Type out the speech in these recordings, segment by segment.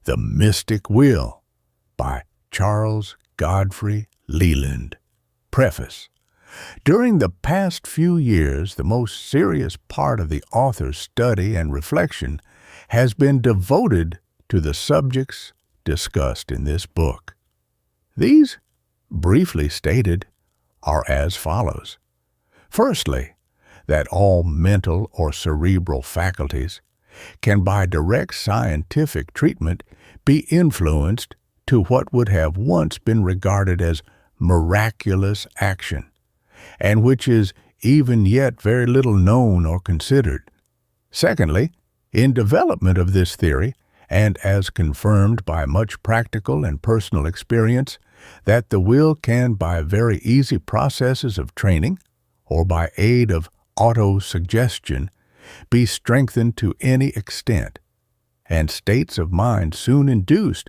The Mystic Will by Charles Godfrey Leland. Preface. During the past few years, the most serious part of the author's study and reflection has been devoted to the subjects discussed in this book. These, briefly stated, are as follows. Firstly, that all mental or cerebral faculties can by direct scientific treatment be influenced to what would have once been regarded as miraculous action, and which is even yet very little known or considered. Secondly, in development of this theory, and as confirmed by much practical and personal experience, that the will can by very easy processes of training, or by aid of auto-suggestion, be strengthened to any extent, and states of mind soon induced,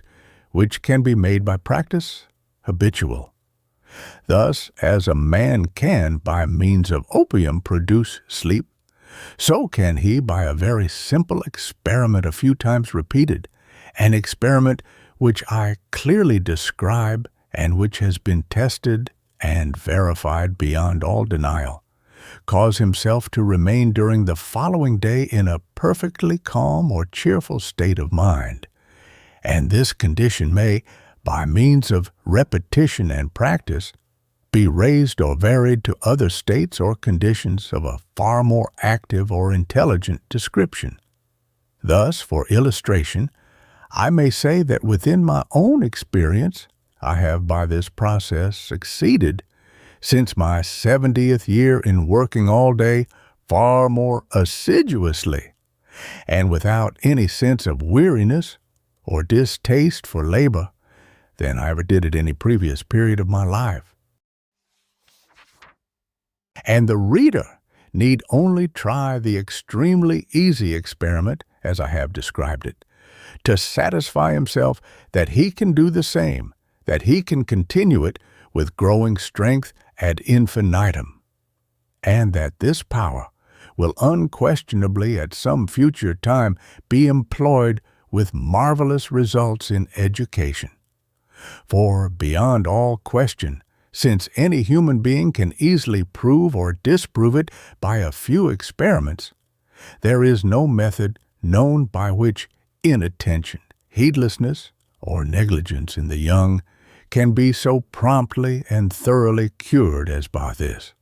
which can be made by practice habitual. Thus, as a man can by means of opium produce sleep, so can he by a very simple experiment a few times repeated, an experiment which I clearly describe and which has been tested and verified beyond all denial, cause himself to remain during the following day in a perfectly calm or cheerful state of mind. And this condition may, by means of repetition and practice, be raised or varied to other states or conditions of a far more active or intelligent description. Thus, for illustration, I may say that within my own experience, I have by this process succeeded, since my 70th year in working all day far more assiduously, and without any sense of weariness or distaste for labor than I ever did at any previous period of my life. And the reader need only try the extremely easy experiment, as I have described it, to satisfy himself that he can do the same, that he can continue it with growing strength ad infinitum, and that this power will unquestionably at some future time be employed with marvelous results in education. For beyond all question, since any human being can easily prove or disprove it by a few experiments, there is no method known by which inattention, heedlessness, or negligence in the young can be so promptly and thoroughly cured as by this.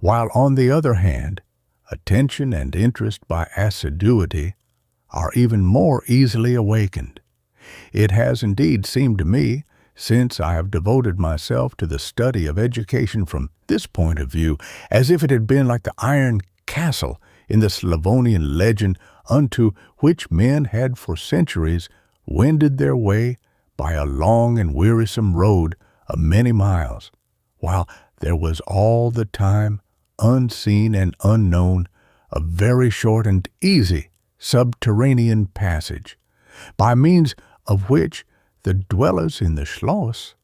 While on the other hand, attention and interest by assiduity are even more easily awakened. It has indeed seemed to me, since I have devoted myself to the study of education from this point of view, as if it had been like the iron castle in the Slavonian legend unto which men had for centuries wended their way by a long and wearisome road of many miles, while there was all the time, unseen and unknown, a very short and easy subterranean passage, by means of which the dwellers in the schloss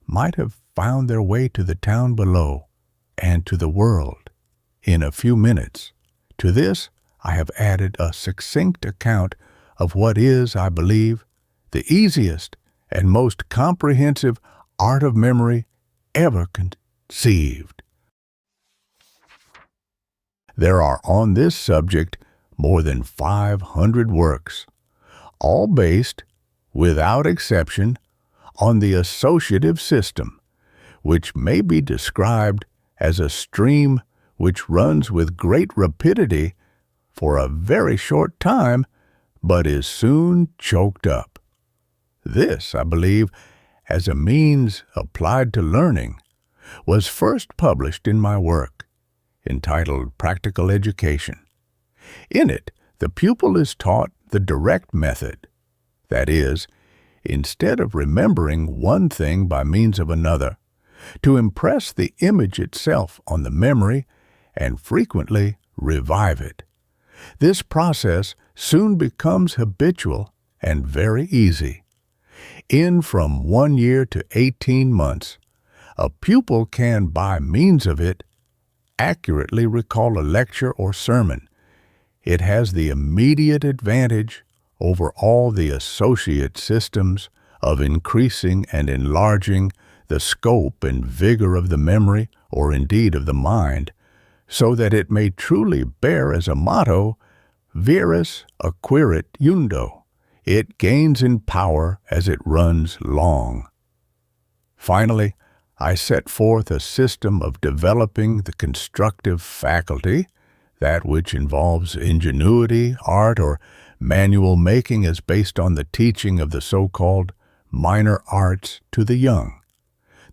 might have found their way to the town below and to the world in a few minutes. To this I have added a succinct account of what is, I believe, the easiest and most comprehensive art of memory ever conceived. There are on this subject more than 500 works, all based, without exception, on the associative system, which may be described as a stream which runs with great rapidity for a very short time, but is soon choked up. This, I believe, as a means applied to learning, was first published in my work, entitled Practical Education. In it, the pupil is taught the direct method, that is, instead of remembering one thing by means of another, to impress the image itself on the memory and frequently revive it. This process soon becomes habitual and very easy. In from 1 year to 18 months, a pupil can, by means of it, accurately recall a lecture or sermon. It has the immediate advantage over all the associate systems of increasing and enlarging the scope and vigor of the memory, or indeed of the mind, so that it may truly bear as a motto, Viris acquirit iundo. It gains in power as it runs long. Finally, I set forth a system of developing the constructive faculty, that which involves ingenuity, art, or manual making is based on the teaching of the so-called minor arts to the young.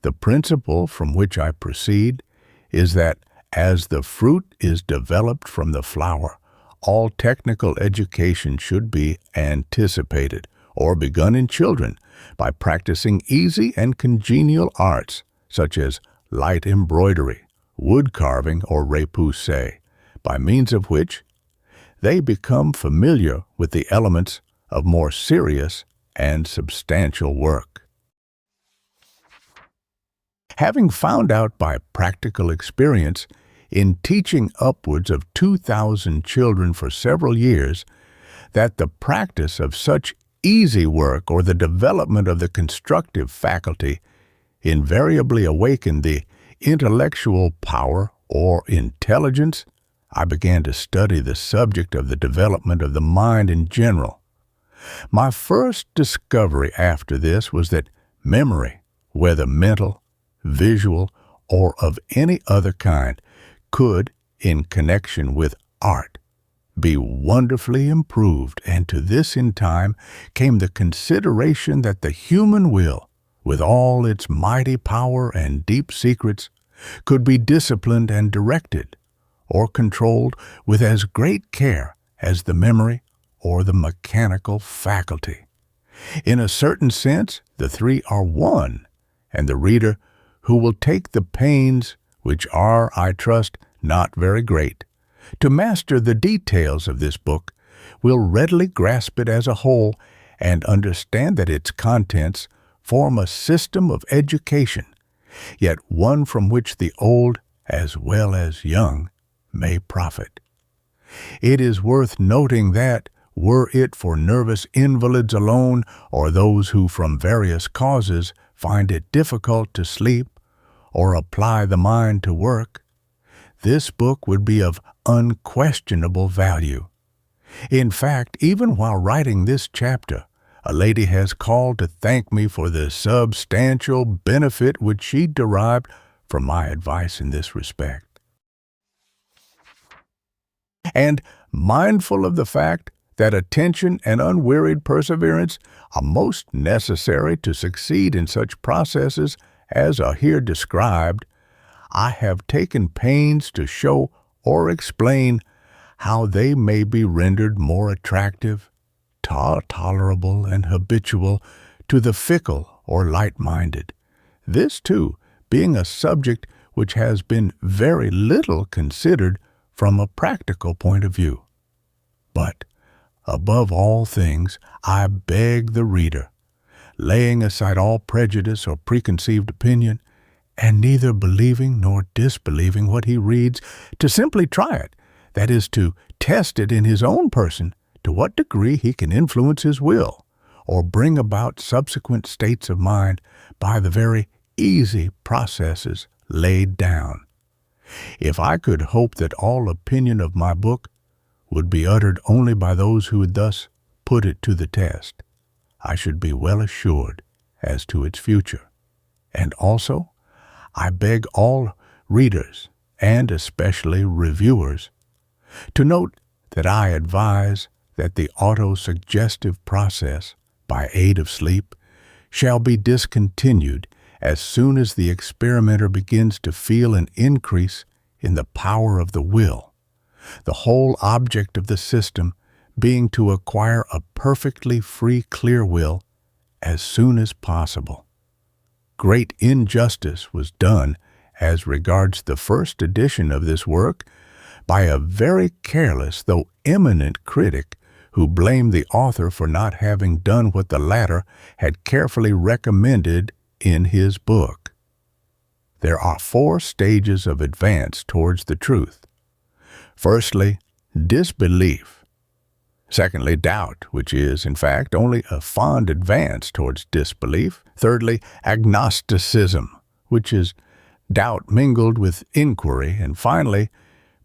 The principle from which I proceed is that as the fruit is developed from the flower, all technical education should be anticipated or begun in children by practicing easy and congenial arts such as light embroidery, wood carving, or repoussé, by means of which they become familiar with the elements of more serious and substantial work. Having found out by practical experience in teaching upwards of 2,000 children for several years that the practice of such easy work or the development of the constructive faculty invariably awakened the intellectual power or intelligence, I began to study the subject of the development of the mind in general. My first discovery after this was that memory, whether mental, visual, or of any other kind, could, in connection with art, be wonderfully improved, and to this in time came the consideration that the human will, with all its mighty power and deep secrets, could be disciplined and directed, or controlled with as great care as the memory or the mechanical faculty. In a certain sense, the three are one, and the reader who will take the pains, which are, I trust, not very great, to master the details of this book, will readily grasp it as a whole and understand that its contents form a system of education, yet one from which the old as well as young may profit. It is worth noting that, were it for nervous invalids alone, or those who from various causes find it difficult to sleep or apply the mind to work, this book would be of unquestionable value. In fact, even while writing this chapter, a lady has called to thank me for the substantial benefit which she derived from my advice in this respect. And mindful of the fact that attention and unwearied perseverance are most necessary to succeed in such processes as are here described, I have taken pains to show or explain how they may be rendered more attractive, tolerable, and habitual to the fickle or light-minded. This, too, being a subject which has been very little considered from a practical point of view. But, above all things, I beg the reader, laying aside all prejudice or preconceived opinion, and neither believing nor disbelieving what he reads, to simply try it, that is, to test it in his own person, to what degree he can influence his will, or bring about subsequent states of mind by the very easy processes laid down. If I could hope that all opinion of my book would be uttered only by those who would thus put it to the test, I should be well assured as to its future. And also, I beg all readers, and especially reviewers, to note that I advise that the autosuggestive process, by aid of sleep, shall be discontinued as soon as the experimenter begins to feel an increase in the power of the will, the whole object of the system being to acquire a perfectly free, clear will as soon as possible. Great injustice was done as regards the first edition of this work by a very careless though eminent critic who blamed the author for not having done what the latter had carefully recommended in his book. There are 4 stages of advance towards the truth. Firstly, disbelief. Secondly, doubt, which is, in fact, only a fond advance towards disbelief. Thirdly, agnosticism, which is doubt mingled with inquiry. And finally,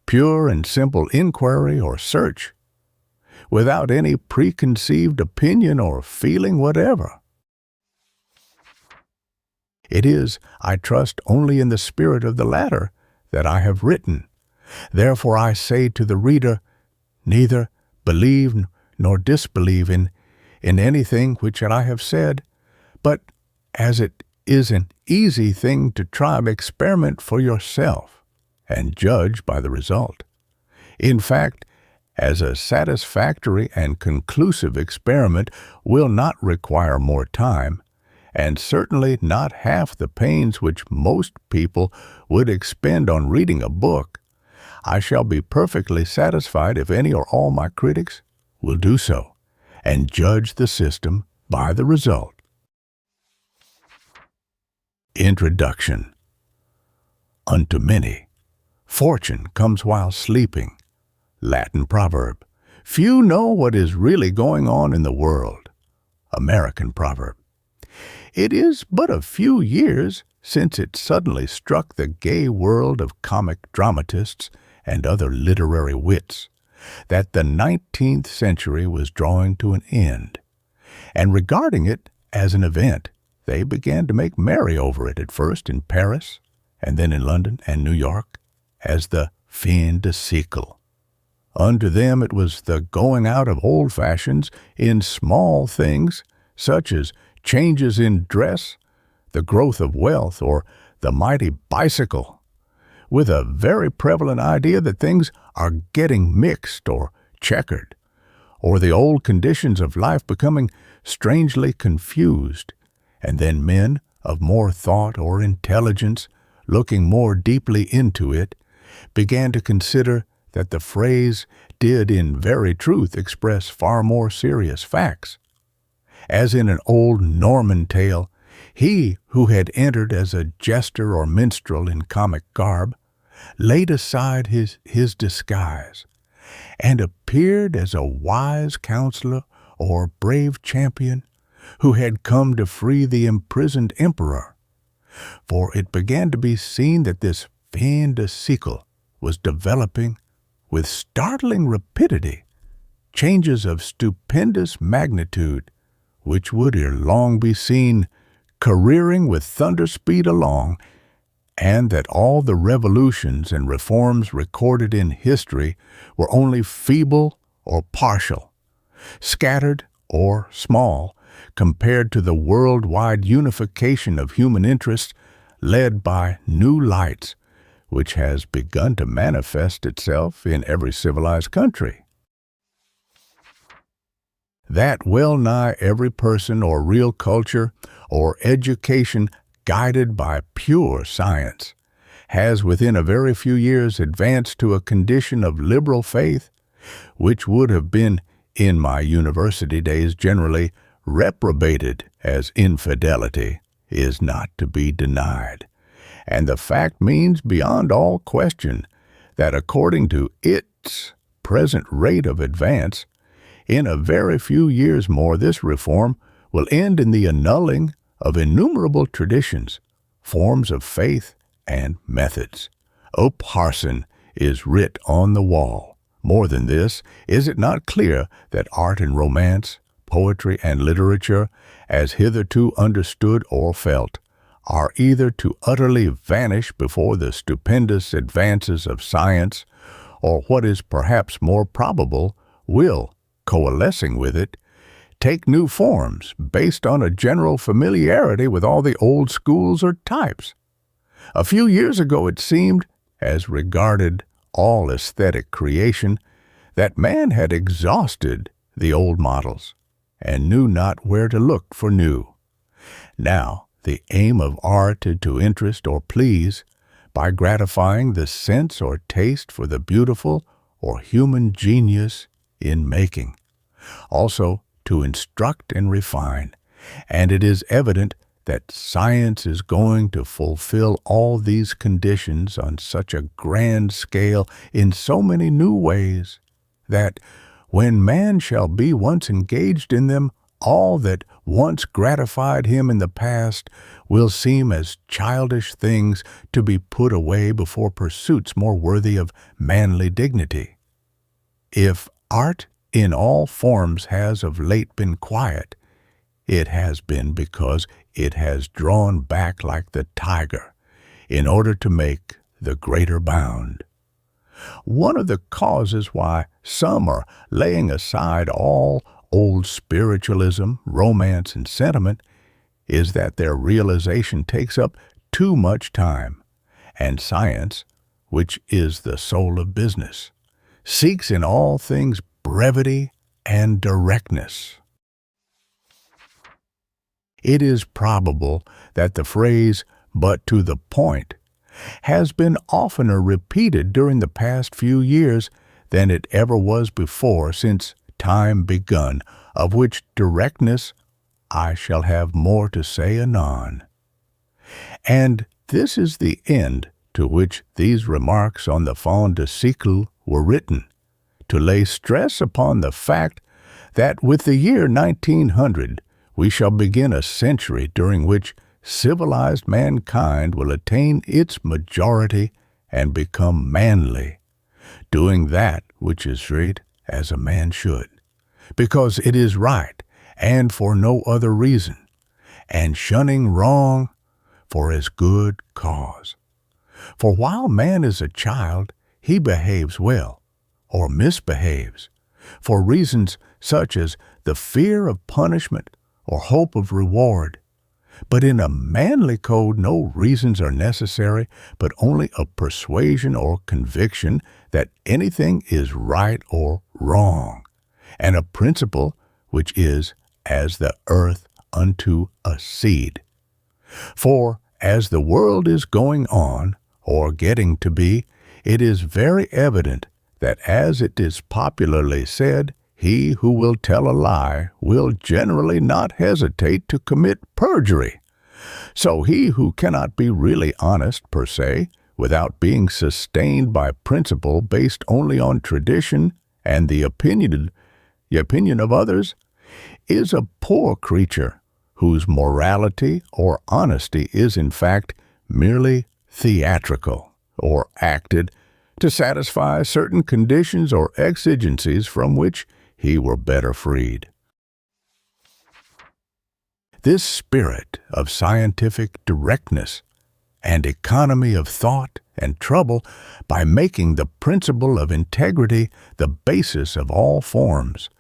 pure and simple inquiry or search, without any preconceived opinion or feeling whatever. It is, I trust, only in the spirit of the latter that I have written. Therefore I say to the reader, neither believe nor disbelieve in anything which I have said, but as it is an easy thing to try, experiment for yourself and judge by the result. In fact, as a satisfactory and conclusive experiment will not require more time, and certainly not half the pains which most people would expend on reading a book, I shall be perfectly satisfied if any or all my critics will do so, and judge the system by the result. Introduction. Unto many, fortune comes while sleeping. Latin proverb. Few know what is really going on in the world. American proverb. It is but a few years since it suddenly struck the gay world of comic dramatists and other literary wits that the 19th century was drawing to an end, and regarding it as an event, they began to make merry over it at first in Paris, and then in London and New York, as the fin de siècle. Unto them it was the going out of old fashions in small things, such as changes in dress, the growth of wealth, or the mighty bicycle, with a very prevalent idea that things are getting mixed or checkered, or the old conditions of life becoming strangely confused, and then men of more thought or intelligence, looking more deeply into it, began to consider that the phrase did in very truth express far more serious facts. As in an old Norman tale, he who had entered as a jester or minstrel in comic garb laid aside his disguise and appeared as a wise counselor or brave champion who had come to free the imprisoned emperor. For it began to be seen that this fin de siècle was developing with startling rapidity changes of stupendous magnitude, which would ere long be seen careering with thunder speed along, and that all the revolutions and reforms recorded in history were only feeble or partial, scattered or small, compared to the worldwide unification of human interests led by new lights, which has begun to manifest itself in every civilized country. That well nigh every person or real culture or education guided by pure science has within a very few years advanced to a condition of liberal faith, which would have been in my university days generally reprobated as infidelity, is not to be denied. And the fact means beyond all question that according to its present rate of advance, in a very few years more this reform will end in the annulling of innumerable traditions, forms of faith, and methods. O parson is writ on the wall. More than this, is it not clear that art and romance, poetry and literature, as hitherto understood or felt, are either to utterly vanish before the stupendous advances of science, or what is perhaps more probable, will, coalescing with it, take new forms based on a general familiarity with all the old schools or types? A few years ago it seemed, as regarded all aesthetic creation, that man had exhausted the old models and knew not where to look for new. Now, the aim of art is to interest or please by gratifying the sense or taste for the beautiful or human genius in making, also to instruct and refine, and it is evident that science is going to fulfill all these conditions on such a grand scale in so many new ways that, when man shall be once engaged in them, all that once gratified him in the past will seem as childish things to be put away before pursuits more worthy of manly dignity. If art in all forms has of late been quiet, it has been because it has drawn back like the tiger in order to make the greater bound. One of the causes why some are laying aside all old spiritualism, romance, and sentiment is that their realization takes up too much time, and science, which is the soul of business, seeks in all things brevity and directness. It is probable that the phrase, "but to the point," has been oftener repeated during the past few years than it ever was before since time begun, of which directness I shall have more to say anon. And this is the end to which these remarks on the fin de siècle were written, to lay stress upon the fact that with the year 1900 we shall begin a century during which civilized mankind will attain its majority and become manly, doing that which is right as a man should, because it is right and for no other reason, and shunning wrong for as good cause. For while man is a child, he behaves well, or misbehaves, for reasons such as the fear of punishment or hope of reward. But in a manly code no reasons are necessary, but only a persuasion or conviction that anything is right or wrong, and a principle which is as the earth unto a seed. For as the world is going on, or getting to be, it is very evident that, as it is popularly said, he who will tell a lie will generally not hesitate to commit perjury. So he who cannot be really honest per se, without being sustained by principle based only on tradition and the opinion of others, is a poor creature whose morality or honesty is in fact merely theatrical, or acted to satisfy certain conditions or exigencies from which he were better freed. This spirit of scientific directness and economy of thought and trouble, by making the principle of integrity the basis of all forms,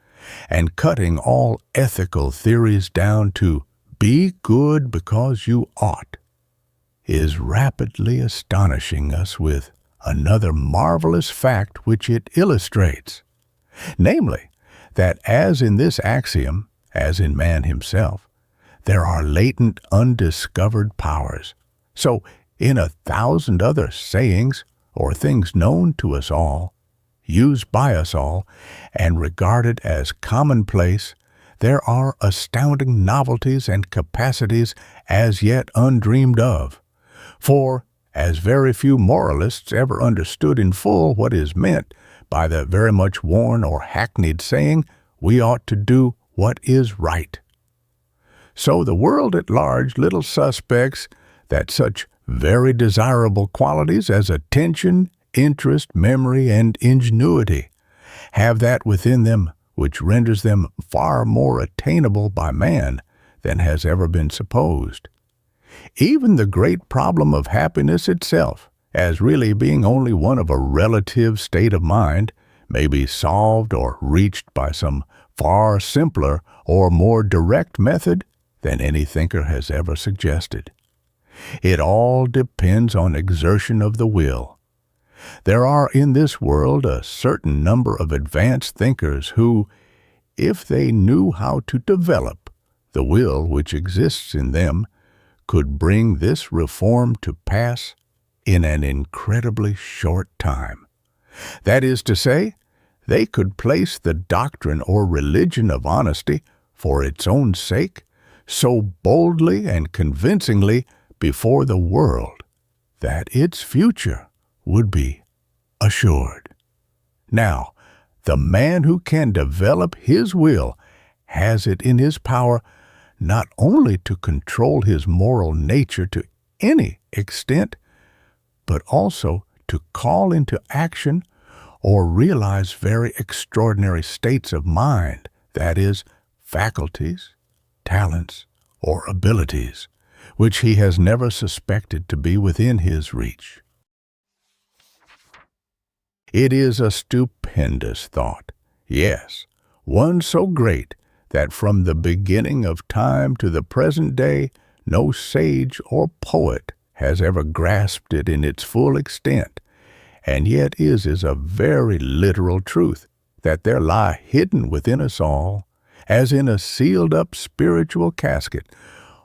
and cutting all ethical theories down to "be good because you ought," is rapidly astonishing us with another marvelous fact which it illustrates, namely, that as in this axiom, as in man himself, there are latent undiscovered powers, so in 1,000 other sayings or things known to us all, used by us all, and regarded as commonplace, there are astounding novelties and capacities as yet undreamed of. For, as very few moralists ever understood in full what is meant by the very much worn or hackneyed saying, "we ought to do what is right," so the world at large little suspects that such very desirable qualities as attention, interest, memory, and ingenuity have that within them which renders them far more attainable by man than has ever been supposed. Even the great problem of happiness itself, as really being only one of a relative state of mind, may be solved or reached by some far simpler or more direct method than any thinker has ever suggested. It all depends on exertion of the will. There are in this world a certain number of advanced thinkers who, if they knew how to develop the will which exists in them, could bring this reform to pass in an incredibly short time. That is to say, they could place the doctrine or religion of honesty for its own sake so boldly and convincingly before the world that its future would be assured. Now, The man who can develop his will has it in his power not only to control his moral nature to any extent, but also to call into action or realize very extraordinary states of mind, that is, faculties, talents, or abilities, which he has never suspected to be within his reach. It is a stupendous thought, yes, one so great that from the beginning of time to the present day, no sage or poet has ever grasped it in its full extent, and yet is a very literal truth, that there lie hidden within us all, as in a sealed-up spiritual casket,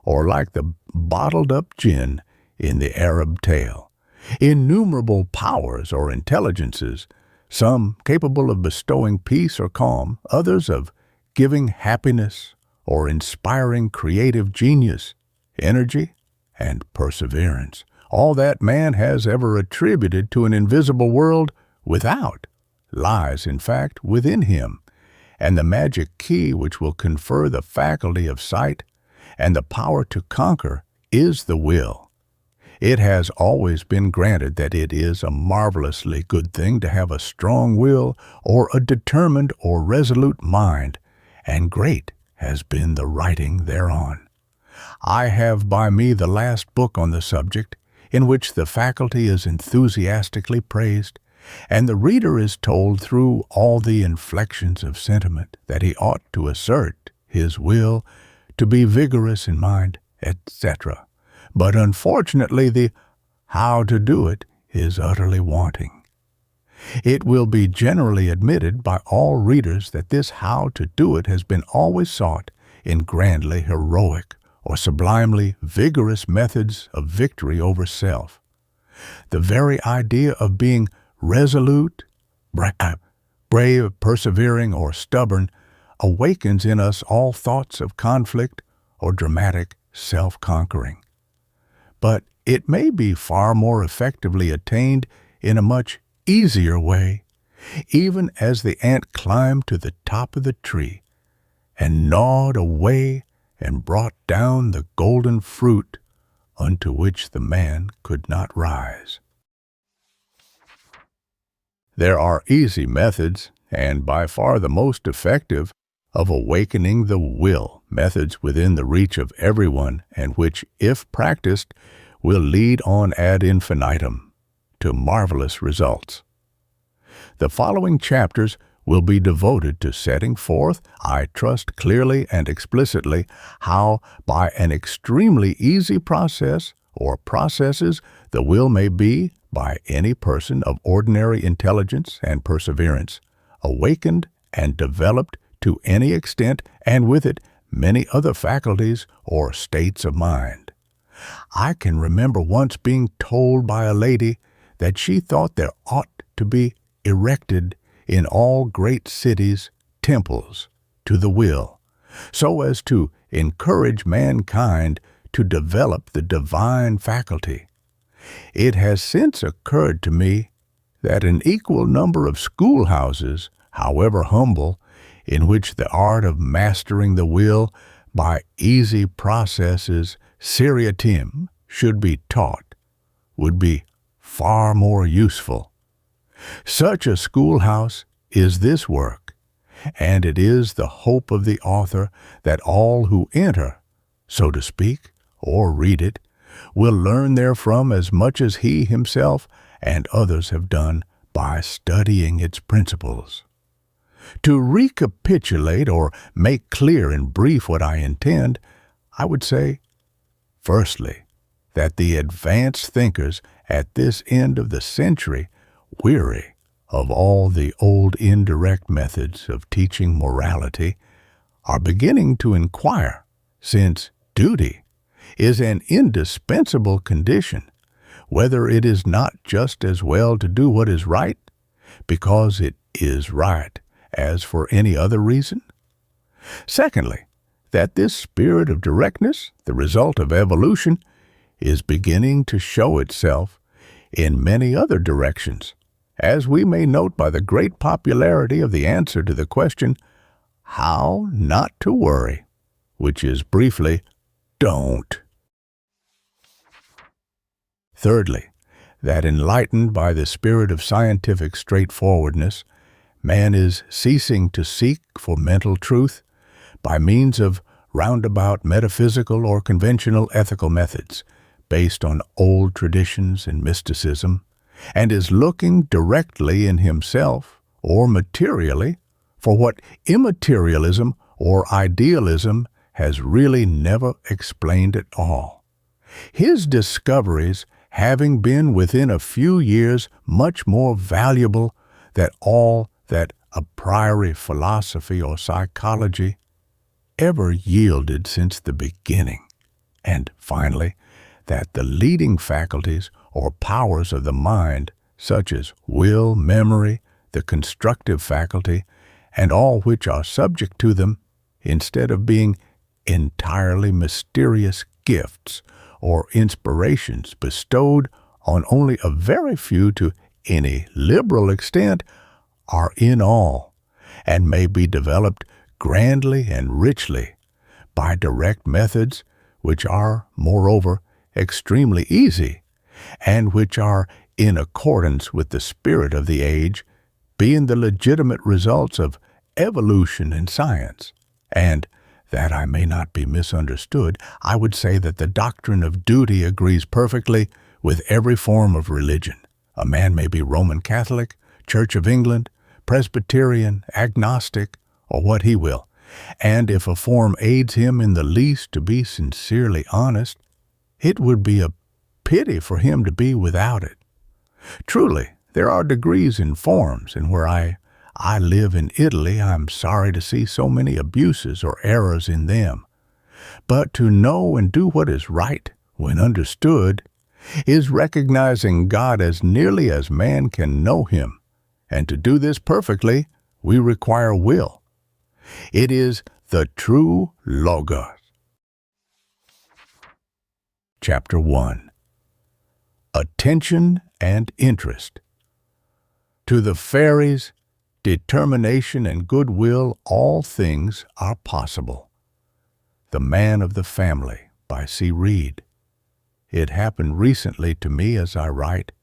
or like the bottled-up gin in the Arab tale, innumerable powers or intelligences, some capable of bestowing peace or calm, others of giving happiness or inspiring creative genius, energy, and perseverance. All that man has ever attributed to an invisible world without lies, in fact, within him, and the magic key which will confer the faculty of sight and the power to conquer is the will. It has always been granted that it is a marvelously good thing to have a strong will or a determined or resolute mind, and great has been the writing thereon. I have by me the last book on the subject, in which the faculty is enthusiastically praised, and the reader is told through all the inflections of sentiment that he ought to assert his will, to be vigorous in mind, etc. But unfortunately the how to do it is utterly wanting. It will be generally admitted by all readers that this how to do it has been always sought in grandly heroic or sublimely vigorous methods of victory over self. The very idea of being resolute, brave, persevering, or stubborn awakens in us all thoughts of conflict or dramatic self-conquering. But it may be far more effectively attained in a much easier way, even as the ant climbed to the top of the tree and gnawed away and brought down the golden fruit unto which the man could not rise. There are easy methods, and by far the most effective, of awakening the will, methods within the reach of everyone, and which, if practiced, will lead on ad infinitum to marvelous results. The following chapters will be devoted to setting forth, I trust clearly and explicitly, how by an extremely easy process or processes the will may be, by any person of ordinary intelligence and perseverance, awakened and developed to any extent, and with it many other faculties or states of mind. I can remember once being told by a lady that she thought there ought to be erected in all great cities temples to the will, so as to encourage mankind to develop the divine faculty. It has since occurred to me that an equal number of schoolhouses, however humble, in which the art of mastering the will by easy processes seriatim should be taught, would be far more useful. Such a schoolhouse is this work, and it is the hope of the author that all who enter, so to speak, or read it, will learn therefrom as much as he himself and others have done by studying its principles. To recapitulate or make clear in brief what I intend, I would say, firstly, that the advanced thinkers at this end of the century, weary of all the old indirect methods of teaching morality, are beginning to inquire, since duty is an indispensable condition, whether it is not just as well to do what is right, because it is right, as for any other reason. Secondly, that this spirit of directness, the result of evolution, is beginning to show itself in many other directions, as we may note by the great popularity of the answer to the question, how not to worry, which is briefly, don't. Thirdly, that enlightened by the spirit of scientific straightforwardness, man is ceasing to seek for mental truth by means of roundabout metaphysical or conventional ethical methods based on old traditions and mysticism, and is looking directly in himself or materially for what immaterialism or idealism has really never explained at all. His discoveries having been within a few years much more valuable than all that a priori philosophy or psychology ever yielded since the beginning. And finally, that the leading faculties or powers of the mind, such as will, memory, the constructive faculty, and all which are subject to them, instead of being entirely mysterious gifts or inspirations bestowed on only a very few to any liberal extent, are in all, and may be developed grandly and richly by direct methods which are, moreover, extremely easy, and which are in accordance with the spirit of the age, being the legitimate results of evolution in science. And, that I may not be misunderstood, I would say that the doctrine of duty agrees perfectly with every form of religion. A man may be Roman Catholic, Church of England, Presbyterian, agnostic, or what he will, and if a form aids him in the least to be sincerely honest, it would be a pity for him to be without it. Truly, there are degrees in forms, and where I live in Italy, I'm sorry to see so many abuses or errors in them. But to know and do what is right, when understood, is recognizing God as nearly as man can know him, and to do this perfectly, we require will. It is the true Logos. Chapter 1. Attention and Interest. To the fairies, determination and goodwill, all things are possible. The Man of the Family, by C. Reed. It happened recently to me as I write,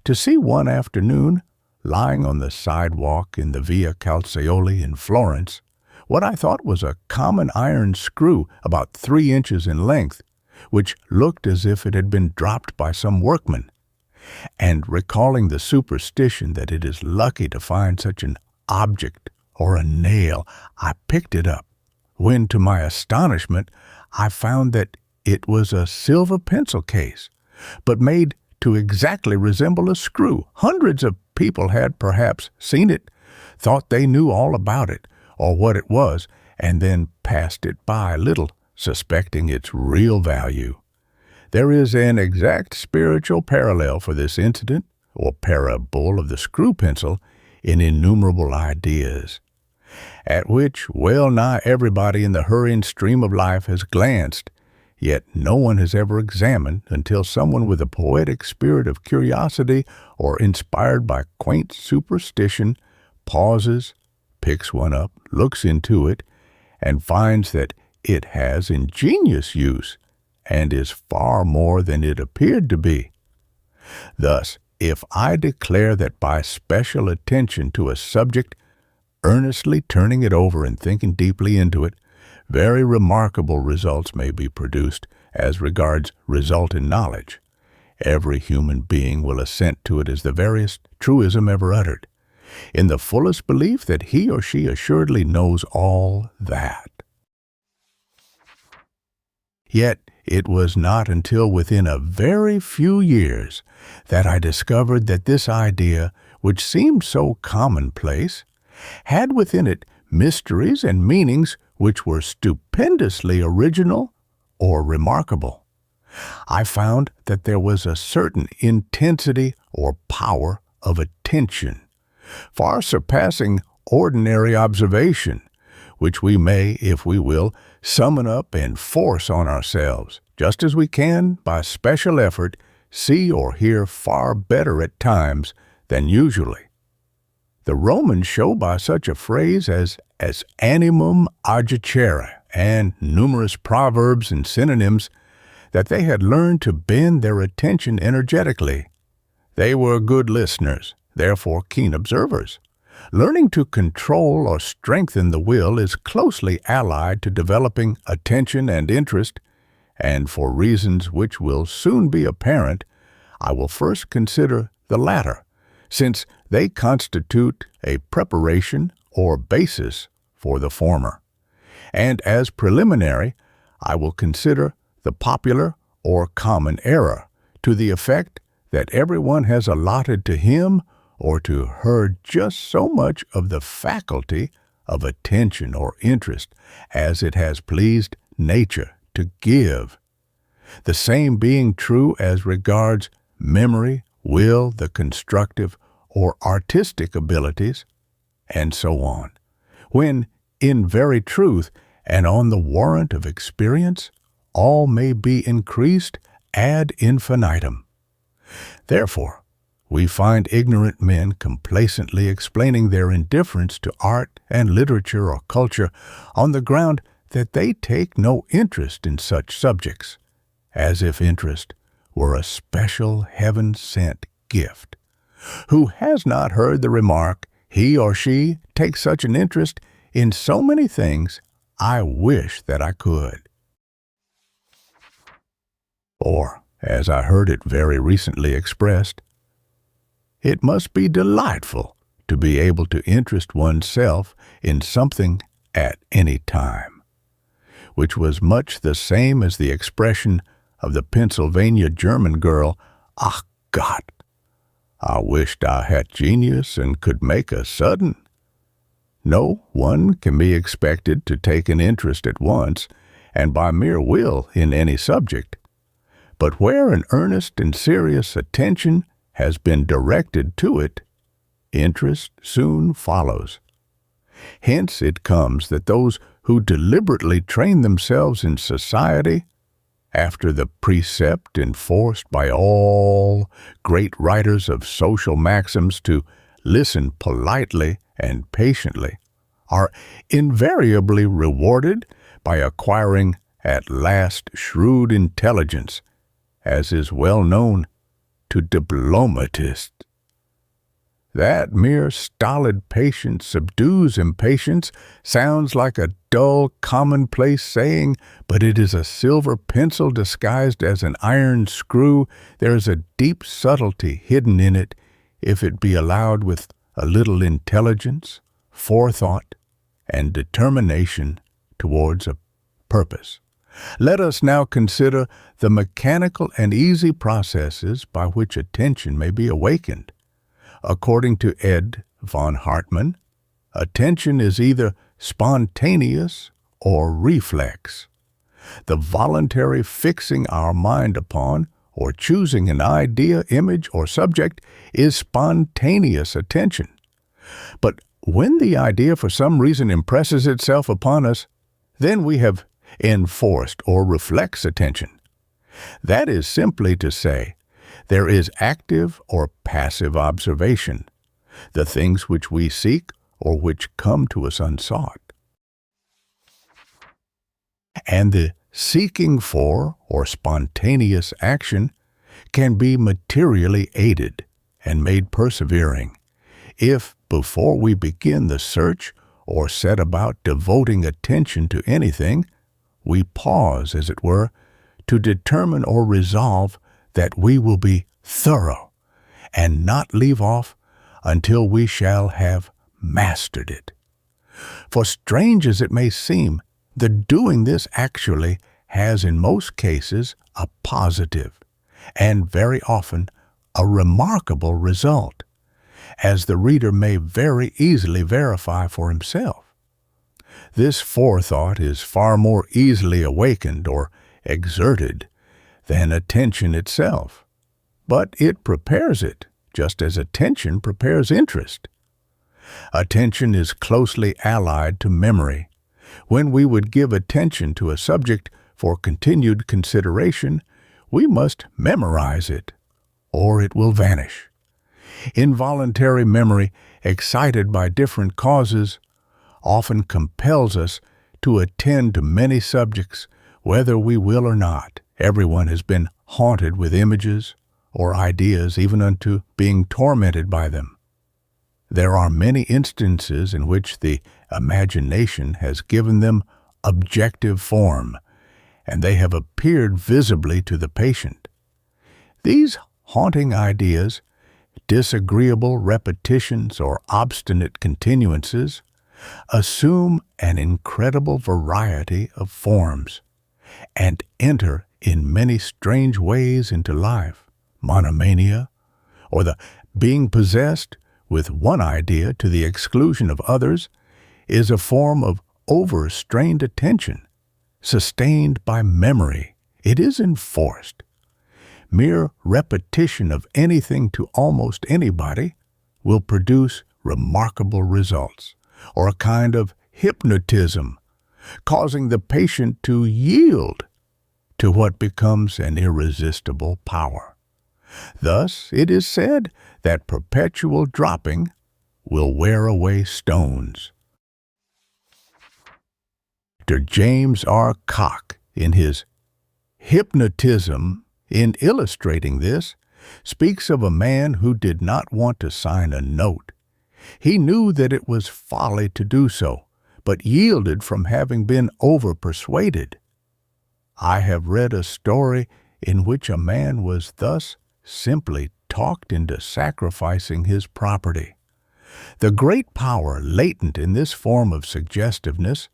to see one afternoon, lying on the sidewalk in the Via Calzaioli in Florence, what I thought was a common iron screw about 3 inches in length, which looked as if it had been dropped by some workman. And recalling the superstition that it is lucky to find such an object or a nail, I picked it up, when to my astonishment I found that it was a silver pencil case, but made to exactly resemble a screw. Hundreds of people had perhaps seen it, thought they knew all about it, or what it was, and then passed it by, little suspecting its real value. There is an exact spiritual parallel for this incident, or parable of the screw pencil, in innumerable ideas, at which well nigh everybody in the hurrying stream of life has glanced, yet no one has ever examined until someone with a poetic spirit of curiosity or inspired by quaint superstition pauses, picks one up, looks into it, and finds that it has ingenious use and is far more than it appeared to be. Thus, if I declare that by special attention to a subject, earnestly turning it over and thinking deeply into it, very remarkable results may be produced as regards result in knowledge, every human being will assent to it as the veriest truism ever uttered, in the fullest belief that he or she assuredly knows all that. Yet it was not until within a very few years that I discovered that this idea, which seemed so commonplace, had within it mysteries and meanings which were stupendously original or remarkable. I found that there was a certain intensity or power of attention, far surpassing ordinary observation, which we may, if we will, summon up and force on ourselves, just as we can, by special effort, see or hear far better at times than usually. The Romans show by such a phrase as animum agicere and numerous proverbs and synonyms that they had learned to bend their attention energetically. They were good listeners, therefore keen observers. Learning to control or strengthen the will is closely allied to developing attention and interest, and for reasons which will soon be apparent, I will first consider the latter, since they constitute a preparation or basis for the former. And as preliminary, I will consider the popular or common error to the effect that everyone has allotted to him or to her just so much of the faculty of attention or interest as it has pleased nature to give. The same being true as regards memory, will, the constructive or artistic abilities, and so on, when, in very truth, and on the warrant of experience, all may be increased ad infinitum. Therefore, we find ignorant men complacently explaining their indifference to art and literature or culture on the ground that they take no interest in such subjects, as if interest were a special heaven-sent gift. Who has not heard the remark, he or she takes such an interest in so many things, I wish that I could. Or, as I heard it very recently expressed, it must be delightful to be able to interest oneself in something at any time, which was much the same as the expression of the Pennsylvania German girl, "Ach Gott, I wished I had genius and could make a sudden." No one can be expected to take an interest at once and by mere will in any subject, but where an earnest and serious attention has been directed to it, interest soon follows. Hence it comes that those who deliberately train themselves in society, after the precept enforced by all great writers of social maxims to listen politely and patiently, are invariably rewarded by acquiring at last shrewd intelligence, as is well known to diplomatists. That mere stolid patience subdues impatience sounds like a dull, commonplace saying, but it is a silver pencil disguised as an iron screw. There is a deep subtlety hidden in it, if it be allowed with a little intelligence, forethought, and determination towards a purpose. Let us now consider the mechanical and easy processes by which attention may be awakened. According to Ed von Hartmann, attention is either spontaneous or reflex. The voluntary fixing our mind upon or choosing an idea, image, or subject is spontaneous attention. But when the idea for some reason impresses itself upon us, then we have enforced or reflex attention. That is simply to say, there is active or passive observation, the things which we seek or which come to us unsought. And the seeking for or spontaneous action can be materially aided and made persevering if, before we begin the search or set about devoting attention to anything, we pause, as it were, to determine or resolve that we will be thorough and not leave off until we shall have mastered it. For strange as it may seem, the doing this actually has in most cases a positive and very often a remarkable result, as the reader may very easily verify for himself. This forethought is far more easily awakened or exerted than attention itself, but it prepares it, just as attention prepares interest. Attention is closely allied to memory. When we would give attention to a subject for continued consideration, we must memorize it, or it will vanish. Involuntary memory, excited by different causes, often compels us to attend to many subjects, whether we will or not. Everyone has been haunted with images or ideas, even unto being tormented by them. There are many instances in which the imagination has given them objective form, and they have appeared visibly to the patient. These haunting ideas, disagreeable repetitions or obstinate continuances, assume an incredible variety of forms and enter in many strange ways into life. Monomania, or the being possessed with one idea to the exclusion of others, is a form of overstrained attention, sustained by memory. It is enforced. Mere repetition of anything to almost anybody will produce remarkable results, or a kind of hypnotism, causing the patient to yield to what becomes an irresistible power. Thus, it is said that perpetual dropping will wear away stones. Dr. James R. Cock, in his Hypnotism, in illustrating this, speaks of a man who did not want to sign a note. He knew that it was folly to do so, but yielded from having been over-persuaded. I have read a story in which a man was thus simply talked into sacrificing his property. The great power latent in this form of suggestiveness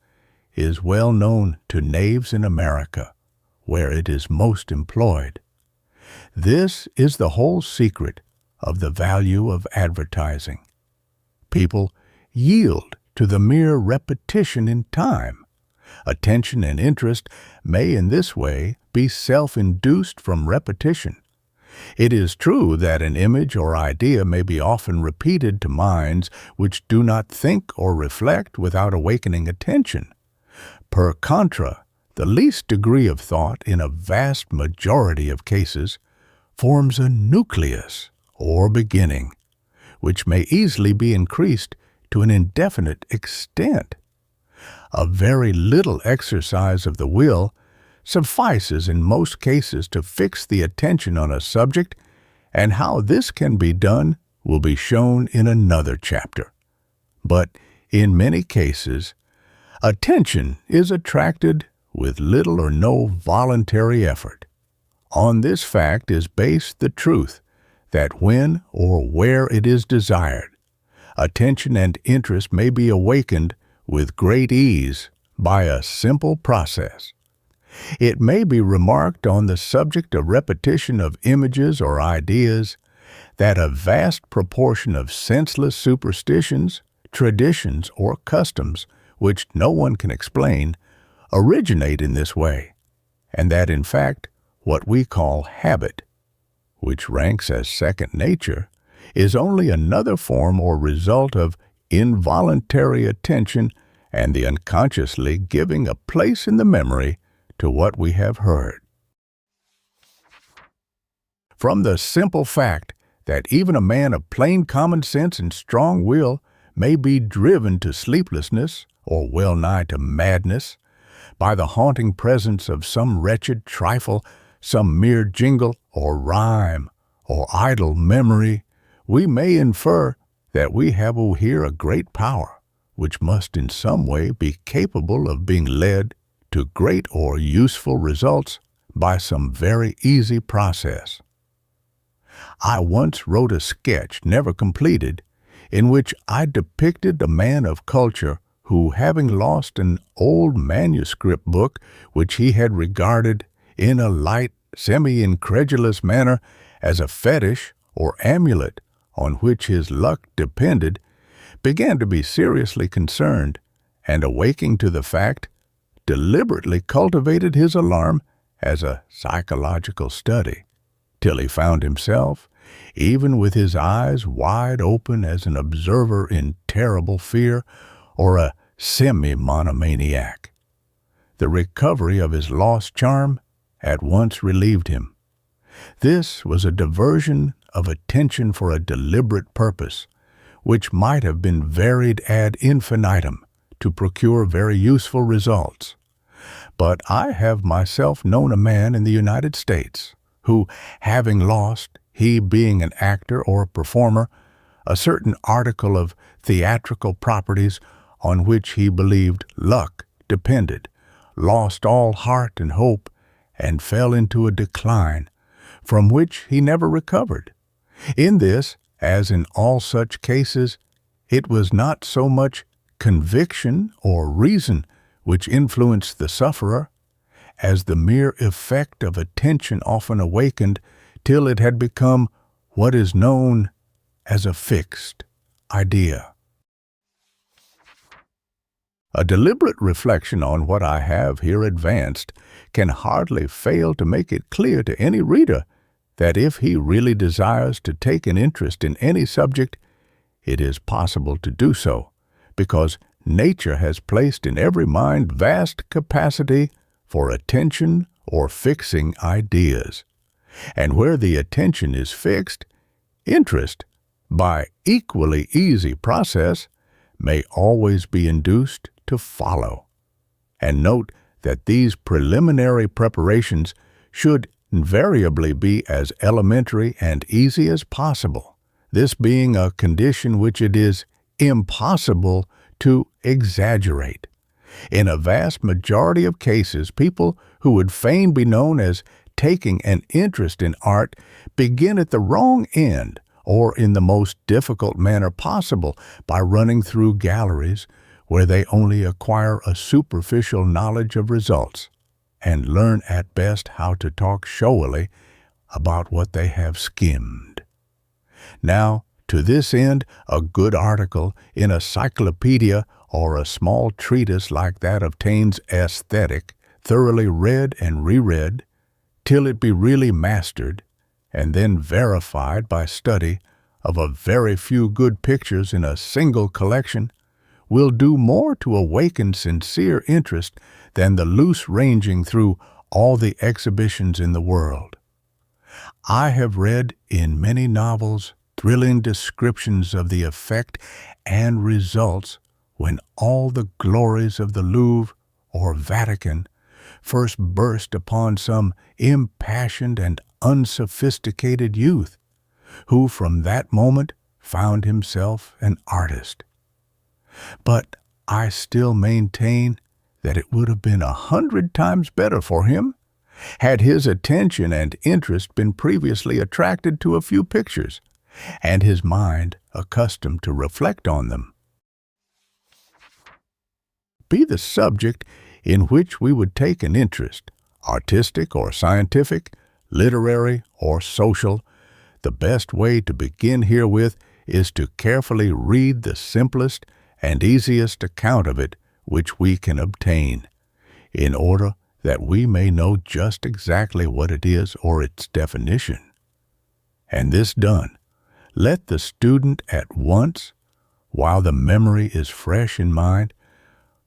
is well known to knaves in America, where it is most employed. This is the whole secret of the value of advertising. People yield to the mere repetition in time. Attention and interest may in this way be self-induced from repetition. It is true that an image or idea may be often repeated to minds which do not think or reflect without awakening attention. Per contra, the least degree of thought in a vast majority of cases forms a nucleus or beginning, which may easily be increased to an indefinite extent. A very little exercise of the will suffices in most cases to fix the attention on a subject, and how this can be done will be shown in another chapter. But in many cases, attention is attracted with little or no voluntary effort. On this fact is based the truth that when or where it is desired, attention and interest may be awakened with great ease by a simple process. It may be remarked on the subject of repetition of images or ideas that a vast proportion of senseless superstitions, traditions, or customs, which no one can explain, originate in this way, and that in fact what we call habit, which ranks as second nature, is only another form or result of involuntary attention and the unconsciously giving a place in the memory to what we have heard. From the simple fact that even a man of plain common sense and strong will may be driven to sleeplessness or well nigh to madness by the haunting presence of some wretched trifle, some mere jingle or rhyme or idle memory, we may infer that we have here a great power which must in some way be capable of being led to great or useful results by some very easy process. I once wrote a sketch, never completed, in which I depicted a man of culture who, having lost an old manuscript book which he had regarded in a light, semi-incredulous manner as a fetish or amulet on which his luck depended, began to be seriously concerned, and awaking to the fact, deliberately cultivated his alarm as a psychological study, till he found himself, even with his eyes wide open as an observer in terrible fear, or a semi-monomaniac. The recovery of his lost charm at once relieved him. This was a diversion of attention for a deliberate purpose, which might have been varied ad infinitum to procure very useful results. But I have myself known a man in the United States who, having lost, he being an actor or performer, a certain article of theatrical properties on which he believed luck depended, lost all heart and hope, and fell into a decline, from which he never recovered. In this, as in all such cases, it was not so much conviction or reason which influenced the sufferer, as the mere effect of attention often awakened till it had become what is known as a fixed idea. A deliberate reflection on what I have here advanced can hardly fail to make it clear to any reader that if he really desires to take an interest in any subject, it is possible to do so, because nature has placed in every mind vast capacity for attention or fixing ideas. And where the attention is fixed, interest, by equally easy process, may always be induced to follow. And note that these preliminary preparations should invariably be as elementary and easy as possible, this being a condition which it is impossible to exaggerate. In a vast majority of cases, people who would fain be known as taking an interest in art begin at the wrong end or in the most difficult manner possible by running through galleries where they only acquire a superficial knowledge of results and learn at best how to talk showily about what they have skimmed. Now, to this end, a good article in a cyclopedia or a small treatise like that obtains aesthetic, thoroughly read and reread, till it be really mastered, and then verified by study of a very few good pictures in a single collection, will do more to awaken sincere interest than the loose ranging through all the exhibitions in the world. I have read in many novels thrilling descriptions of the effect and results when all the glories of the Louvre or Vatican first burst upon some impassioned and unsophisticated youth, who from that moment found himself an artist. But I still maintain that it would have been 100 times better for him had his attention and interest been previously attracted to a few pictures, and his mind accustomed to reflect on them. Be the subject in which we would take an interest, artistic or scientific, literary or social, the best way to begin herewith is to carefully read the simplest and easiest account of it which we can obtain, in order that we may know just exactly what it is or its definition. And this done, let the student at once, while the memory is fresh in mind,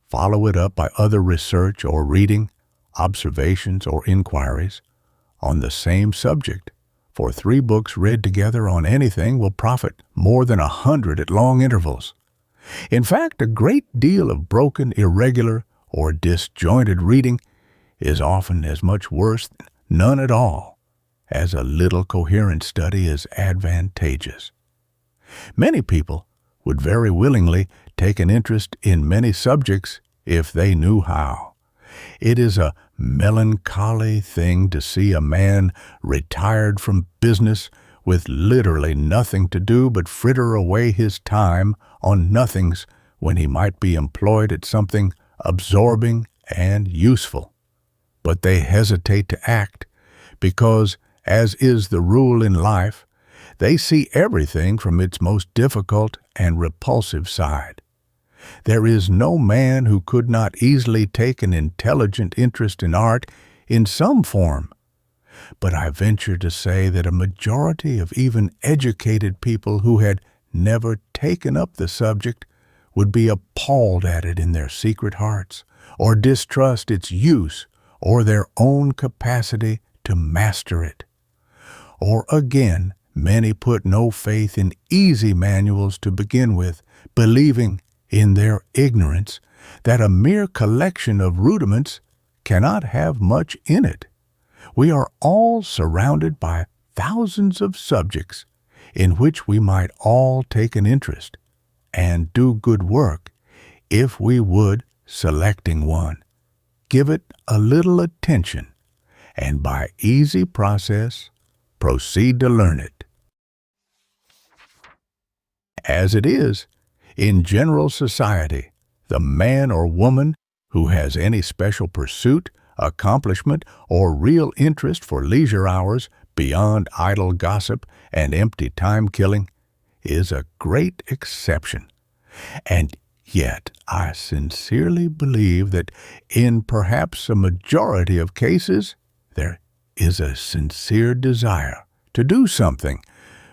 follow it up by other research or reading, observations or inquiries on the same subject, for 3 books read together on anything will profit more than 100 at long intervals. In fact, a great deal of broken, irregular, or disjointed reading is often as much worse than none at all, as a little coherent study is advantageous. Many people would very willingly take an interest in many subjects if they knew how. It is a melancholy thing to see a man retired from business with literally nothing to do but fritter away his time on nothings when he might be employed at something absorbing and useful. But they hesitate to act because, as is the rule in life, they see everything from its most difficult and repulsive side. There is no man who could not easily take an intelligent interest in art in some form. But I venture to say that a majority of even educated people who had never taken up the subject would be appalled at it in their secret hearts, or distrust its use or their own capacity to master it. Or again, Many put no faith in easy manuals to begin with, believing, in their ignorance, that a mere collection of rudiments cannot have much in it. We are all surrounded by thousands of subjects in which we might all take an interest and do good work if we would, selecting one, give it a little attention, and by easy process proceed to learn it. As it is, in general society, the man or woman who has any special pursuit, accomplishment, or real interest for leisure hours beyond idle gossip and empty time-killing is a great exception. And yet I sincerely believe that in perhaps a majority of cases there is a sincere desire to do something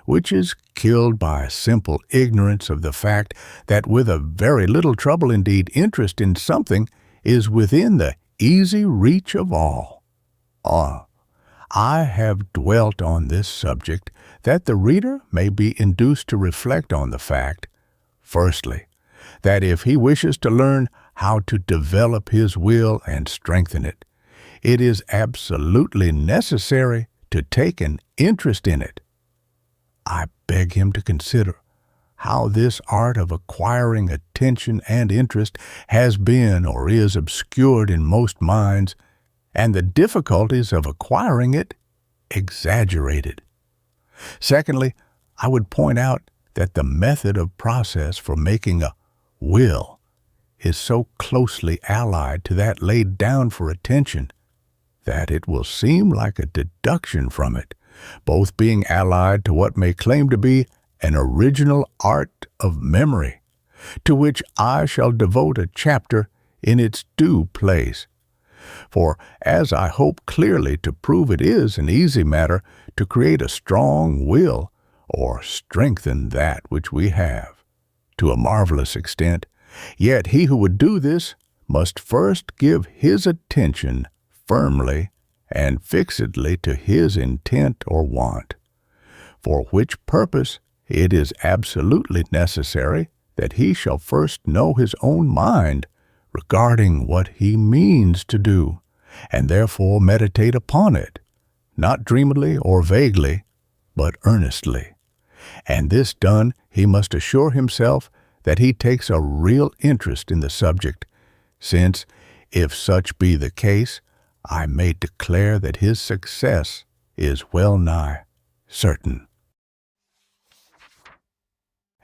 which is killed by simple ignorance of the fact that with a very little trouble indeed, interest in something is within the easy reach of all. I have dwelt on this subject that the reader may be induced to reflect on the fact, firstly, that if he wishes to learn how to develop his will and strengthen it, it is absolutely necessary to take an interest in it. I beg him to consider how this art of acquiring attention and interest has been or is obscured in most minds, and the difficulties of acquiring it exaggerated. Secondly, I would point out that the method of process for making a will is so closely allied to that laid down for attention that it will seem like a deduction from it, both being allied to what may claim to be an original art of memory, to which I shall devote a chapter in its due place. For as I hope clearly to prove, it is an easy matter to create a strong will or strengthen that which we have, to a marvelous extent, yet he who would do this must first give his attention firmly and fixedly to his intent or want, for which purpose it is absolutely necessary that he shall first know his own mind regarding what he means to do, and therefore meditate upon it, not dreamily or vaguely, but earnestly. And this done, he must assure himself that he takes a real interest in the subject, since, if such be the case, I may declare that his success is well nigh certain.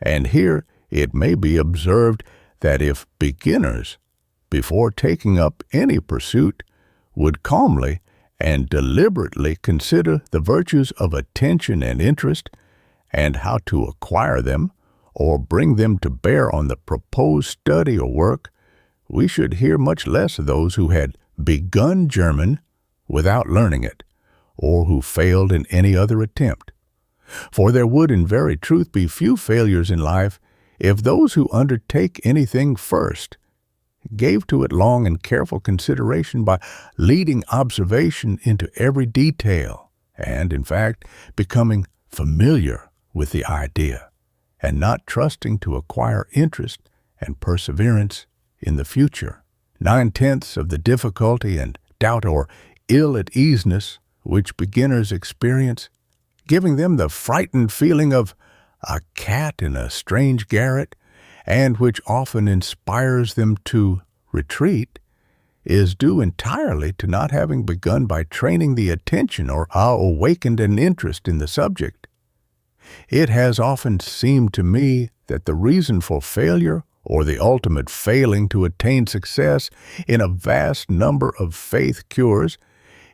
And here it may be observed that if beginners, before taking up any pursuit, would calmly and deliberately consider the virtues of attention and interest, and how to acquire them, or bring them to bear on the proposed study or work, we should hear much less of those who had begun German without learning it, or who failed in any other attempt. For there would in very truth be few failures in life if those who undertake anything first gave to it long and careful consideration by leading observation into every detail, and, in fact, becoming familiar with the idea, and not trusting to acquire interest and perseverance in the future. 9/10 of the difficulty and doubt or ill-at-easeness which beginners experience, giving them the frightened feeling of a cat in a strange garret, and which often inspires them to retreat, is due entirely to not having begun by training the attention or awakened an interest in the subject. It has often seemed to me that the reason for failure or the ultimate failing to attain success in a vast number of faith cures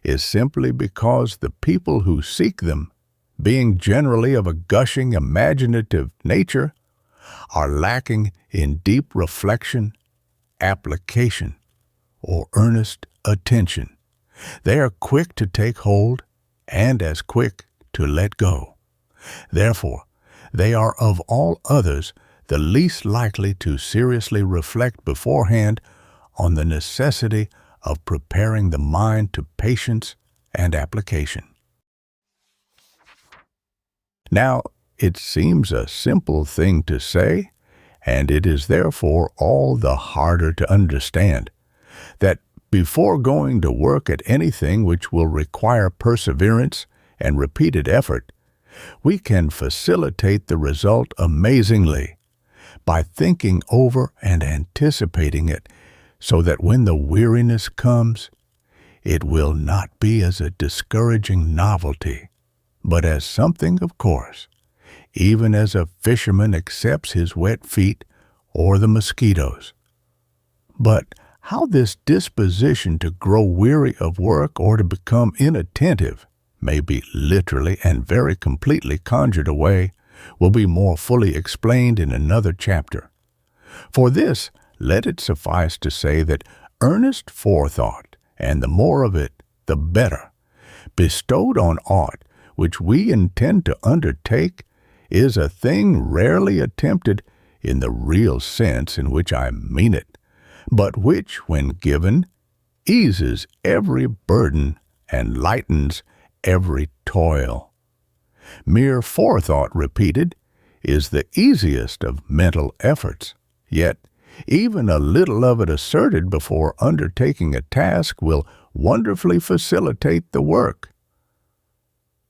is simply because the people who seek them, being generally of a gushing, imaginative nature, are lacking in deep reflection, application, or earnest attention. They are quick to take hold and as quick to let go. Therefore, they are of all others the least likely to seriously reflect beforehand on the necessity of preparing the mind to patience and application. Now, it seems a simple thing to say, and it is therefore all the harder to understand, that before going to work at anything which will require perseverance and repeated effort, we can facilitate the result amazingly by thinking over and anticipating it, so that when the weariness comes, it will not be as a discouraging novelty, but as something of course, even as a fisherman accepts his wet feet or the mosquitoes. But how this disposition to grow weary of work or to become inattentive may be literally and very completely conjured away will be more fully explained in another chapter. For this, let it suffice to say that earnest forethought, and the more of it, the better, bestowed on aught which we intend to undertake, is a thing rarely attempted in the real sense in which I mean it, but which, when given, eases every burden and lightens every toil. Mere forethought repeated is the easiest of mental efforts, yet even a little of it asserted before undertaking a task will wonderfully facilitate the work.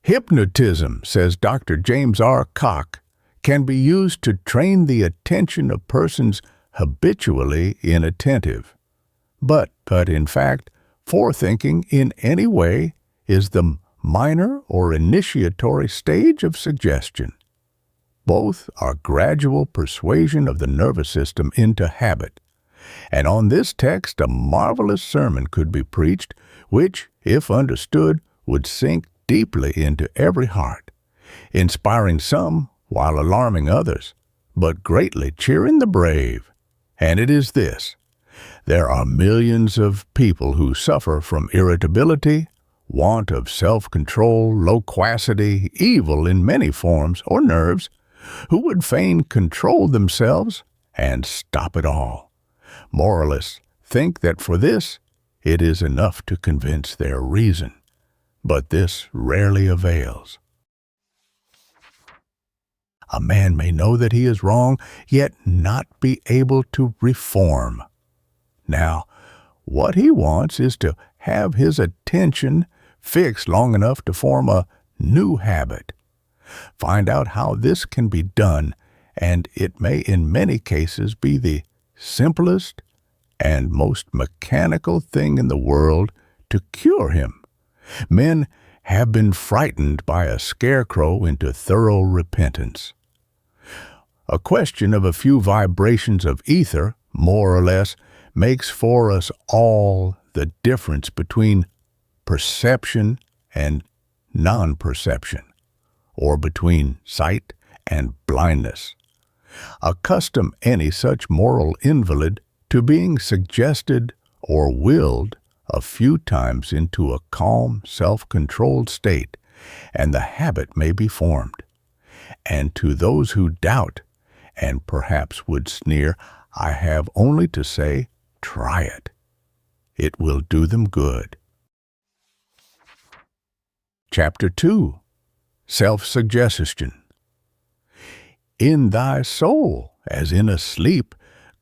Hypnotism, says Dr. James R. Koch, can be used to train the attention of persons habitually inattentive. But in fact, forethinking in any way is the minor or initiatory stage of suggestion. Both are gradual persuasion of the nervous system into habit. And on this text a marvelous sermon could be preached, which, if understood, would sink deeply into every heart, inspiring some while alarming others, but greatly cheering the brave. And it is this: there are millions of people who suffer from irritability, want of self-control, loquacity, evil in many forms, or nerves, who would fain control themselves and stop it all. Moralists think that for this it is enough to convince their reason, but this rarely avails. A man may know that he is wrong, yet not be able to reform. Now, what he wants is to have his attention fixed long enough to form a new habit. Find out how this can be done, and it may in many cases be the simplest and most mechanical thing in the world to cure him. Men have been frightened by a scarecrow into thorough repentance. A question of a few vibrations of ether, more or less, makes for us all the difference between perception and non-perception, or between sight and blindness. Accustom any such moral invalid to being suggested or willed a few times into a calm, self-controlled state, and the habit may be formed. And to those who doubt, and perhaps would sneer, I have only to say, try it. It will do them good. Chapter 2. Self-Suggestion. In thy soul, as in a sleep,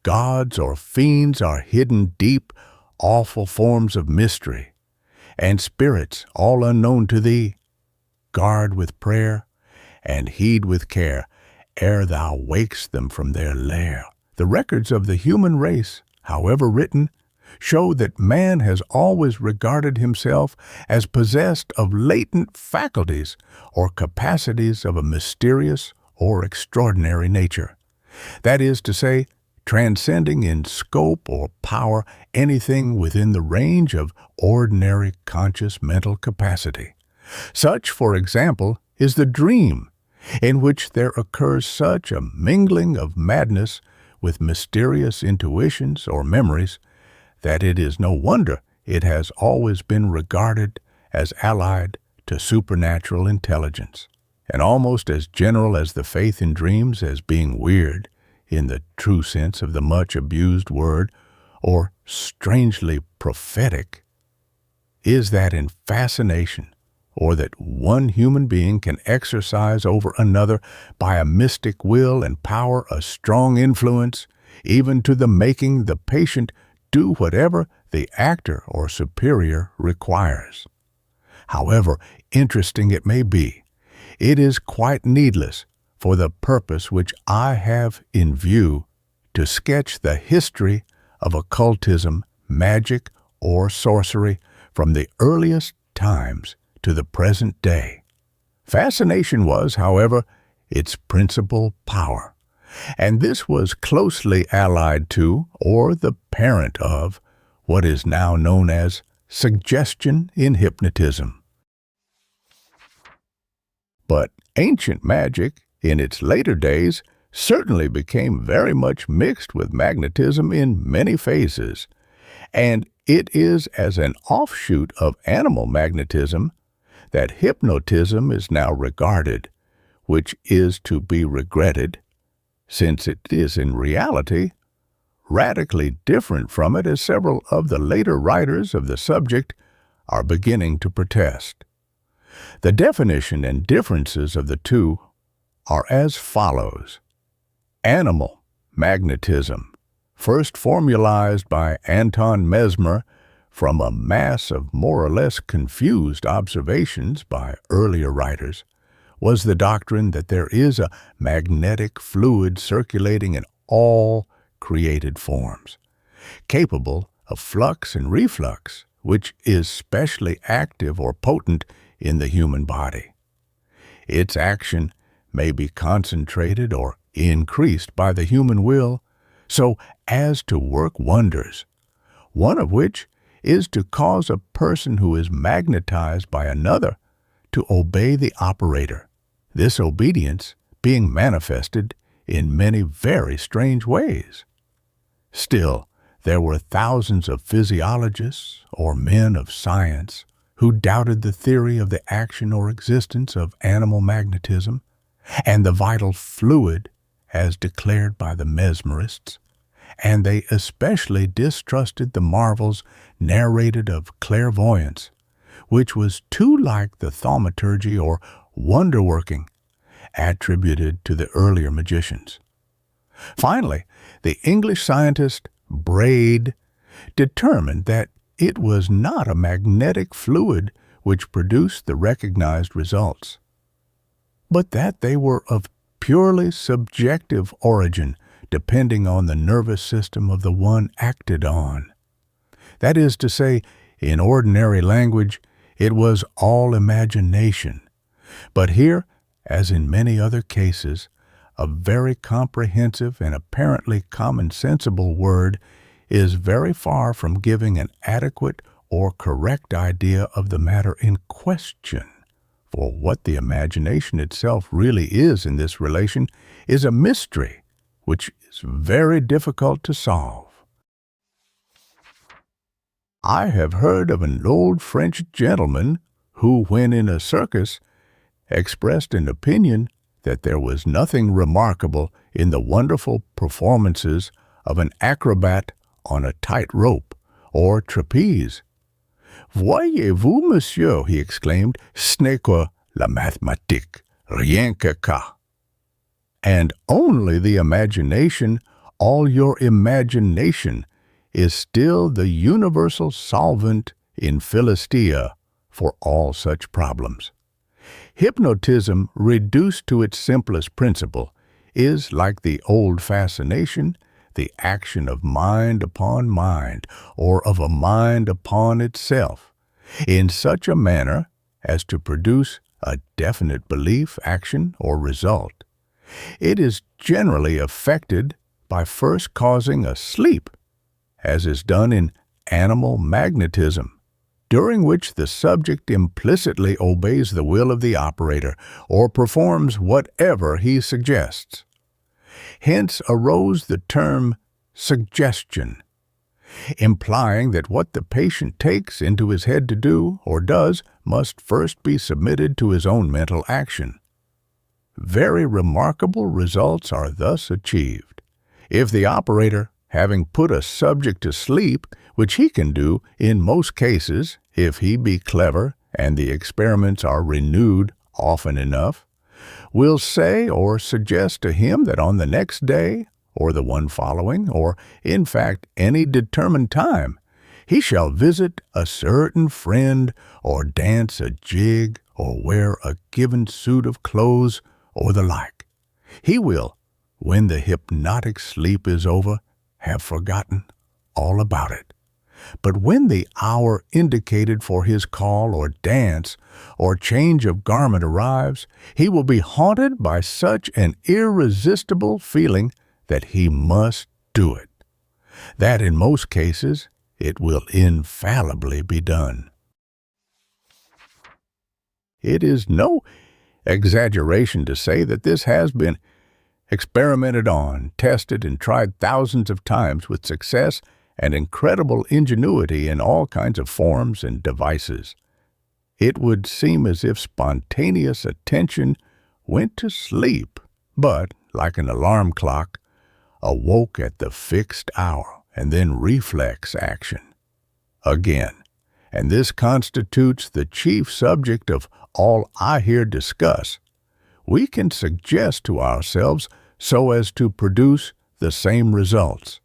gods or fiends are hidden deep, awful forms of mystery, and spirits all unknown to thee. Guard with prayer, and heed with care, ere thou wakest them from their lair. The records of the human race, however written, show that man has always regarded himself as possessed of latent faculties or capacities of a mysterious or extraordinary nature. That is to say, transcending in scope or power anything within the range of ordinary conscious mental capacity. Such, for example, is the dream, in which there occurs such a mingling of madness with mysterious intuitions or memories that it is no wonder it has always been regarded as allied to supernatural intelligence, and almost as general as the faith in dreams as being weird, in the true sense of the much abused word, or strangely prophetic, is that in Fascination, or that one human being can exercise over another by a mystic will and power, a strong influence, even to the making the patient do whatever the actor or superior requires. However interesting it may be, it is quite needless for the purpose which I have in view to sketch the history of occultism, magic, or sorcery from the earliest times to the present day. Fascination was, however, its principal power, and this was closely allied to, or the parent of, what is now known as suggestion in hypnotism. But ancient magic, in its later days, certainly became very much mixed with magnetism in many phases, and it is as an offshoot of animal magnetism that hypnotism is now regarded, which is to be regretted, since it is in reality radically different from it, as several of the later writers of the subject are beginning to protest. The definition and differences of the two are as follows. Animal magnetism, first formalized by Anton Mesmer from a mass of more or less confused observations by earlier writers, was the doctrine that there is a magnetic fluid circulating in all created forms, capable of flux and reflux, which is specially active or potent in the human body. Its action may be concentrated or increased by the human will so as to work wonders, one of which is to cause a person who is magnetized by another to obey the operator, this obedience being manifested in many very strange ways. Still, there were thousands of physiologists or men of science who doubted the theory of the action or existence of animal magnetism and the vital fluid as declared by the mesmerists, and they especially distrusted the marvels narrated of clairvoyance, which was too like the thaumaturgy or wonder-working attributed to the earlier magicians. Finally, the English scientist Braid determined that it was not a magnetic fluid which produced the recognized results, but that they were of purely subjective origin, depending on the nervous system of the one acted on. That is to say, in ordinary language, it was all imagination. But here, as in many other cases, a very comprehensive and apparently commonsensible word is very far from giving an adequate or correct idea of the matter in question. For what the imagination itself really is in this relation is a mystery which is very difficult to solve. I have heard of an old French gentleman who, when in a circus, expressed an opinion that there was nothing remarkable in the wonderful performances of an acrobat on a tight rope or trapeze. Voyez-vous, monsieur, he exclaimed, ce n'est que la mathématique, rien que ça. And only the imagination, all your imagination, is still the universal solvent in Philistia for all such problems. Hypnotism, reduced to its simplest principle, is, like the old fascination, the action of mind upon mind, or of a mind upon itself, in such a manner as to produce a definite belief, action, or result. It is generally effected by first causing a sleep, as is done in animal magnetism, during which the subject implicitly obeys the will of the operator or performs whatever he suggests. Hence arose the term suggestion, implying that what the patient takes into his head to do or does must first be submitted to his own mental action. Very remarkable results are thus achieved. If the operator, having put a subject to sleep, which he can do in most cases if he be clever and the experiments are renewed often enough, will say or suggest to him that on the next day, or the one following, or in fact any determined time, he shall visit a certain friend, or dance a jig, or wear a given suit of clothes, or the like. He will, when the hypnotic sleep is over, have forgotten all about it. But when the hour indicated for his call or dance or change of garment arrives, he will be haunted by such an irresistible feeling that he must do it, that in most cases it will infallibly be done. It is no exaggeration to say that this has been experimented on, tested, and tried thousands of times with success and incredible ingenuity in all kinds of forms and devices. It would seem as if spontaneous attention went to sleep, but, like an alarm clock, awoke at the fixed hour, and then reflex action again. And this constitutes the chief subject of all I here discuss. We can suggest to ourselves so as to produce the same results.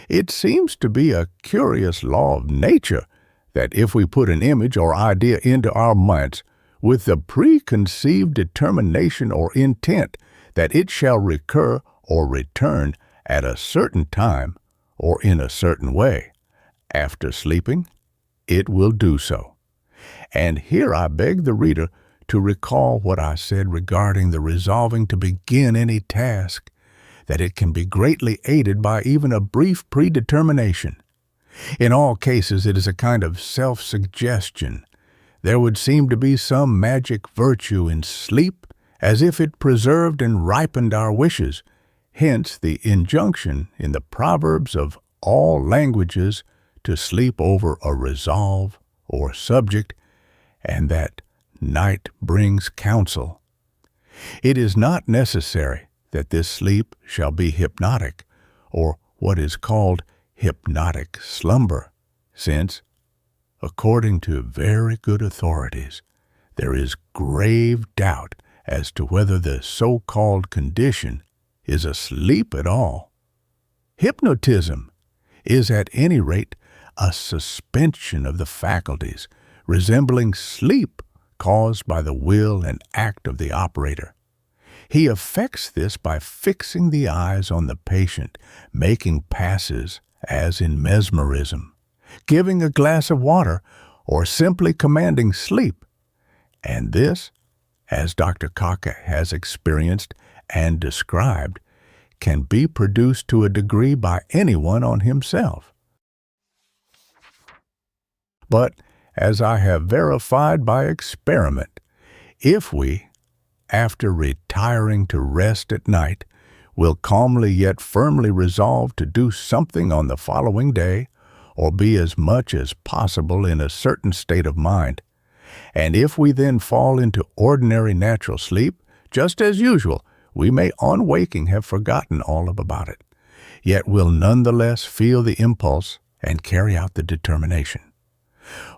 It seems to be a curious law of nature that if we put an image or idea into our minds with the preconceived determination or intent that it shall recur or return at a certain time or in a certain way, after sleeping, it will do so. And here I beg the reader to recall what I said regarding the resolving to begin any task, that it can be greatly aided by even a brief predetermination. In all cases, it is a kind of self-suggestion. There would seem to be some magic virtue in sleep, as if it preserved and ripened our wishes. Hence the injunction in the Proverbs of all languages to sleep over a resolve or subject, and that night brings counsel. It is not necessary that this sleep shall be hypnotic, or what is called hypnotic slumber, since, according to very good authorities, there is grave doubt as to whether the so-called condition is a sleep at all. Hypnotism is at any rate a suspension of the faculties, resembling sleep caused by the will and act of the operator. He effects this by fixing the eyes on the patient, making passes as in mesmerism, giving a glass of water, or simply commanding sleep. And this, as Dr. Kaka has experienced and described, can be produced to a degree by anyone on himself. But, as I have verified by experiment, if we, after retiring to rest at night, will calmly yet firmly resolve to do something on the following day, or be as much as possible in a certain state of mind, and if we then fall into ordinary natural sleep, just as usual, we may on waking have forgotten all about it, yet will nonetheless feel the impulse and carry out the determination.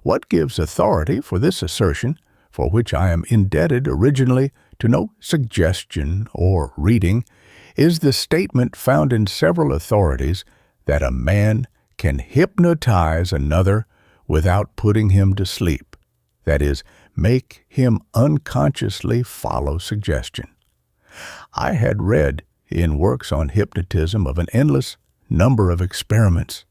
What gives authority for this assertion, for which I am indebted originally to no suggestion or reading, is the statement found in several authorities that a man can hypnotize another without putting him to sleep, that is, make him unconsciously follow suggestion. I had read in works on hypnotism of an endless number of experiments,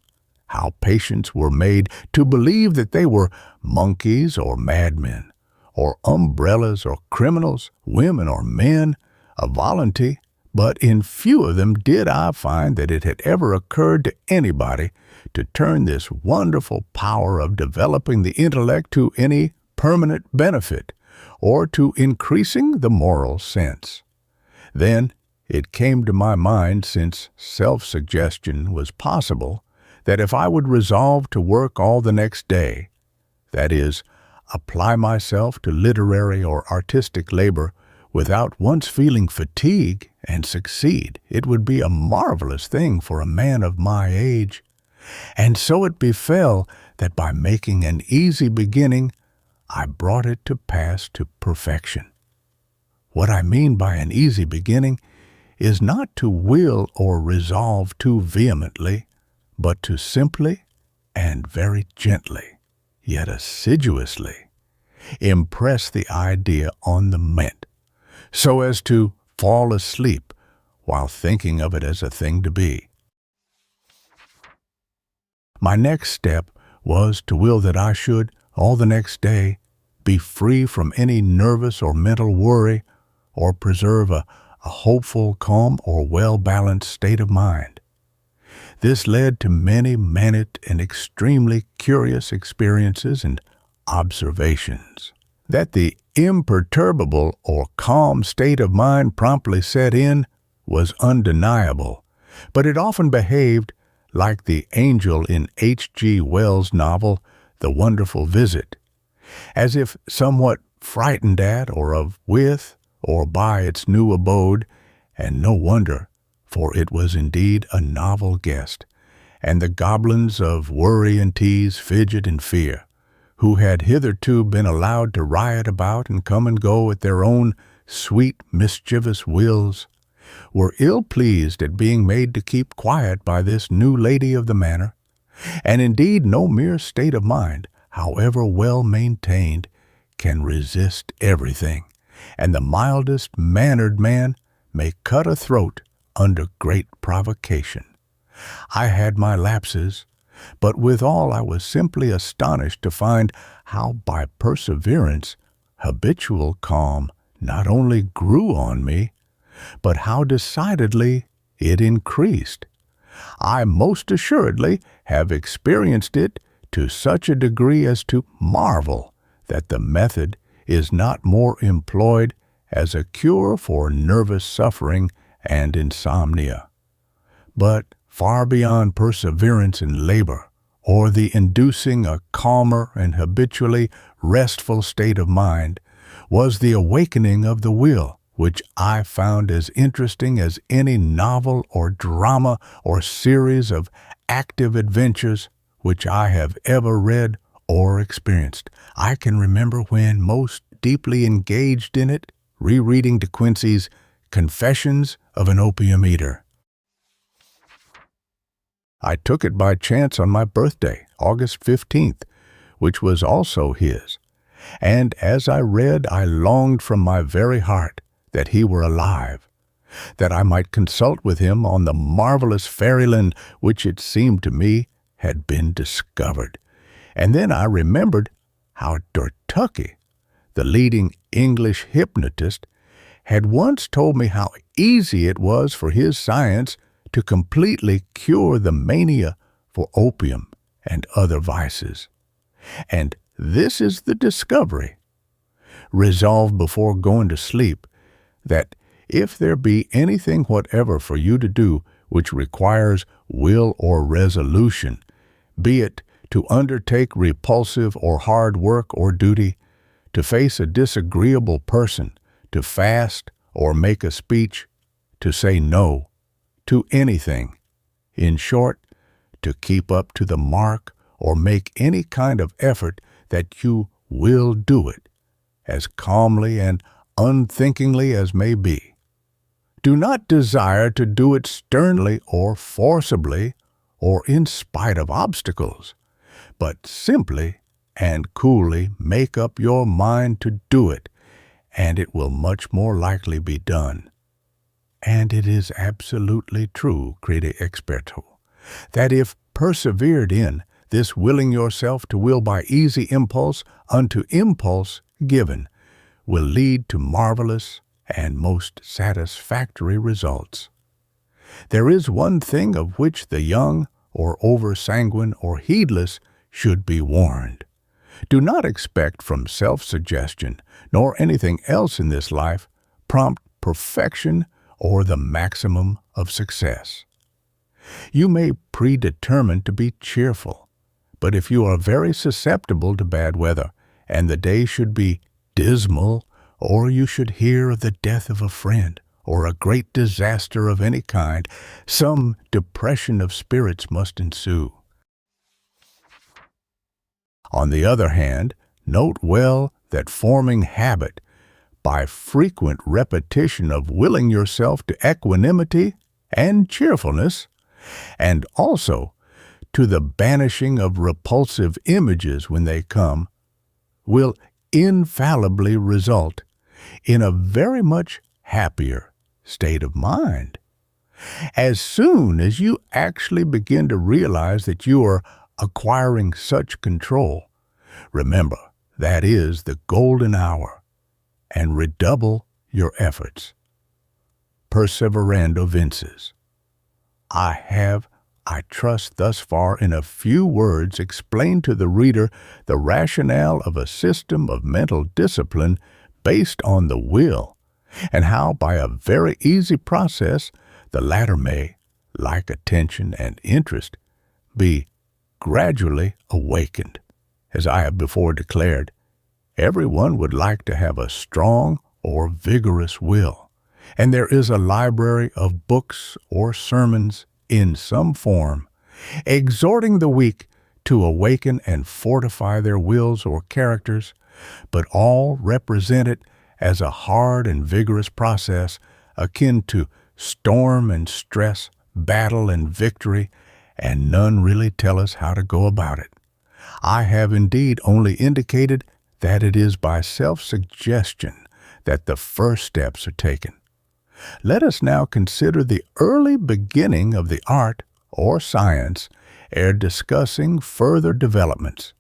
how patients were made to believe that they were monkeys or madmen, or umbrellas or criminals, women or men, a volunty, but in few of them did I find that it had ever occurred to anybody to turn this wonderful power of developing the intellect to any permanent benefit, or to increasing the moral sense. Then it came to my mind, since self-suggestion was possible, that if I would resolve to work all the next day, that is, apply myself to literary or artistic labor without once feeling fatigue, and succeed, it would be a marvelous thing for a man of my age. And so it befell that by making an easy beginning, I brought it to pass to perfection. What I mean by an easy beginning is not to will or resolve too vehemently, but to simply and very gently, yet assiduously, impress the idea on the ment, so as to fall asleep while thinking of it as a thing to be. My next step was to will that I should, all the next day, be free from any nervous or mental worry, or preserve a hopeful, calm, or well-balanced state of mind. This led to many minute and extremely curious experiences and observations. That the imperturbable or calm state of mind promptly set in was undeniable, but it often behaved like the angel in H.G. Wells' novel, The Wonderful Visit, as if somewhat frightened at or of with or by its new abode, and no wonder, for it was indeed a novel guest, and the goblins of worry and tease, fidget and fear, who had hitherto been allowed to riot about and come and go at their own sweet, mischievous wills, were ill-pleased at being made to keep quiet by this new lady of the manor, and indeed no mere state of mind, however well maintained, can resist everything, and the mildest mannered man may cut a throat under great provocation. I had my lapses, but withal I was simply astonished to find how by perseverance habitual calm not only grew on me, but how decidedly it increased. I most assuredly have experienced it to such a degree as to marvel that the method is not more employed as a cure for nervous suffering and insomnia. But far beyond perseverance in labor, or the inducing a calmer and habitually restful state of mind, was the awakening of the will, which I found as interesting as any novel or drama or series of active adventures which I have ever read or experienced. I can remember when most deeply engaged in it, rereading De Quincey's Confessions of an Opium Eater. I took it by chance on my birthday, August 15th, which was also his, and as I read I longed from my very heart that he were alive, that I might consult with him on the marvelous fairyland which it seemed to me had been discovered. And then I remembered how Durtucky, the leading English hypnotist, had once told me how easy it was for his science to completely cure the mania for opium and other vices. And this is the discovery. Resolve before going to sleep that if there be anything whatever for you to do which requires will or resolution, be it to undertake repulsive or hard work or duty, to face a disagreeable person, to fast or make a speech, to say no to anything, in short, to keep up to the mark or make any kind of effort, that you will do it as calmly and unthinkingly as may be. Do not desire to do it sternly or forcibly or in spite of obstacles, but simply and coolly make up your mind to do it, and it will much more likely be done. And it is absolutely true, crede experto, that if persevered in, this willing yourself to will by easy impulse unto impulse given, will lead to marvelous and most satisfactory results. There is one thing of which the young, or over-sanguine, or heedless should be warned. Do not expect from self-suggestion, nor anything else in this life, prompt perfection or the maximum of success. You may predetermine to be cheerful, but if you are very susceptible to bad weather, and the day should be dismal, or you should hear of the death of a friend, or a great disaster of any kind, some depression of spirits must ensue. On the other hand, Note well that forming habit by frequent repetition of willing yourself to equanimity and cheerfulness, and also to the banishing of repulsive images when they come, will infallibly result in a very much happier state of mind. As soon as you actually begin to realize that you are acquiring such control, remember that is the golden hour, and redouble your efforts. Perseverando vinces. I trust thus far in a few words explained to the reader the rationale of a system of mental discipline based on the will, and how by a very easy process the latter may, like attention and interest, be gradually awakened. As I have before declared, everyone would like to have a strong or vigorous will, and there is a library of books or sermons in some form, exhorting the weak to awaken and fortify their wills or characters, but all represent it as a hard and vigorous process akin to storm and stress, battle and victory, and none really tell us how to go about it. I have indeed only indicated that it is by self-suggestion that the first steps are taken. Let us now consider the early beginning of the art or science ere discussing further developments.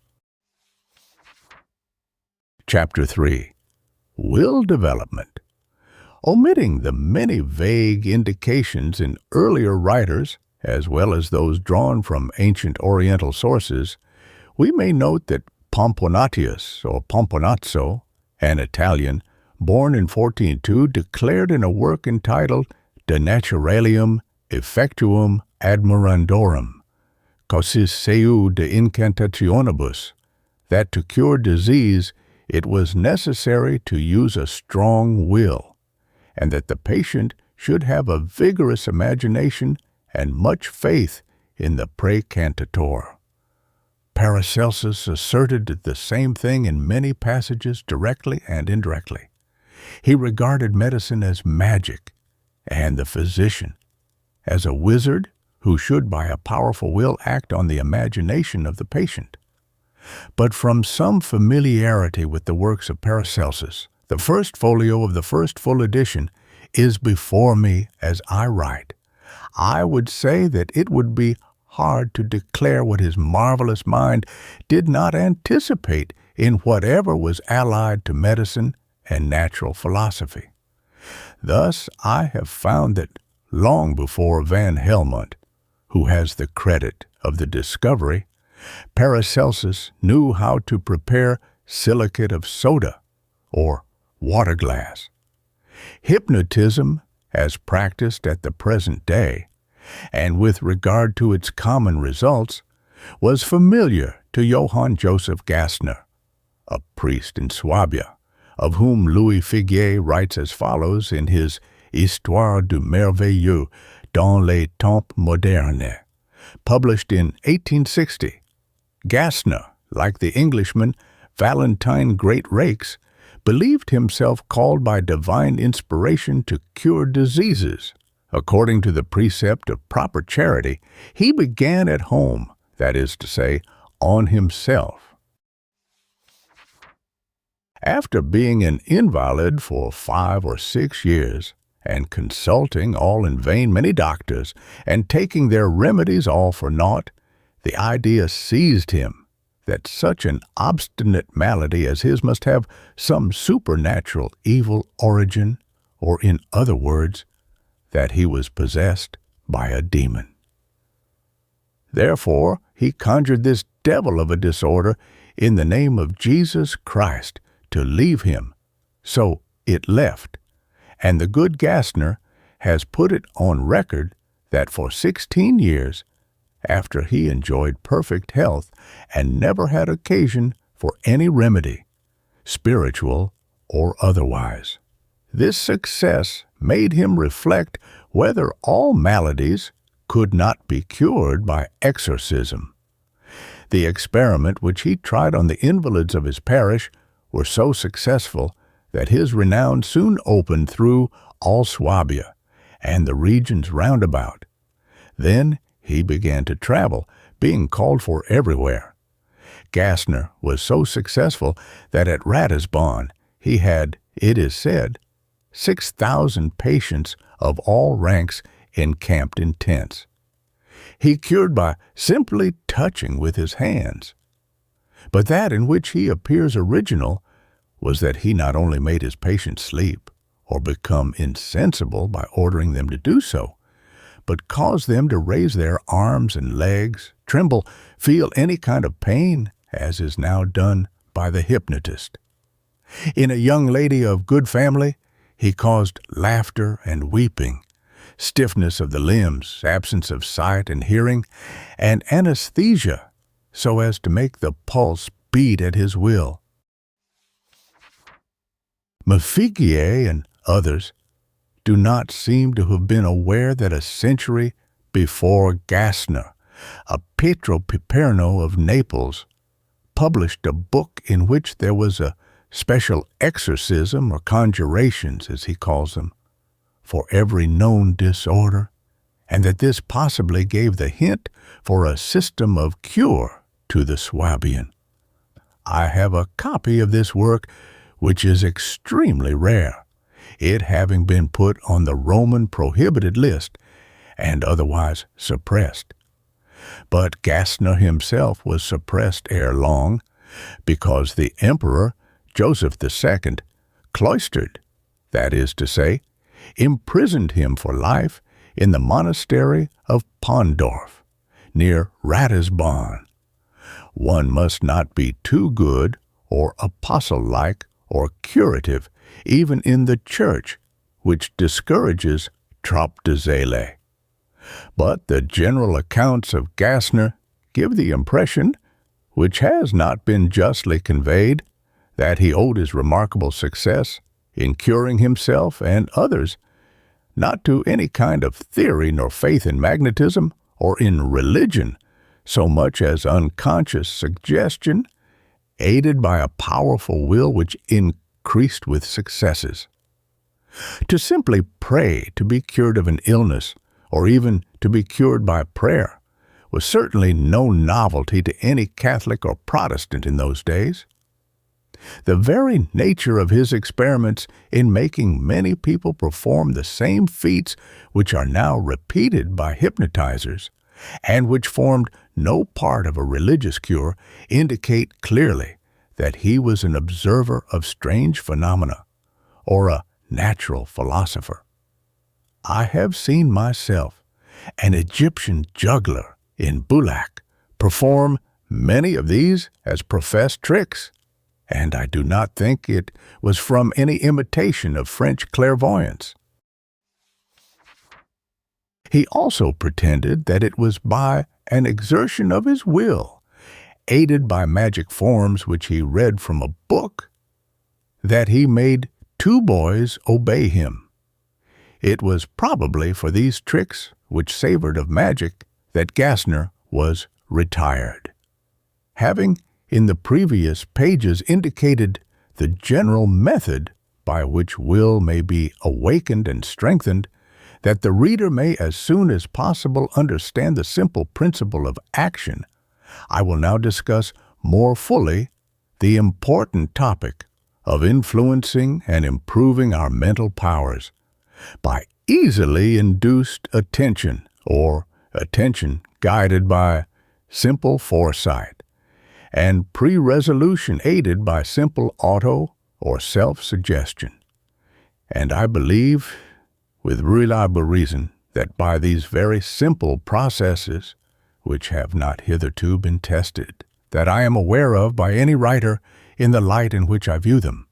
Chapter 3. Will Development. Omitting the many vague indications in earlier writers, as well as those drawn from ancient Oriental sources, we may note that Pomponatius, or Pomponazzo, an Italian, born in 1402, declared in a work entitled De Naturalium Effectuum Admirandorum, Causis seu de incantationibus, that to cure disease it was necessary to use a strong will, and that the patient should have a vigorous imagination and much faith in the precantator. Paracelsus asserted the same thing in many passages directly and indirectly. He regarded medicine as magic, and the physician as a wizard who should by a powerful will act on the imagination of the patient. But from some familiarity with the works of Paracelsus, the first folio of the first full edition is before me as I write. I would say that it would be hard to declare what his marvelous mind did not anticipate in whatever was allied to medicine and natural philosophy. Thus I have found that long before Van Helmont, who has the credit of the discovery, Paracelsus knew how to prepare silicate of soda, or water glass. Hypnotism, as practiced at the present day, and with regard to its common results, was familiar to Johann Joseph Gassner, a priest in Swabia, of whom Louis Figuier writes as follows in his Histoire du merveilleux dans les temps modernes, published in 1860. Gassner, like the Englishman Valentine Greatrakes, believed himself called by divine inspiration to cure diseases. According to the precept of proper charity, he began at home, that is to say, on himself. After being an invalid for 5 or 6 years, and consulting all in vain many doctors, and taking their remedies all for naught, the idea seized him that such an obstinate malady as his must have some supernatural evil origin, or in other words, that he was possessed by a demon. Therefore he conjured this devil of a disorder in the name of Jesus Christ to leave him. So it left, and the good Gassner has put it on record that for 16 years, after he enjoyed perfect health and never had occasion for any remedy, spiritual or otherwise. This success made him reflect whether all maladies could not be cured by exorcism. The experiment which he tried on the invalids of his parish were so successful that his renown soon opened through all Swabia and the regions round about. Then he began to travel, being called for everywhere. Gassner was so successful that at Ratisbon he had, it is said, 6,000 patients of all ranks encamped in tents. He cured by simply touching with his hands. But that in which he appears original was that he not only made his patients sleep or become insensible by ordering them to do so, but caused them to raise their arms and legs, tremble, feel any kind of pain, as is now done by the hypnotist. In a young lady of good family, he caused laughter and weeping, stiffness of the limbs, absence of sight and hearing, and anesthesia, so as to make the pulse beat at his will. Maffigier and others do not seem to have been aware that a century before Gassner, a Pietro Piperno of Naples, published a book in which there was a special exorcism or conjurations, as he calls them, for every known disorder, and that this possibly gave the hint for a system of cure to the Swabian. I have a copy of this work, which is extremely rare, it having been put on the Roman prohibited list and otherwise suppressed. But Gassner himself was suppressed ere long, because the Emperor Joseph II cloistered, that is to say, imprisoned him for life in the monastery of Pondorf, near Ratisbon. One must not be too good or apostle-like or curative, even in the Church, which discourages trop de zèle. But the general accounts of Gassner give the impression, which has not been justly conveyed, that he owed his remarkable success in curing himself and others, not to any kind of theory nor faith in magnetism or in religion, so much as unconscious suggestion, aided by a powerful will which increased with successes. To simply pray to be cured of an illness, or even to be cured by prayer, was certainly no novelty to any Catholic or Protestant in those days. The very nature of his experiments in making many people perform the same feats which are now repeated by hypnotizers, and which formed no part of a religious cure, indicate clearly that he was an observer of strange phenomena, or a natural philosopher. I have seen myself, an Egyptian juggler in Bulak, perform many of these as professed tricks, and I do not think it was from any imitation of French clairvoyance. He also pretended that it was by an exertion of his will, aided by magic forms which he read from a book, that he made 2 boys obey him. It was probably for these tricks, which savored of magic, that Gassner was retired. Having in the previous pages indicated the general method by which will may be awakened and strengthened, that the reader may as soon as possible understand the simple principle of action, I will now discuss more fully the important topic of influencing and improving our mental powers by easily induced attention, or attention guided by simple foresight, and pre-resolution aided by simple auto or self-suggestion. And I believe, with reliable reason, that by these very simple processes, which have not hitherto been tested, that I am aware of by any writer in the light in which I view them,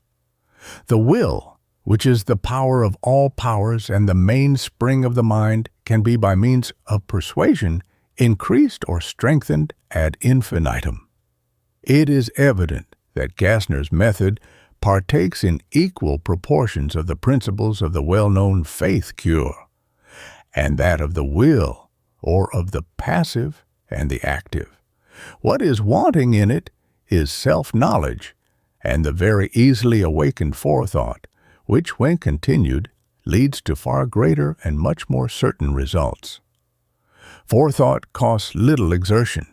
the will, which is the power of all powers and the mainspring of the mind, can be by means of persuasion increased or strengthened ad infinitum. It is evident that Gassner's method partakes in equal proportions of the principles of the well-known faith cure, and that of the will, or of the passive and the active, What is wanting in it is self-knowledge and the very easily awakened forethought, which, when continued, leads to far greater and much more certain results. Forethought costs little exertion.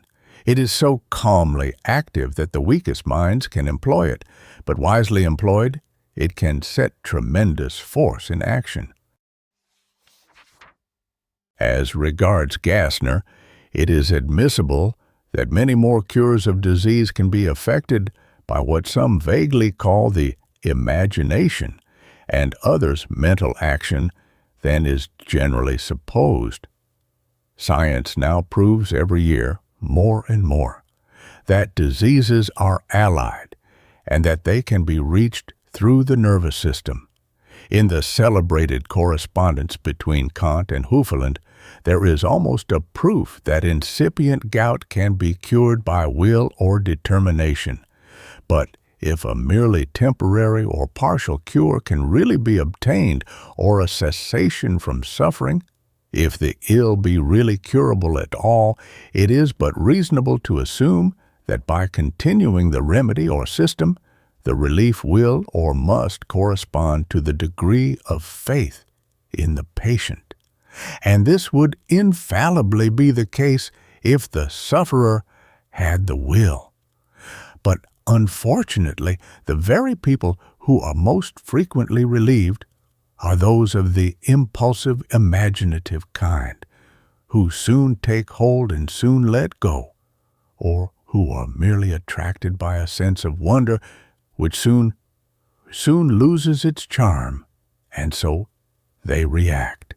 It is so calmly active that the weakest minds can employ it, but wisely employed, it can set tremendous force in action. As regards Gassner, it is admissible that many more cures of disease can be effected by what some vaguely call the imagination and others mental action than is generally supposed. Science now proves every year, more and more, that diseases are allied and that they can be reached through the nervous system. In the celebrated correspondence between Kant and Hufeland, there is almost a proof that incipient gout can be cured by will or determination. But if a merely temporary or partial cure can really be obtained, or a cessation from suffering, if the ill be really curable at all, it is but reasonable to assume that by continuing the remedy or system, the relief will or must correspond to the degree of faith in the patient. And this would infallibly be the case if the sufferer had the will. But unfortunately, the very people who are most frequently relieved are those of the impulsive, imaginative kind, who soon take hold and soon let go, or who are merely attracted by a sense of wonder which soon loses its charm, and so they react.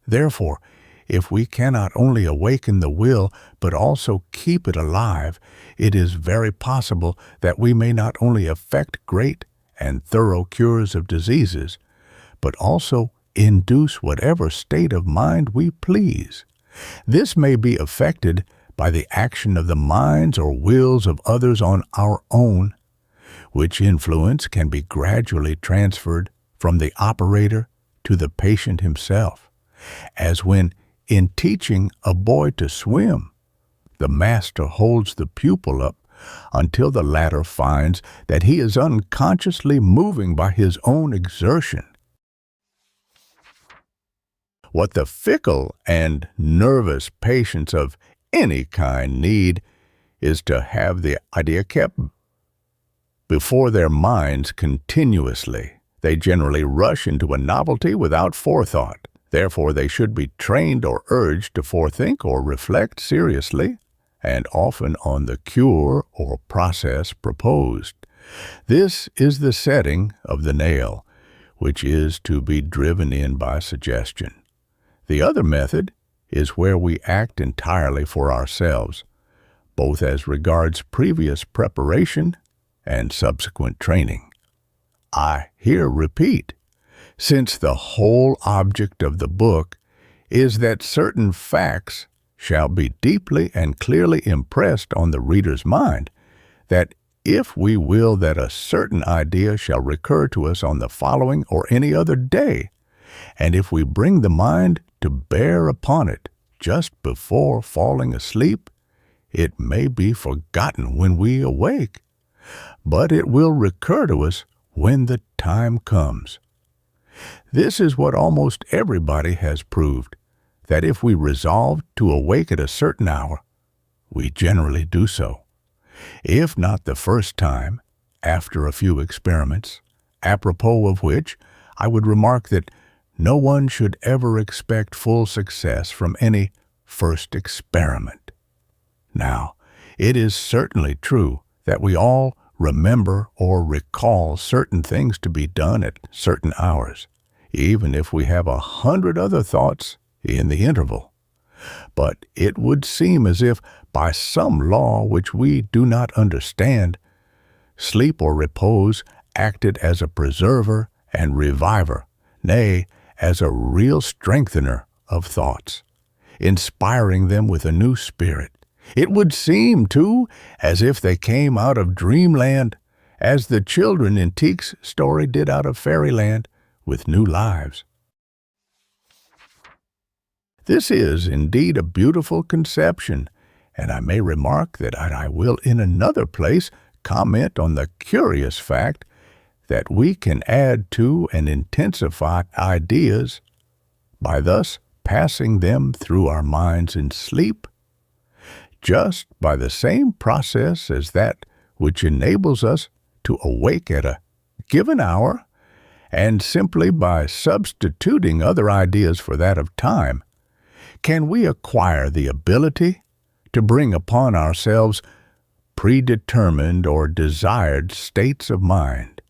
Therefore, if we cannot only awaken the will, but also keep it alive, it is very possible that we may not only effect great and thorough cures of diseases, but also induce whatever state of mind we please. This may be effected by the action of the minds or wills of others on our own, which influence can be gradually transferred from the operator to the patient himself, as when, in teaching a boy to swim, the master holds the pupil up until the latter finds that he is unconsciously moving by his own exertion. What the fickle and nervous patients of any kind need is to have the idea kept before their minds continuously. They generally rush into a novelty without forethought. Therefore, they should be trained or urged to forethink or reflect seriously, and often on the cure or process proposed. This is the setting of the nail, which is to be driven in by suggestion. The other method is where we act entirely for ourselves, both as regards previous preparation and subsequent training. I here repeat, since the whole object of the book is that certain facts shall be deeply and clearly impressed on the reader's mind, that if we will that a certain idea shall recur to us on the following or any other day, and if we bring the mind to bear upon it just before falling asleep, it may be forgotten when we awake, but it will recur to us when the time comes. This is what almost everybody has proved, that if we resolve to awake at a certain hour, we generally do so. If not the first time, after a few experiments, apropos of which I would remark that no one should ever expect full success from any first experiment. Now, it is certainly true that we all remember or recall certain things to be done at certain hours, even if we have 100 other thoughts in the interval. But it would seem as if, by some law which we do not understand, sleep or repose acted as a preserver and reviver, nay, as a real strengthener of thoughts, inspiring them with a new spirit. It would seem, too, as if they came out of dreamland, as the children in Tieck's story did out of fairyland, with new lives. This is indeed a beautiful conception, And I may remark that I will in another place comment on the curious fact that we can add to and intensify ideas by thus passing them through our minds in sleep, just by the same process as that which enables us to awake at a given hour, and simply by substituting other ideas for that of time, can we acquire the ability to bring upon ourselves predetermined or desired states of mind.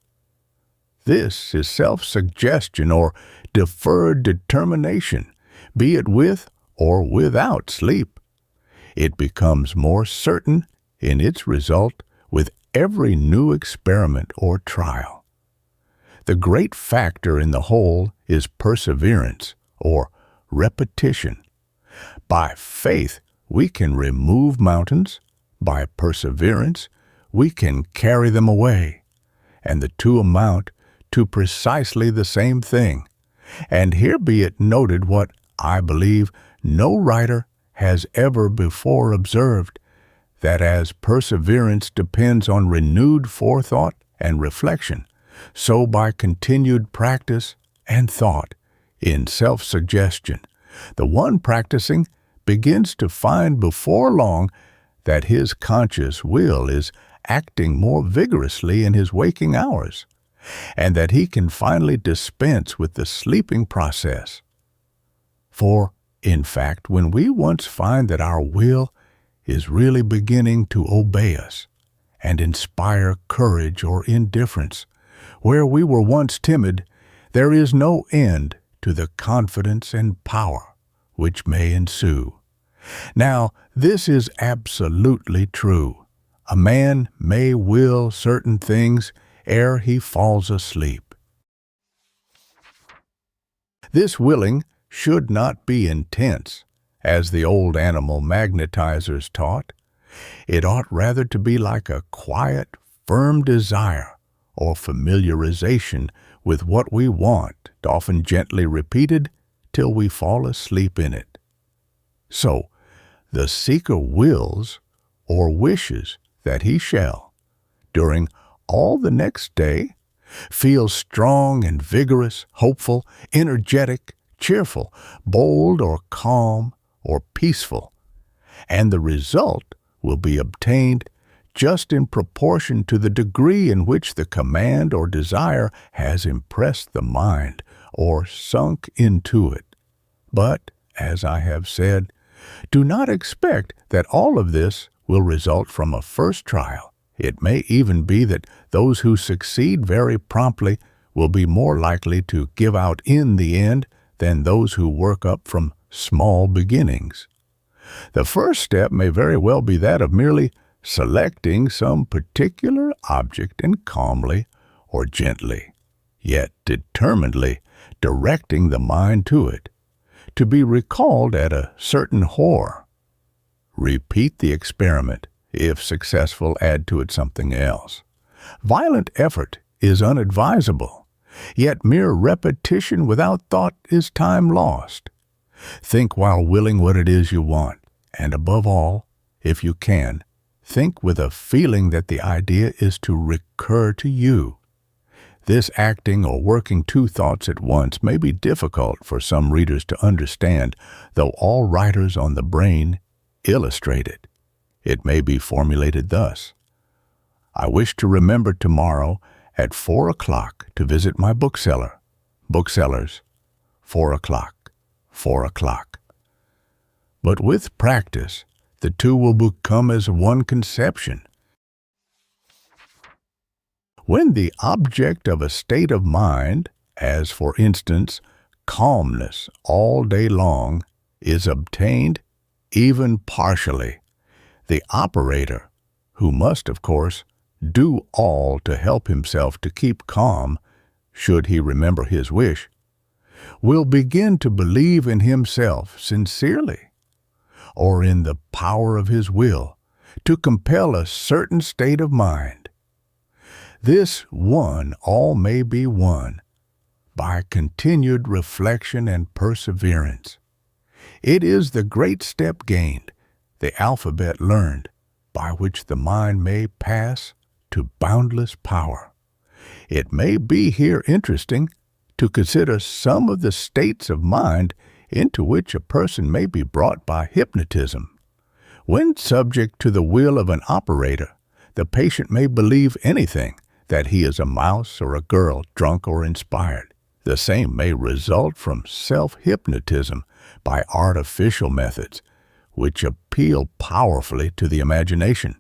This is self-suggestion or deferred determination, be it with or without sleep. It becomes more certain in its result with every new experiment or trial. The great factor in the whole is perseverance or repetition. By faith, we can remove mountains. By perseverance, we can carry them away. And the two amount to precisely the same thing. And here be it noted what I believe no writer has ever before observed, that as perseverance depends on renewed forethought and reflection, so by continued practice and thought in self-suggestion, the one practicing begins to find before long that his conscious will is acting more vigorously in his waking hours, and that he can finally dispense with the sleeping process. For, in fact, when we once find that our will is really beginning to obey us and inspire courage or indifference, where we were once timid, there is no end to the confidence and power which may ensue. Now, this is absolutely true. A man may will certain things ere he falls asleep. This willing should not be intense, as the old animal magnetizers taught. It ought rather to be like a quiet, firm desire or familiarization with what we want, often gently repeated till we fall asleep in it. So, the seeker wills or wishes that he shall, during all the next day, feel strong and vigorous, hopeful, energetic, cheerful, bold or calm or peaceful, and the result will be obtained just in proportion to the degree in which the command or desire has impressed the mind or sunk into it. But, as I have said, do not expect that all of this will result from a first trial. It may even be that those who succeed very promptly will be more likely to give out in the end than those who work up from small beginnings. The first step may very well be that of merely selecting some particular object and calmly or gently, yet determinedly directing the mind to it, to be recalled at a certain hour. Repeat the experiment. If successful, add to it something else. Violent effort is unadvisable, yet mere repetition without thought is time lost. Think while willing what it is you want, and above all, if you can, think with a feeling that the idea is to recur to you. This acting or working two thoughts at once may be difficult for some readers to understand, though all writers on the brain illustrate it. It may be formulated thus: I wish to remember tomorrow at 4 o'clock to visit my bookseller. Booksellers, 4 o'clock, 4 o'clock. But with practice, the two will become as one conception. When the object of a state of mind, as for instance, calmness all day long, is obtained, even partially, the operator, who must, of course, do all to help himself to keep calm, should he remember his wish, will begin to believe in himself sincerely, or in the power of his will to compel a certain state of mind. This one all may be won by continued reflection and perseverance. It is the great step gained the alphabet learned, by which the mind may pass to boundless power. It may be here interesting to consider some of the states of mind into which a person may be brought by hypnotism. When subject to the will of an operator, the patient may believe anything, that he is a mouse or a girl, drunk or inspired. The same may result from self-hypnotism by artificial methods, which appeal powerfully to the imagination.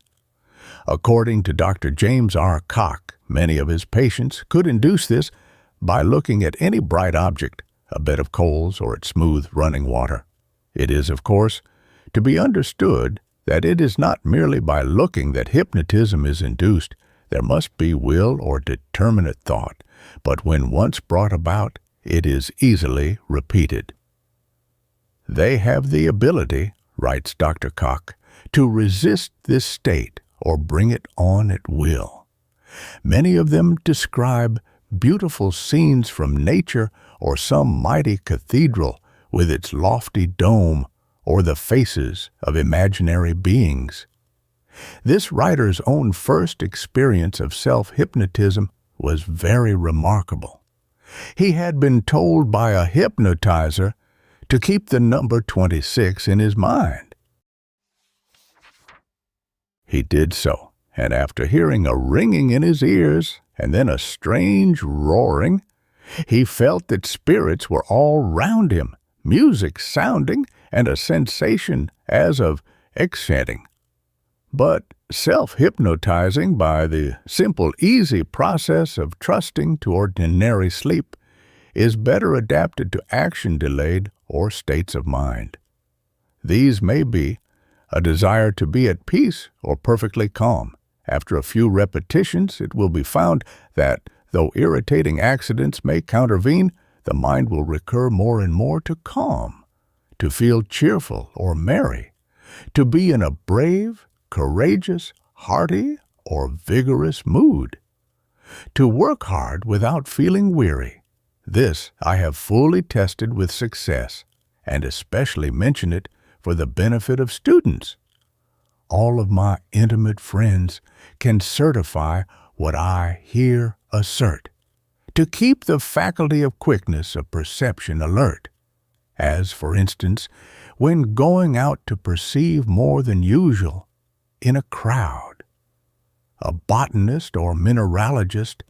According to Dr. James R. Koch, many of his patients could induce this by looking at any bright object, a bed of coals, or at smooth running water. It is, of course, to be understood that it is not merely by looking that hypnotism is induced. There must be will or determinate thought, but when once brought about, it is easily repeated. They have the ability, writes Dr. Koch, to resist this state or bring it on at will. Many of them describe beautiful scenes from nature or some mighty cathedral with its lofty dome or the faces of imaginary beings. This writer's own first experience of self-hypnotism was very remarkable. He had been told by a hypnotizer to keep the number 26 in his mind. He did so, and after hearing a ringing in his ears and then a strange roaring, he felt that spirits were all round him, music sounding, and a sensation as of enchanting. But self-hypnotizing by the simple, easy process of trusting to ordinary sleep is better adapted to action-delayed or states of mind. These may be a desire to be at peace or perfectly calm. After a few repetitions, it will be found that, though irritating accidents may countervene, the mind will recur more and more to calm, to feel cheerful or merry, to be in a brave, courageous, hearty, or vigorous mood, to work hard without feeling weary. This I have fully tested with success, and especially mention it for the benefit of students. All of my intimate friends can certify what I here assert, to keep the faculty of quickness of perception alert, as, for instance, when going out to perceive more than usual in a crowd. A botanist or mineralogist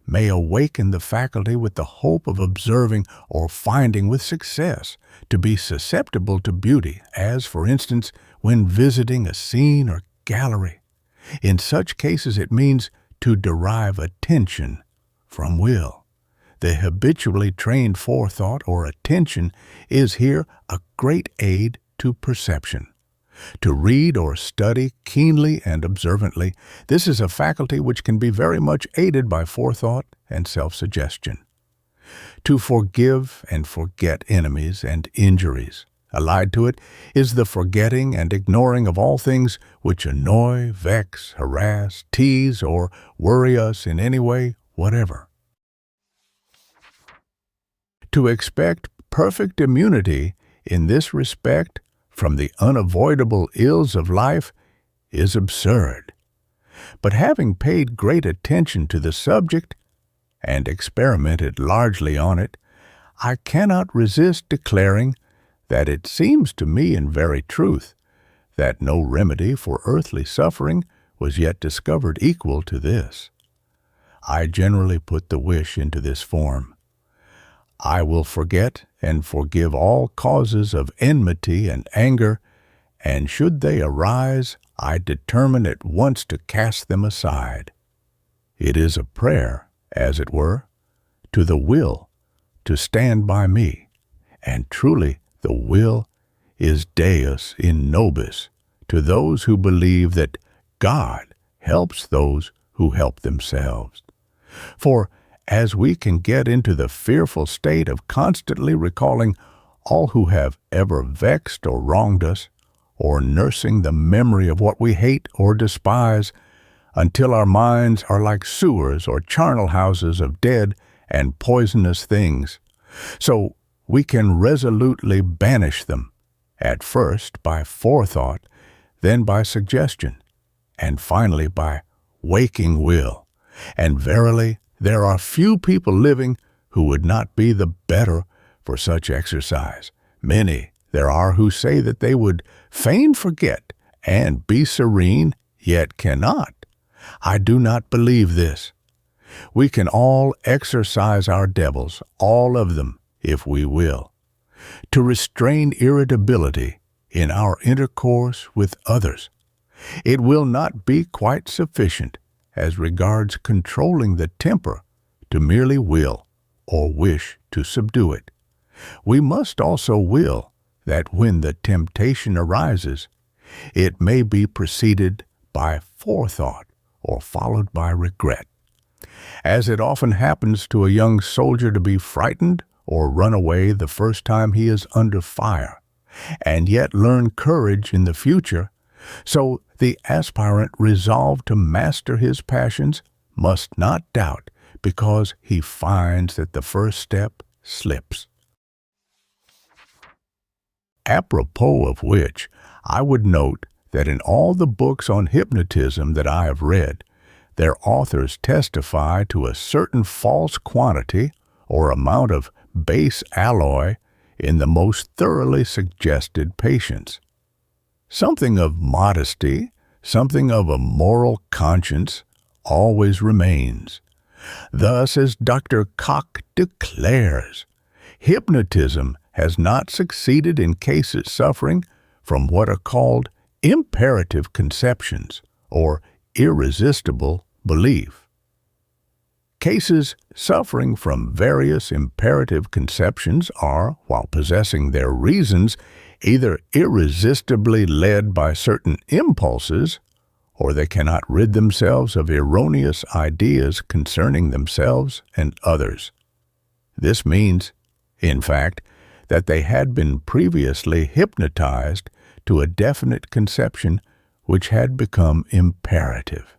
may awaken the faculty with the hope of observing or finding with success to be susceptible to beauty, as, for instance, when visiting a scene or gallery. In such cases it means to derive attention from will. The habitually trained forethought or attention is here a great aid to perception. To read or study keenly and observantly, this is a faculty which can be very much aided by forethought and self-suggestion. To forgive and forget enemies and injuries. Allied to it is the forgetting and ignoring of all things which annoy, vex, harass, tease, or worry us in any way whatever. To expect perfect immunity in this respect from the unavoidable ills of life is absurd. But having paid great attention to the subject and experimented largely on it, I cannot resist declaring that it seems to me in very truth that no remedy for earthly suffering was yet discovered equal to this. I generally put the wish into this form: I will forget and forgive all causes of enmity and anger, and should they arise, I determine at once to cast them aside. It is a prayer, as it were, to the will to stand by me, and truly the will is Deus in nobis to those who believe that God helps those who help themselves. For as we can get into the fearful state of constantly recalling all who have ever vexed or wronged us, or nursing the memory of what we hate or despise, until our minds are like sewers or charnel houses of dead and poisonous things, so we can resolutely banish them, at first by forethought, then by suggestion, and finally by waking will. And verily, there are few people living who would not be the better for such exercise. Many there are who say that they would fain forget and be serene, yet cannot. I do not believe this. We can all exercise our devils, all of them, if we will, to restrain irritability in our intercourse with others. It will not be quite sufficient as regards controlling the temper to merely will or wish to subdue it. We must also will that when the temptation arises, it may be preceded by forethought or followed by regret. As it often happens to a young soldier to be frightened or run away the first time he is under fire, and yet learn courage in the future, so the aspirant resolved to master his passions must not doubt because he finds that the first step slips. Apropos of which, I would note that in all the books on hypnotism that I have read, their authors testify to a certain false quantity or amount of base alloy in the most thoroughly suggested patients. Something of modesty, something of a moral conscience always remains. Thus, as Dr. Koch declares, hypnotism has not succeeded in cases suffering from what are called imperative conceptions or irresistible belief. Cases suffering from various imperative conceptions are, while possessing their reasons, either irresistibly led by certain impulses, or they cannot rid themselves of erroneous ideas concerning themselves and others. This means, in fact, that they had been previously hypnotized to a definite conception which had become imperative.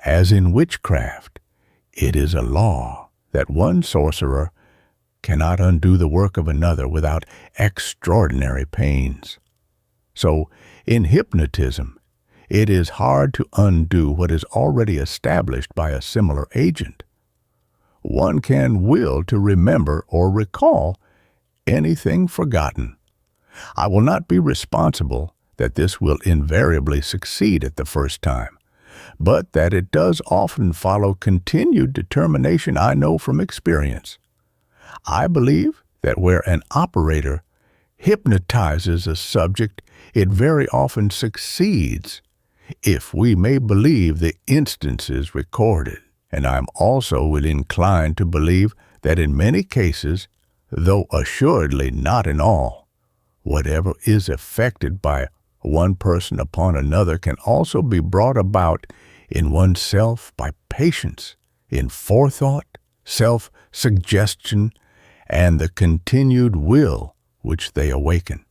As in witchcraft, it is a law that one sorcerer cannot undo the work of another without extraordinary pains. So, in hypnotism, it is hard to undo what is already established by a similar agent. One can will to remember or recall anything forgotten. I will not be responsible that this will invariably succeed at the first time, but that it does often follow continued determination I know from experience. I believe that where an operator hypnotizes a subject, it very often succeeds, if we may believe the instances recorded. And I am also inclined to believe that in many cases, though assuredly not in all, whatever is effected by one person upon another can also be brought about in oneself by patience, in forethought, self-suggestion, and the continued will which they awaken.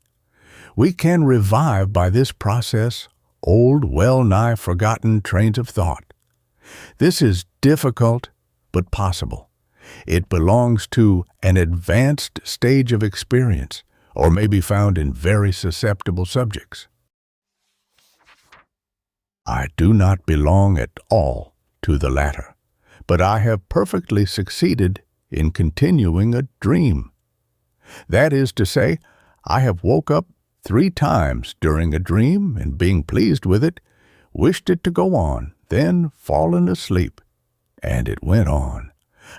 We can revive by this process old, well-nigh forgotten trains of thought. This is difficult, but possible. It belongs to an advanced stage of experience, or may be found in very susceptible subjects. I do not belong at all to the latter, but I have perfectly succeeded in continuing a dream. That is to say, I have woke up 3 times during a dream and, being pleased with it, wished it to go on, then fallen asleep, and it went on,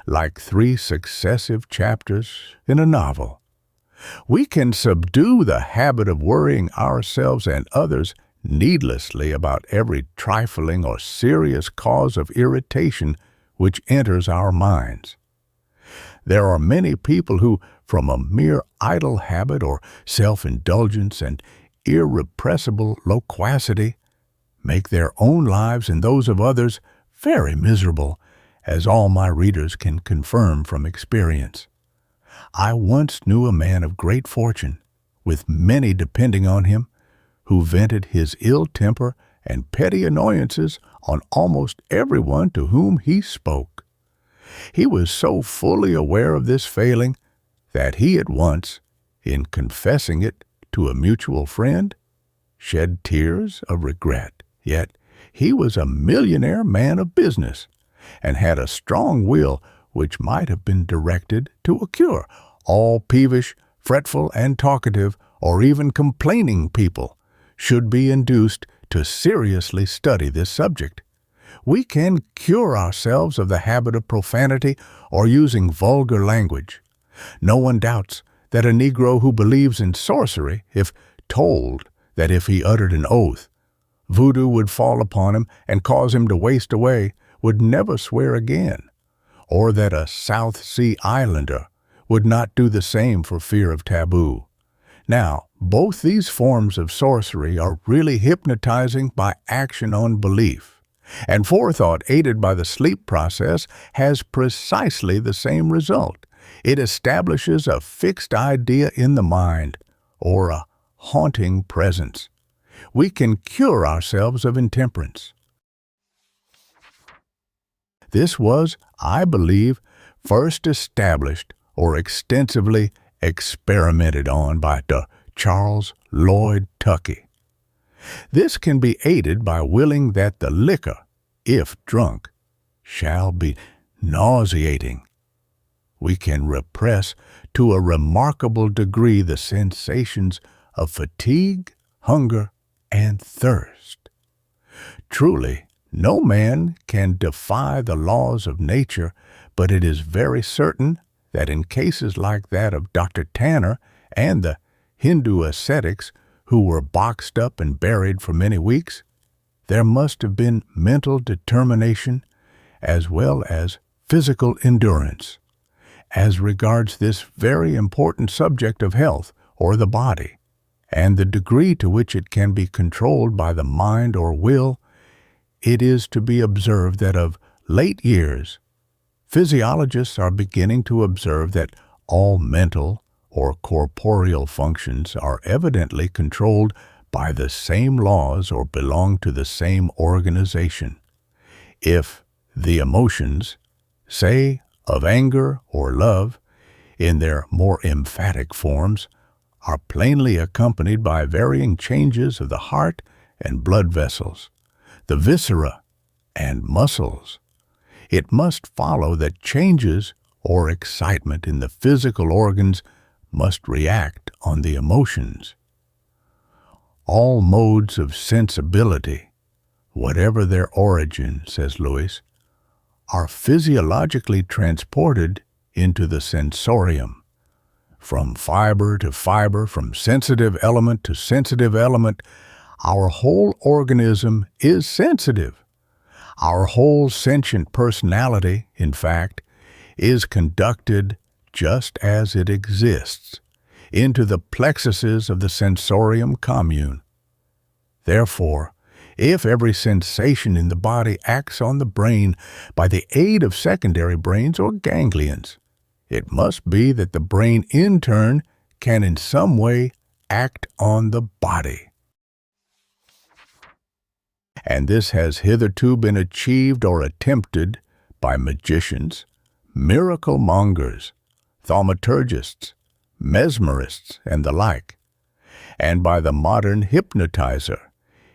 like 3 successive chapters in a novel. We can subdue the habit of worrying ourselves and others needlessly about every trifling or serious cause of irritation which enters our minds. There are many people who, from a mere idle habit or self-indulgence and irrepressible loquacity, make their own lives and those of others very miserable, as all my readers can confirm from experience. I once knew a man of great fortune, with many depending on him, who vented his ill temper and petty annoyances on almost everyone to whom he spoke. He was so fully aware of this failing that he at once, in confessing it to a mutual friend, shed tears of regret, yet he was a millionaire man of business and had a strong will which might have been directed to a cure. All peevish, fretful, and talkative, or even complaining people should be induced to seriously study this subject. We can cure ourselves of the habit of profanity or using vulgar language. No one doubts that a Negro who believes in sorcery, if told that if he uttered an oath, voodoo would fall upon him and cause him to waste away, would never swear again, or that a South Sea Islander would not do the same for fear of taboo. Now, both these forms of sorcery are really hypnotizing by action on belief, and forethought aided by the sleep process has precisely the same result. It establishes a fixed idea in the mind, or a haunting presence. We can cure ourselves of intemperance. This was, I believe, first established or extensively experimented on by Charles Lloyd Tuckey. This can be aided by willing that the liquor, if drunk, shall be nauseating. We can repress to a remarkable degree the sensations of fatigue, hunger, and thirst. Truly, no man can defy the laws of nature, but it is very certain that in cases like that of Dr. Tanner and the Hindu ascetics who were boxed up and buried for many weeks, there must have been mental determination as well as physical endurance. As regards this very important subject of health, or the body, and the degree to which it can be controlled by the mind or will, it is to be observed that of late years, physiologists are beginning to observe that all mental or corporeal functions are evidently controlled by the same laws or belong to the same organization. If the emotions, say, of anger or love, in their more emphatic forms, are plainly accompanied by varying changes of the heart and blood vessels, the viscera and muscles, it must follow that changes or excitement in the physical organs must react on the emotions. All modes of sensibility, whatever their origin, says Lewis, are physiologically transported into the sensorium. From fiber to fiber, from sensitive element to sensitive element, our whole organism is sensitive. Our whole sentient personality, in fact, is conducted just as it exists, into the plexuses of the sensorium commune. Therefore, if every sensation in the body acts on the brain by the aid of secondary brains or ganglions, it must be that the brain in turn can in some way act on the body. And this has hitherto been achieved or attempted by magicians, miracle mongers, thaumaturgists, mesmerists, and the like, and by the modern hypnotizer,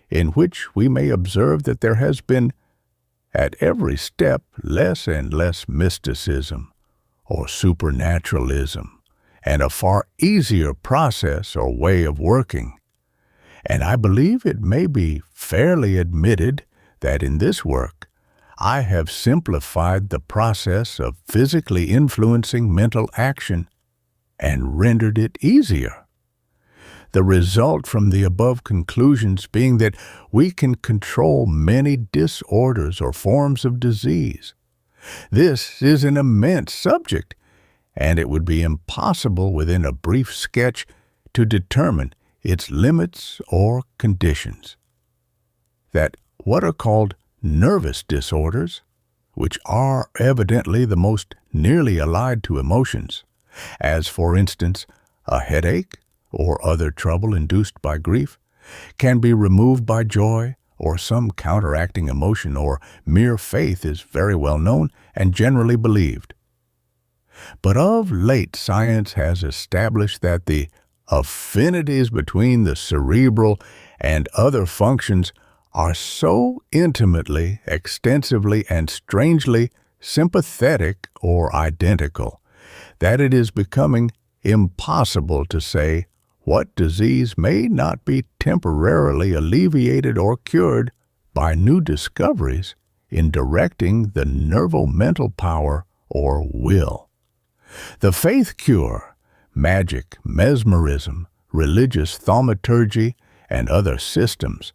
in which we may observe that there has been at every step less and less mysticism or supernaturalism, and a far easier process or way of working. And I believe it may be fairly admitted that in this work I have simplified the process of physically influencing mental action and rendered it easier. The result from the above conclusions being that we can control many disorders or forms of disease. This is an immense subject, and it would be impossible within a brief sketch to determine its limits or conditions. That what are called nervous disorders, which are evidently the most nearly allied to emotions, as for instance a headache or other trouble induced by grief, can be removed by joy or some counteracting emotion, or mere faith is very well known and generally believed. But of late science has established that the affinities between the cerebral and other functions are so intimately, extensively, and strangely sympathetic or identical that it is becoming impossible to say what disease may not be temporarily alleviated or cured by new discoveries in directing the nervo-mental power or will. The faith cure, magic, mesmerism, religious thaumaturgy, and other systems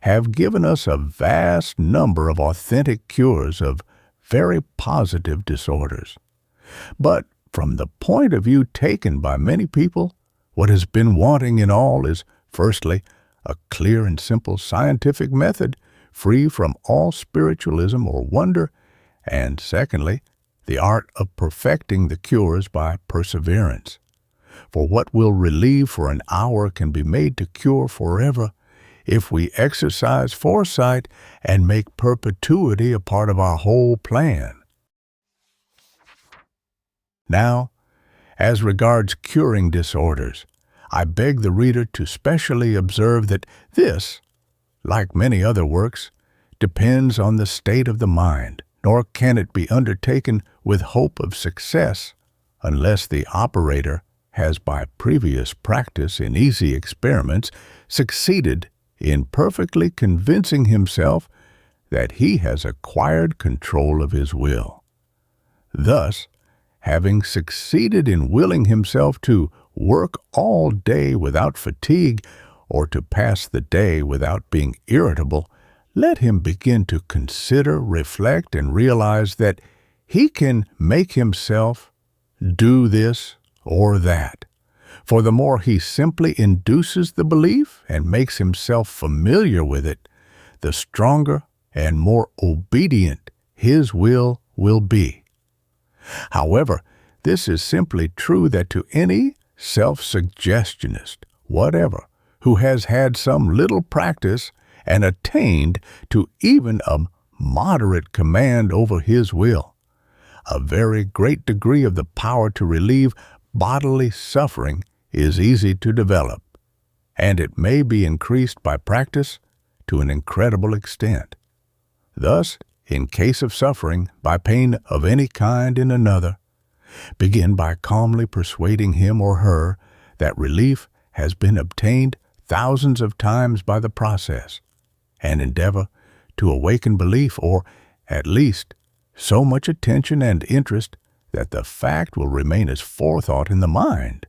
have given us a vast number of authentic cures of very positive disorders. But from the point of view taken by many people, what has been wanting in all is, firstly, a clear and simple scientific method free from all spiritualism or wonder, and secondly, the art of perfecting the cures by perseverance. For what will relieve for an hour can be made to cure forever if we exercise foresight and make perpetuity a part of our whole plan. Now, as regards curing disorders, I beg the reader to specially observe that this, like many other works, depends on the state of the mind, nor can it be undertaken with hope of success unless the operator has by previous practice in easy experiments succeeded in perfectly convincing himself that he has acquired control of his will. Thus, having succeeded in willing himself to work all day without fatigue or to pass the day without being irritable, let him begin to consider, reflect, and realize that he can make himself do this or that. For the more he simply induces the belief and makes himself familiar with it, the stronger and more obedient his will be. However, this is simply true that to any self-suggestionist, whatever, who has had some little practice and attained to even a moderate command over his will, a very great degree of the power to relieve bodily suffering is easy to develop, and it may be increased by practice to an incredible extent. Thus, in case of suffering by pain of any kind in another, begin by calmly persuading him or her that relief has been obtained thousands of times by the process, and endeavor to awaken belief, or at least so much attention and interest that the fact will remain as forethought in the mind.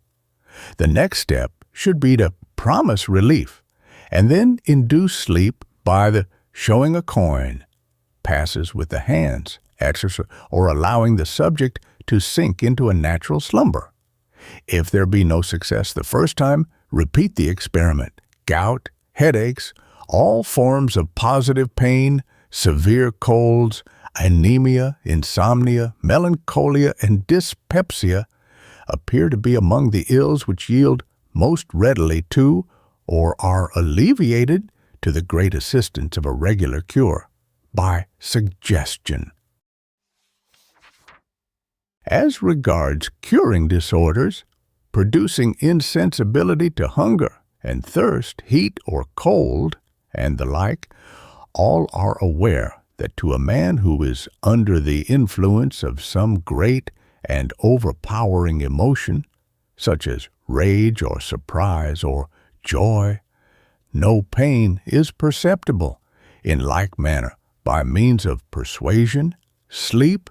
The next step should be to promise relief, and then induce sleep by the showing a coin, passes with the hands, exercise, or allowing the subject to sink into a natural slumber. If there be no success the first time, repeat the experiment. Gout, headaches, all forms of positive pain, severe colds, anemia, insomnia, melancholia, and dyspepsia appear to be among the ills which yield most readily to, or are alleviated to the great assistance of a regular cure, by suggestion. As regards curing disorders, producing insensibility to hunger and thirst, heat or cold, and the like, all are aware that to a man who is under the influence of some great and overpowering emotion, such as rage or surprise or joy, no pain is perceptible. In like manner, by means of persuasion, sleep,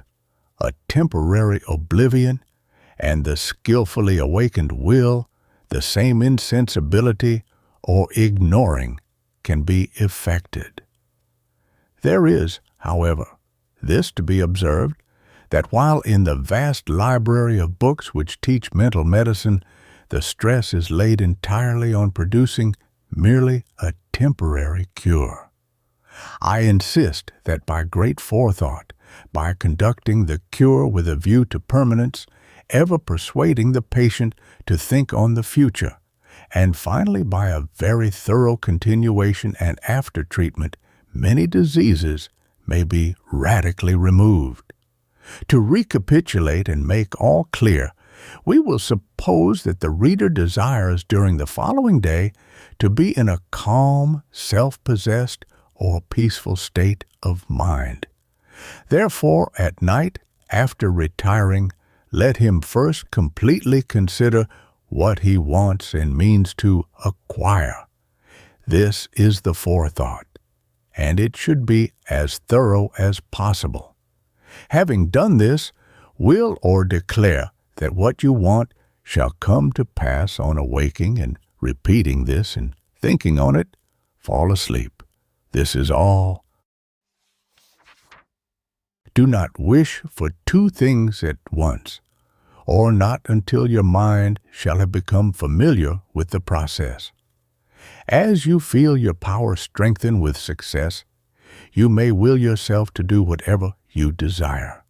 a temporary oblivion, and the skillfully awakened will, the same insensibility or ignoring can be effected. There is, however, this to be observed, that while in the vast library of books which teach mental medicine, the stress is laid entirely on producing merely a temporary cure, I insist that by great forethought, by conducting the cure with a view to permanence, ever persuading the patient to think on the future, and finally by a very thorough continuation and after-treatment, many diseases may be radically removed. To recapitulate and make all clear, We will suppose that the reader desires during the following day to be in a calm, self-possessed, or peaceful state of mind. Therefore, at night, after retiring, let him first completely consider what he wants and means to acquire. This is the forethought, and it should be as thorough as possible. Having done this, will or declare that what you want shall come to pass on awaking, and repeating this and thinking on it, fall asleep. This is all. Do not wish for two things at once, or not until your mind shall have become familiar with the process. As you feel your power strengthen with success, you may will yourself to do whatever you desire.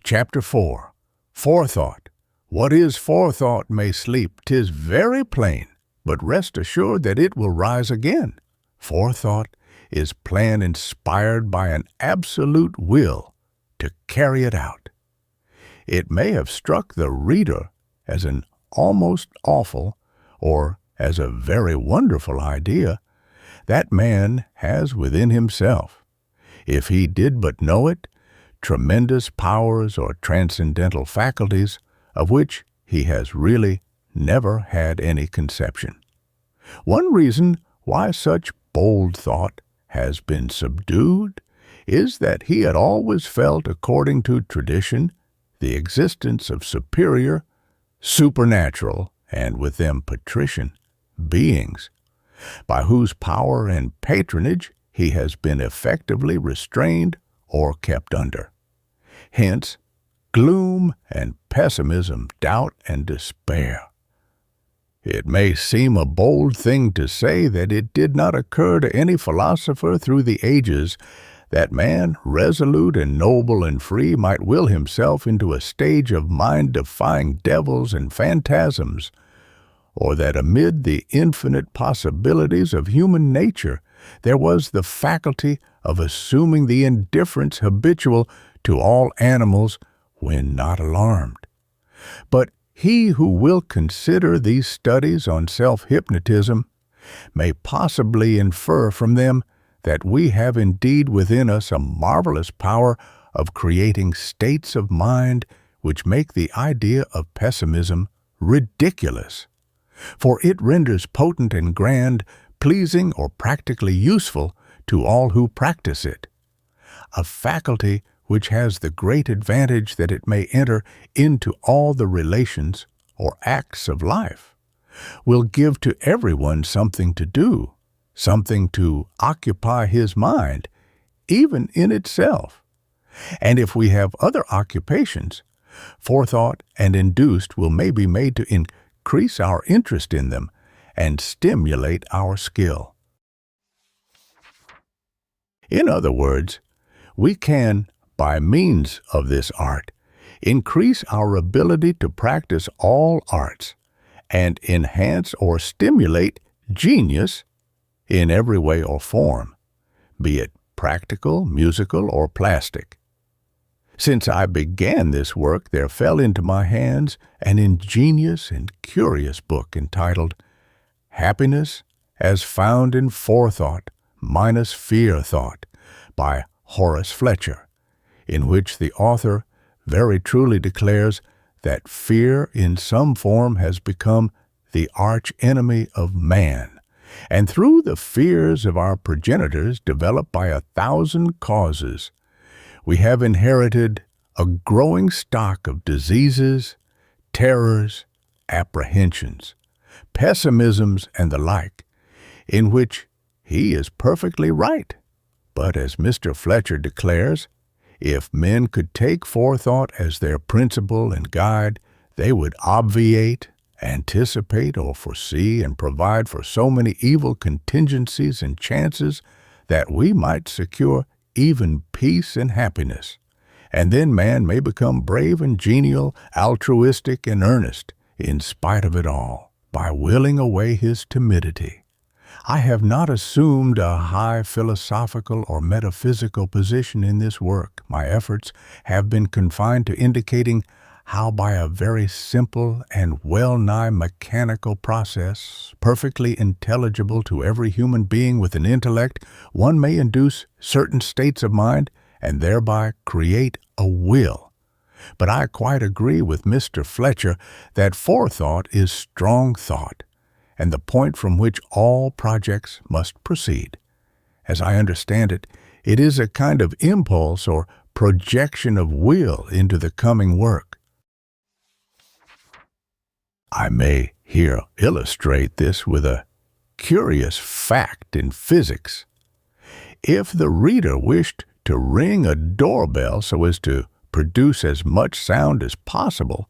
Chapter 4. Forethought. What is forethought may sleep, 'tis very plain, but rest assured that it will rise again. Forethought is plan inspired by an absolute will to carry it out. It may have struck the reader as an almost awful or as a very wonderful idea that man has within himself, if he did but know it, tremendous powers or transcendental faculties of which he has really never had any conception. One reason why such bold thought has been subdued is that he had always felt, according to tradition, the existence of superior, supernatural, and with them patrician, beings, by whose power and patronage he has been effectively restrained or kept under. Hence, gloom and pessimism, doubt and despair. It may seem a bold thing to say that it did not occur to any philosopher through the ages that man, resolute and noble and free, might will himself into a stage of mind-defying devils and phantasms, or that amid the infinite possibilities of human nature there was the faculty of assuming the indifference habitual to all animals when not alarmed. But he who will consider these studies on self-hypnotism may possibly infer from them that we have indeed within us a marvelous power of creating states of mind which make the idea of pessimism ridiculous, for it renders potent and grand, pleasing or practically useful to all who practice it. A faculty which has the great advantage that it may enter into all the relations or acts of life, will give to everyone something to do, something to occupy his mind, even in itself. And if we have other occupations, forethought and induced will maybe made to increase our interest in them and stimulate our skill. In other words, we can, by means of this art, increase our ability to practice all arts and enhance or stimulate genius in every way or form, be it practical, musical, or plastic. Since I began this work, there fell into my hands an ingenious and curious book entitled Happiness as Found in Forethought minus Fear Thought by Horace Fletcher, in which the author very truly declares that fear in some form has become the arch enemy of man, and through the fears of our progenitors developed by 1,000 causes, we have inherited a growing stock of diseases, terrors, apprehensions, pessimisms, and the like, in which he is perfectly right. But as Mr. Fletcher declares, if men could take forethought as their principle and guide, they would obviate, anticipate, or foresee and provide for so many evil contingencies and chances that we might secure even peace and happiness. And then man may become brave and genial, altruistic and earnest, in spite of it all, by willing away his timidity. I have not assumed a high philosophical or metaphysical position in this work. My efforts have been confined to indicating how by a very simple and well-nigh mechanical process, perfectly intelligible to every human being with an intellect, one may induce certain states of mind and thereby create a will. But I quite agree with Mr. Fletcher that forethought is strong thought, and the point from which all projects must proceed. As I understand it, it is a kind of impulse or projection of will into the coming work. I may here illustrate this with a curious fact in physics. If the reader wished to ring a doorbell so as to produce as much sound as possible,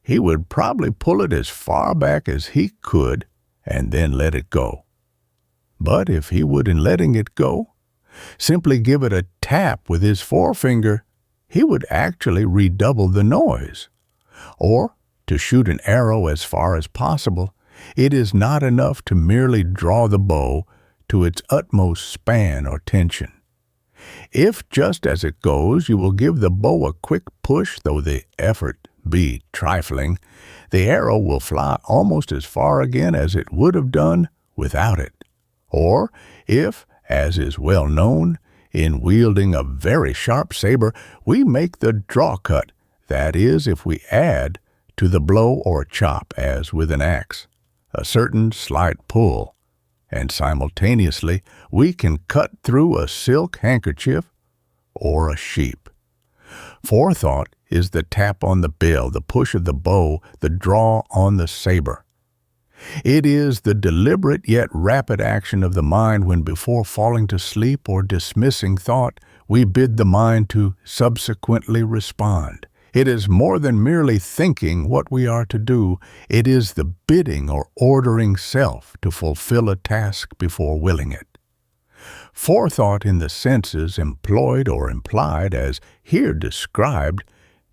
he would probably pull it as far back as he could and then let it go. But if he would, in letting it go, simply give it a tap with his forefinger, he would actually redouble the noise. Or, to shoot an arrow as far as possible, it is not enough to merely draw the bow to its utmost span or tension. If just as it goes you will give the bow a quick push, though the effort be trifling, the arrow will fly almost as far again as it would have done without it. Or if, as is well known, in wielding a very sharp saber we make the draw cut, that is, if we add to the blow or chop, as with an axe, a certain slight pull, and simultaneously we can cut through a silk handkerchief or a sheep. Forethought is the tap on the bell, the push of the bow, the draw on the saber. It is the deliberate yet rapid action of the mind when, before falling to sleep or dismissing thought, we bid the mind to subsequently respond. It is more than merely thinking what we are to do. It is the bidding or ordering self to fulfill a task before willing it. Forethought in the senses employed or implied, as here described,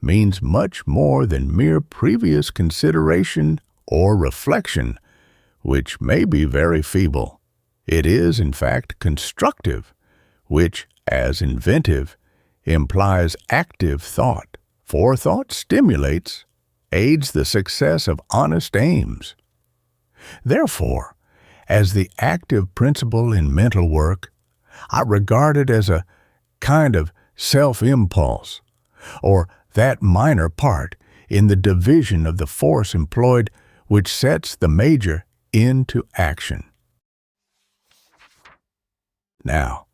means much more than mere previous consideration or reflection, which may be very feeble. It is, in fact, constructive, which, as inventive, implies active thought. Forethought stimulates, aids the success of honest aims. Therefore, as the active principle in mental work, I regard it as a kind of self-impulse, or that minor part in the division of the force employed which sets the major into action. Now,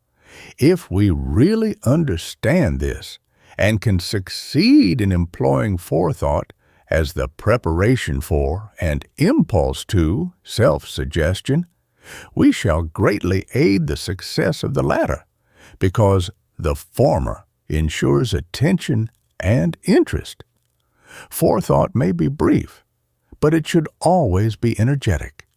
if we really understand this, and can succeed in employing forethought as the preparation for and impulse to self-suggestion, we shall greatly aid the success of the latter, because the former ensures attention and interest. Forethought may be brief, but it should always be energetic.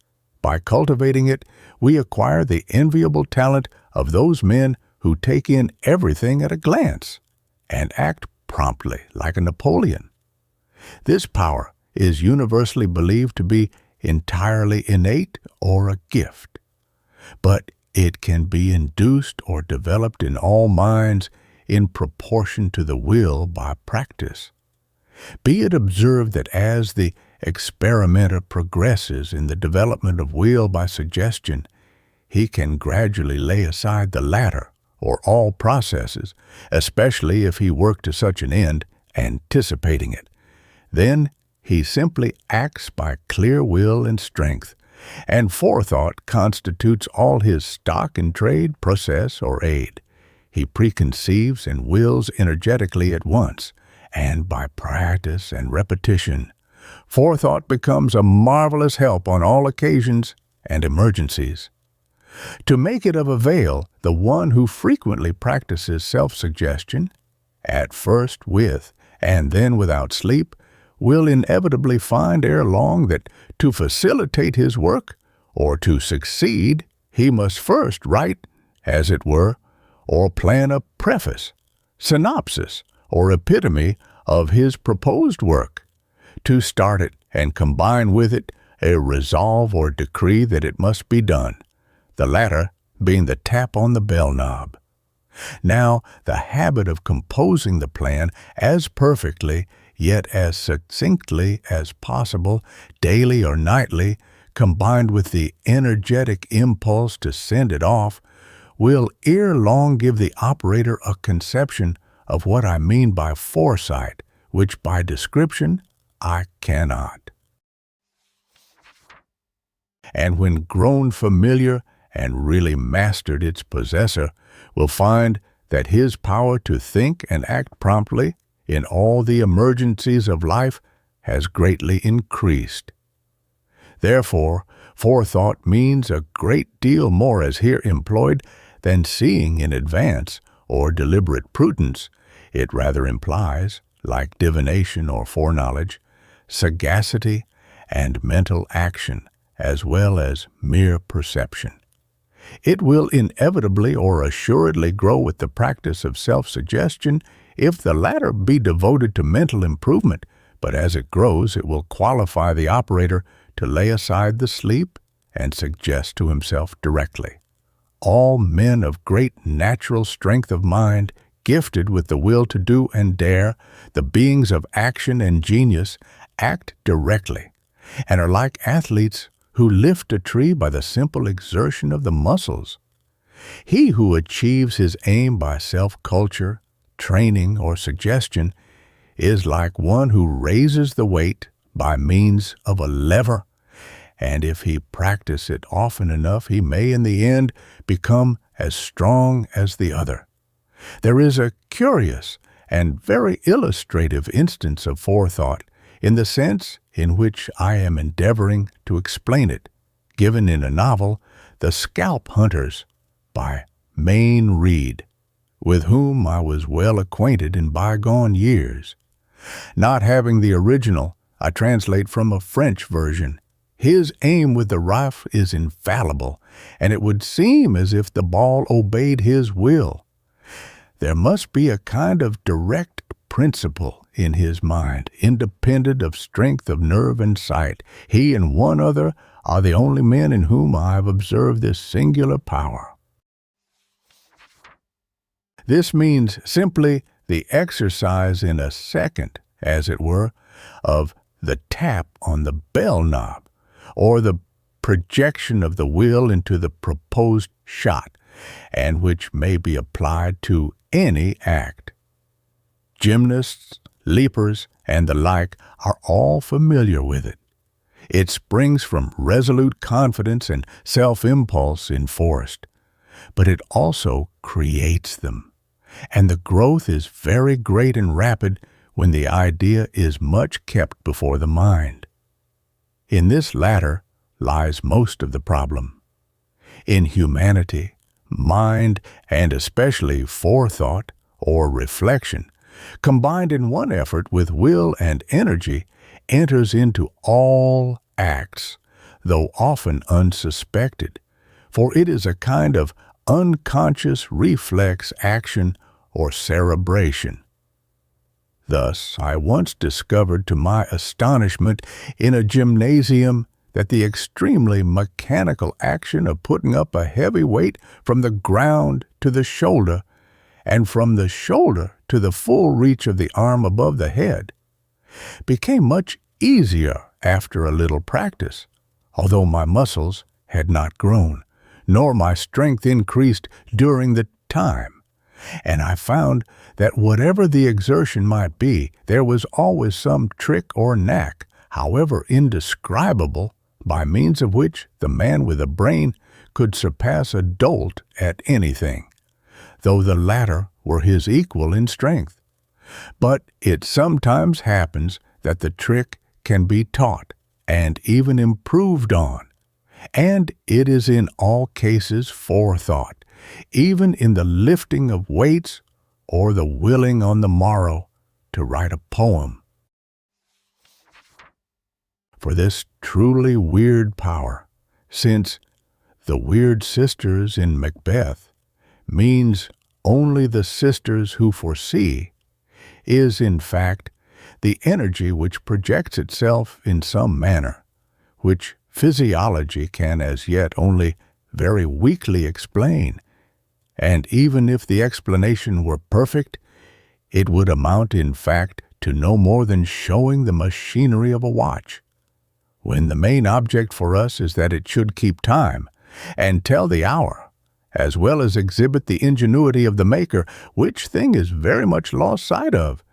By cultivating it, we acquire the enviable talent of those men who take in everything at a glance and act promptly like a Napoleon. This power is universally believed to be entirely innate or a gift, but it can be induced or developed in all minds in proportion to the will by practice. Be it observed that as the experimenter progresses in the development of will by suggestion, he can gradually lay aside the latter or all processes, especially if he work to such an end, anticipating it. Then he simply acts by clear will and strength, and forethought constitutes all his stock in trade, process, or aid. He preconceives and wills energetically at once, and by practice and repetition, forethought becomes a marvelous help on all occasions and emergencies. To make it of avail, the one who frequently practices self-suggestion, at first with and then without sleep, will inevitably find ere long that to facilitate his work, or to succeed, he must first write, as it were, or plan a preface, synopsis, or epitome of his proposed work, to start it and combine with it a resolve or decree that it must be done, the latter being the tap on the bell knob. Now, the habit of composing the plan as perfectly, yet as succinctly as possible, daily or nightly, combined with the energetic impulse to send it off, will ere long give the operator a conception of what I mean by foresight, which by description I cannot. And when grown familiar and really mastered its possessor, will find that his power to think and act promptly in all the emergencies of life has greatly increased. Therefore, forethought means a great deal more as here employed than seeing in advance or deliberate prudence. It rather implies, like divination or foreknowledge, sagacity and mental action, as well as mere perception. It will inevitably or assuredly grow with the practice of self-suggestion if the latter be devoted to mental improvement, but as it grows it will qualify the operator to lay aside the sleep and suggest to himself directly. All men of great natural strength of mind, gifted with the will to do and dare, the beings of action and genius, act directly, and are like athletes who lift a tree by the simple exertion of the muscles. He who achieves his aim by self-culture, training, or suggestion is like one who raises the weight by means of a lever, and if he practice it often enough, he may in the end become as strong as the other. There is a curious and very illustrative instance of forethought in the sense in which I am endeavoring to explain it, given in a novel, The Scalp Hunters, by Mayne Reid, with whom I was well acquainted in bygone years. Not having the original, I translate from a French version. His aim with the rifle is infallible, and it would seem as if the ball obeyed his will. There must be a kind of direct principle in his mind, independent of strength of nerve and sight. He and one other are the only men in whom I have observed this singular power. This means simply the exercise in a second, as it were, of the tap on the bell knob, or the projection of the will into the proposed shot, and which may be applied to any act. Gymnasts, leapers, and the like are all familiar with it. It springs from resolute confidence and self-impulse enforced, but it also creates them, and the growth is very great and rapid when the idea is much kept before the mind. In this latter lies most of the problem. In humanity, mind, and especially forethought or reflection, combined in one effort with will and energy, enters into all acts, though often unsuspected, for it is a kind of unconscious reflex action or cerebration. Thus, I once discovered to my astonishment in a gymnasium that the extremely mechanical action of putting up a heavy weight from the ground to the shoulder, and from the shoulder to the full reach of the arm above the head, became much easier after a little practice, although my muscles had not grown, nor my strength increased during the time. And I found that whatever the exertion might be, there was always some trick or knack, however indescribable, by means of which the man with a brain could surpass a dolt at anything, though the latter were his equal in strength. But it sometimes happens that the trick can be taught and even improved on, and it is in all cases forethought, even in the lifting of weights or the willing on the morrow to write a poem. For this truly weird power, since the weird sisters in Macbeth means only the sisters who foresee, is in fact the energy which projects itself in some manner, which physiology can as yet only very weakly explain, and even if the explanation were perfect, it would amount in fact to no more than showing the machinery of a watch, when the main object for us is that it should keep time and tell the hour, as well as exhibit the ingenuity of the maker, which thing is very much lost sight of,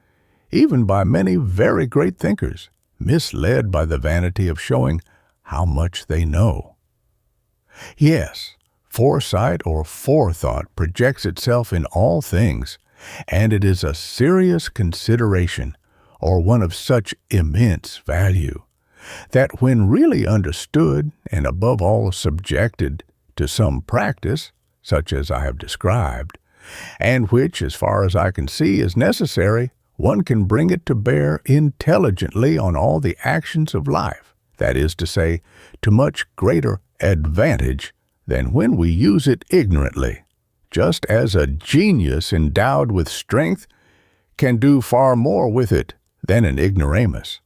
even by many very great thinkers, misled by the vanity of showing how much they know. Yes, foresight or forethought projects itself in all things, and it is a serious consideration, or one of such immense value, that when really understood and above all subjected to some practice, such as I have described, and which, as far as I can see, is necessary, one can bring it to bear intelligently on all the actions of life, that is to say, to much greater advantage than when we use it ignorantly, just as a genius endowed with strength can do far more with it than an ignoramus.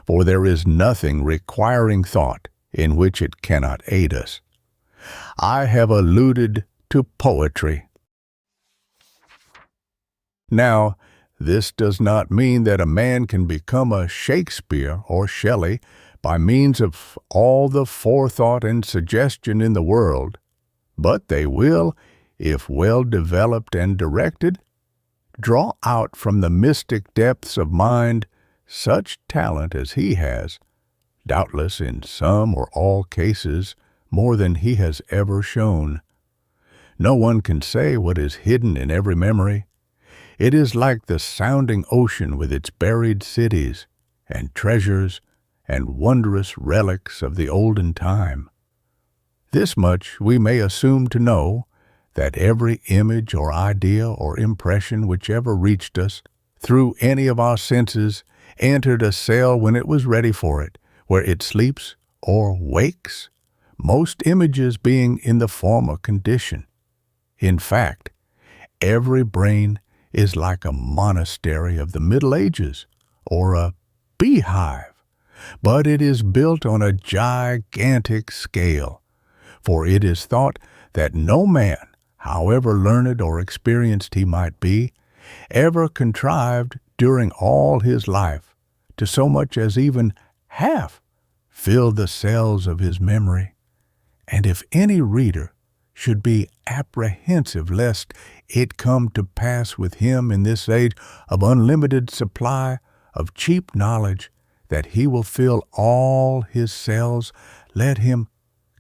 For there is nothing requiring thought in which it cannot aid us. I have alluded to poetry. Now, this does not mean that a man can become a Shakespeare or Shelley by means of all the forethought and suggestion in the world, but they will, if well developed and directed, draw out from the mystic depths of mind such talent as he has, doubtless in some or all cases more than he has ever shown. No one can say what is hidden in every memory. It is like the sounding ocean with its buried cities and treasures and wondrous relics of the olden time. This much we may assume to know, that every image or idea or impression which ever reached us through any of our senses entered a cell when it was ready for it, where it sleeps or wakes, most images being in the former condition. In fact, every brain is like a monastery of the Middle Ages or a beehive, but it is built on a gigantic scale, for it is thought that no man, however learned or experienced he might be, ever contrived during all his life to so much as even half fill the cells of his memory. And if any reader should be apprehensive lest it come to pass with him in this age of unlimited supply of cheap knowledge that he will fill all his cells, let him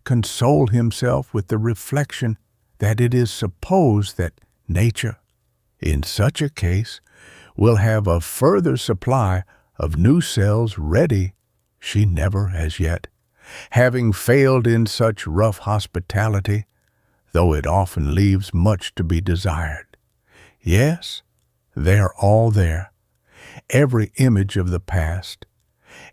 console himself with the reflection that it is supposed that nature, in such a case, will have a further supply of new cells ready she never as yet, having failed in such rough hospitality, though it often leaves much to be desired. Yes, they are all there, every image of the past,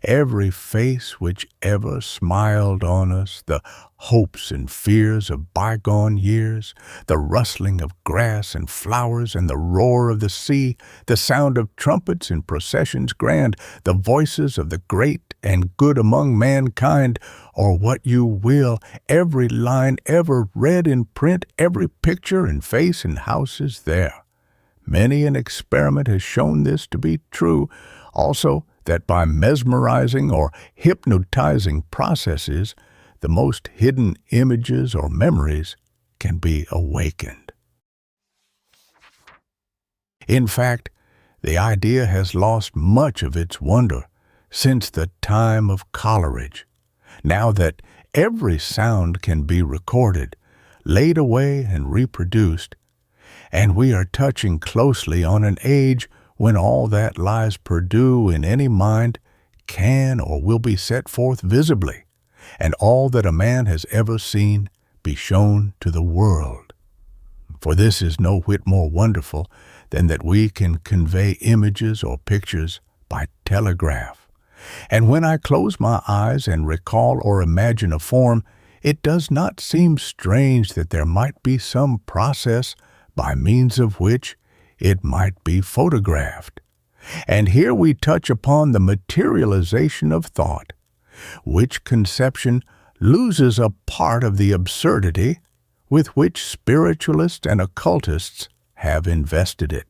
every face which ever smiled on us, the hopes and fears of bygone years, the rustling of grass and flowers and the roar of the sea, the sound of trumpets in processions grand, the voices of the great and good among mankind, or what you will, every line ever read in print, every picture and face and house is there. Many an experiment has shown this to be true, also that by mesmerizing or hypnotizing processes, the most hidden images or memories can be awakened. In fact, the idea has lost much of its wonder since the time of Coleridge, now that every sound can be recorded, laid away and reproduced, and we are touching closely on an age when all that lies perdu in any mind can or will be set forth visibly, and all that a man has ever seen be shown to the world. For this is no whit more wonderful than that we can convey images or pictures by telegraph. And when I close my eyes and recall or imagine a form, it does not seem strange that there might be some process by means of which it might be photographed. And here we touch upon the materialization of thought, which conception loses a part of the absurdity with which spiritualists and occultists have invested it,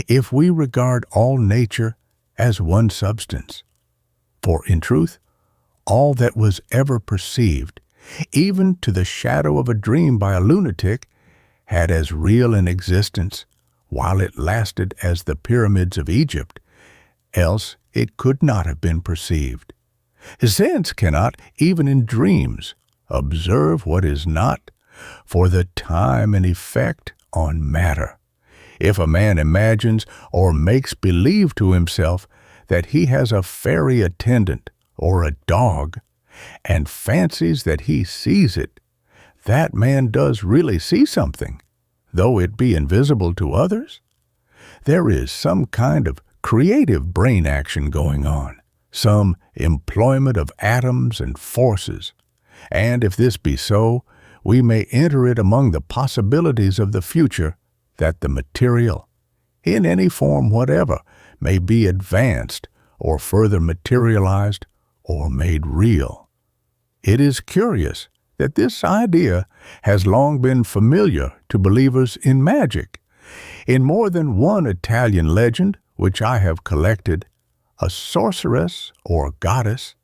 if we regard all nature as one substance. For in truth, all that was ever perceived, even to the shadow of a dream by a lunatic, had as real an existence while it lasted as the pyramids of Egypt, else it could not have been perceived. Sense cannot, even in dreams, observe what is not, for the time and effect on matter. If a man imagines or makes believe to himself that he has a fairy attendant or a dog, and fancies that he sees it, that man does really see something, though it be invisible to others. There is some kind of creative brain action going on, some employment of atoms and forces, and if this be so, we may enter it among the possibilities of the future that the material, in any form whatever, may be advanced or further materialized or made real. It is curious that this idea has long been familiar to believers in magic. In more than one Italian legend which I have collected, a sorceress or goddess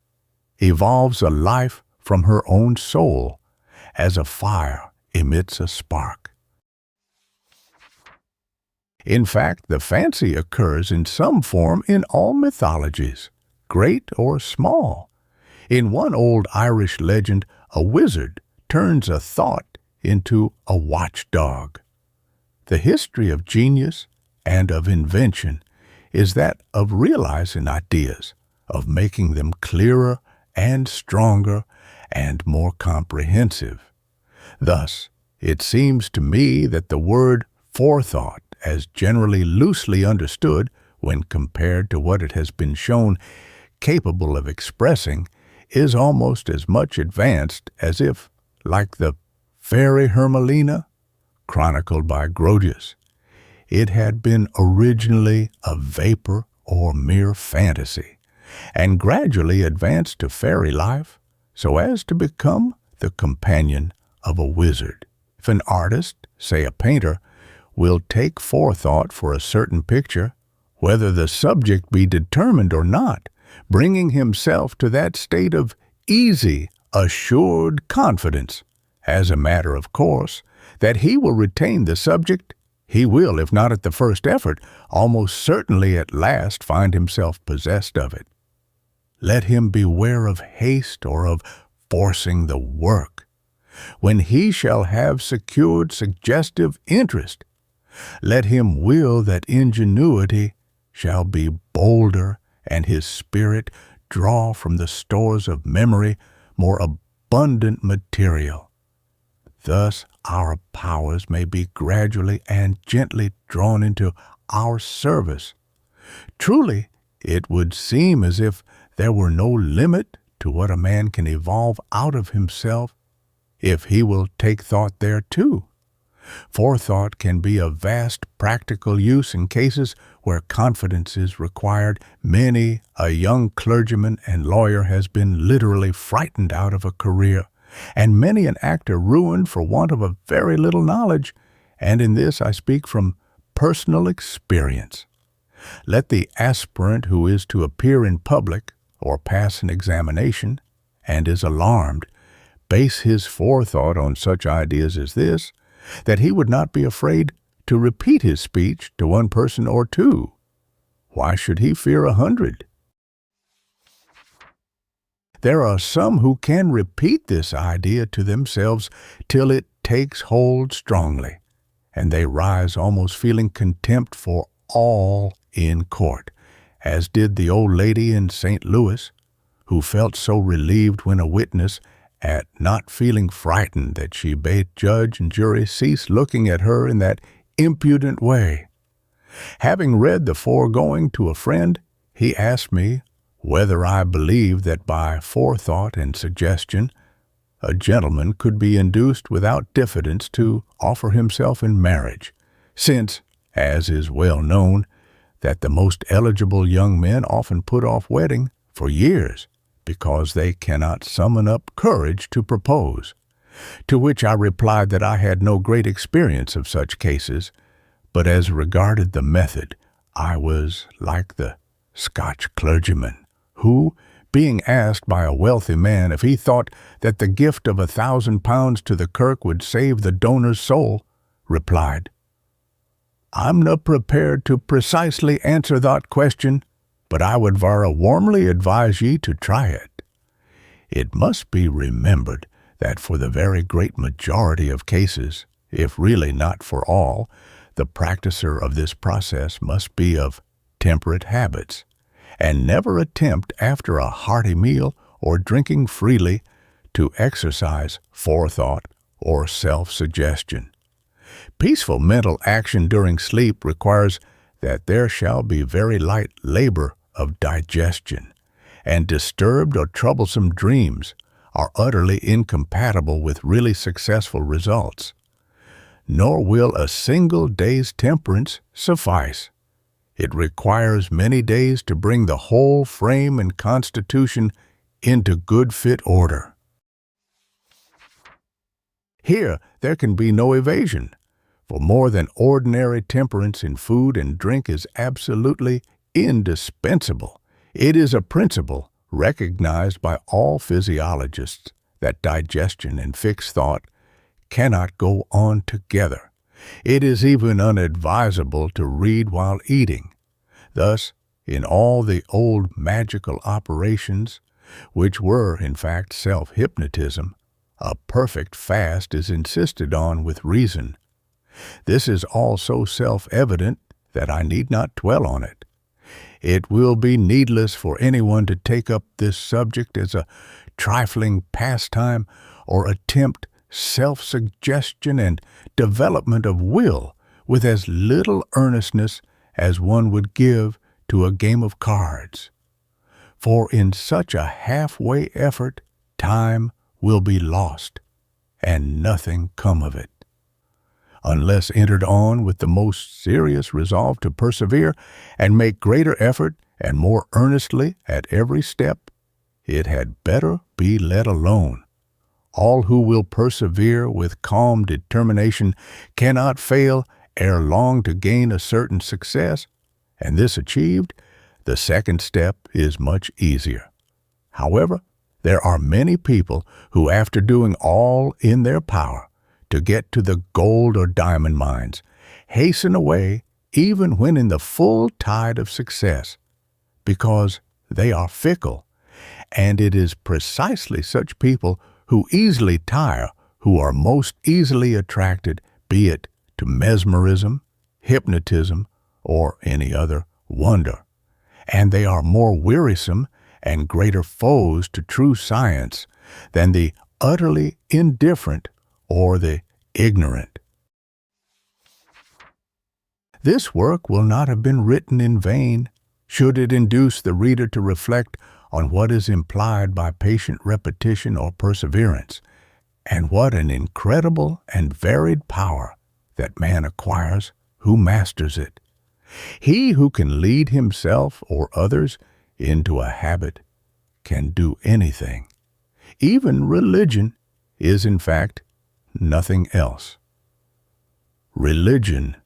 evolves a life from her own soul, as a fire emits a spark. In fact, the fancy occurs in some form in all mythologies, great or small. In one old Irish legend, a wizard turns a thought into a watchdog. The history of genius and of invention is that of realizing ideas, of making them clearer and stronger and more comprehensive. Thus, it seems to me that the word forethought, as generally loosely understood when compared to what it has been shown capable of expressing, is almost as much advanced as if, like the fairy Hermelina, chronicled by Grotius, it had been originally a vapor or mere fantasy, and gradually advanced to fairy life so as to become the companion of a wizard. If an artist, say a painter, will take forethought for a certain picture, whether the subject be determined or not, bringing himself to that state of easy, assured confidence, as a matter of course, that he will retain the subject, he will, if not at the first effort, almost certainly at last find himself possessed of it. Let him beware of haste or of forcing the work. When he shall have secured suggestive interest, let him will that ingenuity shall be bolder and his spirit draw from the stores of memory more abundant material. Thus our powers may be gradually and gently drawn into our service. Truly, it would seem as if there were no limit to what a man can evolve out of himself if he will take thought thereto. Forethought can be of vast practical use in cases where confidence is required. Many a young clergyman and lawyer has been literally frightened out of a career, and many an actor ruined for want of a very little knowledge, and in this I speak from personal experience. Let the aspirant who is to appear in public or pass an examination, and is alarmed, base his forethought on such ideas as this, that he would not be afraid to repeat his speech to one person or two. Why should he fear 100? There are some who can repeat this idea to themselves till it takes hold strongly, and they rise almost feeling contempt for all in court, as did the old lady in St. Louis, who felt so relieved when a witness, at not feeling frightened that she bade judge and jury cease looking at her in that impudent way. Having read the foregoing to a friend, he asked me whether I believed that by forethought and suggestion a gentleman could be induced without diffidence to offer himself in marriage, since, as is well known, that the most eligible young men often put off wedding for years, because they cannot summon up courage to propose. To which I replied that I had no great experience of such cases, but as regarded the method, I was like the Scotch clergyman, who, being asked by a wealthy man if he thought that the gift of £1,000 to the kirk would save the donor's soul, replied, "I'm not prepared to precisely answer that question, but I would very warmly advise ye to try it." It must be remembered that for the very great majority of cases, if really not for all, the practicer of this process must be of temperate habits, and never attempt after a hearty meal or drinking freely to exercise forethought or self-suggestion. Peaceful mental action during sleep requires that there shall be very light labor of digestion, and disturbed or troublesome dreams are utterly incompatible with really successful results. Nor will a single day's temperance suffice. It requires many days to bring the whole frame and constitution into good fit order. Here there can be no evasion, for more than ordinary temperance in food and drink is absolutely indispensable. It is a principle recognized by all physiologists that digestion and fixed thought cannot go on together. It is even unadvisable to read while eating. Thus, in all the old magical operations, which were in fact self-hypnotism, a perfect fast is insisted on with reason. This is all so self-evident that I need not dwell on it. It will be needless for anyone to take up this subject as a trifling pastime or attempt self-suggestion and development of will with as little earnestness as one would give to a game of cards. For in such a halfway effort, time will be lost, and nothing come of it. Unless entered on with the most serious resolve to persevere and make greater effort and more earnestly at every step, it had better be let alone. All who will persevere with calm determination cannot fail ere long to gain a certain success, and this achieved, the second step is much easier. However, there are many people who, after doing all in their power to get to the gold or diamond mines, hasten away even when in the full tide of success, because they are fickle, and it is precisely such people who easily tire who are most easily attracted, be it to mesmerism, hypnotism, or any other wonder, and they are more wearisome and greater foes to true science than the utterly indifferent or the ignorant. This work will not have been written in vain, should it induce the reader to reflect on what is implied by patient repetition or perseverance, and what an incredible and varied power that man acquires who masters it. He who can lead himself or others into a habit can do anything. Even religion is, in fact, nothing else. Religion,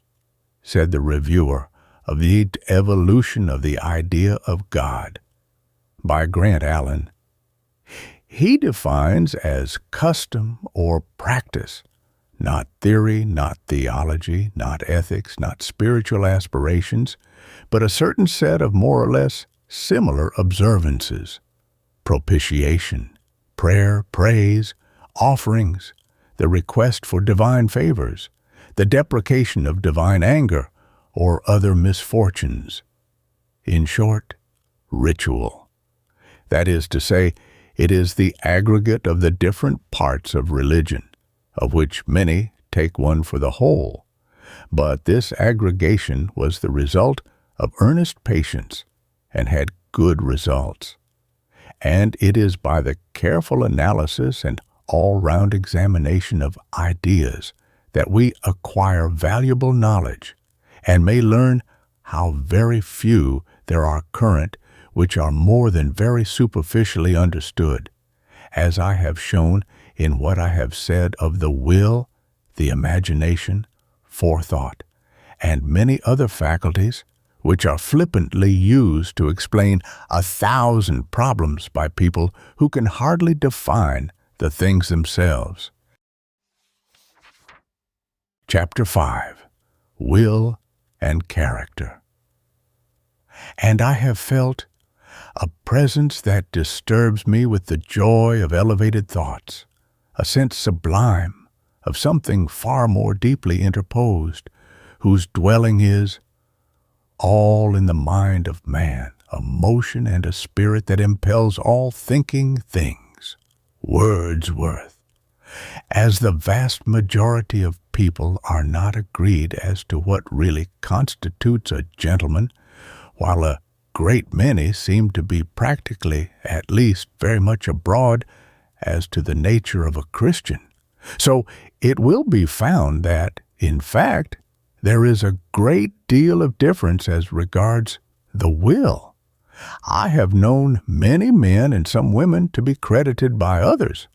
said the reviewer of the Evolution of the Idea of God, by Grant Allen, he defines as custom or practice, not theory, not theology, not ethics, not spiritual aspirations, but a certain set of more or less similar observances: propitiation, prayer, praise, offerings, the request for divine favors, the deprecation of divine anger or other misfortunes. In short, ritual. That is to say, it is the aggregate of the different parts of religion, of which many take one for the whole. But this aggregation was the result of earnest patience and had good results. And it is by the careful analysis and all-round examination of ideas that we acquire valuable knowledge and may learn how very few there are current which are more than very superficially understood, as I have shown in what I have said of the will, the imagination, forethought, and many other faculties, which are flippantly used to explain 1,000 problems by people who can hardly define the things themselves. Chapter 5. Will and Character. And I have felt a presence that disturbs me with the joy of elevated thoughts, a sense sublime of something far more deeply interposed, whose dwelling is all in the mind of man, a motion and a spirit that impels all thinking things. Wordsworth. As the vast majority of people are not agreed as to what really constitutes a gentleman, while a great many seem to be practically, at least very much abroad, as to the nature of a Christian. So it will be found that, in fact, there is a great deal of difference as regards the will. I have known many men and some women to be credited by others,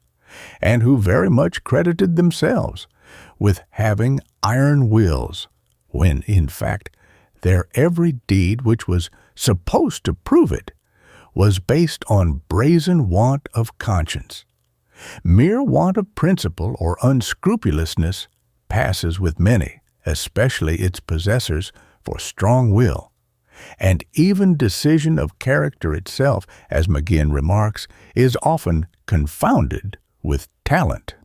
and who very much credited themselves with having iron wills, when, in fact, their every deed which was supposed to prove it was based on brazen want of conscience. Mere want of principle or unscrupulousness passes with many, especially its possessors, for strong will, and even decision of character itself, as McGinn remarks, is often confounded with talent.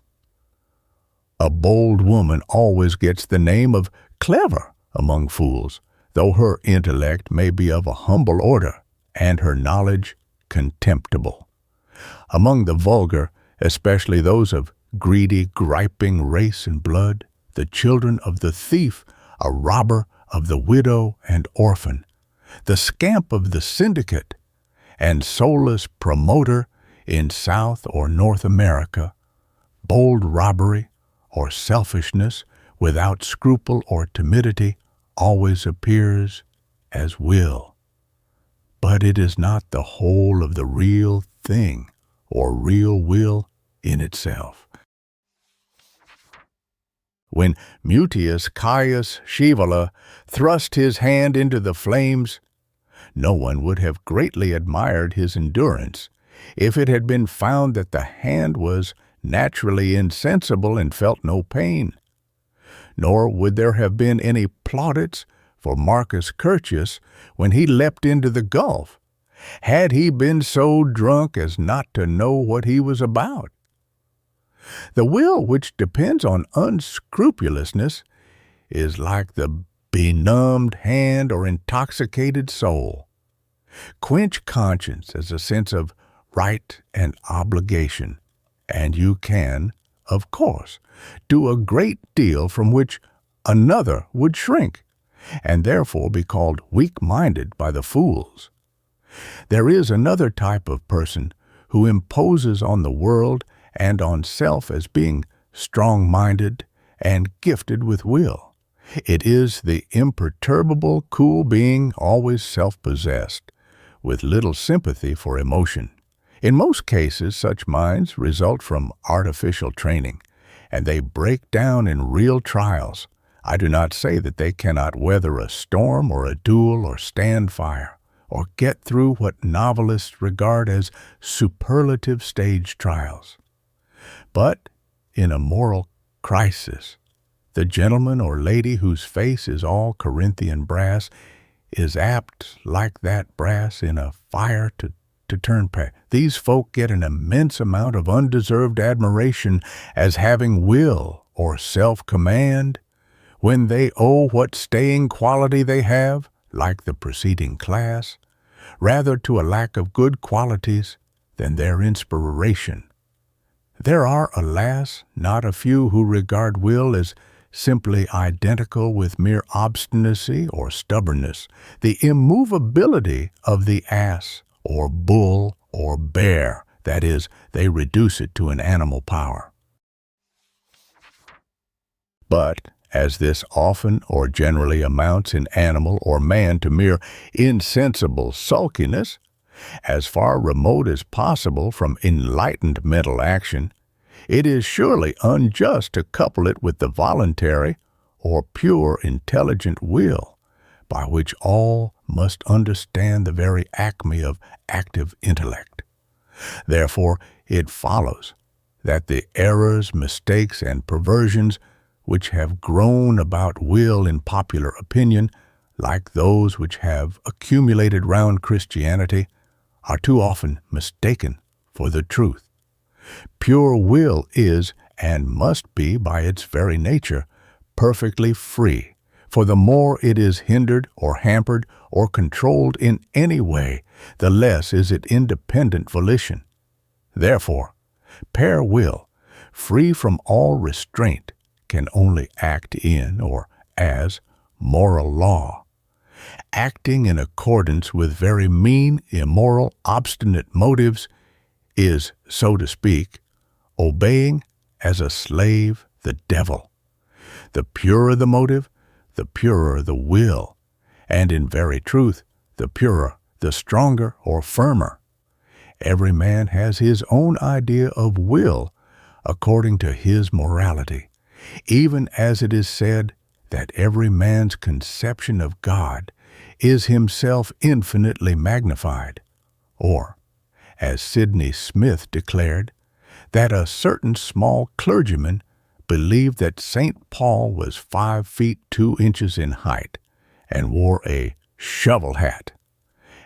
A bold woman always gets the name of clever among fools, though her intellect may be of a humble order, and her knowledge contemptible. Among the vulgar, especially those of greedy, griping race and blood, the children of the thief, a robber of the widow and orphan, the scamp of the syndicate, and soulless promoter in South or North America, bold robbery or selfishness without scruple or timidity always appears as will. But it is not the whole of the real thing or real will in itself. When Mutius Caius Scaevola thrust his hand into the flames, no one would have greatly admired his endurance if it had been found that the hand was naturally insensible and felt no pain. Nor would there have been any plaudits for Marcus Curtius when he leapt into the gulf, had he been so drunk as not to know what he was about. The will which depends on unscrupulousness is like the benumbed hand or intoxicated soul. Quench conscience as a sense of right and obligation, and you can, of course, do a great deal from which another would shrink, and therefore be called weak-minded by the fools. There is another type of person who imposes on the world and on self as being strong-minded and gifted with will. It is the imperturbable, cool being, always self-possessed, with little sympathy for emotion. In most cases, such minds result from artificial training, and they break down in real trials. I do not say that they cannot weather a storm or a duel or stand fire, or get through what novelists regard as superlative stage trials. But in a moral crisis, the gentleman or lady whose face is all Corinthian brass is apt, like that brass in a fire, to turn pale. These folk get an immense amount of undeserved admiration as having will or self-command, when they owe what staying quality they have, like the preceding class, rather to a lack of good qualities than their inspiration. There are, alas, not a few who regard will as simply identical with mere obstinacy or stubbornness, the immovability of the ass or bull or bear, that is, they reduce it to an animal power. But, as this often or generally amounts in animal or man to mere insensible sulkiness, As far remote as possible from enlightened mental action, it is surely unjust to couple it with the voluntary or pure intelligent will, by which all must understand the very acme of active intellect. Therefore, it follows that the errors, mistakes, and perversions which have grown about will in popular opinion, like those which have accumulated round Christianity, are too often mistaken for the truth. Pure will is, and must be by its very nature, perfectly free, for the more it is hindered or hampered or controlled in any way, the less is it independent volition. Therefore, pure will, free from all restraint, can only act in or as moral law. Acting in accordance with very mean, immoral, obstinate motives is, so to speak, obeying as a slave the devil. The purer the motive, the purer the will, and in very truth, the purer, the stronger or firmer. Every man has his own idea of will according to his morality, even as it is said that every man's conception of God is himself infinitely magnified, or, as Sidney Smith declared, that a certain small clergyman believed that St. Paul was 5 feet 2 inches in height and wore a shovel hat.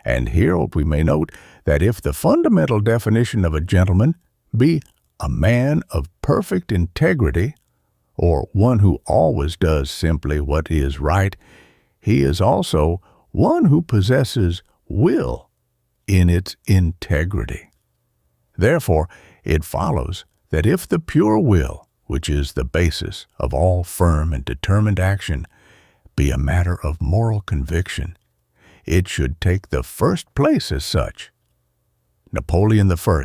And here we may note that if the fundamental definition of a gentleman be a man of perfect integrity, or one who always does simply what is right, he is also one who possesses will in its integrity. Therefore, it follows that if the pure will, which is the basis of all firm and determined action, be a matter of moral conviction, it should take the first place as such. Napoleon I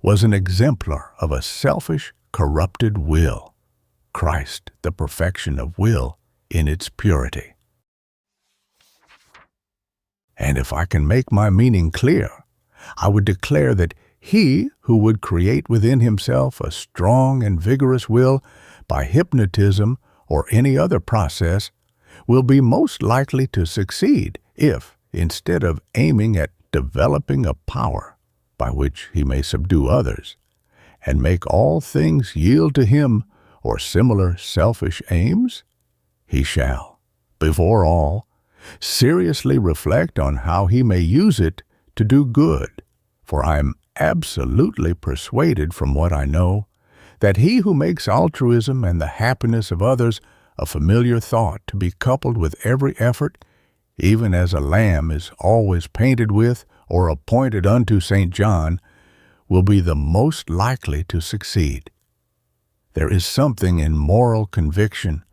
was an exemplar of a selfish, corrupted will, Christ the perfection of will in its purity. And if I can make my meaning clear, I would declare that he who would create within himself a strong and vigorous will by hypnotism or any other process will be most likely to succeed if, instead of aiming at developing a power by which he may subdue others and make all things yield to him or similar selfish aims, he shall, before all, seriously reflect on how he may use it to do good, for I am absolutely persuaded from what I know that he who makes altruism and the happiness of others a familiar thought to be coupled with every effort, even as a lamb is always painted with or appointed unto St. John, will be the most likely to succeed. There is something in moral conviction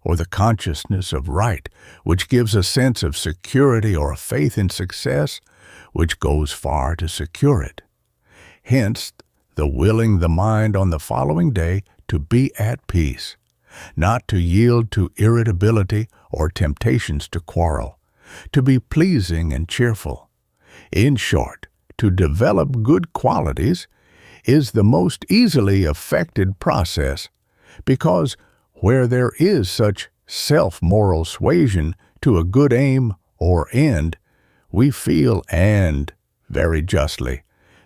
or the consciousness of right which gives a sense of security or a faith in success which goes far to secure it. Hence, the willing the mind on the following day to be at peace, not to yield to irritability or temptations to quarrel, to be pleasing and cheerful. In short, to develop good qualities is the most easily effected process, because where there is such self-moral suasion to a good aim or end, we feel, and very justly,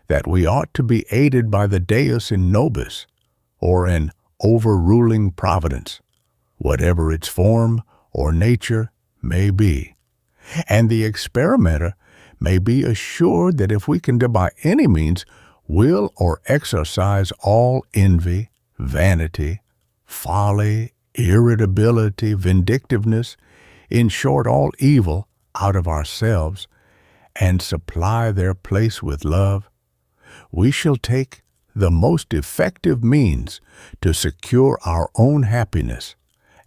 that we ought to be aided by the Deus in nobis, or an overruling providence, whatever its form or nature may be. And the experimenter may be assured that if we can by any means will or exercise all envy, vanity, folly, irritability, vindictiveness, in short, all evil out of ourselves, and supply their place with love, we shall take the most effective means to secure our own happiness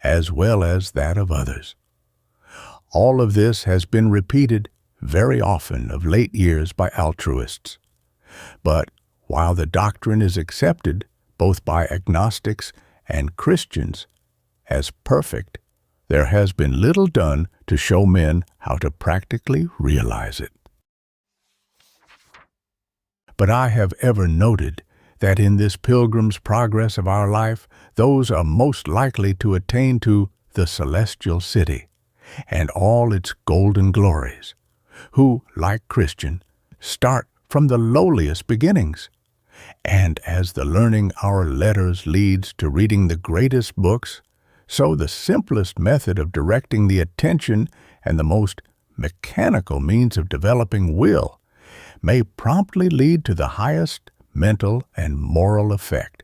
as well as that of others. All of this has been repeated very often of late years by altruists. But while the doctrine is accepted both by agnostics and Christians as perfect, there has been little done to show men how to practically realize it. But I have ever noted that in this pilgrim's progress of our life, those are most likely to attain to the celestial city and all its golden glories, who, like Christian, start from the lowliest beginnings. And as the learning our letters leads to reading the greatest books, so the simplest method of directing the attention and the most mechanical means of developing will may promptly lead to the highest mental and moral effect.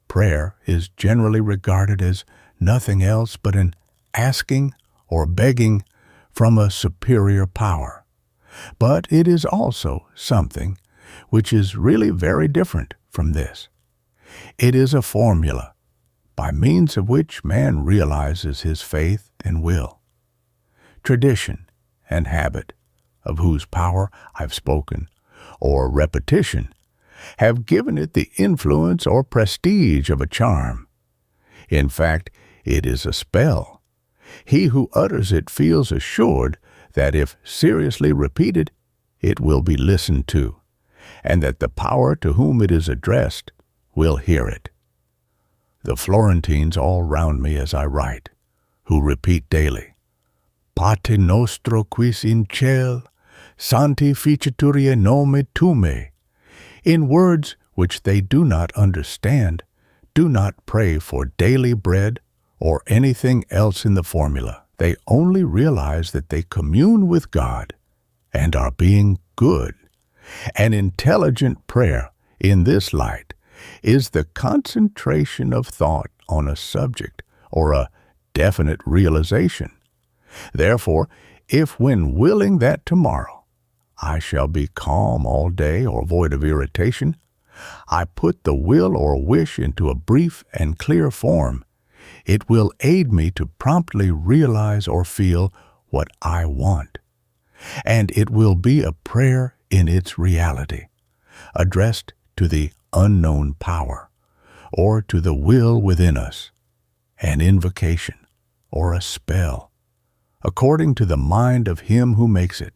Prayer is generally regarded as nothing else but an asking or begging from a superior power. But it is also something which is really very different from this. It is a formula by means of which man realizes his faith and will. Tradition and habit, of whose power I've spoken, or repetition, have given it the influence or prestige of a charm. In fact, it is a spell. He who utters it feels assured that if seriously repeated, it will be listened to, and that the power to whom it is addressed will hear it. The Florentines all round me as I write, who repeat daily, Pater nostro quis in ciel, sanctificiturie nome tume, in words which they do not understand, do not pray for daily bread or anything else in the formula. They only realize that they commune with God and are being good. An intelligent prayer, in this light, is the concentration of thought on a subject or a definite realization. Therefore, if when willing that tomorrow I shall be calm all day or void of irritation, I put the will or wish into a brief and clear form, it will aid me to promptly realize or feel what I want. And it will be a prayer in its reality, addressed to the unknown power, or to the will within us, an invocation or a spell, according to the mind of him who makes it.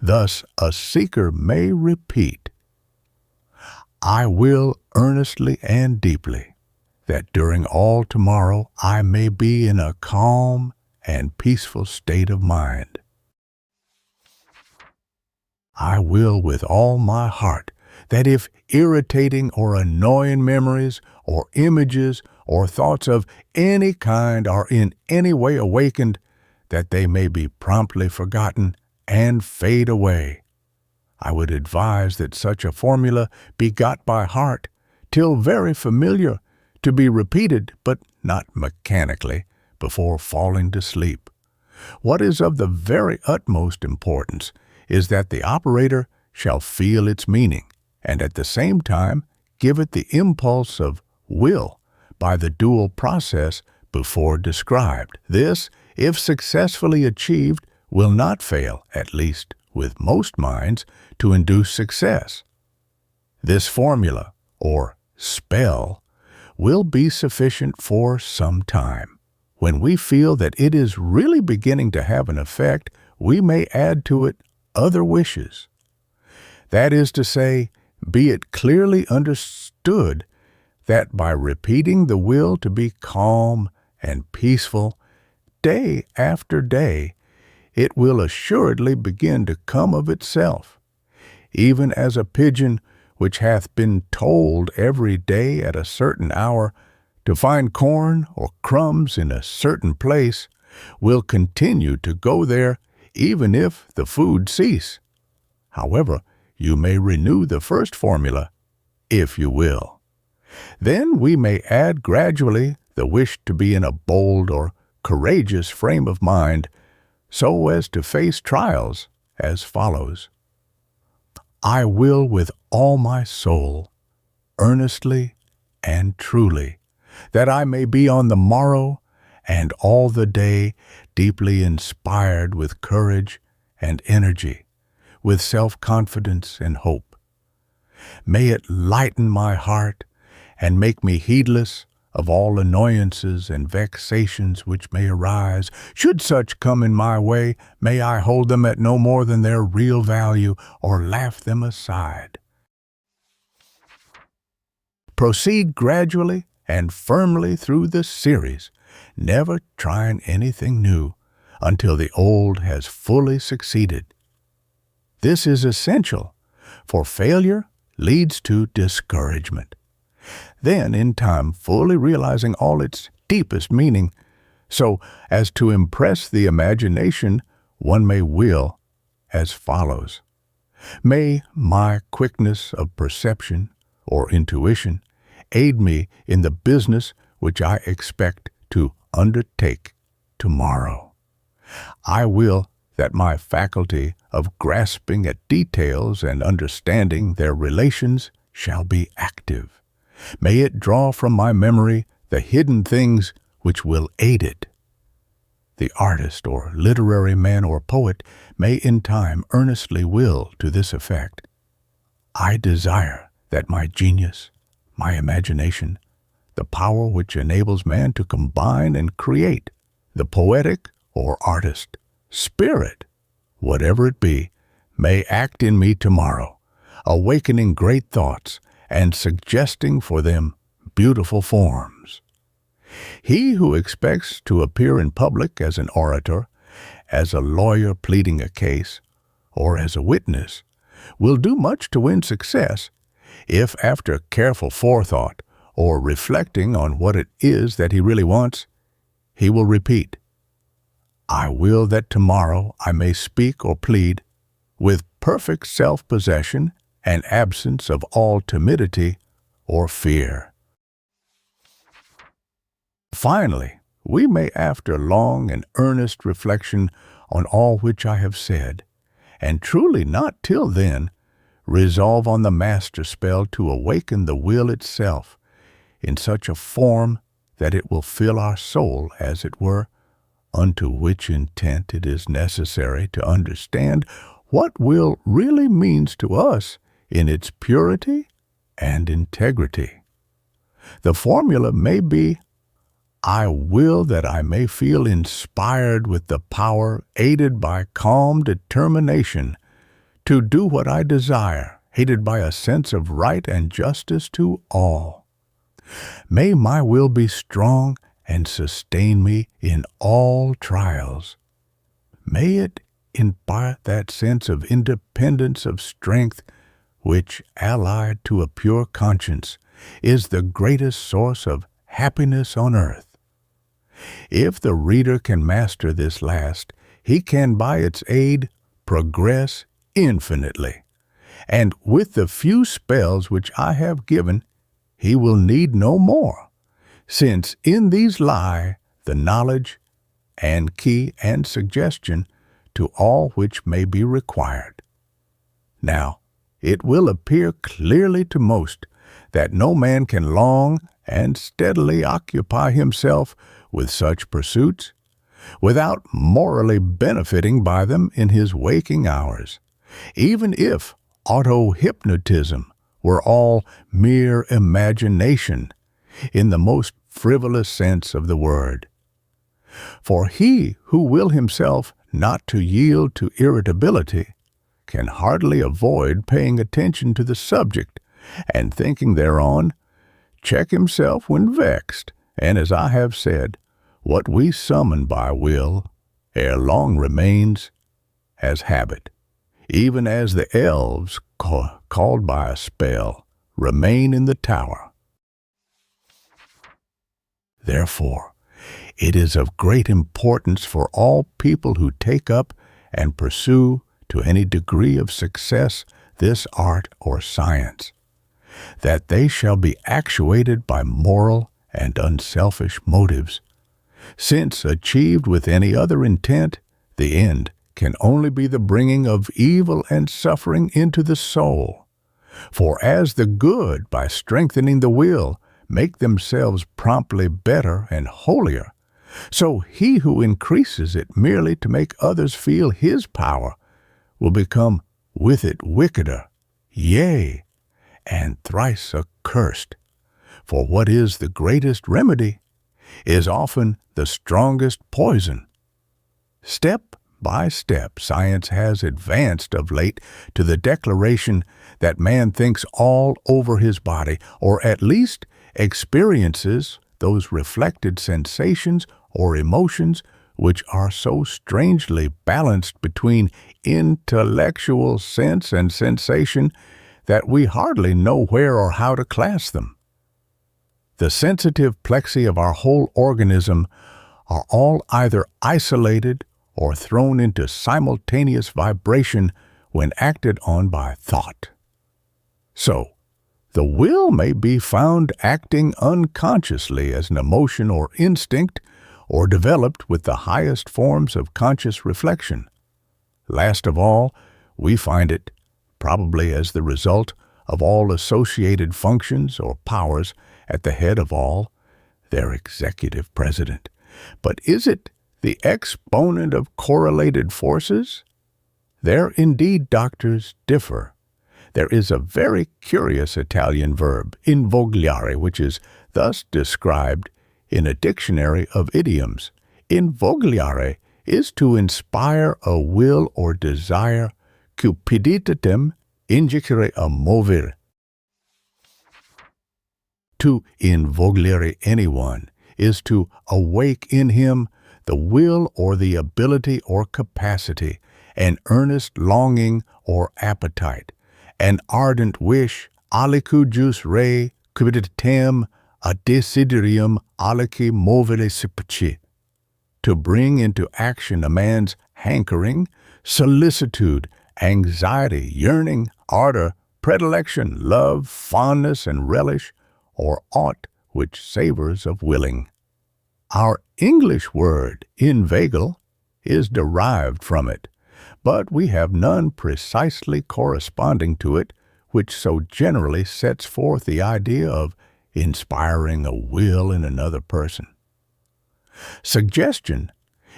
Thus a seeker may repeat, I will earnestly and deeply, that during all tomorrow I may be in a calm and peaceful state of mind. I will with all my heart that if irritating or annoying memories or images or thoughts of any kind are in any way awakened, that they may be promptly forgotten and fade away. I would advise that such a formula be got by heart, till very familiar, to be repeated, but not mechanically, before falling to sleep. What is of the very utmost importance is that the operator shall feel its meaning, and at the same time give it the impulse of will by the dual process before described. This, if successfully achieved, will not fail, at least with most minds, to induce success. This formula, or spell, will be sufficient for some time. When we feel that it is really beginning to have an effect, we may add to it other wishes. That is to say, be it clearly understood that by repeating the will to be calm and peaceful day after day, it will assuredly begin to come of itself, even as a pigeon which hath been told every day at a certain hour to find corn or crumbs in a certain place, will continue to go there even if the food cease. However, you may renew the first formula, if you will. Then we may add gradually the wish to be in a bold or courageous frame of mind, so as to face trials as follows. I will with all my soul, earnestly and truly, that I may be on the morrow and all the day deeply inspired with courage and energy, with self-confidence and hope. May it lighten my heart and make me heedless of all annoyances and vexations which may arise. Should such come in my way, may I hold them at no more than their real value, or laugh them aside. Proceed gradually and firmly through the series, never trying anything new until the old has fully succeeded. This is essential, for failure leads to discouragement. Then, in time, fully realizing all its deepest meaning, so as to impress the imagination, one may will as follows. May my quickness of perception or intuition aid me in the business which I expect to undertake tomorrow. I will that my faculty of grasping at details and understanding their relations shall be active. May it draw from my memory the hidden things which will aid it. The artist or literary man or poet may in time earnestly will to this effect. I desire that my genius, my imagination, the power which enables man to combine and create, the poetic or artist, spirit, whatever it be, may act in me tomorrow, awakening great thoughts and suggesting for them beautiful forms. He who expects to appear in public as an orator, as a lawyer pleading a case, or as a witness, will do much to win success if, after careful forethought or reflecting on what it is that he really wants, he will repeat, I will that tomorrow I may speak or plead with perfect self-possession and absence of all timidity or fear. Finally, we may, after long and earnest reflection on all which I have said, and truly not till then, resolve on the master spell to awaken the will itself in such a form that it will fill our soul, as it were, unto which intent it is necessary to understand what will really means to us in its purity and integrity. The formula may be, I will that I may feel inspired with the power, aided by calm determination, to do what I desire, aided by a sense of right and justice to all. May my will be strong and sustain me in all trials. May it impart that sense of independence of strength which, allied to a pure conscience, is the greatest source of happiness on earth. If the reader can master this last, he can by its aid progress infinitely, and with the few spells which I have given, he will need no more, since in these lie the knowledge and key and suggestion to all which may be required. Now, it will appear clearly to most that no man can long and steadily occupy himself with such pursuits without morally benefiting by them in his waking hours, even if auto-hypnotism were all mere imagination in the most frivolous sense of the word. For he who will himself not to yield to irritability can hardly avoid paying attention to the subject and thinking thereon, check himself when vexed, and as I have said, what we summon by will ere long remains as habit, even as the elves, called by a spell, remain in the tower. Therefore, it is of great importance for all people who take up and pursue to any degree of success this art or science, that they shall be actuated by moral and unselfish motives, since achieved with any other intent, the end can only be the bringing of evil and suffering into the soul. For as the good, by strengthening the will, make themselves promptly better and holier, so he who increases it merely to make others feel his power will become with it wickeder, yea, and thrice accursed. For what is the greatest remedy is often the strongest poison. Step by step, science has advanced of late to the declaration that man thinks all over his body, or at least experiences those reflected sensations or emotions which are so strangely balanced between intellectual sense and sensation that we hardly know where or how to class them. The sensitive plexi of our whole organism are all either isolated or thrown into simultaneous vibration when acted on by thought. So, the will may be found acting unconsciously as an emotion or instinct, or developed with the highest forms of conscious reflection. Last of all, we find it, probably as the result of all associated functions or powers at the head of all, their executive president. But is it the exponent of correlated forces? There indeed doctors differ. There is a very curious Italian verb, invogliare, which is thus described in a dictionary of idioms. Invogliare is to inspire a will or desire, cupiditatem ingere a mover. To invogliare anyone is to awake in him the will or the ability or capacity, an earnest longing or appetite, an ardent wish, alicu jus rei cupiditatem a desiderium alici movere sipici, to bring into action a man's hankering, solicitude, anxiety, yearning, ardor, predilection, love, fondness, and relish, or aught which savors of willing. Our English word, inveigle, is derived from it, but we have none precisely corresponding to it, which so generally sets forth the idea of inspiring a will in another person. Suggestion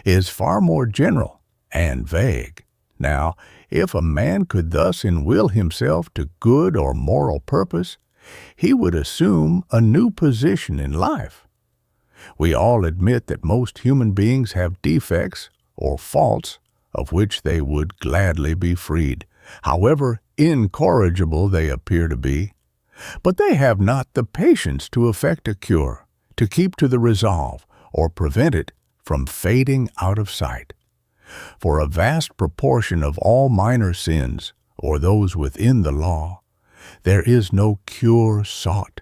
is far more general and vague. Now, if a man could thus enwill himself to good or moral purpose, he would assume a new position in life. We all admit that most human beings have defects or faults of which they would gladly be freed, however incorrigible they appear to be. But they have not the patience to effect a cure, to keep to the resolve, or prevent it from fading out of sight. For a vast proportion of all minor sins, or those within the law, there is no cure sought.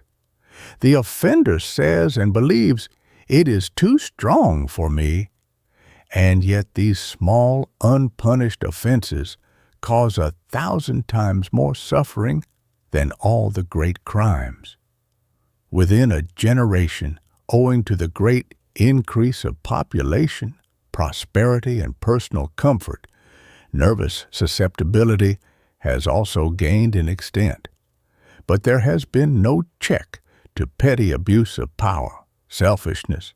The offender says and believes, "It is too strong for me," and yet these small, unpunished offenses cause 1,000 times more suffering than all the great crimes. Within a generation, owing to the great increase of population, prosperity, and personal comfort, nervous susceptibility has also gained in extent. But there has been no check to petty abuse of power, selfishness,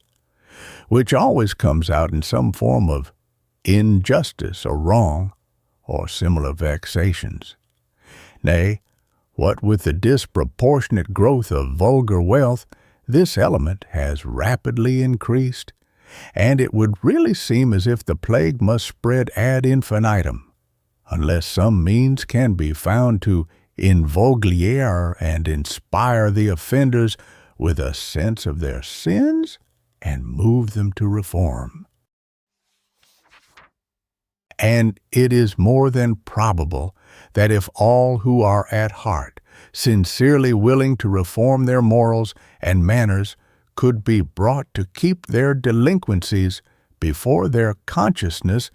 which always comes out in some form of injustice or wrong, or similar vexations. Nay, what with the disproportionate growth of vulgar wealth, this element has rapidly increased, and it would really seem as if the plague must spread ad infinitum, unless some means can be found to invogliare and inspire the offenders with a sense of their sins and move them to reform. And it is more than probable that if all who are at heart sincerely willing to reform their morals and manners could be brought to keep their delinquencies before their consciousness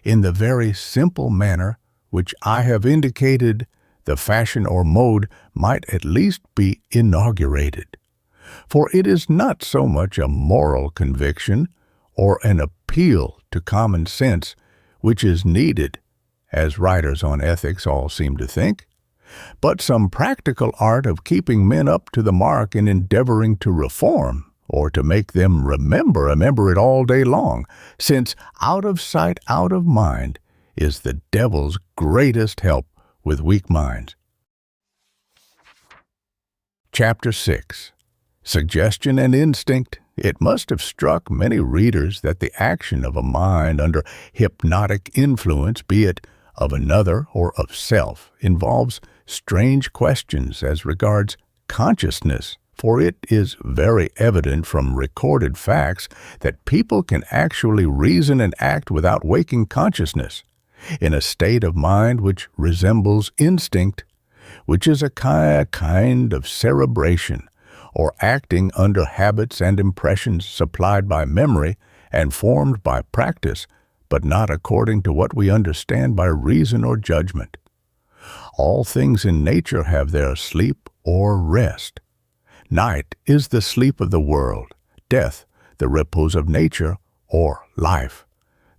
in the very simple manner which I have indicated, the fashion or mode might at least be inaugurated. For it is not so much a moral conviction or an appeal to common sense which is needed, as writers on ethics all seem to think, but some practical art of keeping men up to the mark in endeavoring to reform, or to make them remember it all day long, since out of sight, out of mind is the devil's greatest help with weak minds. Chapter 6. Suggestion and Instinct it must have struck many readers that the action of a mind under hypnotic influence, be it of another or of self, involves strange questions as regards consciousness, for it is very evident from recorded facts that people can actually reason and act without waking consciousness, in a state of mind which resembles instinct, which is a kind of cerebration, or acting under habits and impressions supplied by memory and formed by practice, but not according to what we understand by reason or judgment. All things in nature have their sleep or rest. Night is the sleep of the world, death the repose of nature or life.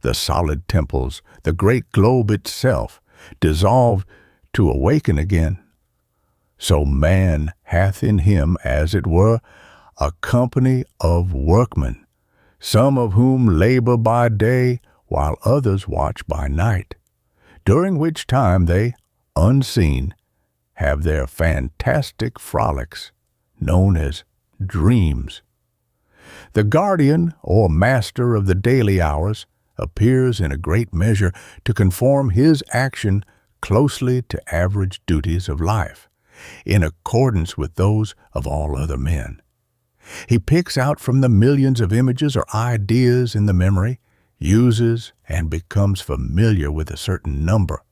The solid temples, the great globe itself, dissolve to awaken again. So man hath in him, as it were, a company of workmen, some of whom labor by day, while others watch by night, during which time they, unseen, have their fantastic frolics, known as dreams. The guardian or master of the daily hours appears in a great measure to conform his action closely to average duties of life, in accordance with those of all other men. He picks out from the millions of images or ideas in the memory, uses and becomes familiar with a certain number,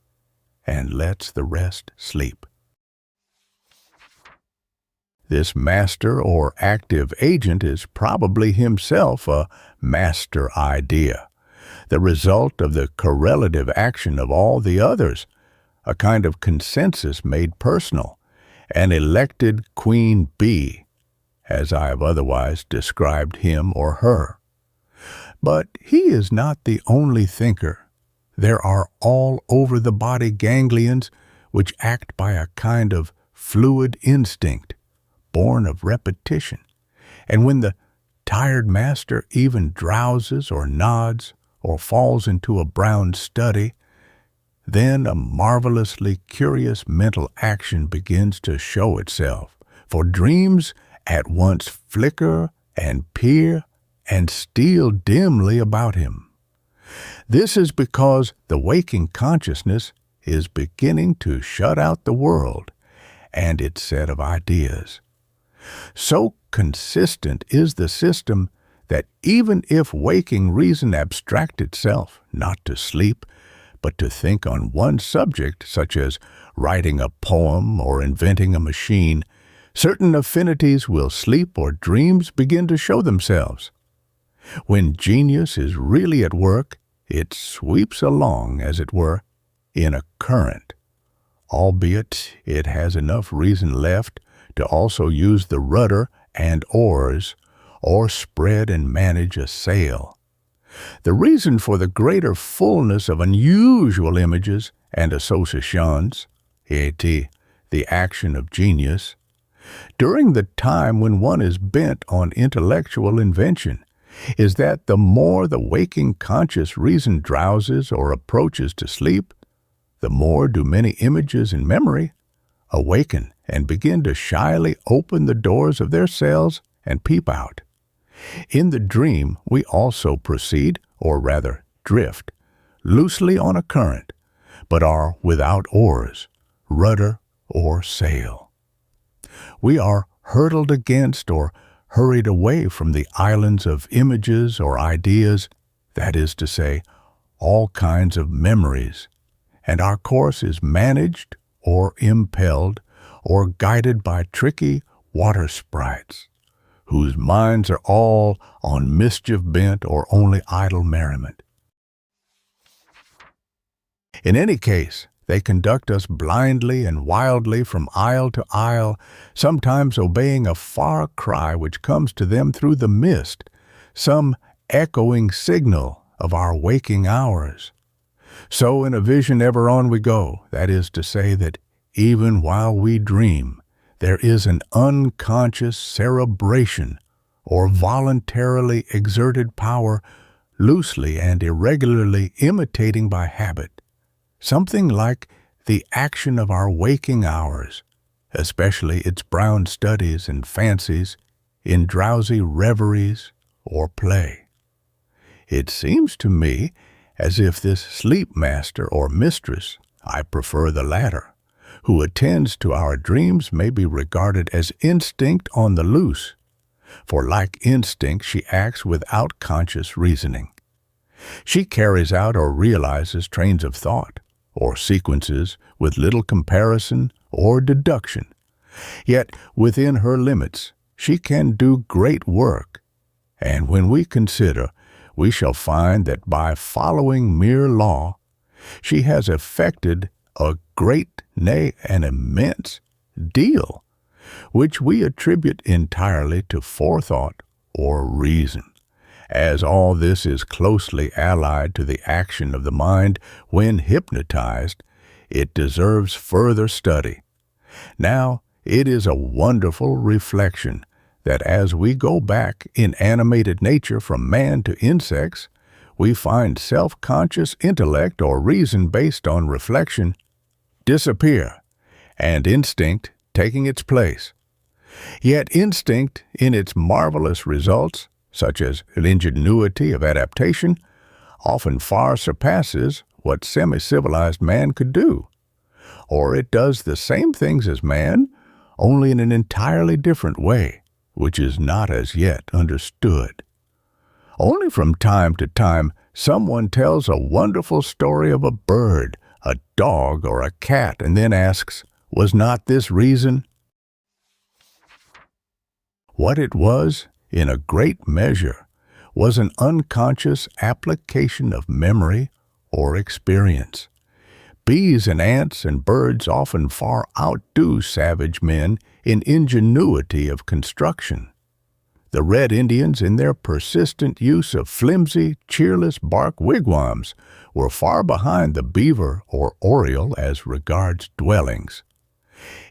and lets the rest sleep. This master or active agent is probably himself a master idea, the result of the correlative action of all the others, a kind of consensus made personal, an elected queen bee, as I have otherwise described him or her. But he is not the only thinker. There are all over the body ganglions which act by a kind of fluid instinct, born of repetition, and when the tired master even drowses or nods or falls into a brown study, then a marvelously curious mental action begins to show itself, for dreams at once flicker and peer and steal dimly about him. This is because the waking consciousness is beginning to shut out the world and its set of ideas. So consistent is the system that even if waking reason abstract itself, not to sleep, but to think on one subject, such as writing a poem or inventing a machine, certain affinities will sleep or dreams begin to show themselves. When genius is really at work, it sweeps along, as it were, in a current, albeit it has enough reason left to also use the rudder and oars, or spread and manage a sail. The reason for the greater fullness of unusual images and associations, i.e., the action of genius, during the time when one is bent on intellectual invention, is that the more the waking conscious reason drowses or approaches to sleep, the more do many images in memory awaken and begin to shyly open the doors of their cells and peep out. In the dream, we also proceed, or rather drift, loosely on a current, but are without oars, rudder, or sail. We are hurtled against or hurried away from the islands of images or ideas, that is to say, all kinds of memories, and our course is managed or impelled or guided by tricky water sprites, whose minds are all on mischief bent or only idle merriment. In any case, they conduct us blindly and wildly from isle to isle, sometimes obeying a far cry which comes to them through the mist, some echoing signal of our waking hours. So in a vision ever on we go, that is to say that even while we dream, there is an unconscious cerebration or voluntarily exerted power loosely and irregularly imitating by habit, something like the action of our waking hours, especially its brown studies and fancies, in drowsy reveries or play. It seems to me as if this sleep master or mistress, I prefer the latter, who attends to our dreams may be regarded as instinct on the loose, for like instinct she acts without conscious reasoning. She carries out or realizes trains of thought, or sequences with little comparison or deduction. Yet within her limits she can do great work, and when we consider, we shall find that by following mere law, she has effected a great, nay, an immense deal, which we attribute entirely to forethought or reason, as all this is closely allied to the action of the mind when hypnotized. It deserves further study. Now, it is a wonderful reflection that as we go back in animated nature from man to insects, we find self-conscious intellect or reason based on reflection disappear, and instinct taking its place. Yet instinct, in its marvelous results, such as an ingenuity of adaptation, often far surpasses what semi-civilized man could do. Or it does the same things as man, only in an entirely different way, which is not as yet understood. Only from time to time someone tells a wonderful story of a bird, a dog, or a cat, and then asks, was not this reason? What it was, in a great measure, was an unconscious application of memory or experience. Bees and ants and birds often far outdo savage men in ingenuity of construction. The Red Indians, in their persistent use of flimsy, cheerless bark wigwams, were far behind the beaver or oriole as regards dwellings.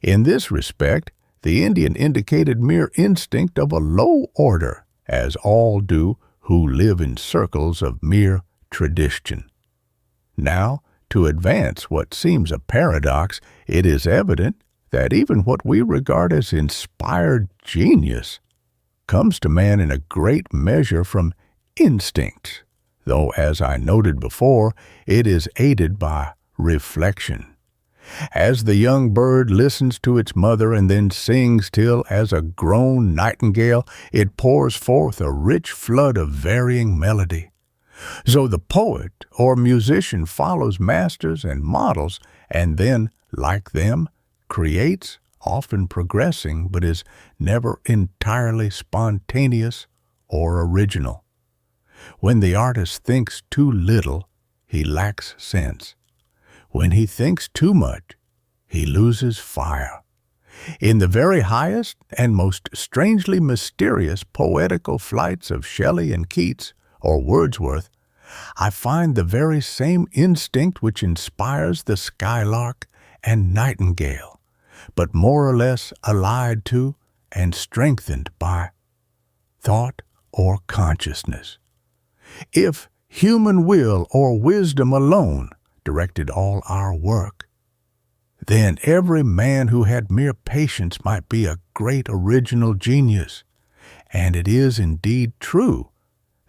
In this respect, the Indian indicated mere instinct of a low order, as all do who live in circles of mere tradition. Now, to advance what seems a paradox, it is evident that even what we regard as inspired genius comes to man in a great measure from instinct, though, as I noted before, it is aided by reflection. As the young bird listens to its mother and then sings till, as a grown nightingale, it pours forth a rich flood of varying melody, so the poet or musician follows masters and models, and then, like them, creates, often progressing, but is never entirely spontaneous or original. When the artist thinks too little, he lacks sense. When he thinks too much, he loses fire. In the very highest and most strangely mysterious poetical flights of Shelley and Keats, or Wordsworth, I find the very same instinct which inspires the skylark and nightingale, but more or less allied to and strengthened by thought or consciousness. If human will or wisdom alone directed all our work, then every man who had mere patience might be a great original genius, and it is indeed true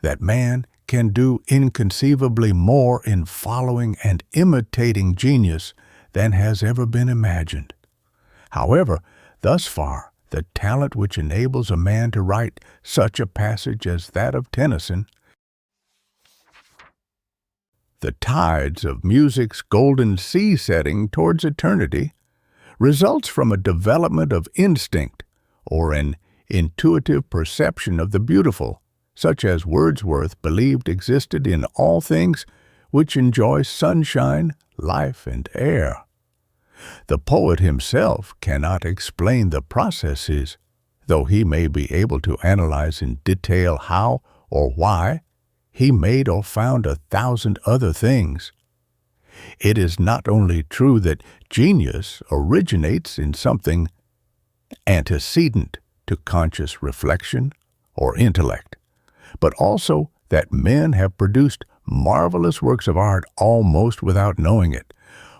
that man can do inconceivably more in following and imitating genius than has ever been imagined. However, thus far, the talent which enables a man to write such a passage as that of Tennyson, the tides of music's golden sea setting towards eternity, results from a development of instinct or an intuitive perception of the beautiful, such as Wordsworth believed existed in all things which enjoy sunshine, life, and air. The poet himself cannot explain the processes, though he may be able to analyze in detail how or why he made or found 1,000 other things. It is not only true that genius originates in something antecedent to conscious reflection or intellect, but also that men have produced marvelous works of art almost without knowing it,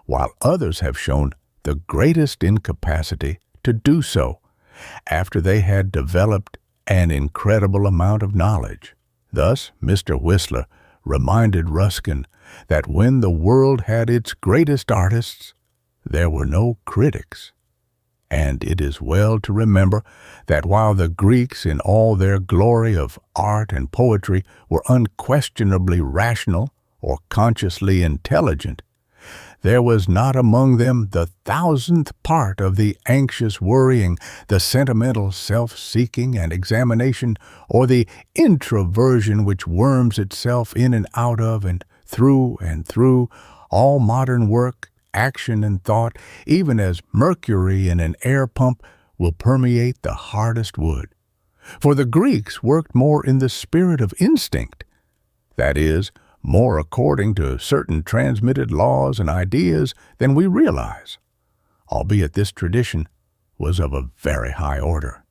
while others have shown the greatest incapacity to do so after they had developed an incredible amount of knowledge. Thus, Mr. Whistler reminded Ruskin that when the world had its greatest artists, there were no critics. And it is well to remember that while the Greeks in all their glory of art and poetry were unquestionably rational or consciously intelligent, there was not among them the thousandth part of the anxious worrying, the sentimental self-seeking and examination, or the introversion which worms itself in and out of and through all modern work, action, and thought, even as mercury in an air pump will permeate the hardest wood. For the Greeks worked more in the spirit of instinct, that is, more according to certain transmitted laws and ideas than we realize, albeit this tradition was of a very high order.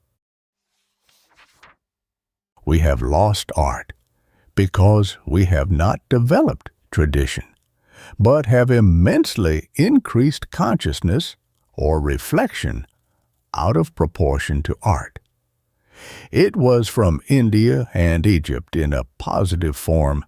We have lost art because we have not developed tradition, but have immensely increased consciousness or reflection out of proportion to art. It was from India and Egypt in a positive form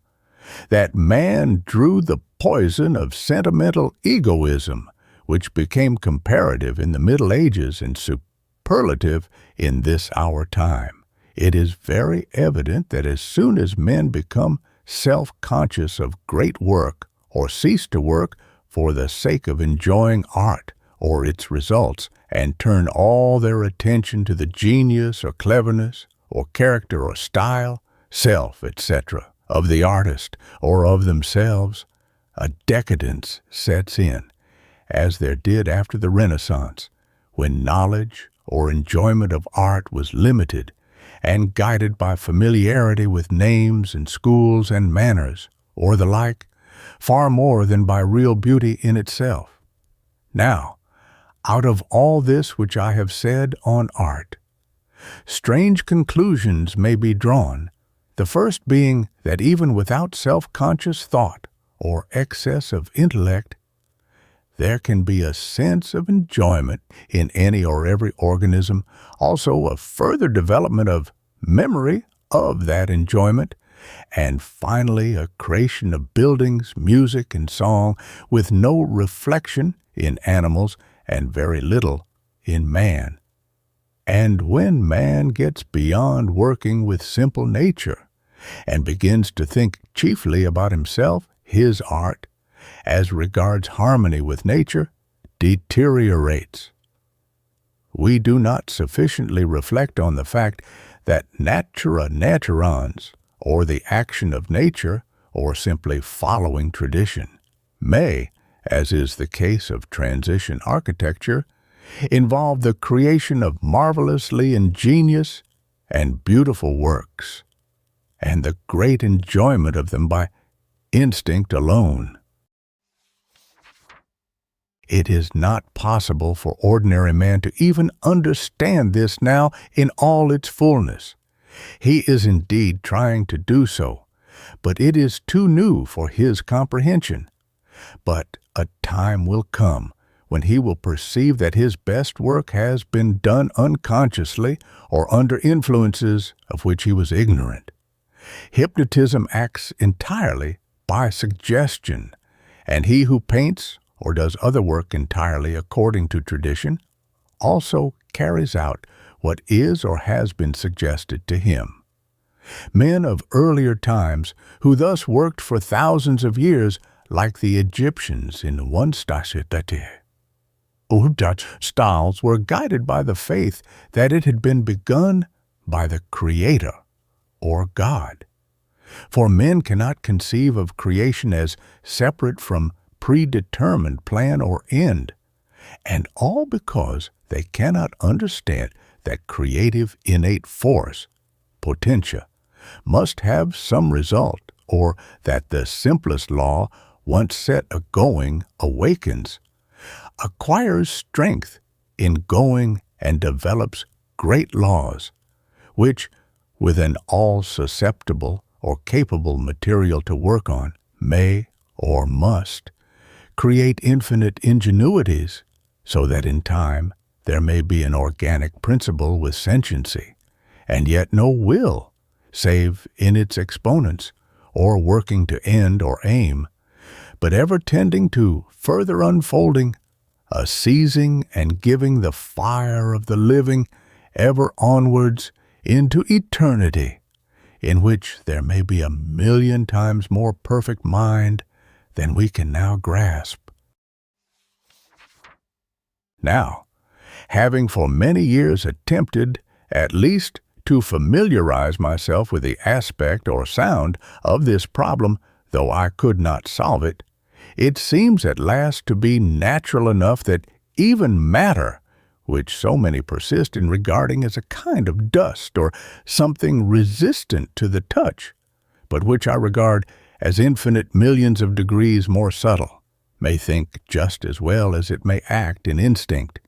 that man drew the poison of sentimental egoism, which became comparative in the Middle Ages and superlative in this our time. It is very evident that as soon as men become self-conscious of great work or cease to work for the sake of enjoying art or its results and turn all their attention to the genius or cleverness or character or style, self, etc., of the artist or of themselves, a decadence sets in, as there did after the Renaissance, when knowledge or enjoyment of art was limited and guided by familiarity with names and schools and manners, or the like, far more than by real beauty in itself. Now, out of all this which I have said on art, strange conclusions may be drawn, the first being that even without self-conscious thought or excess of intellect, there can be a sense of enjoyment in any or every organism, also a further development of memory of that enjoyment, and finally a creation of buildings, music, and song with no reflection in animals and very little in man. And when man gets beyond working with simple nature and begins to think chiefly about himself, his art, as regards harmony with nature, deteriorates. We do not sufficiently reflect on the fact that natura naturans, or the action of nature, or simply following tradition, may, as is the case of transition architecture, involve the creation of marvelously ingenious and beautiful works, and the great enjoyment of them by instinct alone. It is not possible for ordinary man to even understand this now in all its fullness. He is indeed trying to do so, but it is too new for his comprehension. But a time will come when he will perceive that his best work has been done unconsciously or under influences of which he was ignorant. Hypnotism acts entirely by suggestion, and he who paints or does other work entirely according to tradition also carries out what is or has been suggested to him. Men of earlier times, who thus worked for thousands of years, like the Egyptians in one styles, were guided by the faith that it had been begun by the Creator, or God. For men cannot conceive of creation as separate from predetermined plan or end, and all because they cannot understand that creative innate force, potentia, must have some result, or that the simplest law, once set a-going, awakens, acquires strength in going and develops great laws, which, with an all-susceptible or capable material to work on, may or must create infinite ingenuities, so that in time there may be an organic principle with sentiency, and yet no will, save in its exponents, or working to end or aim, but ever tending to further unfolding, a seizing and giving the fire of the living ever onwards into eternity, in which there may be 1,000,000 times more perfect mind than we can now grasp. Now, having for many years attempted, at least, to familiarize myself with the aspect or sound of this problem, though I could not solve it, it seems at last to be natural enough that even matter, which so many persist in regarding as a kind of dust or something resistant to the touch, but which I regard as infinite millions of degrees more subtle, may think just as well as it may act in instinct.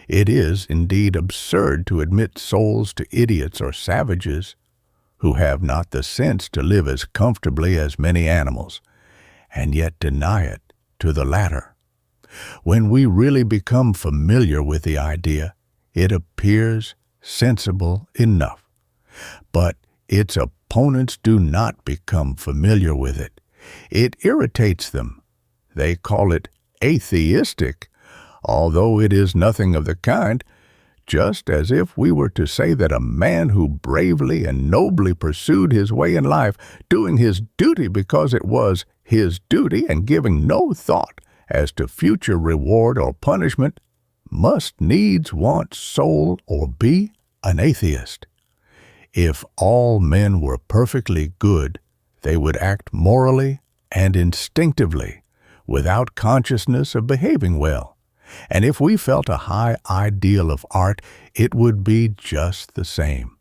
It is, indeed, absurd to admit souls to idiots or savages who have not the sense to live as comfortably as many animals, and yet deny it to the latter. When we really become familiar with the idea, it appears sensible enough. But its opponents do not become familiar with it. It irritates them. They call it atheistic, although it is nothing of the kind, just as if we were to say that a man who bravely and nobly pursued his way in life, doing his duty because it was his duty and giving no thought as to future reward or punishment, must needs want soul or be an atheist. If all men were perfectly good, they would act morally and instinctively, without consciousness of behaving well. And if we felt a high ideal of art, it would be just the same.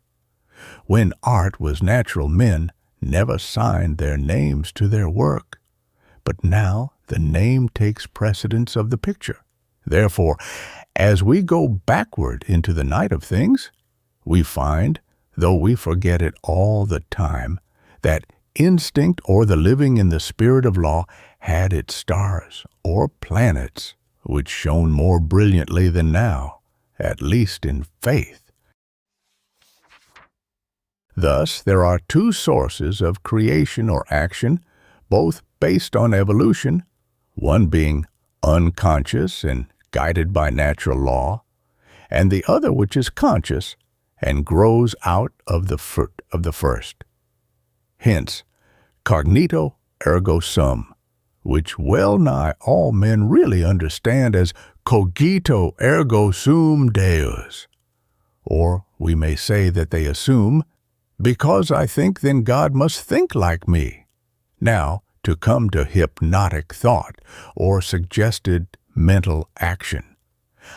When art was natural, men never signed their names to their work. But now the name takes precedence of the picture. Therefore, as we go backward into the night of things, we find, though we forget it all the time, that instinct or the living in the spirit of law had its stars or planets, which shone more brilliantly than now, at least in faith. Thus, there are two sources of creation or action, both based on evolution, one being unconscious and guided by natural law, and the other which is conscious and grows out of the fruit of the first. Hence, cognito ergo sum, which well nigh all men really understand as cogito ergo sum Deus. Or we may say that they assume, because I think, then God must think like me. Now, to come to hypnotic thought or suggested mental action,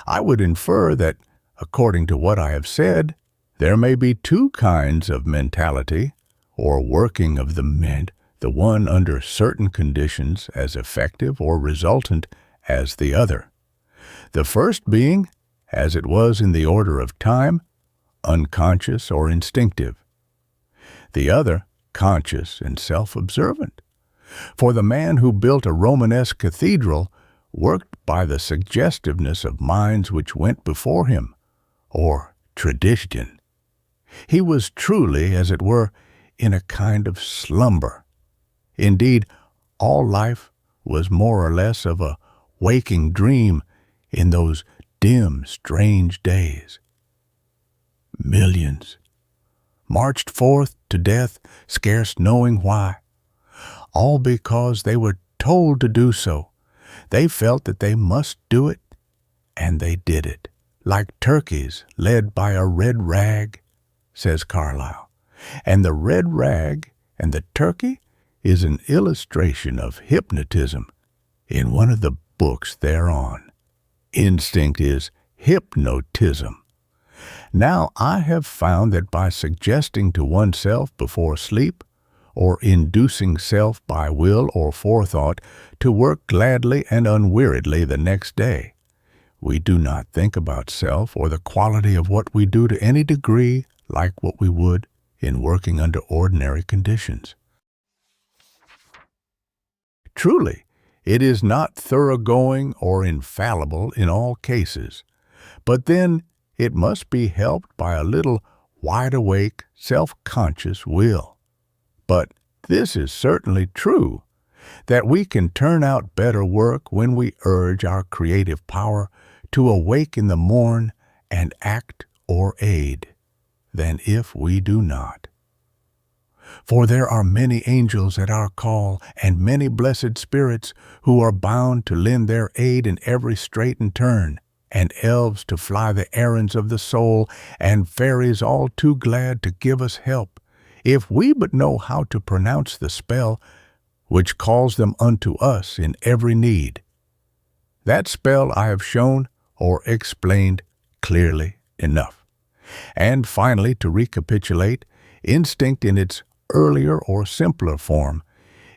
I would infer that, according to what I have said, there may be two kinds of mentality, or working of the mind, the one under certain conditions as effective or resultant as the other. The first being, as it was in the order of time, unconscious or instinctive. The other, conscious and self-observant. For the man who built a Romanesque cathedral worked by the suggestiveness of minds which went before him, or tradition. He was truly, as it were, in a kind of slumber. Indeed, all life was more or less of a waking dream in those dim, strange days. Millions marched forth to death, scarce knowing why, all because they were told to do so. They felt that they must do it, and they did it, like turkeys led by a red rag, says Carlyle. And the red rag and the turkey is an illustration of hypnotism in one of the books thereon. Instinct is hypnotism. Now I have found that by suggesting to oneself before sleep, or inducing self by will or forethought to work gladly and unweariedly the next day, we do not think about self or the quality of what we do to any degree like what we would in working under ordinary conditions. Truly, it is not thoroughgoing or infallible in all cases, but then it must be helped by a little wide-awake, self-conscious will. But this is certainly true, that we can turn out better work when we urge our creative power to awake in the morn and act or aid, than if we do not. For there are many angels at our call, and many blessed spirits who are bound to lend their aid in every strait and turn, and elves to fly the errands of the soul, and fairies all too glad to give us help, if we but know how to pronounce the spell which calls them unto us in every need. That spell I have shown or explained clearly enough. And finally, to recapitulate, instinct in its earlier or simpler form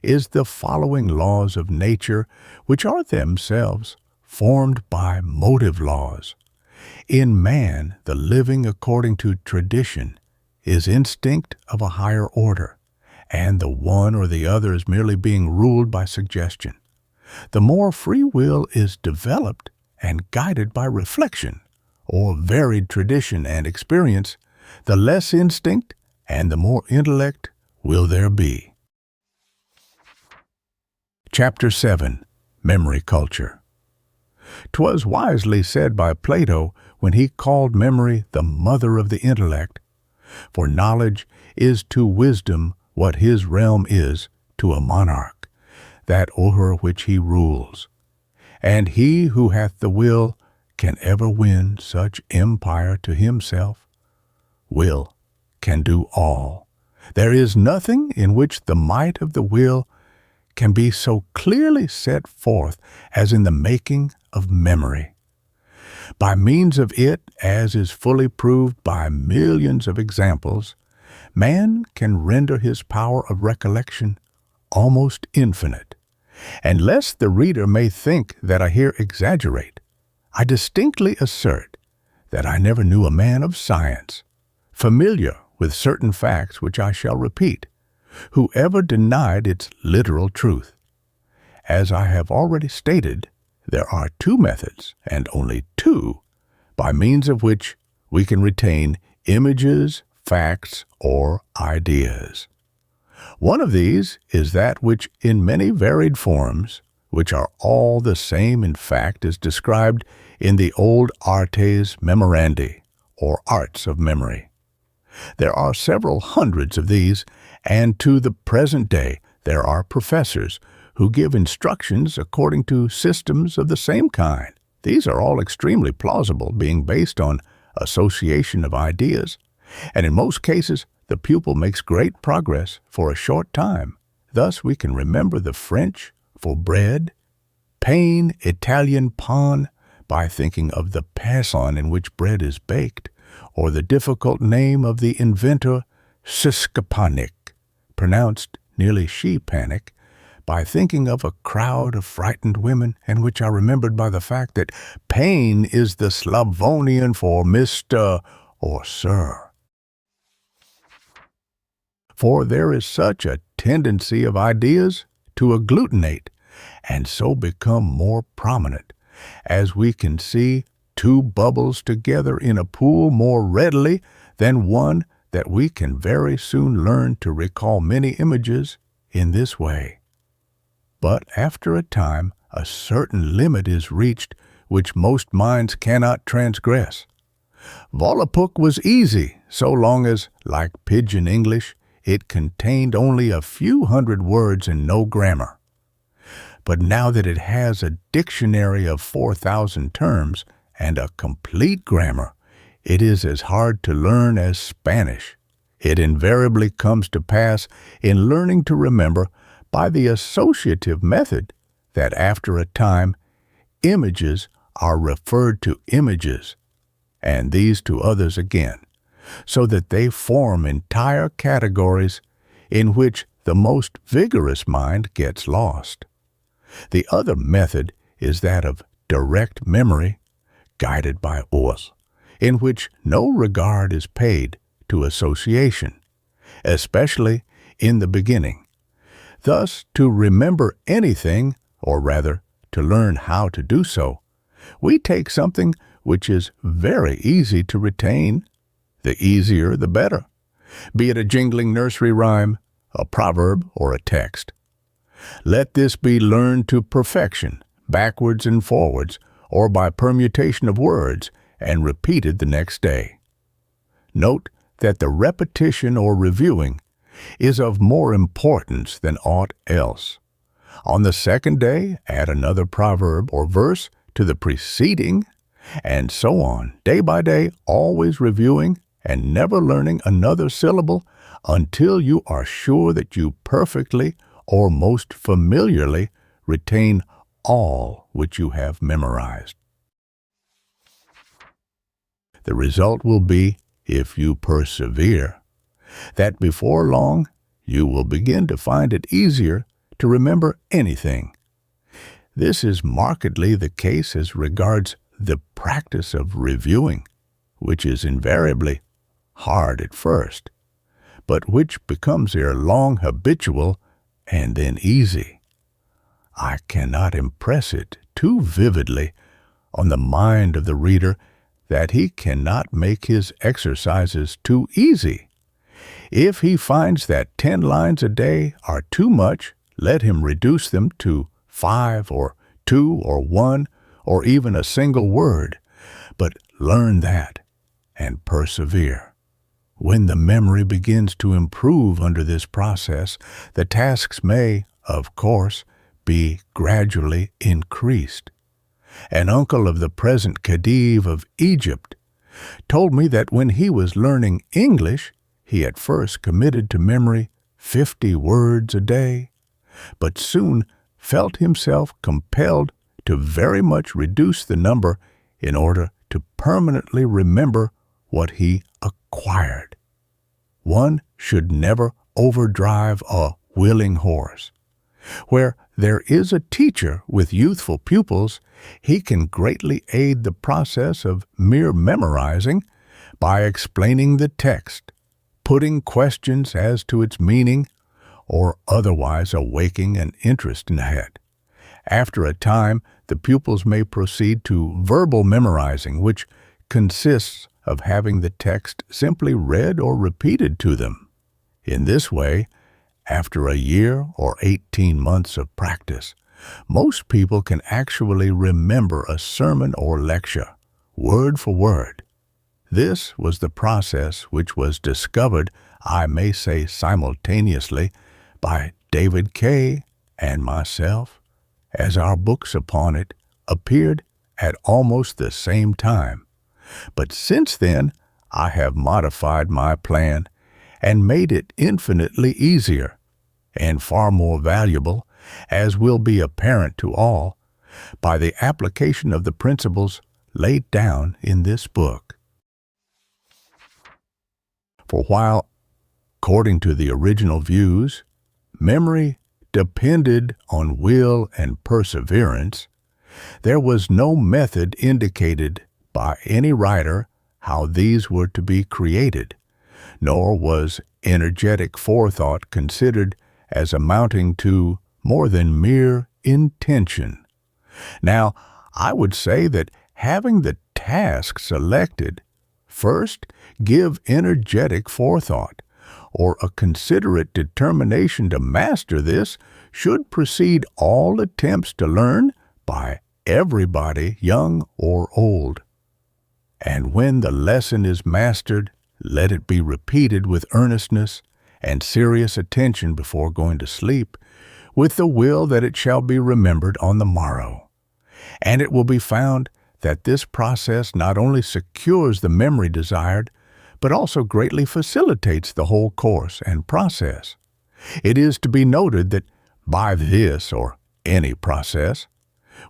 is the following laws of nature, which are themselves formed by motive laws. In man, the living according to tradition is instinct of a higher order, and the one or the other is merely being ruled by suggestion. The more free will is developed and guided by reflection, or varied tradition and experience, the less instinct and the more intellect will there be. Chapter 7. Memory Culture. 'Twas wisely said by Plato when he called memory the mother of the intellect, for knowledge is to wisdom what his realm is to a monarch, that over which he rules. And he who hath the will can ever win such empire to himself. Will can do all. There is nothing in which the might of the will can be so clearly set forth as in the making of memory. By means of it, as is fully proved by millions of examples, man can render his power of recollection almost infinite. And lest the reader may think that I here exaggerate, I distinctly assert that I never knew a man of science, familiar with certain facts which I shall repeat, who ever denied its literal truth. As I have already stated, there are two methods, and only two, by means of which we can retain images, facts, or ideas. One of these is that which in many varied forms, which are all the same in fact as described in the old artes memorandi, or arts of memory. There are several hundreds of these, and to the present day there are professors who give instructions according to systems of the same kind. These are all extremely plausible, being based on association of ideas, and in most cases the pupil makes great progress for a short time. Thus we can remember the French for bread, pain, Italian pan, by thinking of the passon in which bread is baked, or the difficult name of the inventor Syscaponic, pronounced nearly she-panic, by thinking of a crowd of frightened women, and which are remembered by the fact that pain is the Slavonian for Mr. or Sir. For there is such a tendency of ideas to agglutinate, and so become more prominent, as we can see two bubbles together in a pool more readily than one, that we can very soon learn to recall many images in this way. But after a time, a certain limit is reached which most minds cannot transgress. Volapük was easy, so long as, like Pidgin English, it contained only a few hundred words and no grammar. But now that it has a dictionary of 4,000 terms and a complete grammar, it is as hard to learn as Spanish. It invariably comes to pass in learning to remember by the associative method that after a time images are referred to images, and these to others again, so that they form entire categories in which the most vigorous mind gets lost. The other method is that of direct memory, guided by us, in which no regard is paid to association, especially in the beginning. Thus, to remember anything, or rather, to learn how to do so, we take something which is very easy to retain, The easier, the better, be it a jingling nursery rhyme, a proverb, or a text. Let this be learned to perfection, backwards and forwards, or by permutation of words, and repeated the next day. Note that the repetition or reviewing is of more importance than aught else. On the second day, add another proverb or verse to the preceding, and so on, day by day, always reviewing and never learning another syllable until you are sure that you perfectly or most familiarly retain all which you have memorized. The result will be, if you persevere, that before long you will begin to find it easier to remember anything. This is markedly the case as regards the practice of reviewing, which is invariably hard at first, but which becomes ere long habitual and then easy. I cannot impress it too vividly on the mind of the reader that he cannot make his exercises too easy. If he finds that 10 lines a day are too much, let him reduce them to 5 or 2 or 1 or even a single word, but learn that and persevere. When the memory begins to improve under this process, the tasks may, of course, be gradually increased. An uncle of the present Khedive of Egypt told me that when he was learning English, he at first committed to memory 50 words a day, but soon felt himself compelled to very much reduce the number in order to permanently remember what he acquired. One should never overdrive a willing horse. Where there is a teacher with youthful pupils, he can greatly aid the process of mere memorizing by explaining the text, putting questions as to its meaning, or otherwise awaking an interest in the head. After a time, the pupils may proceed to verbal memorizing, which consists of having the text simply read or repeated to them. In this way, after a year or 18 months of practice, most people can actually remember a sermon or lecture, word for word. This was the process which was discovered, I may say simultaneously, by David Kay and myself, as our books upon it appeared at almost the same time. But since then, I have modified my plan and made it infinitely easier and far more valuable, as will be apparent to all, by the application of the principles laid down in this book. For while, according to the original views, memory depended on will and perseverance, there was no method indicated by any writer how these were to be created, nor was energetic forethought considered as amounting to more than mere intention. Now, I would say that having the task selected, first give energetic forethought, or a considerate determination to master this, should precede all attempts to learn by everybody, young or old. And when the lesson is mastered, let it be repeated with earnestness and serious attention before going to sleep, with the will that it shall be remembered on the morrow. And it will be found that this process not only secures the memory desired, but also greatly facilitates the whole course and process. It is to be noted that by this, or any process,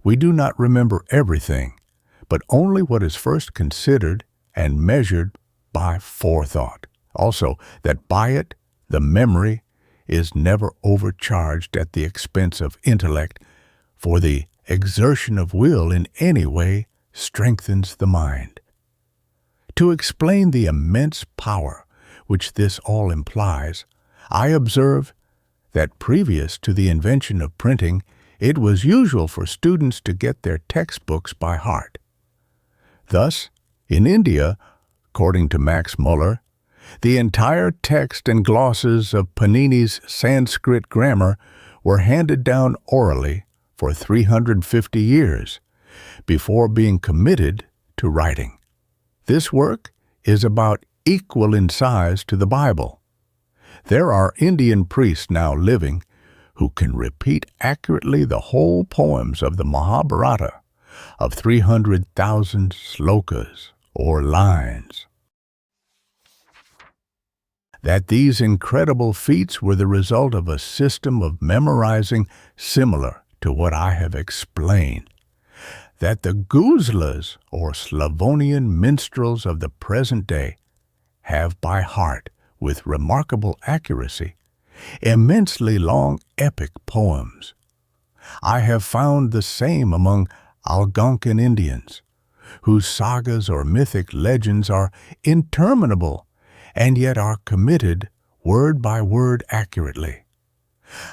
we do not remember everything, but only what is first considered and measured by forethought. Also, that by it, the memory is never overcharged at the expense of intellect, for the exertion of will in any way strengthens the mind. To explain the immense power which this all implies, I observe that previous to the invention of printing, it was usual for students to get their textbooks by heart. Thus, in India, According to Max Muller, the entire text and glosses of Panini's Sanskrit grammar were handed down orally for 350 years before being committed to writing. This work is about equal in size to the Bible. There are Indian priests now living who can repeat accurately the whole poems of the Mahabharata of 300,000 slokas or lines. That these incredible feats were the result of a system of memorizing similar to what I have explained. That the guzlas, or Slavonian minstrels of the present day, have by heart, with remarkable accuracy, immensely long epic poems. I have found the same among Algonquin Indians, whose sagas or mythic legends are interminable and yet are committed word by word accurately.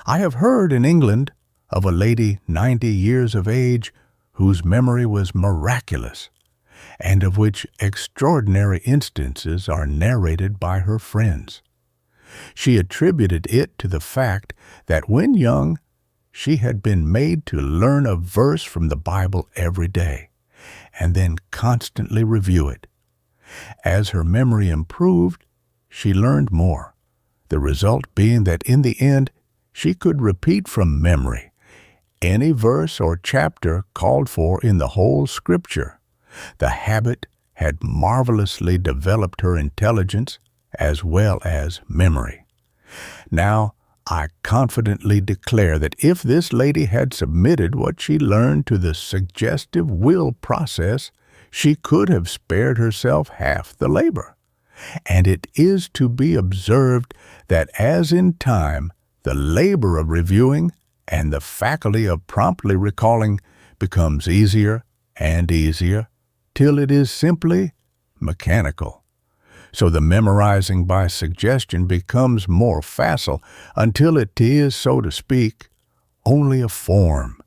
I have heard in England of a lady 90 years of age whose memory was miraculous, and of which extraordinary instances are narrated by her friends. She attributed it to the fact that when young, she had been made to learn a verse from the Bible every day, and then constantly review it. As her memory improved, she learned more, the result being that in the end, she could repeat from memory any verse or chapter called for in the whole Scripture. The habit had marvelously developed her intelligence as well as memory. Now, I confidently declare that if this lady had submitted what she learned to the suggestive will process, she could have spared herself half the labor. And it is to be observed that as in time, the labor of reviewing and the faculty of promptly recalling becomes easier and easier, till it is simply mechanical. So the memorizing by suggestion becomes more facile until it is, so to speak, only a form.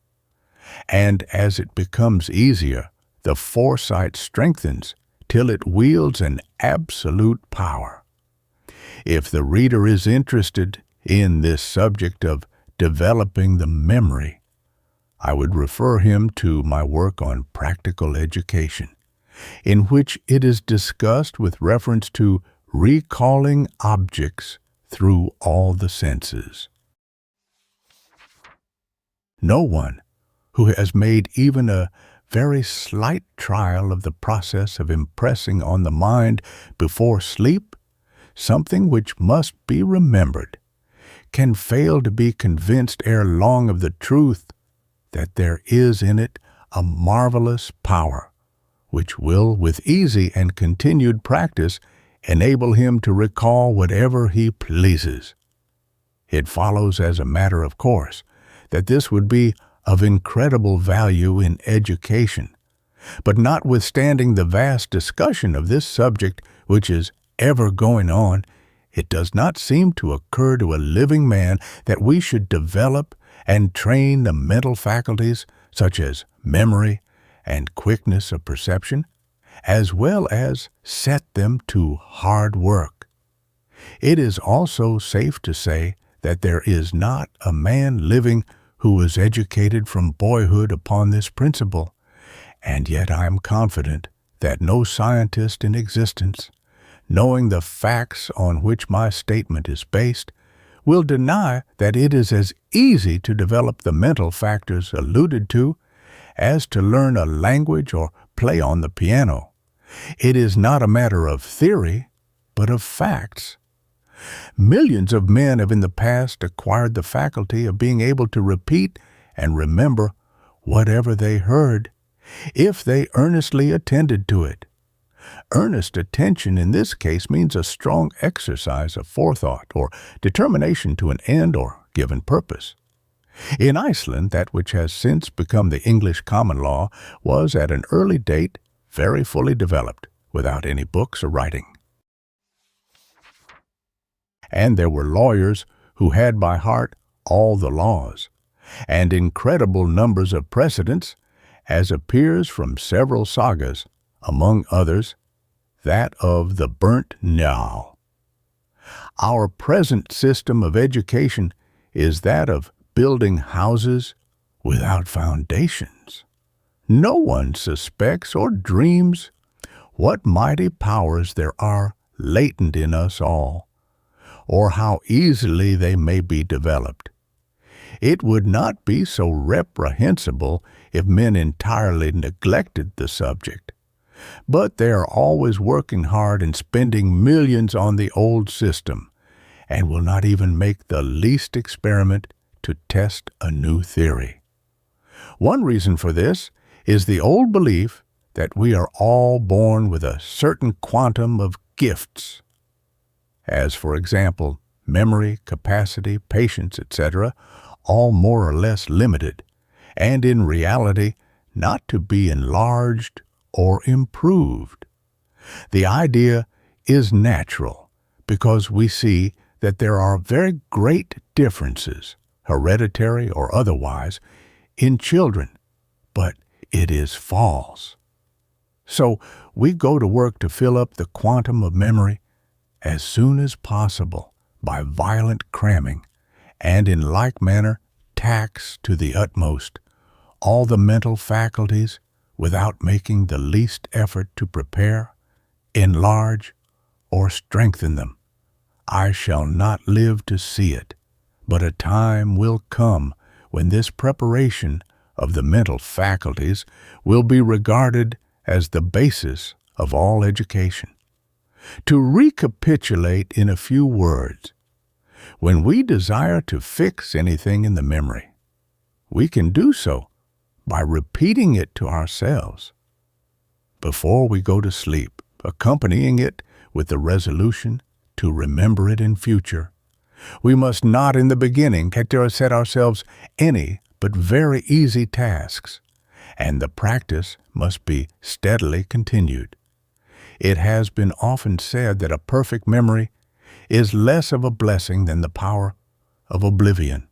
And as it becomes easier, the foresight strengthens till it wields an absolute power. If the reader is interested in this subject of developing the memory, I would refer him to my work on practical education, in which it is discussed with reference to recalling objects through all the senses. No one who has made even a very slight trial of the process of impressing on the mind before sleep something which must be remembered can fail to be convinced ere long of the truth that there is in it a marvelous power which will, with easy and continued practice, enable him to recall whatever he pleases. It follows as a matter of course that this would be of incredible value in education. But notwithstanding the vast discussion of this subject which is ever going on, it does not seem to occur to a living man that we should develop and train the mental faculties such as memory and quickness of perception, as well as set them to hard work. It is also safe to say that there is not a man living who was educated from boyhood upon this principle, and yet I am confident that no scientist in existence, knowing the facts on which my statement is based, will deny that it is as easy to develop the mental factors alluded to as to learn a language or play on the piano. It is not a matter of theory, but of facts. Millions of men have in the past acquired the faculty of being able to repeat and remember whatever they heard, if they earnestly attended to it. Earnest attention in this case means a strong exercise of forethought or determination to an end or given purpose. In Iceland, that which has since become the English common law was at an early date very fully developed, without any books or writing. And there were lawyers who had by heart all the laws, and incredible numbers of precedents, as appears from several sagas, among others, that of the burnt Njal. Our present system of education is that of building houses without foundations. No one suspects or dreams what mighty powers there are latent in us all, or how easily they may be developed. It would not be so reprehensible if men entirely neglected the subject, but they are always working hard and spending millions on the old system, and will not even make the least experiment to test a new theory. One reason for this is the old belief that we are all born with a certain quantum of gifts, as, for example, memory, capacity, patience, etc., all more or less limited, and in reality not to be enlarged or improved. The idea is natural because we see that there are very great differences, hereditary or otherwise, in children, but it is false. So we go to work to fill up the quantum of memory as soon as possible by violent cramming, and in like manner tax to the utmost all the mental faculties without making the least effort to prepare, enlarge, or strengthen them. I shall not live to see it, but a time will come when this preparation of the mental faculties will be regarded as the basis of all education. To recapitulate in a few words, when we desire to fix anything in the memory, we can do so by repeating it to ourselves before we go to sleep, accompanying it with the resolution to remember it in future. We must not in the beginning set ourselves any but very easy tasks, and the practice must be steadily continued. It has been often said that a perfect memory is less of a blessing than the power of oblivion.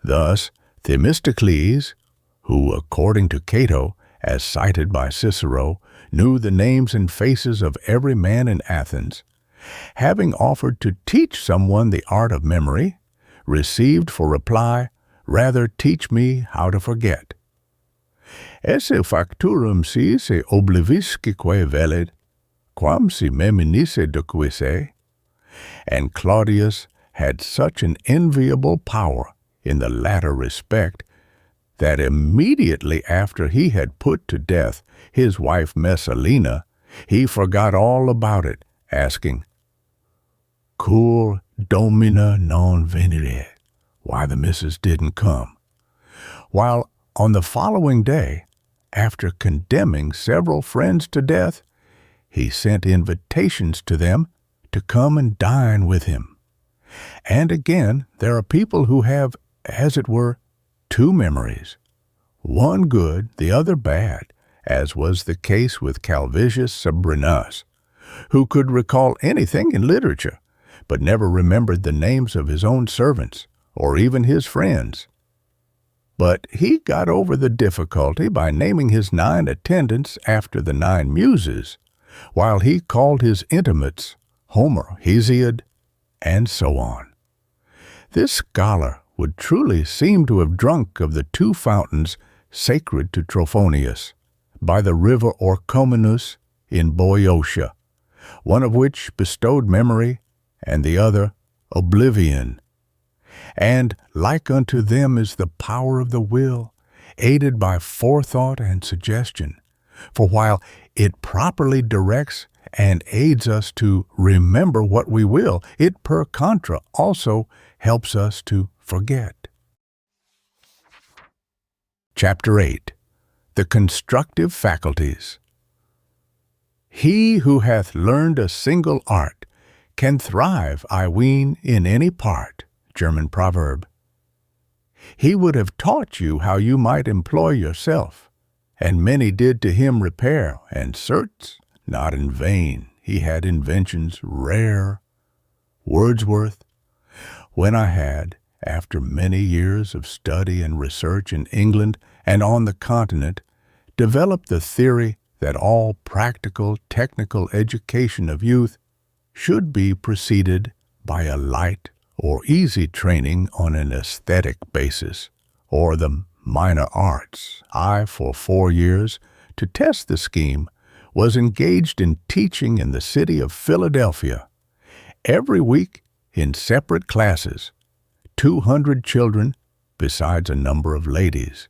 Thus, Themistocles, who, according to Cato, as cited by Cicero, knew the names and faces of every man in Athens, having offered to teach someone the art of memory, received for reply, "Rather teach me how to forget." Esse facturum si se oblivisque veled, quam si meminisse docuisse. And Claudius had such an enviable power in the latter respect that immediately after he had put to death his wife Messalina, he forgot all about it, asking, "Cur domina non venire?" Why the missus didn't come. While on the following day, after condemning several friends to death, he sent invitations to them to come and dine with him. And again, there are people who have, as it were, two memories, one good, the other bad, as was the case with Calvisius Sabrinus, who could recall anything in literature, but never remembered the names of his own servants, or even his friends. But he got over the difficulty by naming his 9 attendants after the 9 muses, while he called his intimates Homer, Hesiod, and so on. This scholar would truly seem to have drunk of the 2 fountains sacred to Trophonius, by the river Orchomenus in Boeotia, one of which bestowed memory, and the other oblivion. And like unto them is the power of the will, aided by forethought and suggestion. For while it properly directs and aids us to remember what we will, it per contra also helps us to forget. Chapter 8. The Constructive Faculties. He who hath learned a single art can thrive, I ween, in any part. German proverb. He would have taught you how you might employ yourself, and many did to him repair, and certes, not in vain, he had inventions rare. Wordsworth. When I had, after many years of study and research in England and on the continent, developed the theory that all practical, technical education of youth should be preceded by a light or easy training on an aesthetic basis, or the minor arts. I, for 4 years, to test the scheme, was engaged in teaching in the city of Philadelphia. Every week, in separate classes, 200 children, besides a number of ladies.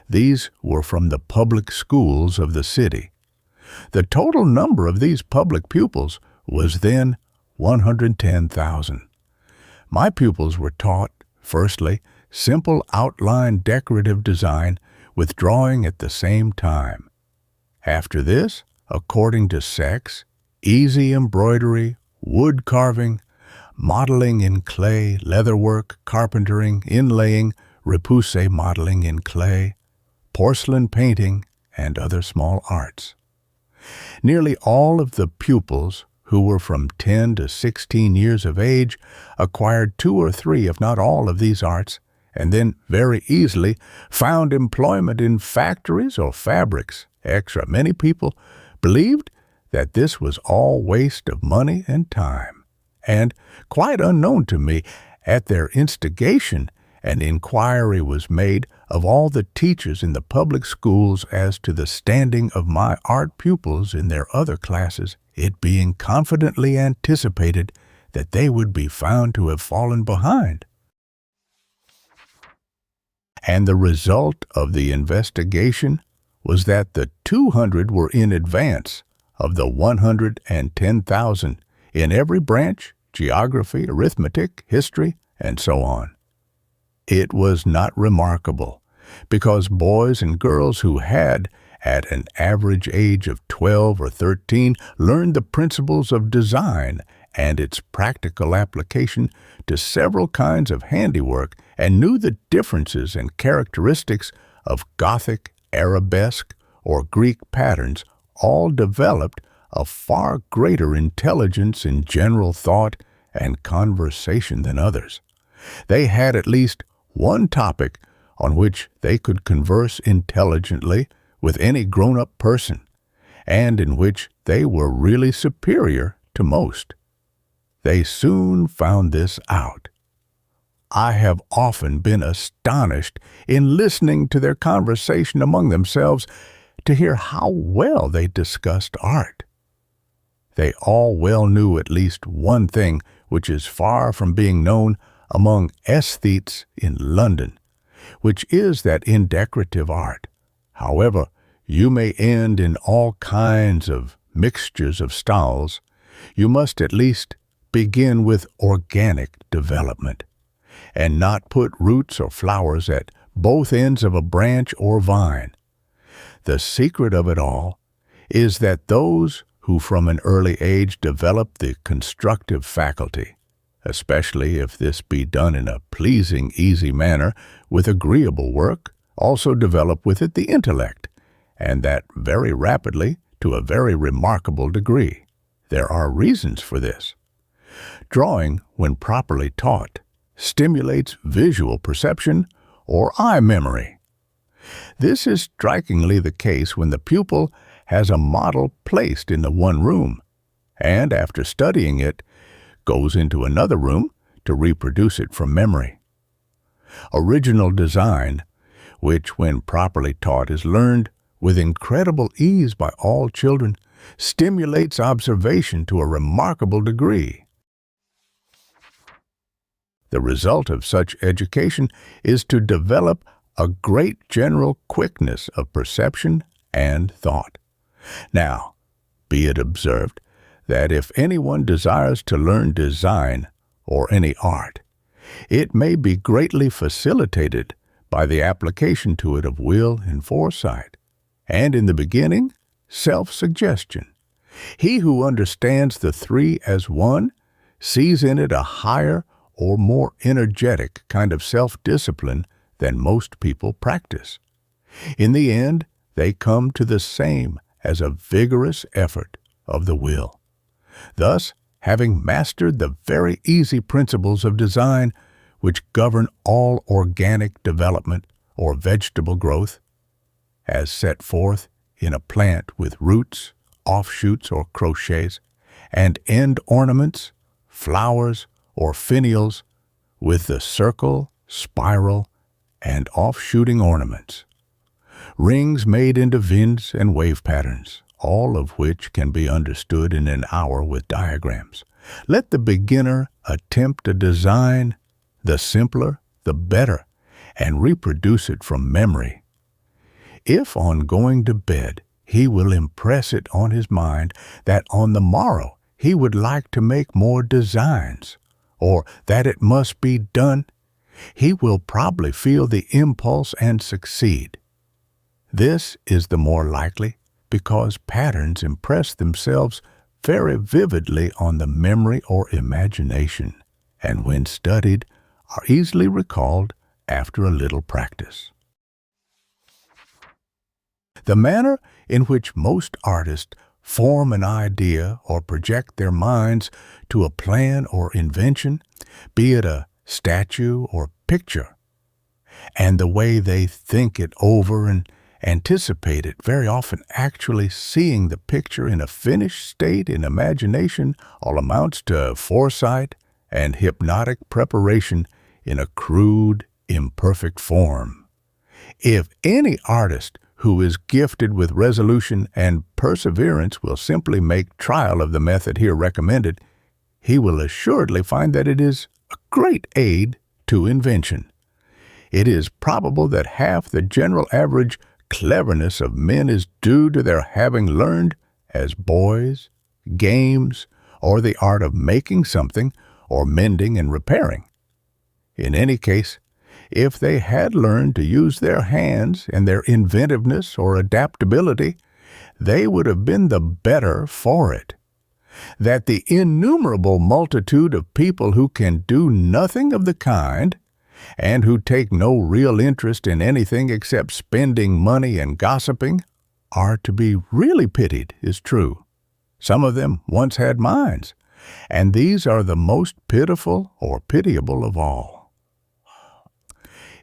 These were from the public schools of the city. The total number of these public pupils was then 110,000. My pupils were taught, firstly, simple outline decorative design with drawing at the same time. After this, according to sex, easy embroidery, wood carving, modeling in clay, leatherwork, carpentering, inlaying, repoussé modeling in clay, porcelain painting, and other small arts. Nearly all of the pupils, who were from 10 to 16 years of age, acquired 2 or 3, if not all, of these arts, and then very easily found employment in factories or fabrics. Many people believed that this was all waste of money and time. And, quite unknown to me, at their instigation, an inquiry was made of all the teachers in the public schools as to the standing of my art pupils in their other classes, it being confidently anticipated that they would be found to have fallen behind. And the result of the investigation was that the 200 were in advance of the 110,000 in every branch, geography, arithmetic, history, and so on. It was not remarkable, because boys and girls who had, at an average age of 12 or 13, learned the principles of design and its practical application to several kinds of handiwork and knew the differences and characteristics of Gothic, Arabesque, or Greek patterns, all developed a far greater intelligence in general thought and conversation than others. They had at least one topic on which they could converse intelligently with any grown-up person, and in which they were really superior to most. They soon found this out. I have often been astonished in listening to their conversation among themselves to hear how well they discussed art. They all well knew at least one thing which is far from being known among aesthetes in London, which is that in decorative art, however you may end in all kinds of mixtures of styles, you must at least begin with organic development, and not put roots or flowers at both ends of a branch or vine. The secret of it all is that those who from an early age develop the constructive faculty, especially if this be done in a pleasing, easy manner with agreeable work, also develop with it the intellect, and that very rapidly to a very remarkable degree. There are reasons for this. Drawing, when properly taught, stimulates visual perception or eye memory. This is strikingly the case when the pupil has a model placed in the one room, and after studying it, goes into another room to reproduce it from memory. Original design, which when properly taught is learned with incredible ease by all children, stimulates observation to a remarkable degree. The result of such education is to develop a great general quickness of perception and thought. Now, be it observed that if anyone desires to learn design or any art, it may be greatly facilitated by the application to it of will and foresight, and in the beginning, self-suggestion. He who understands the three as one sees in it a higher or more energetic kind of self-discipline than most people practice. In the end, they come to the same as a vigorous effort of the will. Thus, having mastered the very easy principles of design which govern all organic development or vegetable growth, as set forth in a plant with roots, offshoots, or crochets, and end ornaments, flowers, or finials with the circle, spiral, and offshooting ornaments. Rings made into winds and wave patterns, all of which can be understood in an hour with diagrams. Let the beginner attempt a design, the simpler, the better, and reproduce it from memory. If on going to bed he will impress it on his mind that on the morrow he would like to make more designs, or that it must be done, he will probably feel the impulse and succeed. This is the more likely because patterns impress themselves very vividly on the memory or imagination, and when studied, are easily recalled after a little practice. The manner in which most artists form an idea or project their minds to a plan or invention, be it a statue or picture, and the way they think it over and anticipate it, very often actually seeing the picture in a finished state in imagination, all amounts to foresight and hypnotic preparation in a crude, imperfect form. If any artist who is gifted with resolution and perseverance will simply make trial of the method here recommended, he will assuredly find that it is a great aid to invention. It is probable that half the general average cleverness of men is due to their having learned, as boys, games, or the art of making something, or mending and repairing. In any case, if they had learned to use their hands and their inventiveness or adaptability, they would have been the better for it. That the innumerable multitude of people who can do nothing of the kind, and who take no real interest in anything except spending money and gossiping, are to be really pitied is true. Some of them once had minds, and these are the most pitiful or pitiable of all.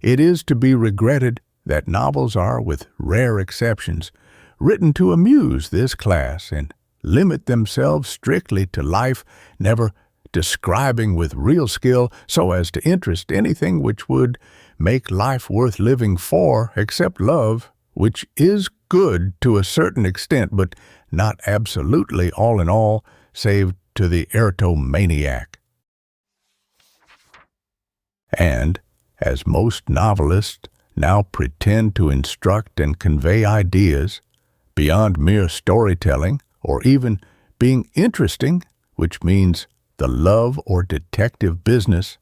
It is to be regretted that novels are, with rare exceptions, written to amuse this class and limit themselves strictly to life, never describing with real skill so as to interest anything which would make life worth living for, except love, which is good to a certain extent, but not absolutely all in all, save to the erotomaniac. And, as most novelists now pretend to instruct and convey ideas, beyond mere storytelling, or even being interesting, which means the love or detective business,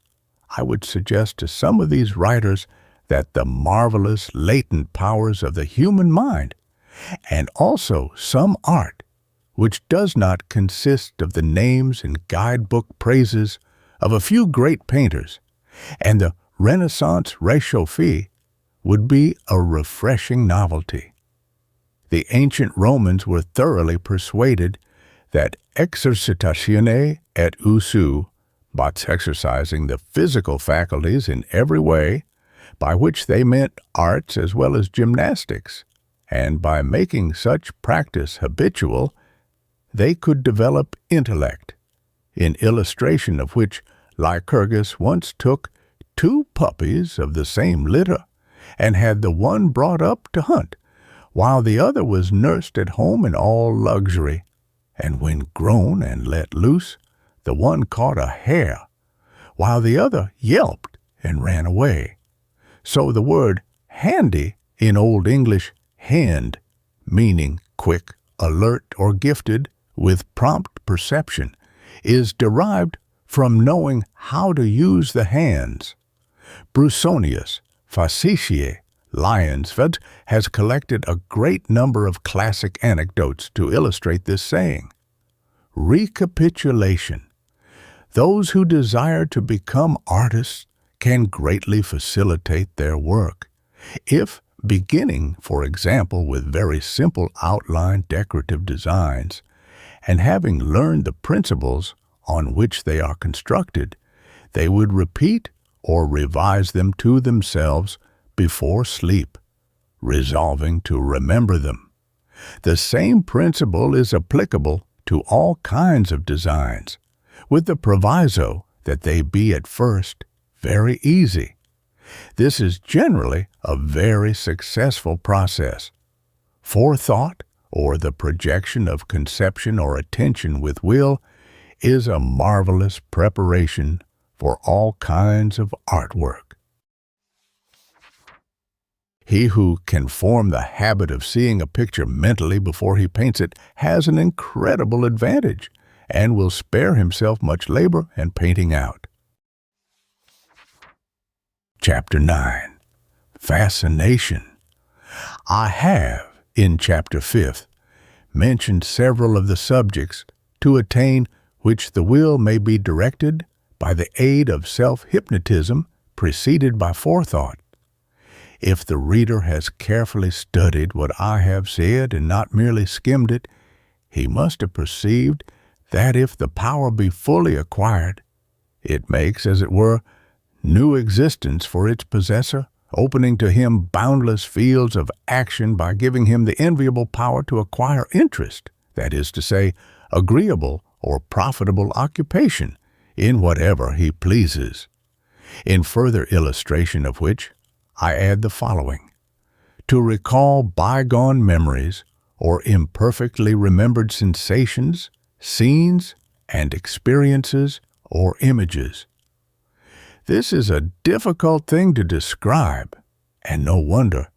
I would suggest to some of these writers that the marvelous latent powers of the human mind, and also some art, which does not consist of the names and guidebook praises of a few great painters, and the Renaissance réchauffé, would be a refreshing novelty. The ancient Romans were thoroughly persuaded that exercitatione et usu, by exercising the physical faculties in every way, by which they meant arts as well as gymnastics, and by making such practice habitual, they could develop intellect, in illustration of which Lycurgus once took 2 puppies of the same litter, and had the one brought up to hunt, while the other was nursed at home in all luxury, and when grown and let loose, the one caught a hare, while the other yelped and ran away. So the word handy in Old English, hand, meaning quick, alert, or gifted with prompt perception, is derived from knowing how to use the hands. Brusonius, Facetiae, Lionsfeld, has collected a great number of classic anecdotes to illustrate this saying. Recapitulation. Those who desire to become artists can greatly facilitate their work. If, beginning, for example, with very simple outline decorative designs, and having learned the principles on which they are constructed, they would repeat or revise them to themselves before sleep, resolving to remember them. The same principle is applicable to all kinds of designs, with the proviso that they be at first very easy. This is generally a very successful process. Forethought, or the projection of conception or attention with will, is a marvelous preparation for all kinds of artwork. He who can form the habit of seeing a picture mentally before he paints it has an incredible advantage and will spare himself much labor and painting out. Chapter 9. Fascination. I have, in Chapter 5, mentioned several of the subjects to attain which the will may be directed by the aid of self-hypnotism preceded by forethought. If the reader has carefully studied what I have said and not merely skimmed it, he must have perceived that if the power be fully acquired, it makes, as it were, new existence for its possessor, opening to him boundless fields of action by giving him the enviable power to acquire interest, that is to say, agreeable or profitable occupation, in whatever he pleases. In further illustration of which, I add the following: to recall bygone memories or imperfectly remembered sensations, scenes, and experiences or images. This is a difficult thing to describe, and no wonder,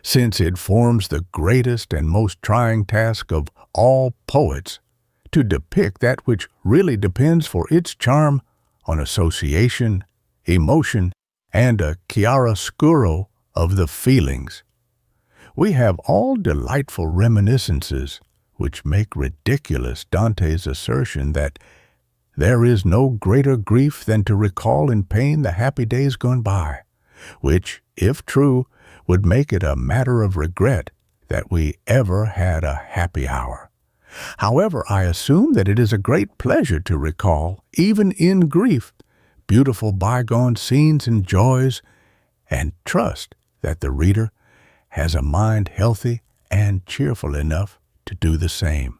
since it forms the greatest and most trying task of all poets, to depict that which really depends for its charm on association, emotion, and a chiaroscuro of the feelings. We have all delightful reminiscences which make ridiculous Dante's assertion that there is no greater grief than to recall in pain the happy days gone by, which, if true, would make it a matter of regret that we ever had a happy hour. However, I assume that it is a great pleasure to recall, even in grief, beautiful bygone scenes and joys, and trust that the reader has a mind healthy and cheerful enough to do the same.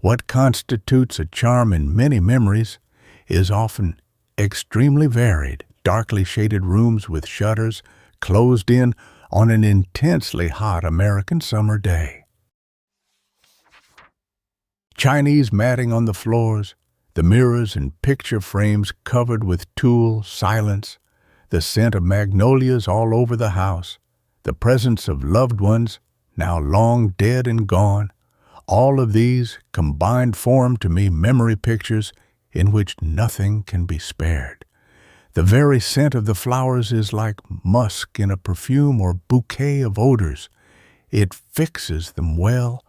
What constitutes a charm in many memories is often extremely varied, darkly shaded rooms with shutters closed in on an intensely hot American summer day. Chinese matting on the floors, the mirrors and picture frames covered with tulle silence, the scent of magnolias all over the house, the presence of loved ones now long dead and gone, all of these combined form to me memory pictures in which nothing can be spared. The very scent of the flowers is like musk in a perfume or bouquet of odors. It fixes them well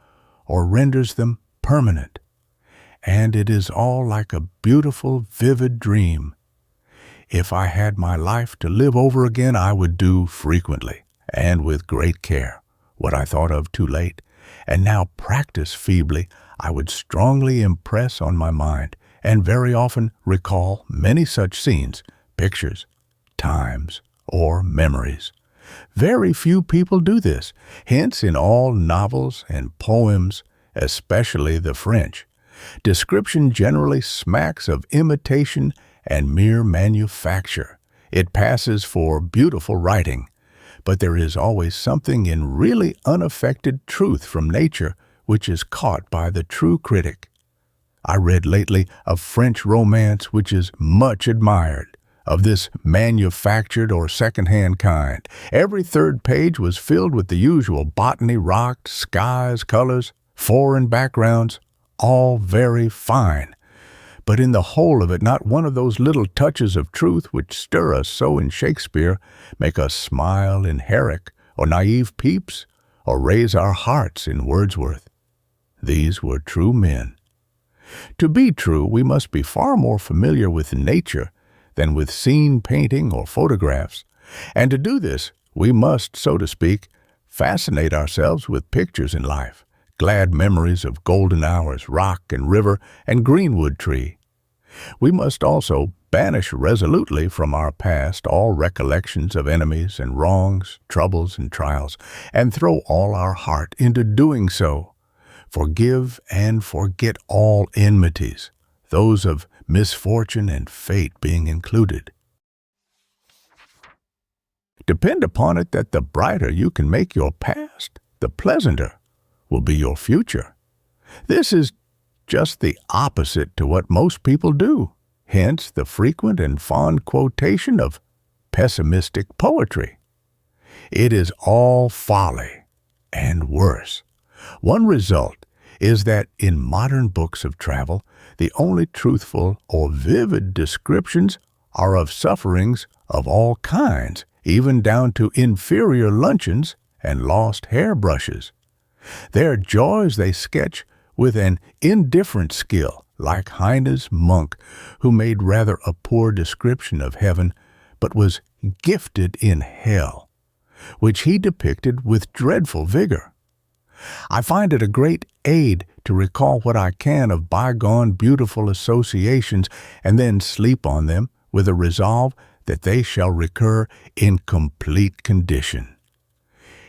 or renders them permanent, and it is all like a beautiful, vivid dream. If I had my life to live over again, I would do frequently, and with great care, what I thought of too late, and now practice feebly, I would strongly impress on my mind, and very often recall many such scenes, pictures, times, or memories. Very few people do this, hence in all novels and poems, especially the French, description generally smacks of imitation and mere manufacture. It passes for beautiful writing, but there is always something in really unaffected truth from nature which is caught by the true critic. I read lately a French romance which is much admired, of this manufactured or second-hand kind. Every third page was filled with the usual botany rocked skies, colors, foreign backgrounds, all very fine, but in the whole of it not one of those little touches of truth which stir us so in Shakespeare, make us smile in Herrick, or naive Pepys, or raise our hearts in Wordsworth. These were true men. To be true, we must be far more familiar with nature than with scene painting or photographs, and to do this, we must, so to speak, fascinate ourselves with pictures in life, glad memories of golden hours, rock and river and greenwood tree. We must also banish resolutely from our past all recollections of enemies and wrongs, troubles and trials, and throw all our heart into doing so. Forgive and forget all enmities, those of misfortune and fate being included. Depend upon it that the brighter you can make your past, the pleasanter will be your future. This is just the opposite to what most people do, hence the frequent and fond quotation of pessimistic poetry. It is all folly, and worse. One result is that in modern books of travel, the only truthful or vivid descriptions are of sufferings of all kinds, even down to inferior luncheons and lost hairbrushes. Their joys they sketch with an indifferent skill, like Heine's monk, who made rather a poor description of heaven, but was gifted in hell, which he depicted with dreadful vigor. I find it a great aid to recall what I can of bygone beautiful associations and then sleep on them with a resolve that they shall recur in complete condition.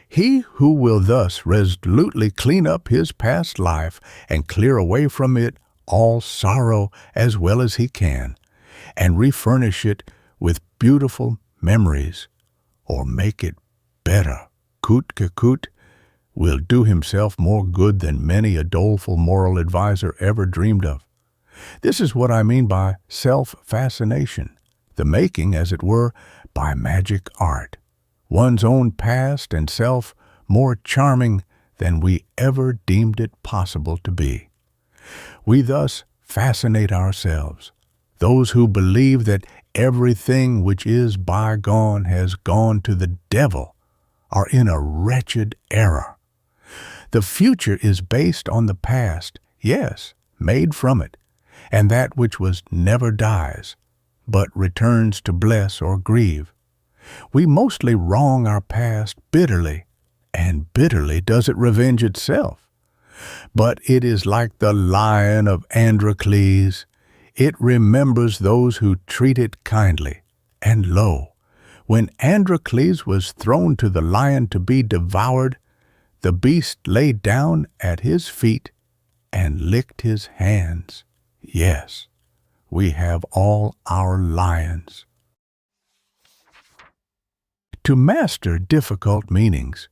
He who will thus resolutely clean up his past life and clear away from it all sorrow as well as he can, and refurnish it with beautiful memories, or make it better, coûte que coûte, will do himself more good than many a doleful moral adviser ever dreamed of. This is what I mean by self-fascination, the making, as it were, by magic art, one's own past and self more charming than we ever deemed it possible to be. We thus fascinate ourselves. Those who believe that everything which is bygone has gone to the devil are in a wretched error. The future is based on the past, yes, made from it, and that which was never dies, but returns to bless or grieve. We mostly wrong our past bitterly, and bitterly does it revenge itself. But it is like the lion of Androcles. It remembers those who treat it kindly. And lo, when Androcles was thrown to the lion to be devoured, the beast lay down at his feet and licked his hands. Yes, we have all our lions. To master difficult meanings.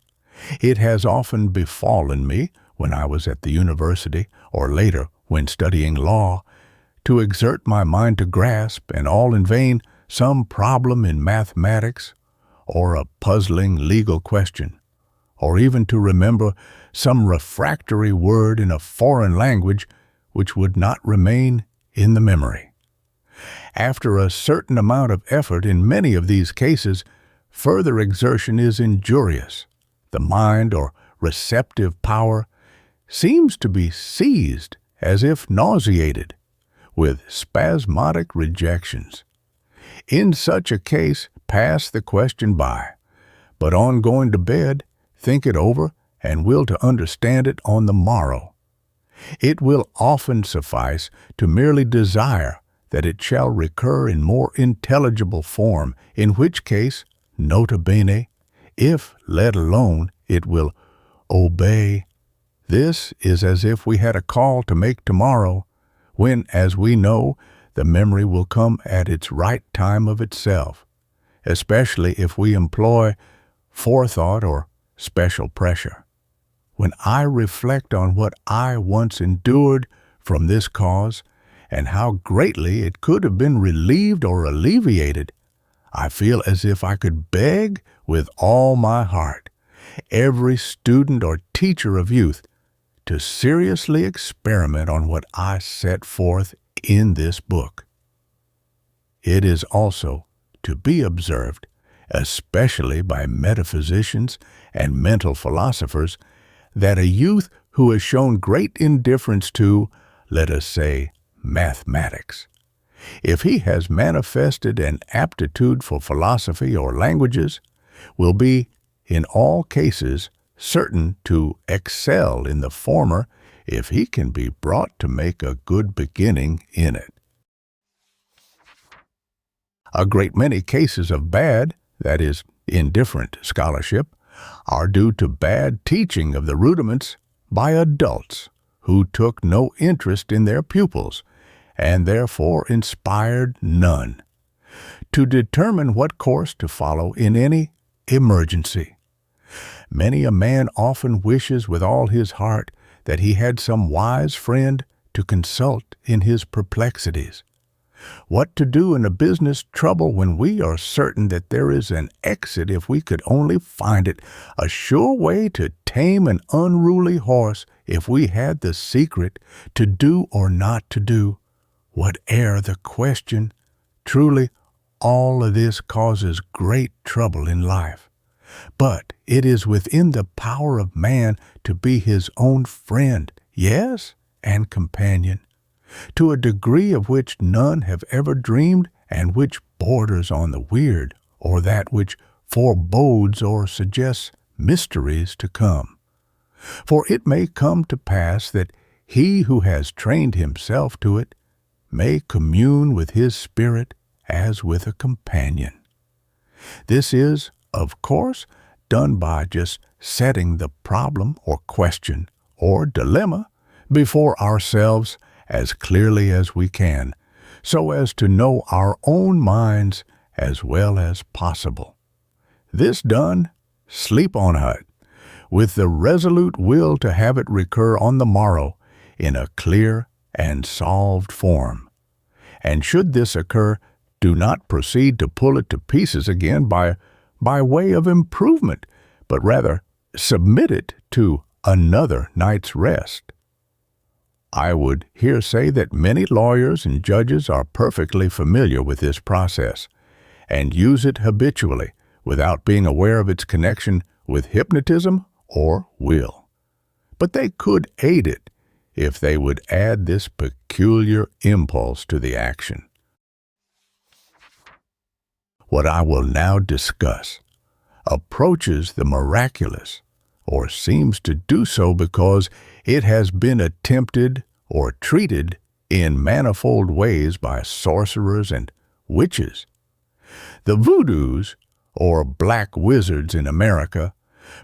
It has often befallen me, when I was at the university, or later when studying law, to exert my mind to grasp, and all in vain, some problem in mathematics, or a puzzling legal question, or even to remember some refractory word in a foreign language which would not remain in the memory. After a certain amount of effort in many of these cases, further exertion is injurious. The mind or receptive power seems to be seized as if nauseated with spasmodic rejections. In such a case, pass the question by, but on going to bed, think it over and will to understand it on the morrow. It will often suffice to merely desire that it shall recur in more intelligible form, in which case, nota bene, if let alone, it will obey. This is as if we had a call to make tomorrow, when, as we know, the memory will come at its right time of itself, especially if we employ forethought or special pressure. When I reflect on what I once endured from this cause, and how greatly it could have been relieved or alleviated, I feel as if I could beg with all my heart every student or teacher of youth to seriously experiment on what I set forth in this book. It is also to be observed, especially by metaphysicians and mental philosophers, that a youth who has shown great indifference to, let us say, mathematics, if he has manifested an aptitude for philosophy or languages, will be, in all cases, certain to excel in the former if he can be brought to make a good beginning in it. A great many cases of bad, that is, indifferent scholarship, are due to bad teaching of the rudiments by adults who took no interest in their pupils and therefore inspired none to determine what course to follow in any emergency. Many a man often wishes with all his heart that he had some wise friend to consult in his perplexities. What to do in a business trouble when we are certain that there is an exit if we could only find it, a sure way to tame an unruly horse if we had the secret to do or not to do, whate'er the question. Truly, all of this causes great trouble in life. But it is within the power of man to be his own friend, yes, and companion, to a degree of which none have ever dreamed and which borders on the weird, or that which forebodes or suggests mysteries to come. For it may come to pass that he who has trained himself to it may commune with his spirit as with a companion. This is, of course, done by just setting the problem or question or dilemma before ourselves as clearly as we can, so as to know our own minds as well as possible. This done, sleep on it, with the resolute will to have it recur on the morrow in a clear and solved form. And should this occur, do not proceed to pull it to pieces again by way of improvement, but rather submit it to another night's rest. I would here say that many lawyers and judges are perfectly familiar with this process and use it habitually without being aware of its connection with hypnotism or will. But they could aid it if they would add this peculiar impulse to the action. What I will now discuss approaches the miraculous, or seems to do so because it has been attempted or treated in manifold ways by sorcerers and witches. The voodoos, or black wizards in America,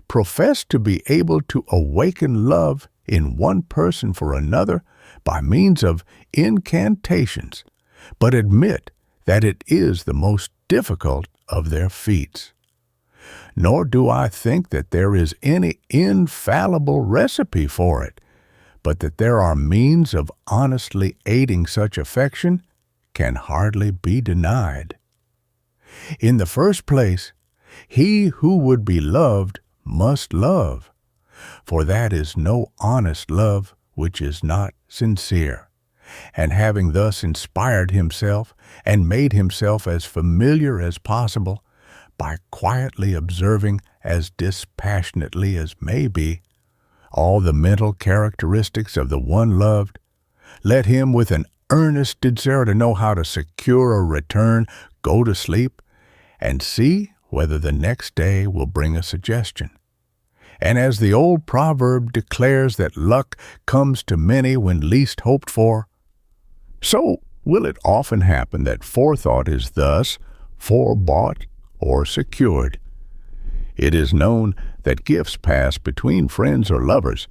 profess to be able to awaken love in one person for another by means of incantations, but admit that it is the most difficult of their feats. Nor do I think that there is any infallible recipe for it, but that there are means of honestly aiding such affection can hardly be denied. In the first place, he who would be loved must love, for that is no honest love which is not sincere. And having thus inspired himself and made himself as familiar as possible, by quietly observing as dispassionately as may be all the mental characteristics of the one loved, let him with an earnest desire to know how to secure a return go to sleep and see whether the next day will bring a suggestion. And as the old proverb declares that luck comes to many when least hoped for, so will it often happen that forethought is thus forebought or secured. It is known that gifts pass between friends or lovers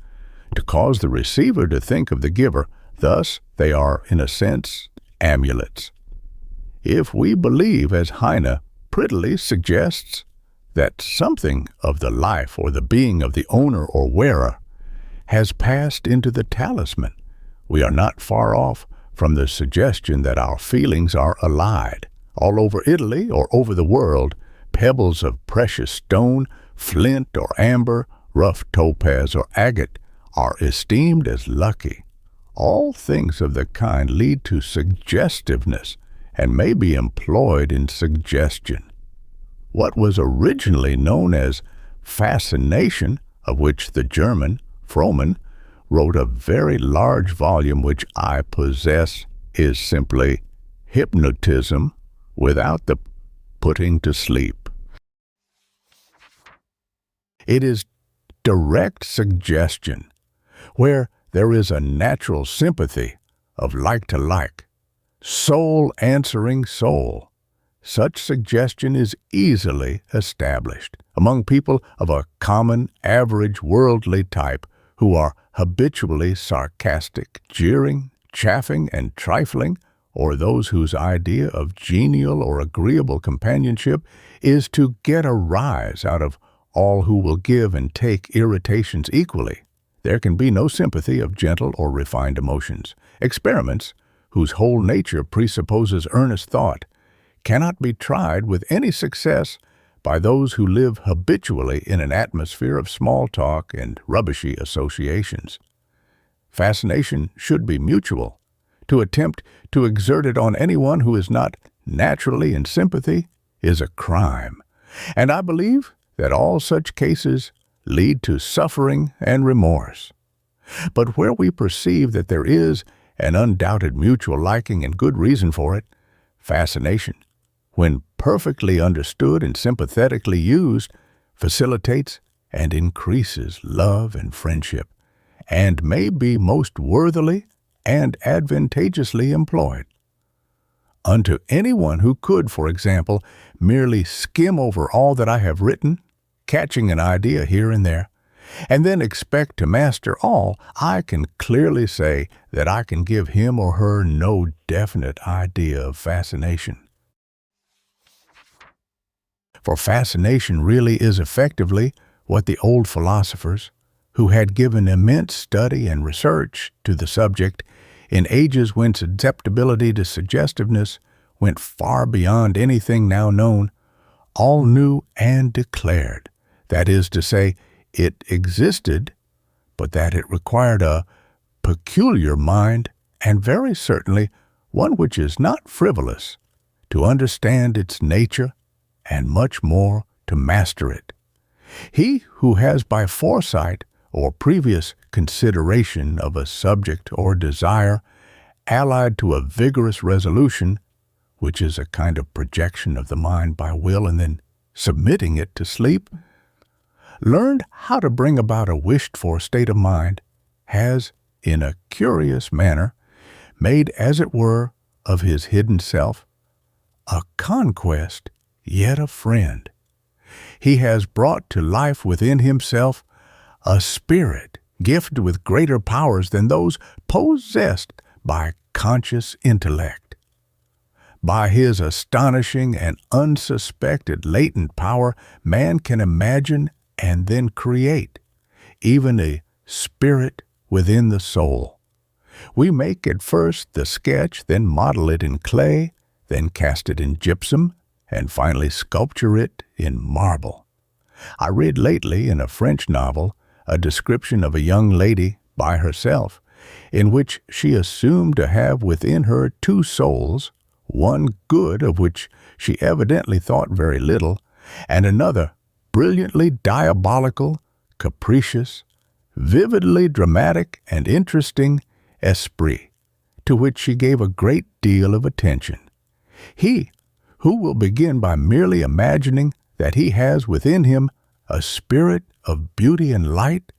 to cause the receiver to think of the giver. Thus, they are, in a sense, amulets. If we believe, as Heine prettily suggests, that something of the life or the being of the owner or wearer has passed into the talisman, we are not far off from the suggestion that our feelings are allied. All over Italy or over the world, pebbles of precious stone, flint or amber, rough topaz or agate are esteemed as lucky. All things of the kind lead to suggestiveness and may be employed in suggestion. What was originally known as Fascination, of which the German, Frohman, wrote a very large volume which I possess, is simply hypnotism without the putting to sleep. It is direct suggestion, where there is a natural sympathy of like to like, soul answering soul, such suggestion is easily established among people of a common, average, worldly type who are habitually sarcastic, jeering, chaffing, and trifling, or those whose idea of genial or agreeable companionship is to get a rise out of all who will give and take irritations equally. There can be no sympathy of gentle or refined emotions. Experiments, whose whole nature presupposes earnest thought, cannot be tried with any success by those who live habitually in an atmosphere of small talk and rubbishy associations. Fascination should be mutual. To attempt to exert it on anyone who is not naturally in sympathy is a crime, and I believe that all such cases lead to suffering and remorse. But where we perceive that there is an undoubted mutual liking and good reason for it, fascination, when perfectly understood and sympathetically used, facilitates and increases love and friendship, and may be most worthily and advantageously employed. Unto anyone who could, for example, merely skim over all that I have written, catching an idea here and there, and then expect to master all, I can clearly say that I can give him or her no definite idea of fascination. For fascination really is effectively what the old philosophers, who had given immense study and research to the subject in ages when susceptibility to suggestiveness went far beyond anything now known, all knew and declared. That is to say, it existed, but that it required a peculiar mind, and very certainly one which is not frivolous, to understand its nature, and much more to master it. He who has by foresight or previous consideration of a subject or desire, allied to a vigorous resolution, which is a kind of projection of the mind by will and then submitting it to sleep, learned how to bring about a wished-for state of mind, has, in a curious manner, made, as it were, of his hidden self, a conquest, yet a friend. He has brought to life within himself a spirit gifted with greater powers than those possessed by conscious intellect. By his astonishing and unsuspected latent power, man can imagine and then create, even a spirit within the soul. We make at first the sketch, then model it in clay, then cast it in gypsum, and finally sculpture it in marble. I read lately in a French novel a description of a young lady by herself, in which she assumed to have within her two souls, one good of which she evidently thought very little, and another brilliantly diabolical, capricious, vividly dramatic and interesting esprit, to which she gave a great deal of attention. He who will begin by merely imagining that he has within him a spirit of beauty and light,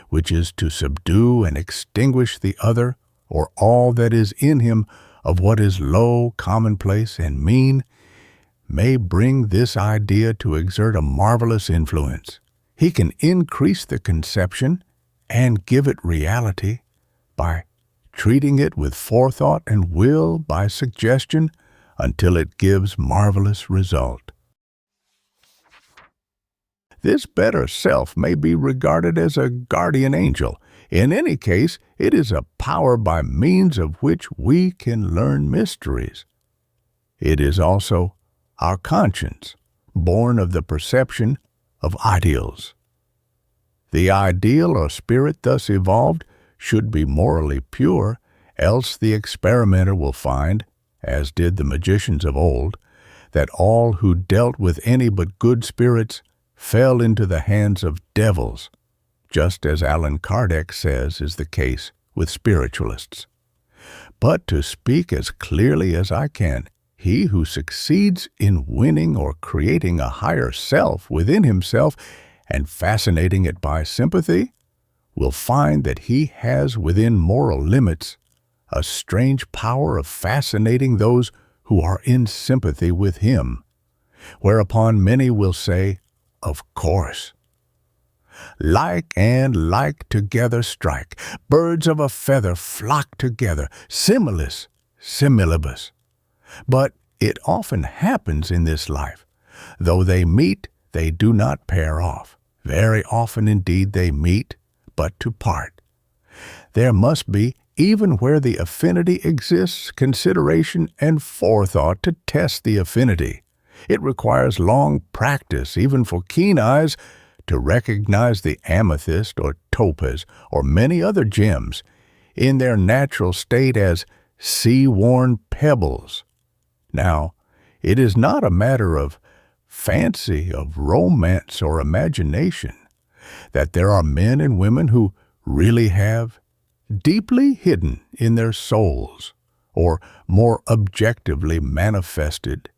which is to subdue and extinguish the other or all that is in him of what is low, commonplace, and mean, may bring this idea to exert a marvelous influence. He can increase the conception and give it reality by treating it with forethought and will by suggestion until it gives marvelous result. This better self may be regarded as a guardian angel. In any case, it is a power by means of which we can learn mysteries. It is also our conscience, born of the perception of ideals. The ideal or spirit thus evolved should be morally pure, else the experimenter will find, as did the magicians of old, that all who dealt with any but good spirits fell into the hands of devils, just as Allan Kardec says is the case with spiritualists. But to speak as clearly as I can, he who succeeds in winning or creating a higher self within himself and fascinating it by sympathy, will find that he has within moral limits a strange power of fascinating those who are in sympathy with him, whereupon many will say, "Of course." Like and like together strike, birds of a feather flock together, similis, similibus. But it often happens in this life. Though they meet, they do not pair off. Very often indeed they meet, but to part. There must be, even where the affinity exists, consideration and forethought to test the affinity. It requires long practice, even for keen eyes, to recognize the amethyst or topaz or many other gems in their natural state as sea-worn pebbles. Now, it is not a matter of fancy, of romance or imagination, that there are men and women who really have deeply hidden in their souls, or more objectively manifested,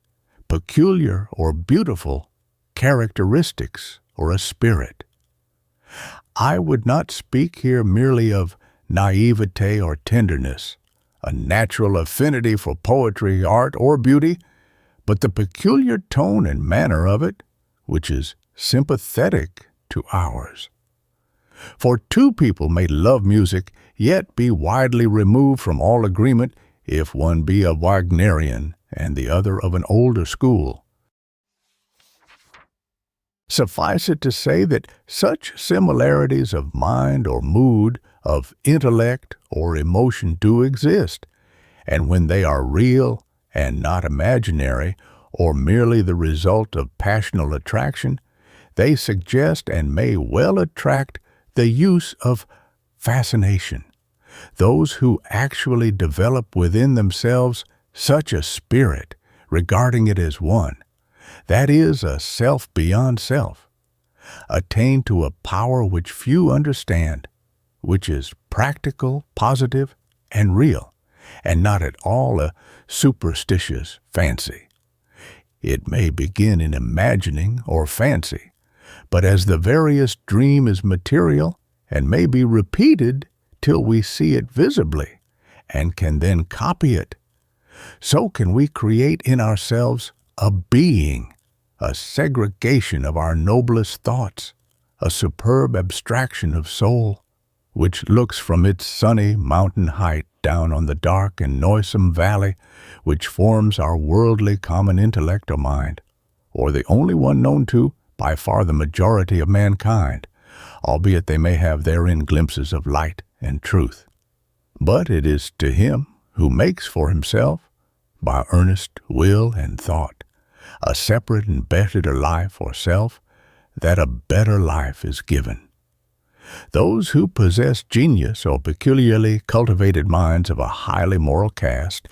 peculiar or beautiful characteristics or a spirit. I would not speak here merely of naivete or tenderness, a natural affinity for poetry, art, or beauty, but the peculiar tone and manner of it, which is sympathetic to ours. For two people may love music, yet be widely removed from all agreement if one be a Wagnerian and the other of an older school. Suffice it to say that such similarities of mind or mood, of intellect or emotion do exist, and when they are real and not imaginary or merely the result of passional attraction, they suggest and may well attract the use of fascination. Those who actually develop within themselves such a spirit, regarding it as one, that is, a self beyond self, attain to a power which few understand, which is practical, positive, and real, and not at all a superstitious fancy. It may begin in imagining or fancy, but as the veriest dream is material and may be repeated till we see it visibly and can then copy it, so can we create in ourselves a being, a segregation of our noblest thoughts, a superb abstraction of soul, which looks from its sunny mountain height down on the dark and noisome valley which forms our worldly common intellect or mind, or the only one known to, by far, the majority of mankind, albeit they may have therein glimpses of light and truth. But it is to him who makes for himself, by earnest will and thought, a separate and better life or self, that a better life is given. Those who possess genius or peculiarly cultivated minds of a highly moral cast,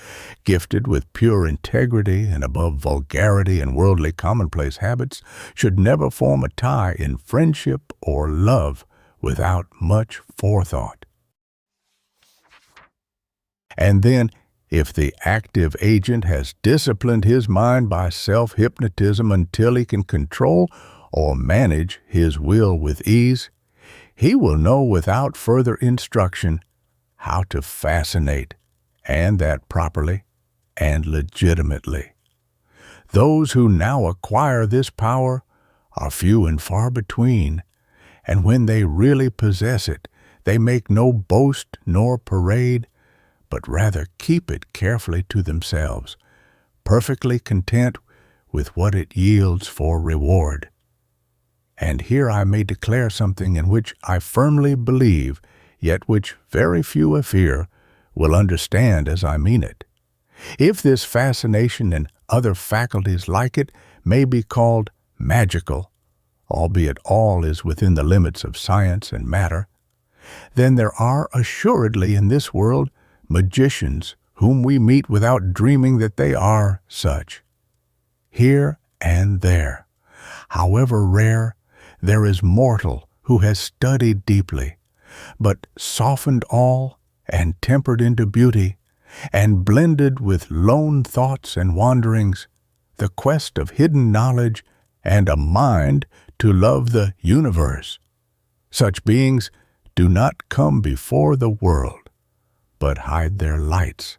gifted with pure integrity and above vulgarity and worldly commonplace habits, should never form a tie in friendship or love without much forethought. And then, if the active agent has disciplined his mind by self-hypnotism until he can control or manage his will with ease, he will know without further instruction how to fascinate, and that properly and legitimately. Those who now acquire this power are few and far between, and when they really possess it, they make no boast nor parade, but rather keep it carefully to themselves, perfectly content with what it yields for reward. And here I may declare something in which I firmly believe, yet which very few, I fear, will understand as I mean it. If this fascination and other faculties like it may be called magical, albeit all is within the limits of science and matter, then there are assuredly in this world magicians whom we meet without dreaming that they are such. Here and there, however rare, there is mortal who has studied deeply, but softened all and tempered into beauty, and blended with lone thoughts and wanderings, the quest of hidden knowledge and a mind to love the universe. Such beings do not come before the world, but hide their lights,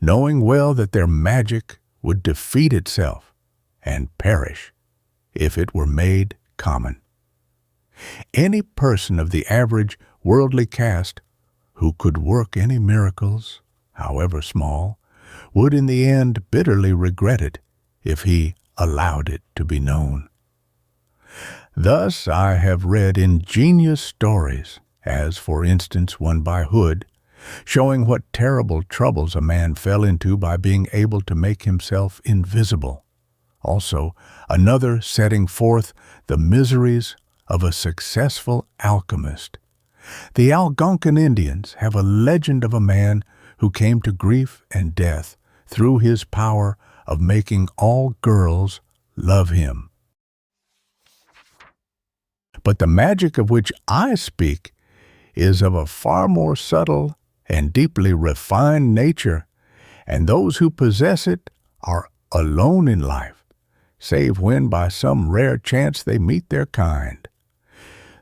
knowing well that their magic would defeat itself and perish if it were made common. Any person of the average worldly caste who could work any miracles, however small, would in the end bitterly regret it if he allowed it to be known. Thus I have read ingenious stories, as for instance one by Hood, showing what terrible troubles a man fell into by being able to make himself invisible. Also, another setting forth the miseries of a successful alchemist. The Algonquin Indians have a legend of a man who came to grief and death through his power of making all girls love him. But the magic of which I speak is of a far more subtle and deeply refined nature, and those who possess it are alone in life, save when by some rare chance they meet their kind.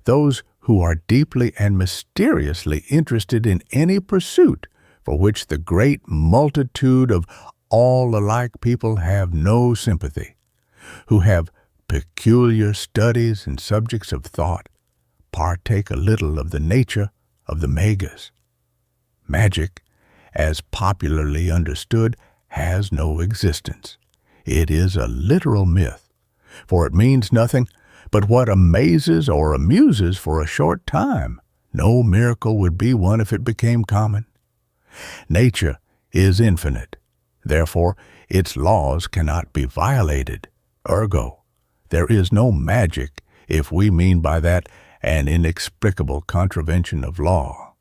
Those who are deeply and mysteriously interested in any pursuit for which the great multitude of all alike people have no sympathy, who have peculiar studies and subjects of thought, partake a little of the nature of the Magus. Magic, as popularly understood, has no existence. It is a literal myth, for it means nothing but what amazes or amuses for a short time. No miracle would be one if it became common. Nature is infinite. Therefore, its laws cannot be violated. Ergo, there is no magic if we mean by that an inexplicable contravention of law.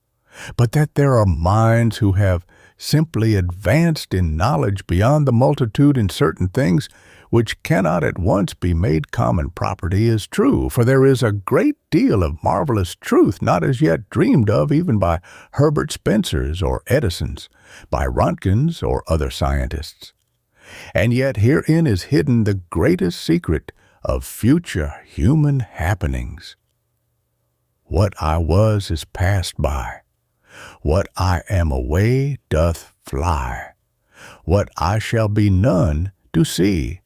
But that there are minds who have simply advanced in knowledge beyond the multitude in certain things which cannot at once be made common property is true, for there is a great deal of marvelous truth not as yet dreamed of even by Herbert Spencers or Edisons, by Röntgens or other scientists. And yet herein is hidden the greatest secret of future human happenings. What I was is passed by. What I am away doth fly. What I shall be none do see,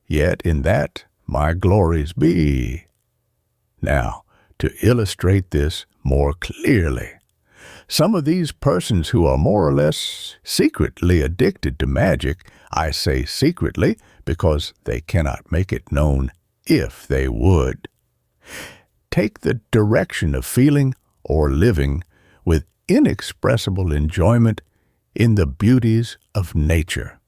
yet in that my glories be. Now, to illustrate this more clearly, some of these persons who are more or less secretly addicted to magic, I say secretly because they cannot make it known if they would, take the direction of feeling or living with inexpressible enjoyment in the beauties of nature.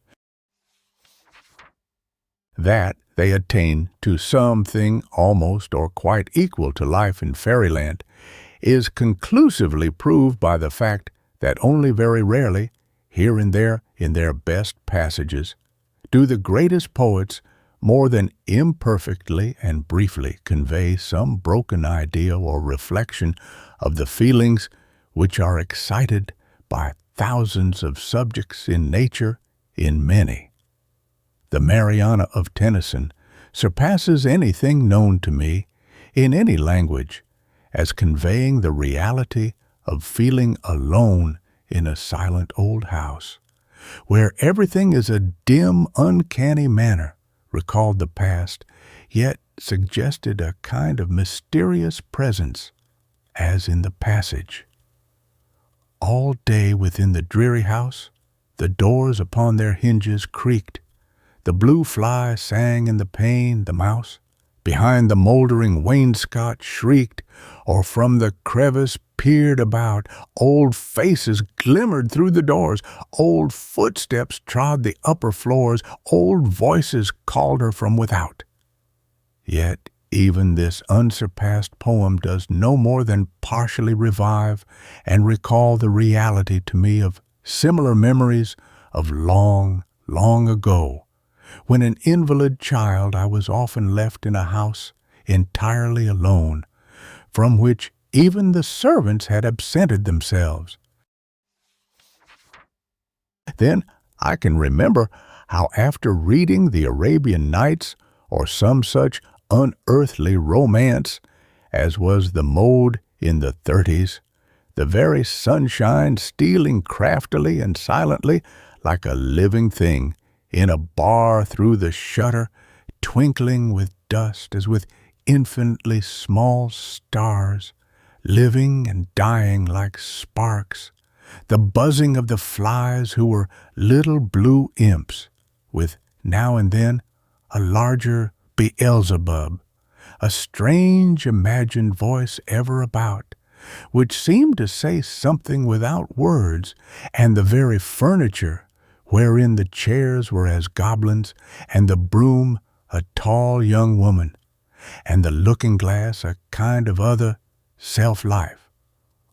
That they attain to something almost or quite equal to life in fairyland is conclusively proved by the fact that only very rarely, here and there in their best passages, do the greatest poets more than imperfectly and briefly convey some broken idea or reflection of the feelings which are excited by thousands of subjects in nature in many. The Mariana of Tennyson surpasses anything known to me in any language as conveying the reality of feeling alone in a silent old house, where everything is a dim, uncanny manner, recalled the past, yet suggested a kind of mysterious presence, as in the passage. All day within the dreary house, the doors upon their hinges creaked, the blue fly sang in the pane, the mouse behind the mouldering wainscot shrieked, or from the crevice peered about, old faces glimmered through the doors, old footsteps trod the upper floors, old voices called her from without. Yet even this unsurpassed poem does no more than partially revive and recall the reality to me of similar memories of long, long ago, when an invalid child I was often left in a house entirely alone, from which even the servants had absented themselves. Then I can remember how after reading the Arabian Nights or some such unearthly romance, as was the mode in the 30s, the very sunshine stealing craftily and silently like a living thing in a bar through the shutter, twinkling with dust as with infinitely small stars, living and dying like sparks, the buzzing of the flies who were little blue imps, with now and then a larger Beelzebub, a strange imagined voice ever about, which seemed to say something without words, and the very furniture, wherein the chairs were as goblins, and the broom a tall young woman, and the looking-glass a kind of other self-life.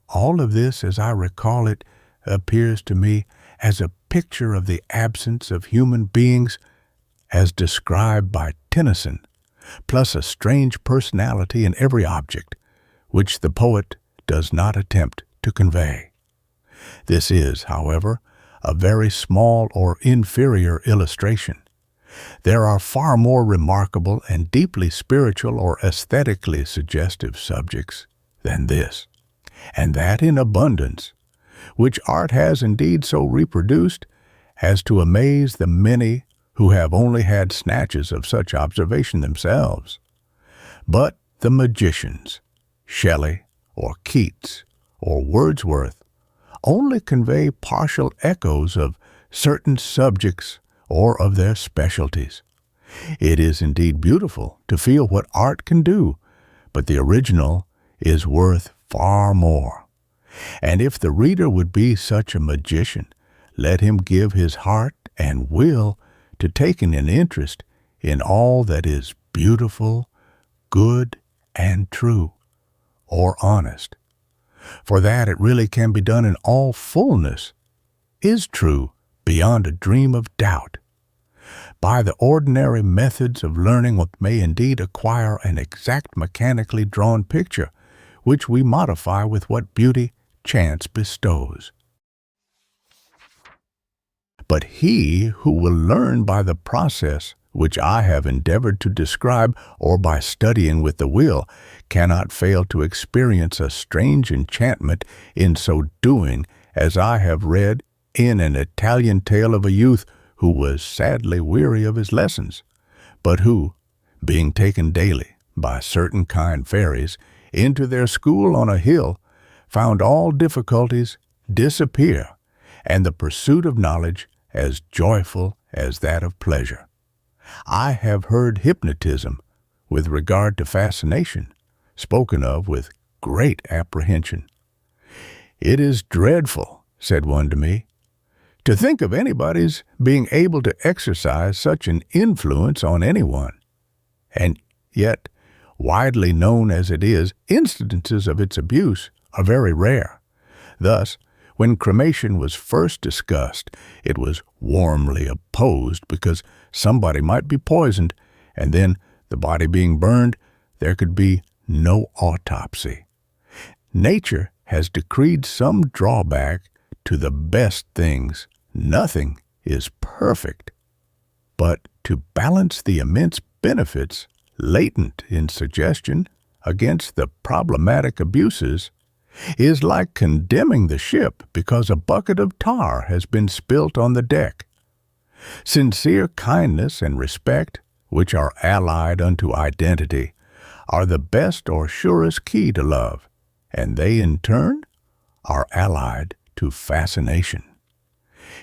All of this, as I recall it, appears to me as a picture of the absence of human beings as described by Tennyson, plus a strange personality in every object, which the poet does not attempt to convey. This is, however, a very small or inferior illustration. There are far more remarkable and deeply spiritual or aesthetically suggestive subjects than this, and that in abundance, which art has indeed so reproduced as to amaze the many who have only had snatches of such observation themselves. But the magicians, Shelley or Keats or Wordsworth, only convey partial echoes of certain subjects or of their specialties. It is indeed beautiful to feel what art can do, but the original is worth far more. And if the reader would be such a magician, let him give his heart and will to taking an interest in all that is beautiful, good, and true, or honest. For that it really can be done in all fullness, is true beyond a dream of doubt. By the ordinary methods of learning one may indeed acquire an exact mechanically drawn picture, which we modify with what beauty chance bestows. But he who will learn by the process which I have endeavored to describe, or by studying with the will, cannot fail to experience a strange enchantment in so doing, as I have read in an Italian tale of a youth who was sadly weary of his lessons, but who, being taken daily by certain kind fairies into their school on a hill, found all difficulties disappear, and the pursuit of knowledge as joyful as that of pleasure. I have heard hypnotism, with regard to fascination, spoken of with great apprehension. "It is dreadful," said one to me, "to think of anybody's being able to exercise such an influence on anyone. And yet, widely known as it is, instances of its abuse are very rare. Thus, when cremation was first discussed, it was warmly opposed because somebody might be poisoned, and then, the body being burned, there could be no autopsy. Nature has decreed some drawback to the best things. Nothing is perfect. But to balance the immense benefits latent in suggestion against the problematic abuses is like condemning the ship because a bucket of tar has been spilt on the deck. Sincere kindness and respect, which are allied unto identity, are the best or surest key to love, and they in turn are allied to fascination.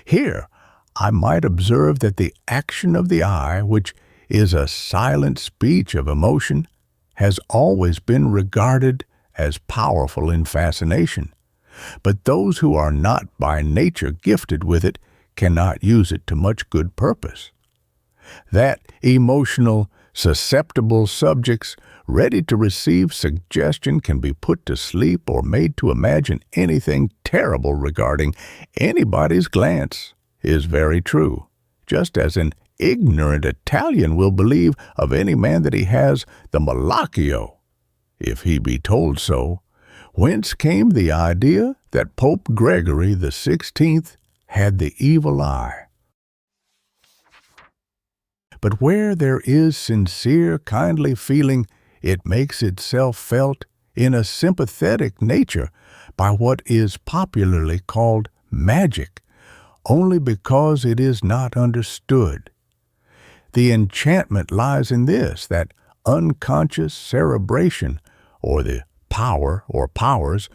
Here I might observe that the action of the eye, which is a silent speech of emotion, has always been regarded as powerful in fascination, but those who are not by nature gifted with it cannot use it to much good purpose. That emotional, susceptible subjects ready to receive suggestion can be put to sleep or made to imagine anything terrible regarding anybody's glance is very true, just as an ignorant Italian will believe of any man that he has the malacchio, if he be told so, whence came the idea that Pope Gregory the 16th had the evil eye. But where there is sincere, kindly feeling, it makes itself felt in a sympathetic nature by what is popularly called magic, only because it is not understood. The enchantment lies in this, that unconscious cerebration, or the power or powers,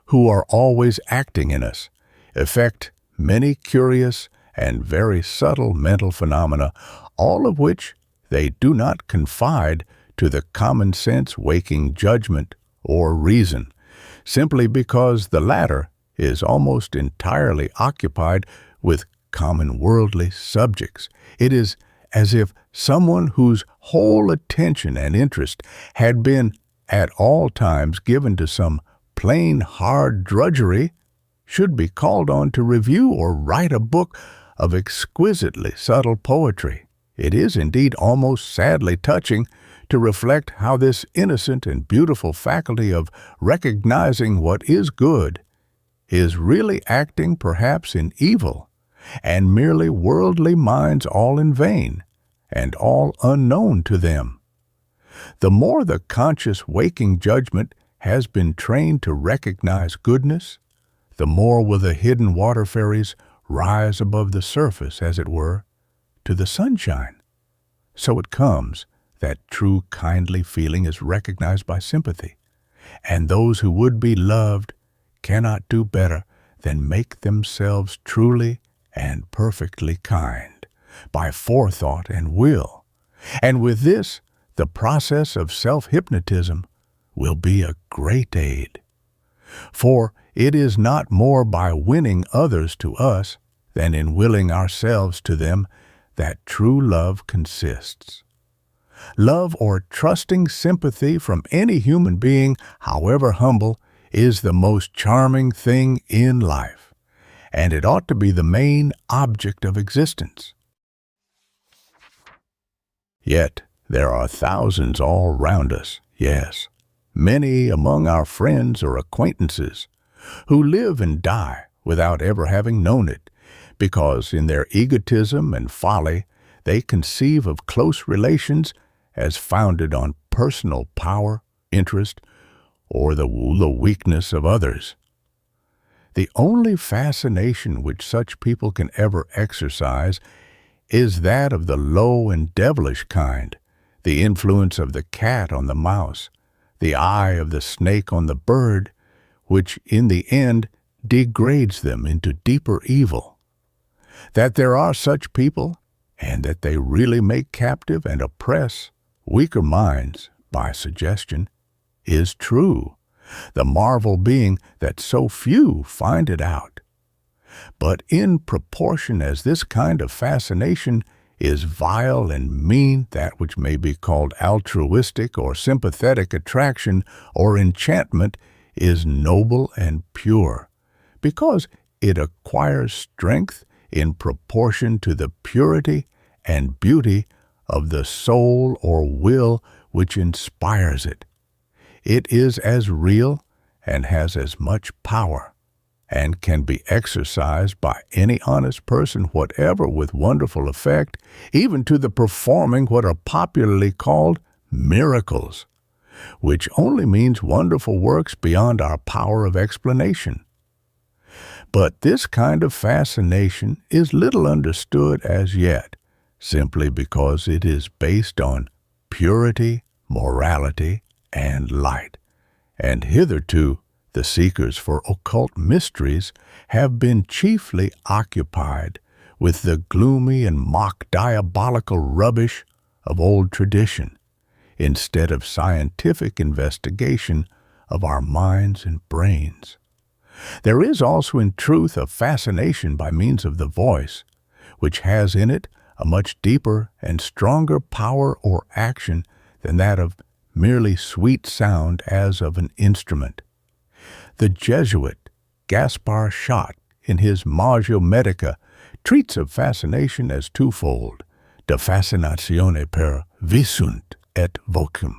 who are always acting in us, affect many curious and very subtle mental phenomena, all of which they do not confide to the common sense waking judgment or reason, simply because the latter is almost entirely occupied with common worldly subjects. It is as if someone whose whole attention and interest had been at all times given to some plain hard drudgery should be called on to review or write a book of exquisitely subtle poetry. It is indeed almost sadly touching to reflect how this innocent and beautiful faculty of recognizing what is good is really acting perhaps in evil, and merely worldly minds all in vain, and all unknown to them. The more the conscious waking judgment has been trained to recognize goodness, the more will the hidden water fairies rise above the surface, as it were, to the sunshine. So it comes that true kindly feeling is recognized by sympathy, and those who would be loved cannot do better than make themselves truly and perfectly kind by forethought and will. And with this, the process of self-hypnotism will be a great aid. For it is not more by winning others to us than in willing ourselves to them that true love consists. Love or trusting sympathy from any human being, however humble, is the most charming thing in life, and it ought to be the main object of existence. Yet there are thousands all round us, yes, many among our friends or acquaintances, who live and die without ever having known it, because in their egotism and folly they conceive of close relations as founded on personal power, interest, or the weakness of others. The only fascination which such people can ever exercise is that of the low and devilish kind, the influence of the cat on the mouse, the eye of the snake on the bird, which in the end degrades them into deeper evil. That there are such people, and that they really make captive and oppress weaker minds by suggestion, is true, the marvel being that so few find it out. But in proportion as this kind of fascination is vile and mean, that which may be called altruistic or sympathetic attraction or enchantment is noble and pure, because it acquires strength in proportion to the purity and beauty of the soul or will which inspires it. It is as real and has as much power, and can be exercised by any honest person whatever with wonderful effect, even to the performing what are popularly called miracles, which only means wonderful works beyond our power of explanation. But this kind of fascination is little understood as yet, simply because it is based on purity, morality, and light, and hitherto the seekers for occult mysteries have been chiefly occupied with the gloomy and mock-diabolical rubbish of old tradition, instead of scientific investigation of our minds and brains. There is also in truth a fascination by means of the voice, which has in it a much deeper and stronger power or action than that of merely sweet sound as of an instrument. The Jesuit Gaspar Schott, in his Magio Medica, treats of fascination as twofold, de fascinatione per visunt et vocem.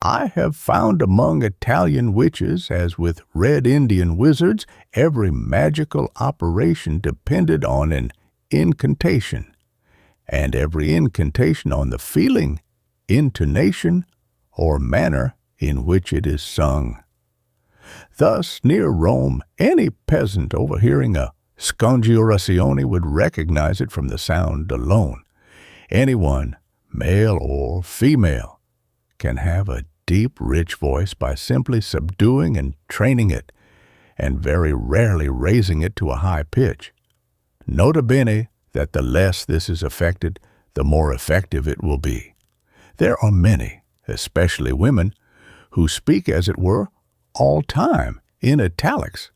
I have found among Italian witches, as with Red Indian wizards, every magical operation depended on an incantation, and every incantation on the feeling, intonation, or manner in which it is sung. Thus, near Rome, any peasant overhearing a scongiurazione would recognize it from the sound alone. Anyone, male or female, can have a deep, rich voice by simply subduing and training it, and very rarely raising it to a high pitch. Nota bene that the less this is affected, the more effective it will be. There are many, especially women, who speak, as it were, all time in italics,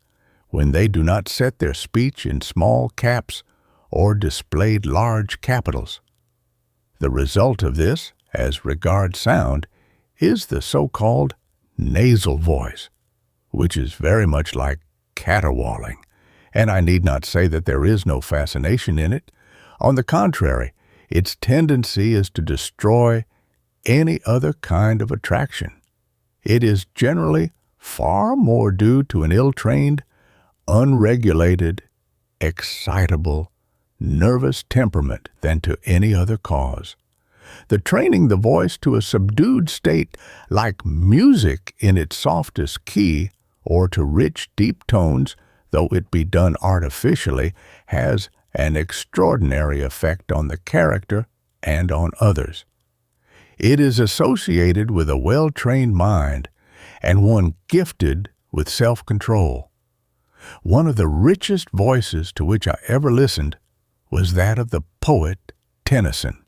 when they do not set their speech in small caps or displayed large capitals. The result of this, as regards sound, is the so-called nasal voice, which is very much like caterwauling, and I need not say that there is no fascination in it. On the contrary, its tendency is to destroy any other kind of attraction. It is generally far more due to an ill-trained, unregulated, excitable, nervous temperament than to any other cause. The training the voice to a subdued state, like music in its softest key, or to rich, deep tones, though it be done artificially, has an extraordinary effect on the character and on others. It is associated with a well-trained mind and one gifted with self-control. One of the richest voices to which I ever listened was that of the poet Tennyson.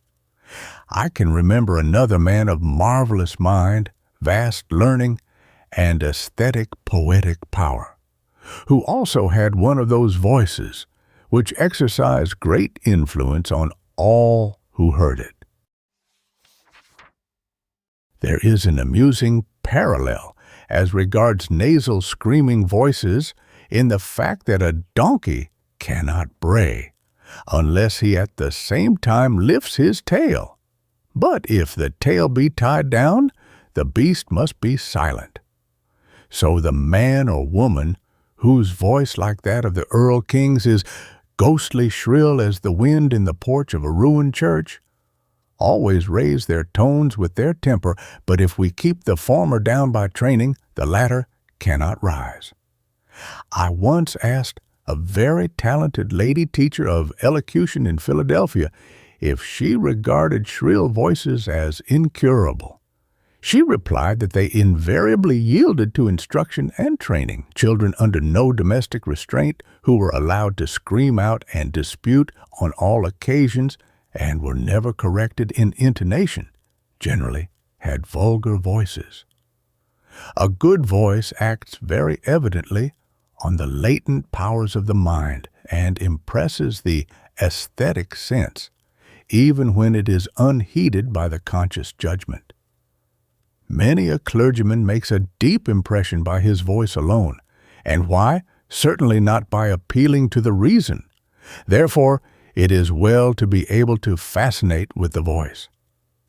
I can remember another man of marvelous mind, vast learning, and aesthetic poetic power, who also had one of those voices which exercise great influence on all who heard it. There is an amusing parallel as regards nasal screaming voices in the fact that a donkey cannot bray unless he at the same time lifts his tail. But if the tail be tied down, the beast must be silent. So the man or woman whose voice, like that of the Earl King's, is ghostly shrill as the wind in the porch of a ruined church, always raise their tones with their temper, but if we keep the former down by training, the latter cannot rise. I once asked a very talented lady teacher of elocution in Philadelphia if she regarded shrill voices as incurable. She replied that they invariably yielded to instruction and training. Children under no domestic restraint, who were allowed to scream out and dispute on all occasions and were never corrected in intonation, generally had vulgar voices. A good voice acts very evidently on the latent powers of the mind and impresses the aesthetic sense, even when it is unheeded by the conscious judgment. Many a clergyman makes a deep impression by his voice alone. And why? Certainly not by appealing to the reason. Therefore, it is well to be able to fascinate with the voice.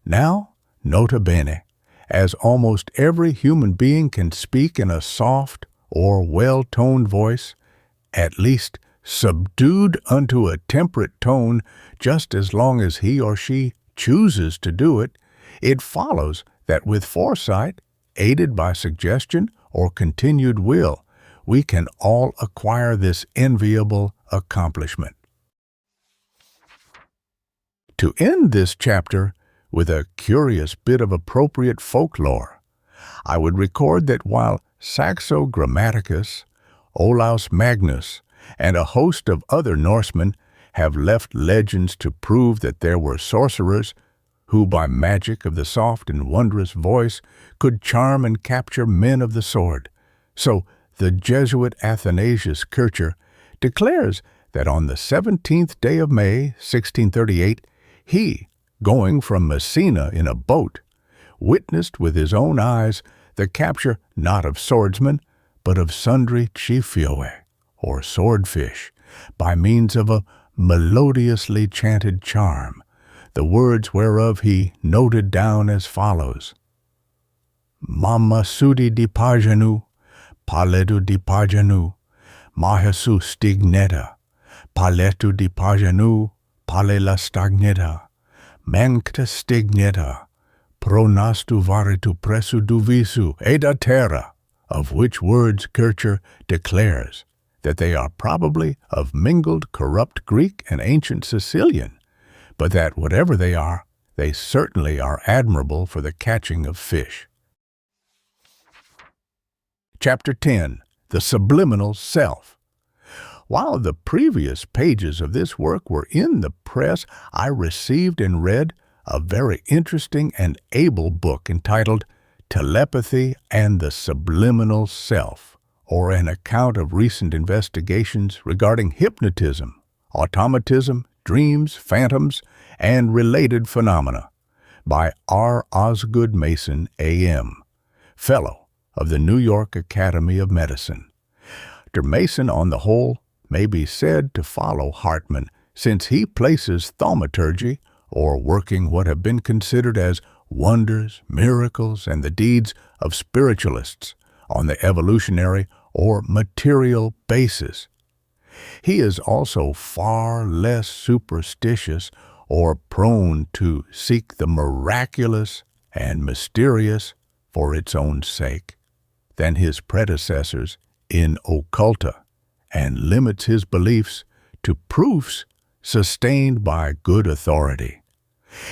Now, nota bene, as almost every human being can speak in a soft or well-toned voice, at least subdued unto a temperate tone, just as long as he or she chooses to do it, it follows that with foresight, aided by suggestion or continued will, we can all acquire this enviable accomplishment. To end this chapter with a curious bit of appropriate folklore, I would record that while Saxo Grammaticus, Olaus Magnus, and a host of other Norsemen have left legends to prove that there were sorcerers who by magic of the soft and wondrous voice could charm and capture men of the sword, so the Jesuit Athanasius Kircher declares that on the 17th day of May, 1638, he, going from Messina in a boat, witnessed with his own eyes the capture not of swordsmen, but of sundry chiefioe, or swordfish, by means of a melodiously chanted charm, the words whereof he noted down as follows: Mamma sudi di paginu, paletu di paginu, mahesu stigneta, paletu di paginu, palela stagneta, mancta stigneta, pronastu varitu presu duvisu, ed a terra, of which words Kircher declares that they are probably of mingled corrupt Greek and ancient Sicilian, but that whatever they are, they certainly are admirable for the catching of fish. Chapter 10. The Subliminal Self. While the previous pages of this work were in the press, I received and read a very interesting and able book entitled Telepathy and the Subliminal Self, or an account of recent investigations regarding hypnotism, automatism, dreams, phantoms, and related phenomena, by R. Osgood Mason, A.M., Fellow of the New York Academy of Medicine. Dr. Mason, on the whole, may be said to follow Hartman, since he places thaumaturgy, or working what have been considered as wonders, miracles, and the deeds of spiritualists, on the evolutionary or material basis. He is also far less superstitious or prone to seek the miraculous and mysterious for its own sake than his predecessors in occulta, and limits his beliefs to proofs sustained by good authority.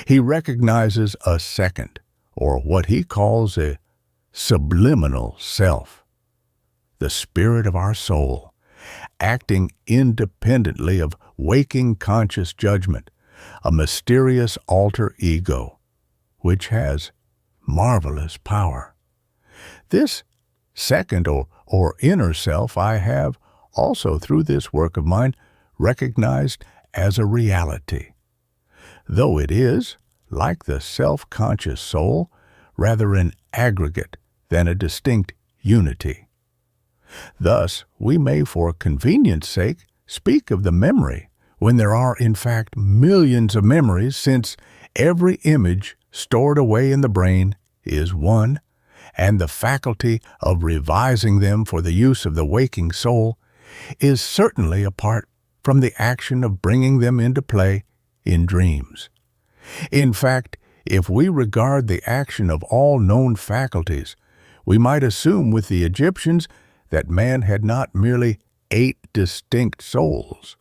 He recognizes a second, or what he calls a subliminal self, the spirit of our soul, acting independently of waking conscious judgment, a mysterious alter ego, which has marvelous power. This second or inner self I have also through this work of mine recognized as a reality, though it is, like the self-conscious soul, rather an aggregate than a distinct unity. Thus, we may for convenience sake speak of the memory when there are in fact millions of memories, since every image stored away in the brain is one, and the faculty of revising them for the use of the waking soul is certainly apart from the action of bringing them into play in dreams. In fact, if we regard the action of all known faculties, we might assume with the Egyptians that man had not merely 8 distinct souls,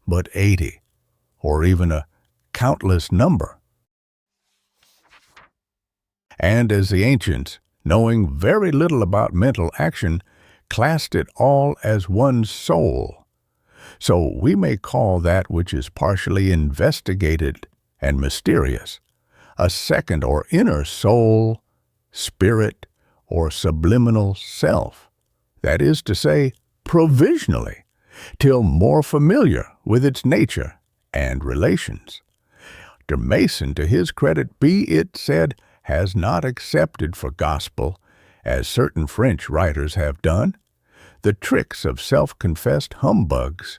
but 80, or even a countless number. And as the ancients, knowing very little about mental action, classed it all as one soul, so we may call that which is partially investigated and mysterious a second or inner soul, spirit, or subliminal self, that is to say, provisionally, till more familiar with its nature and relations. Dr. Mason, to his credit be it said, has not accepted for gospel, as certain French writers have done, the tricks of self-confessed humbugs.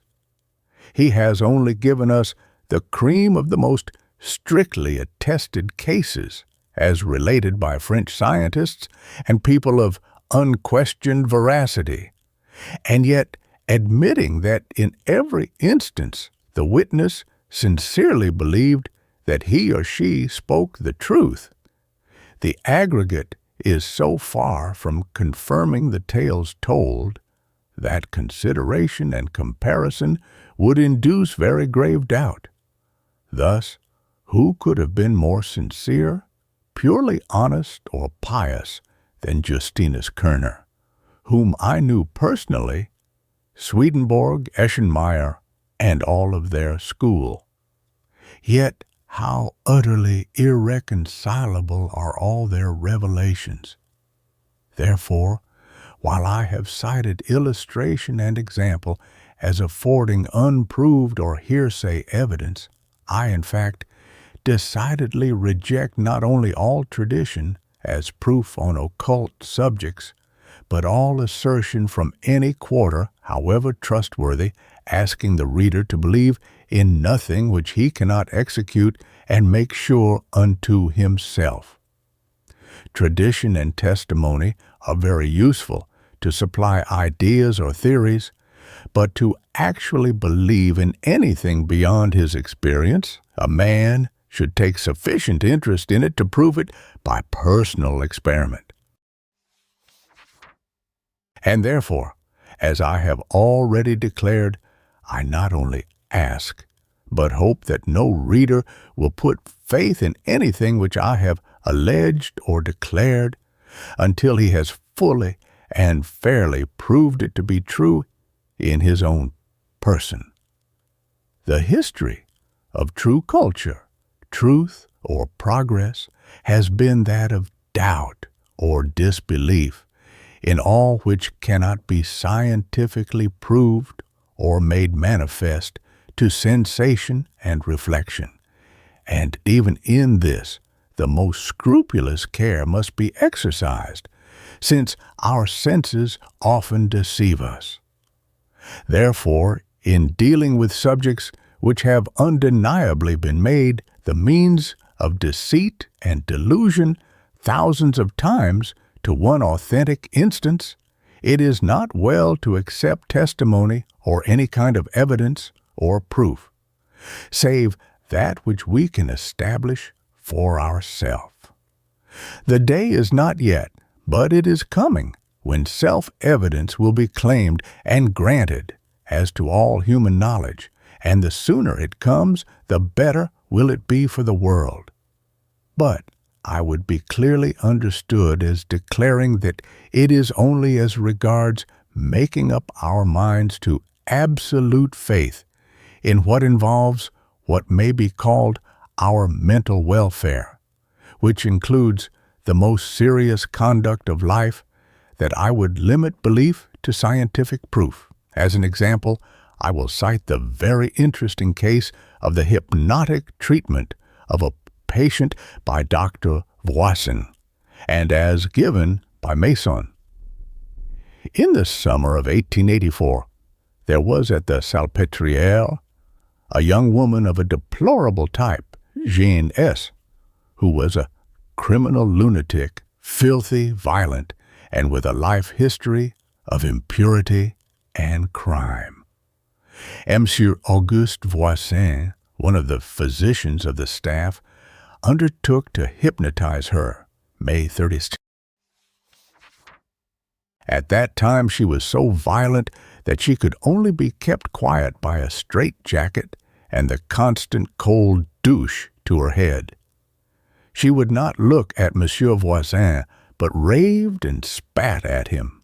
He has only given us the cream of the most strictly attested cases, as related by French scientists and people of unquestioned veracity, and yet admitting that in every instance the witness sincerely believed that he or she spoke the truth. The aggregate is so far from confirming the tales told that consideration and comparison would induce very grave doubt. Thus, who could have been more sincere, purely honest, or pious than Justinus Kerner, whom I knew personally, Swedenborg, Eschenmayer, and all of their school? Yet how utterly irreconcilable are all their revelations. Therefore, while I have cited illustration and example as affording unproved or hearsay evidence, I, in fact, decidedly reject not only all tradition as proof on occult subjects, but all assertion from any quarter, however trustworthy, asking the reader to believe in nothing which he cannot execute and make sure unto himself. Tradition and testimony are very useful to supply ideas or theories, but to actually believe in anything beyond his experience, a man should take sufficient interest in it to prove it by personal experiment. And therefore, as I have already declared, I not only ask, but hope that no reader will put faith in anything which I have alleged or declared until he has fully and fairly proved it to be true in his own person. The history of true culture, truth, or progress has been that of doubt or disbelief in all which cannot be scientifically proved or made manifest to sensation and reflection. And even in this, the most scrupulous care must be exercised, since our senses often deceive us. Therefore, in dealing with subjects which have undeniably been made the means of deceit and delusion thousands of times to one authentic instance, it is not well to accept testimony or any kind of evidence or proof, save that which we can establish for ourselves. The day is not yet, but it is coming, when self-evidence will be claimed and granted as to all human knowledge, and the sooner it comes, the better will it be for the world. But I would be clearly understood as declaring that it is only as regards making up our minds to absolute faith in what involves what may be called our mental welfare, which includes the most serious conduct of life, that I would limit belief to scientific proof. As an example, I will cite the very interesting case of the hypnotic treatment of a patient by Dr. Voisin, and as given by Masson. In the summer of 1884, there was at the Salpêtrière a young woman of a deplorable type, Jean S., who was a criminal lunatic, filthy, violent, and with a life history of impurity and crime. Monsieur Auguste Voisin, one of the physicians of the staff, undertook to hypnotize her, May 30th. At that time she was so violent that she could only be kept quiet by a straitjacket and the constant cold douche to her head. She would not look at Monsieur Voisin, but raved and spat at him.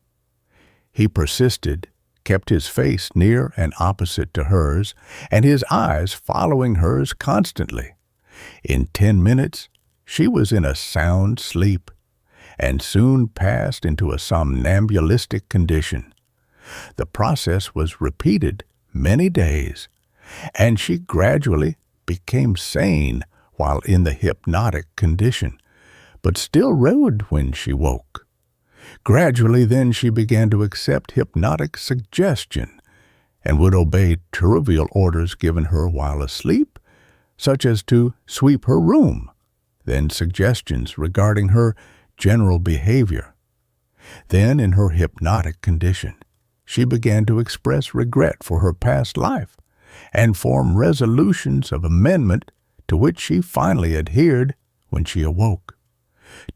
He persisted, kept his face near and opposite to hers, and his eyes following hers constantly. In 10 minutes, she was in a sound sleep, and soon passed into a somnambulistic condition. The process was repeated many days, and she gradually became sane while in the hypnotic condition, but still rode when she woke. Gradually then she began to accept hypnotic suggestion and would obey trivial orders given her while asleep, such as to sweep her room, then suggestions regarding her general behavior. Then, in her hypnotic condition, she began to express regret for her past life and form resolutions of amendment to which she finally adhered when she awoke.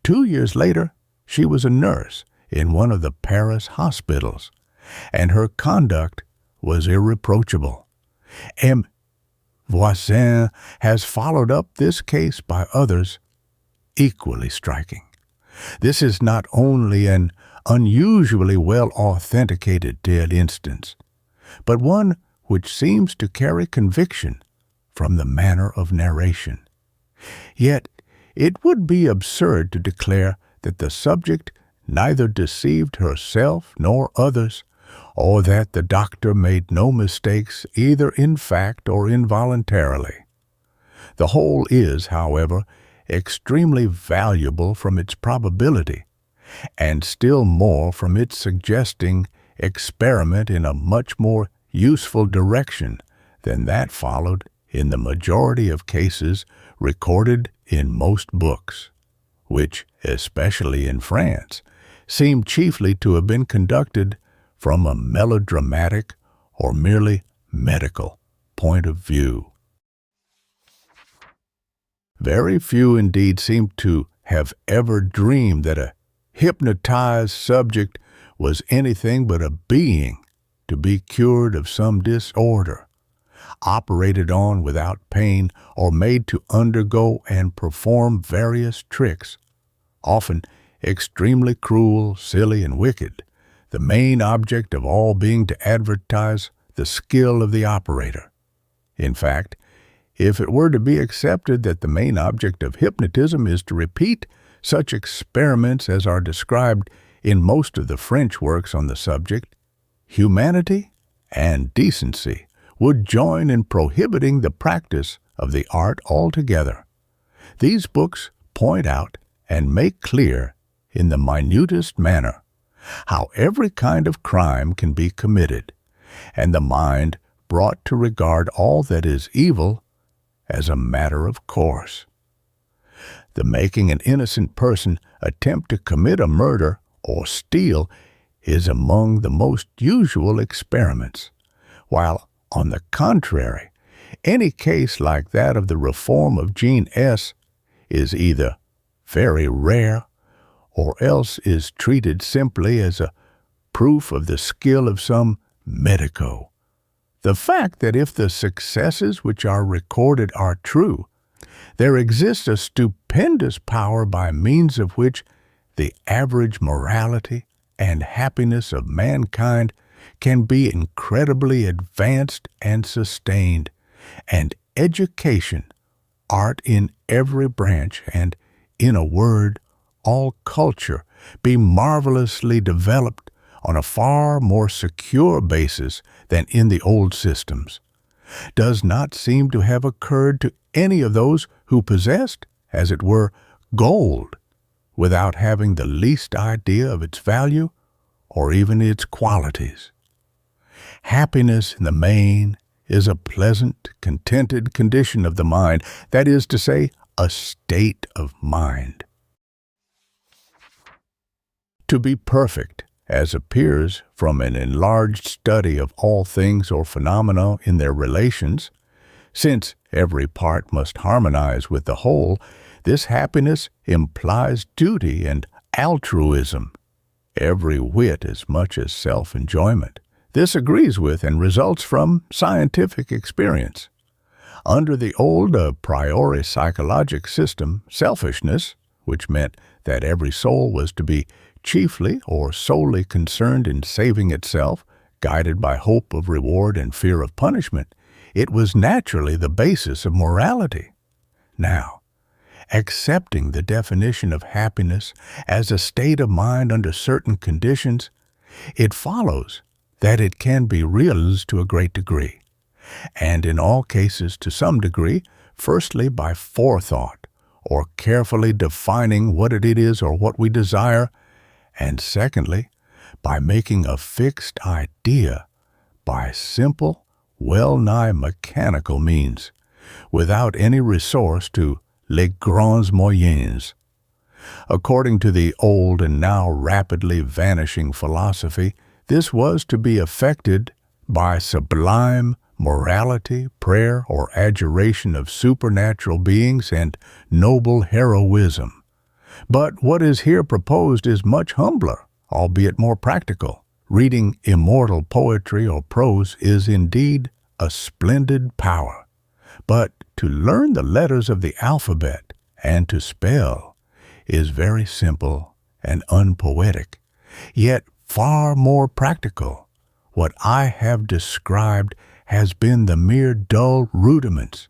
2 years later, she was a nurse in one of the Paris hospitals, and her conduct was irreproachable. M. Voisin has followed up this case by others equally striking. This is not only an unusually well-authenticated dead instance, but one which seems to carry conviction from the manner of narration. Yet it would be absurd to declare that the subject neither deceived herself nor others, or that the doctor made no mistakes either in fact or involuntarily. The whole is, however, extremely valuable from its probability, and still more from its suggesting experiment in a much more useful direction than that followed in the majority of cases recorded in most books, which, especially in France, seem chiefly to have been conducted from a melodramatic or merely medical point of view. Very few indeed seem to have ever dreamed that a hypnotized subject was anything but a being to be cured of some disorder, operated on without pain, or made to undergo and perform various tricks, often extremely cruel, silly, and wicked, the main object of all being to advertise the skill of the operator. In fact, if it were to be accepted that the main object of hypnotism is to repeat such experiments as are described in most of the French works on the subject, humanity and decency would join in prohibiting the practice of the art altogether. These books point out and make clear in the minutest manner how every kind of crime can be committed, and the mind brought to regard all that is evil as a matter of course. The making an innocent person attempt to commit a murder or steal is among the most usual experiments, while, on the contrary, any case like that of the reform of Gene S. is either very rare or else is treated simply as a proof of the skill of some medico. The fact that if the successes which are recorded are true, there exists a stupendous power by means of which the average morality and happiness of mankind can be incredibly advanced and sustained, and education, art in every branch, and, in a word, all culture, be marvelously developed on a far more secure basis than in the old systems, does not seem to have occurred to any of those who possessed, as it were, gold, without having the least idea of its value or even its qualities. Happiness in the main is a pleasant, contented condition of the mind, that is to say, a state of mind. To be perfect, as appears from an enlarged study of all things or phenomena in their relations, since every part must harmonize with the whole, this happiness implies duty and altruism, every whit as much as self-enjoyment. This agrees with and results from scientific experience. Under the old a priori psychologic system, selfishness, which meant that every soul was to be chiefly or solely concerned in saving itself, guided by hope of reward and fear of punishment, it was naturally the basis of morality. Now, accepting the definition of happiness as a state of mind under certain conditions, it follows that it can be realized to a great degree, and in all cases to some degree, firstly by forethought, or carefully defining what it is or what we desire, and secondly, by making a fixed idea by simple, well-nigh mechanical means, without any resource to les grands moyens. According to the old and now rapidly vanishing philosophy, this was to be effected by sublime morality, prayer, or adjuration of supernatural beings, and noble heroism. But what is here proposed is much humbler, albeit more practical. Reading immortal poetry or prose is indeed a splendid power, but to learn the letters of the alphabet and to spell is very simple and unpoetic, yet far more practical. What I have described has been the mere dull rudiments.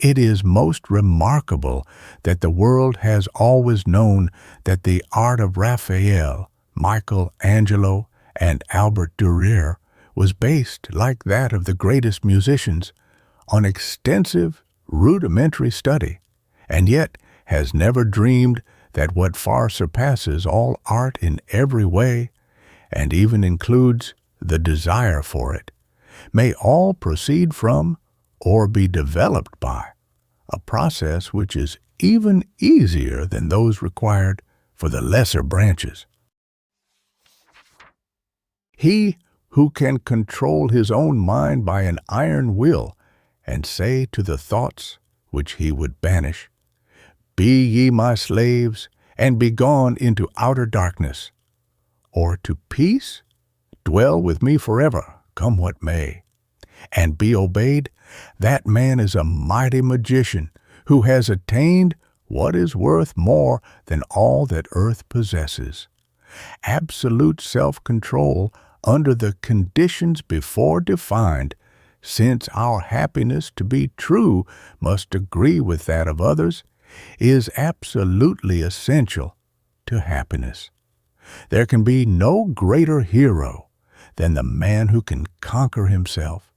It is most remarkable that the world has always known that the art of Raphael, Michelangelo, and Albert Dürer was based, like that of the greatest musicians, on extensive, rudimentary study, and yet has never dreamed that what far surpasses all art in every way, and even includes the desire for it, may all proceed from or be developed by a process which is even easier than those required for the lesser branches. He who can control his own mind by an iron will and say to the thoughts which he would banish, "Be ye my slaves, and be gone into outer darkness," or to peace, dwell with me forever, come what may, and be obeyed, that man is a mighty magician who has attained what is worth more than all that earth possesses. Absolute self-control under the conditions before defined, since our happiness to be true must agree with that of others, is absolutely essential to happiness. There can be no greater hero than the man who can conquer himself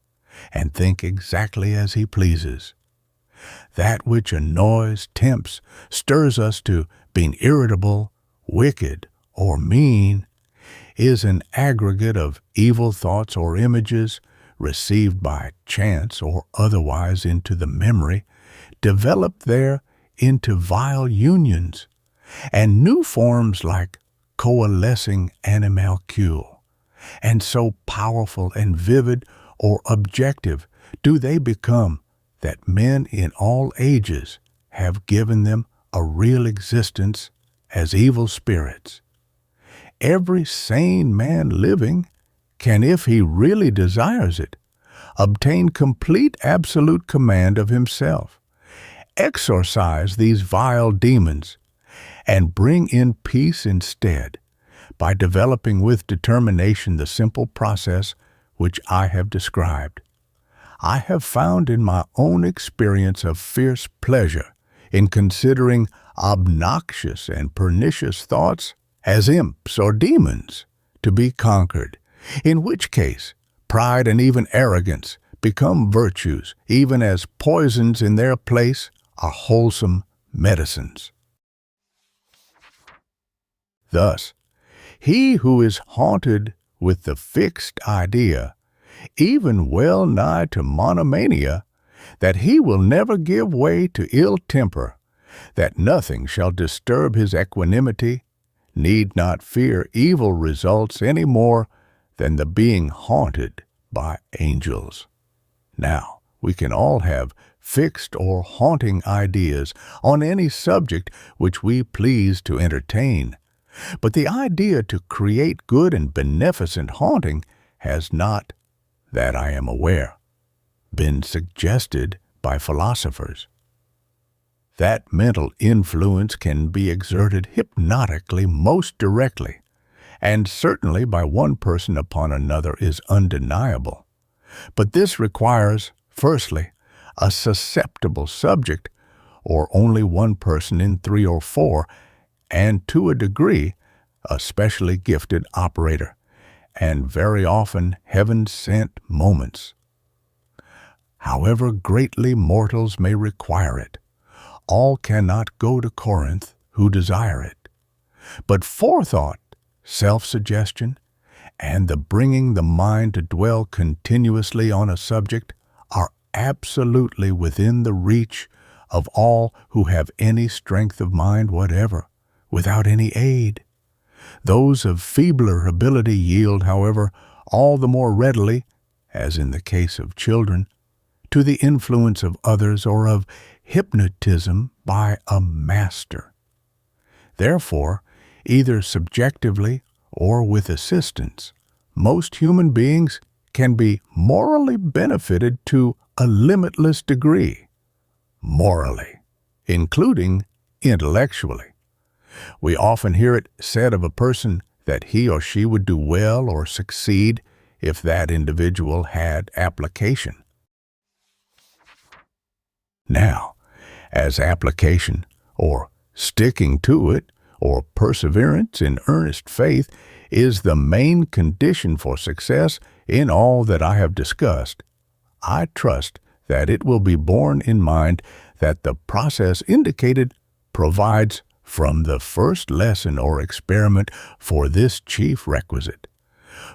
and think exactly as he pleases. That which annoys, tempts, stirs us to being irritable, wicked, or mean, is an aggregate of evil thoughts or images received by chance or otherwise into the memory, developed there into vile unions, and new forms like coalescing animalcule, and so powerful and vivid or objective do they become that men in all ages have given them a real existence as evil spirits. Every sane man living can, if he really desires it, obtain complete absolute command of himself, exorcise these vile demons, and bring in peace instead by developing with determination the simple process which I have described. I have found in my own experience a fierce pleasure in considering obnoxious and pernicious thoughts as imps or demons to be conquered, in which case pride and even arrogance become virtues, even as poisons in their place are wholesome medicines. Thus, he who is haunted with the fixed idea, even well nigh to monomania, that he will never give way to ill temper, that nothing shall disturb his equanimity, need not fear evil results any more than the being haunted by angels. Now, we can all have fixed or haunting ideas on any subject which we please to entertain, but the idea to create good and beneficent haunting has not, that I am aware, been suggested by philosophers. That mental influence can be exerted hypnotically most directly, and certainly by one person upon another is undeniable. But this requires, firstly, a susceptible subject, or only one person in 3 or 4, and to a degree, a specially gifted operator, and very often heaven-sent moments. However greatly mortals may require it, all cannot go to Corinth who desire it. But forethought, self-suggestion, and the bringing the mind to dwell continuously on a subject are absolutely within the reach of all who have any strength of mind whatever, without any aid. Those of feebler ability yield, however, all the more readily, as in the case of children, to the influence of others or of hypnotism by a master. Therefore, either subjectively or with assistance, most human beings can be morally benefited to a limitless degree, morally, including intellectually. We often hear it said of a person that he or she would do well or succeed if that individual had application. Now, as application, or sticking to it, or perseverance in earnest faith is the main condition for success in all that I have discussed, I trust that it will be borne in mind that the process indicated provides from the first lesson or experiment for this chief requisite,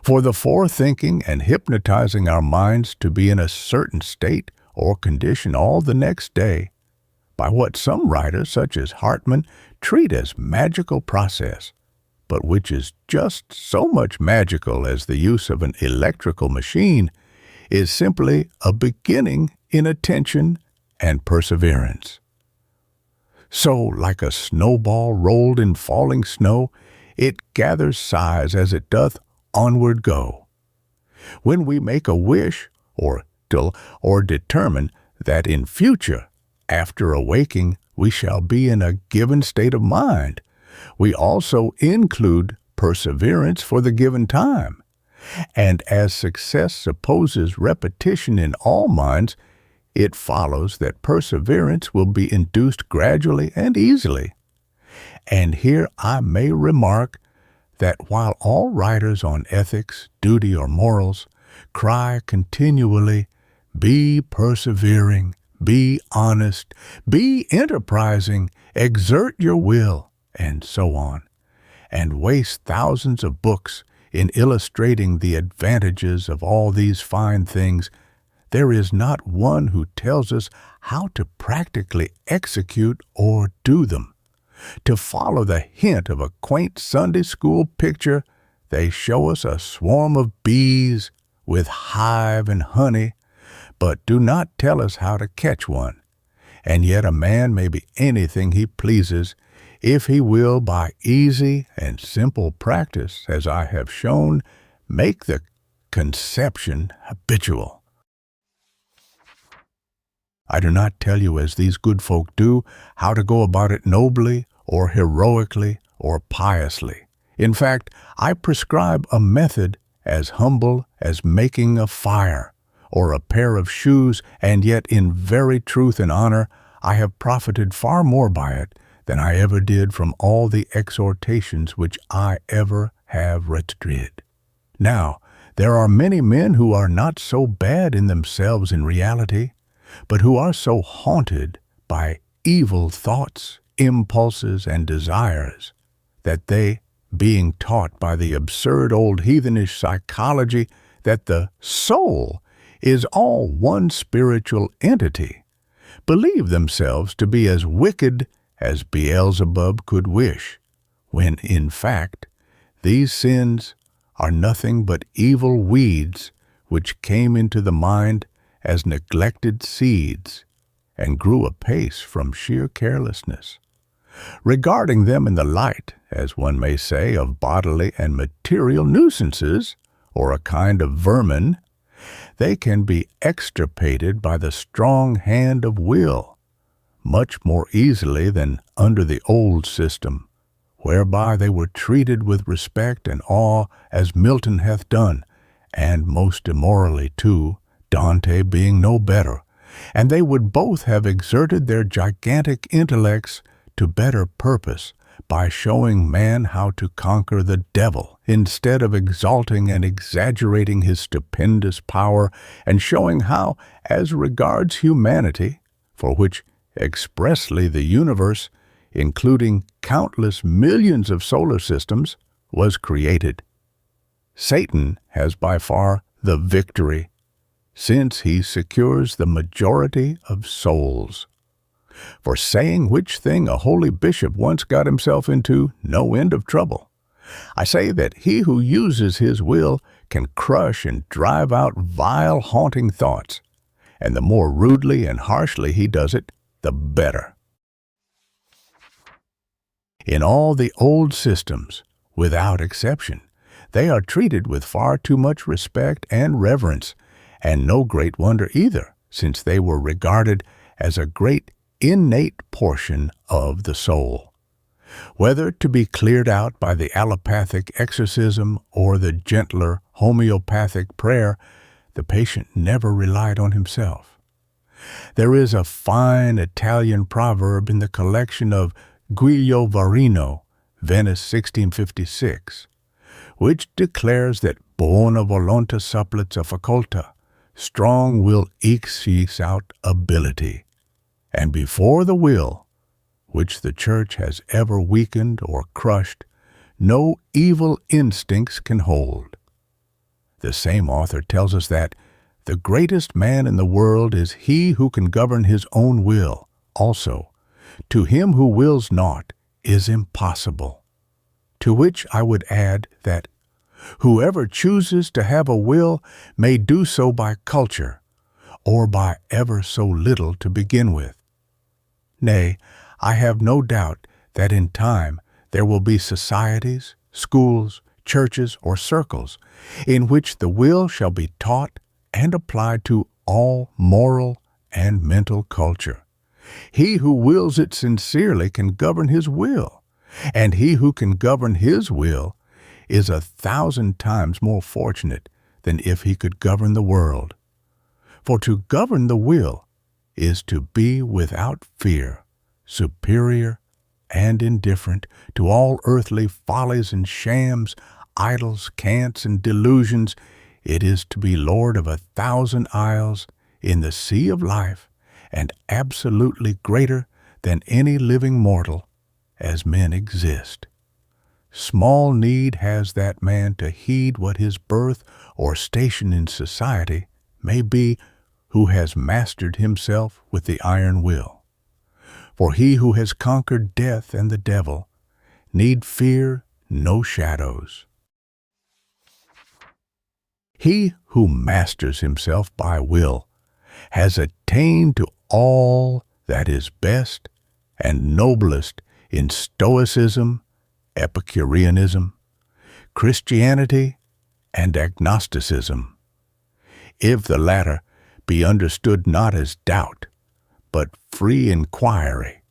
for the forethinking and hypnotizing our minds to be in a certain state or condition all the next day, by what some writers, such as Hartman, treat as magical process, but which is just so much magical as the use of an electrical machine, is simply a beginning in attention and perseverance. So, like a snowball rolled in falling snow, it gathers size as it doth onward go. When we make a wish, or determine that in future, after awaking, we shall be in a given state of mind, we also include perseverance for the given time. And as success supposes repetition in all minds, it follows that perseverance will be induced gradually and easily. And here I may remark that while all writers on ethics, duty, or morals cry continually, "Be persevering, be honest, be enterprising, exert your will," and so on, and waste thousands of books in illustrating the advantages of all these fine things, there is not one who tells us how to practically execute or do them. To follow the hint of a quaint Sunday school picture, they show us a swarm of bees with hive and honey, but do not tell us how to catch one. And yet a man may be anything he pleases, if he will by easy and simple practice, as I have shown, make the conception habitual. I do not tell you, as these good folk do, how to go about it nobly or heroically or piously. In fact, I prescribe a method as humble as making a fire or a pair of shoes, and yet in very truth and honor I have profited far more by it than I ever did from all the exhortations which I ever have read. Now, there are many men who are not so bad in themselves in reality, but who are so haunted by evil thoughts, impulses, and desires, that they, being taught by the absurd old heathenish psychology that the soul is all one spiritual entity, believe themselves to be as wicked as Beelzebub could wish, when, in fact, these sins are nothing but evil weeds which came into the mind as neglected seeds and grew apace from sheer carelessness. Regarding them in the light, as one may say, of bodily and material nuisances, or a kind of vermin, they can be extirpated by the strong hand of will, much more easily than under the old system, whereby they were treated with respect and awe, as Milton hath done, and most immorally too, Dante being no better, and they would both have exerted their gigantic intellects to better purpose by showing man how to conquer the devil, instead of exalting and exaggerating his stupendous power, and showing how, as regards humanity, for which expressly the universe, including countless millions of solar systems, was created, Satan has by far the victory, since he secures the majority of souls. For saying which thing a holy bishop once got himself into no end of trouble, I say that he who uses his will can crush and drive out vile, haunting thoughts, and the more rudely and harshly he does it, the better. In all the old systems, without exception, they are treated with far too much respect and reverence, and no great wonder either, since they were regarded as a great innate portion of the soul. Whether to be cleared out by the allopathic exorcism or the gentler homeopathic prayer, the patient never relied on himself. There is a fine Italian proverb in the collection of Guido Varino, Venice 1656, which declares that bona voluntas supplets a faculta, strong will ekes out ability. And before the will, which the Church has ever weakened or crushed, no evil instincts can hold. The same author tells us that the greatest man in the world is he who can govern his own will. Also, to him who wills not is impossible. To which I would add that whoever chooses to have a will may do so by culture, or by ever so little to begin with. Nay, I have no doubt that in time there will be societies, schools, churches, or circles in which the will shall be taught and applied to all moral and mental culture. He who wills it sincerely can govern his will, and he who can govern his will is 1,000 times more fortunate than if he could govern the world. For to govern the will is to be without fear, superior and indifferent to all earthly follies and shams, idols, cants, and delusions. It is to be lord of 1,000 isles in the sea of life, and absolutely greater than any living mortal, as men exist. Small need has that man to heed what his birth or station in society may be who has mastered himself with the iron will. For he who has conquered death and the devil need fear no shadows. He who masters himself by will has attained to all that is best and noblest in Stoicism, Epicureanism, Christianity, and agnosticism, if the latter be understood not as doubt, but free inquiry.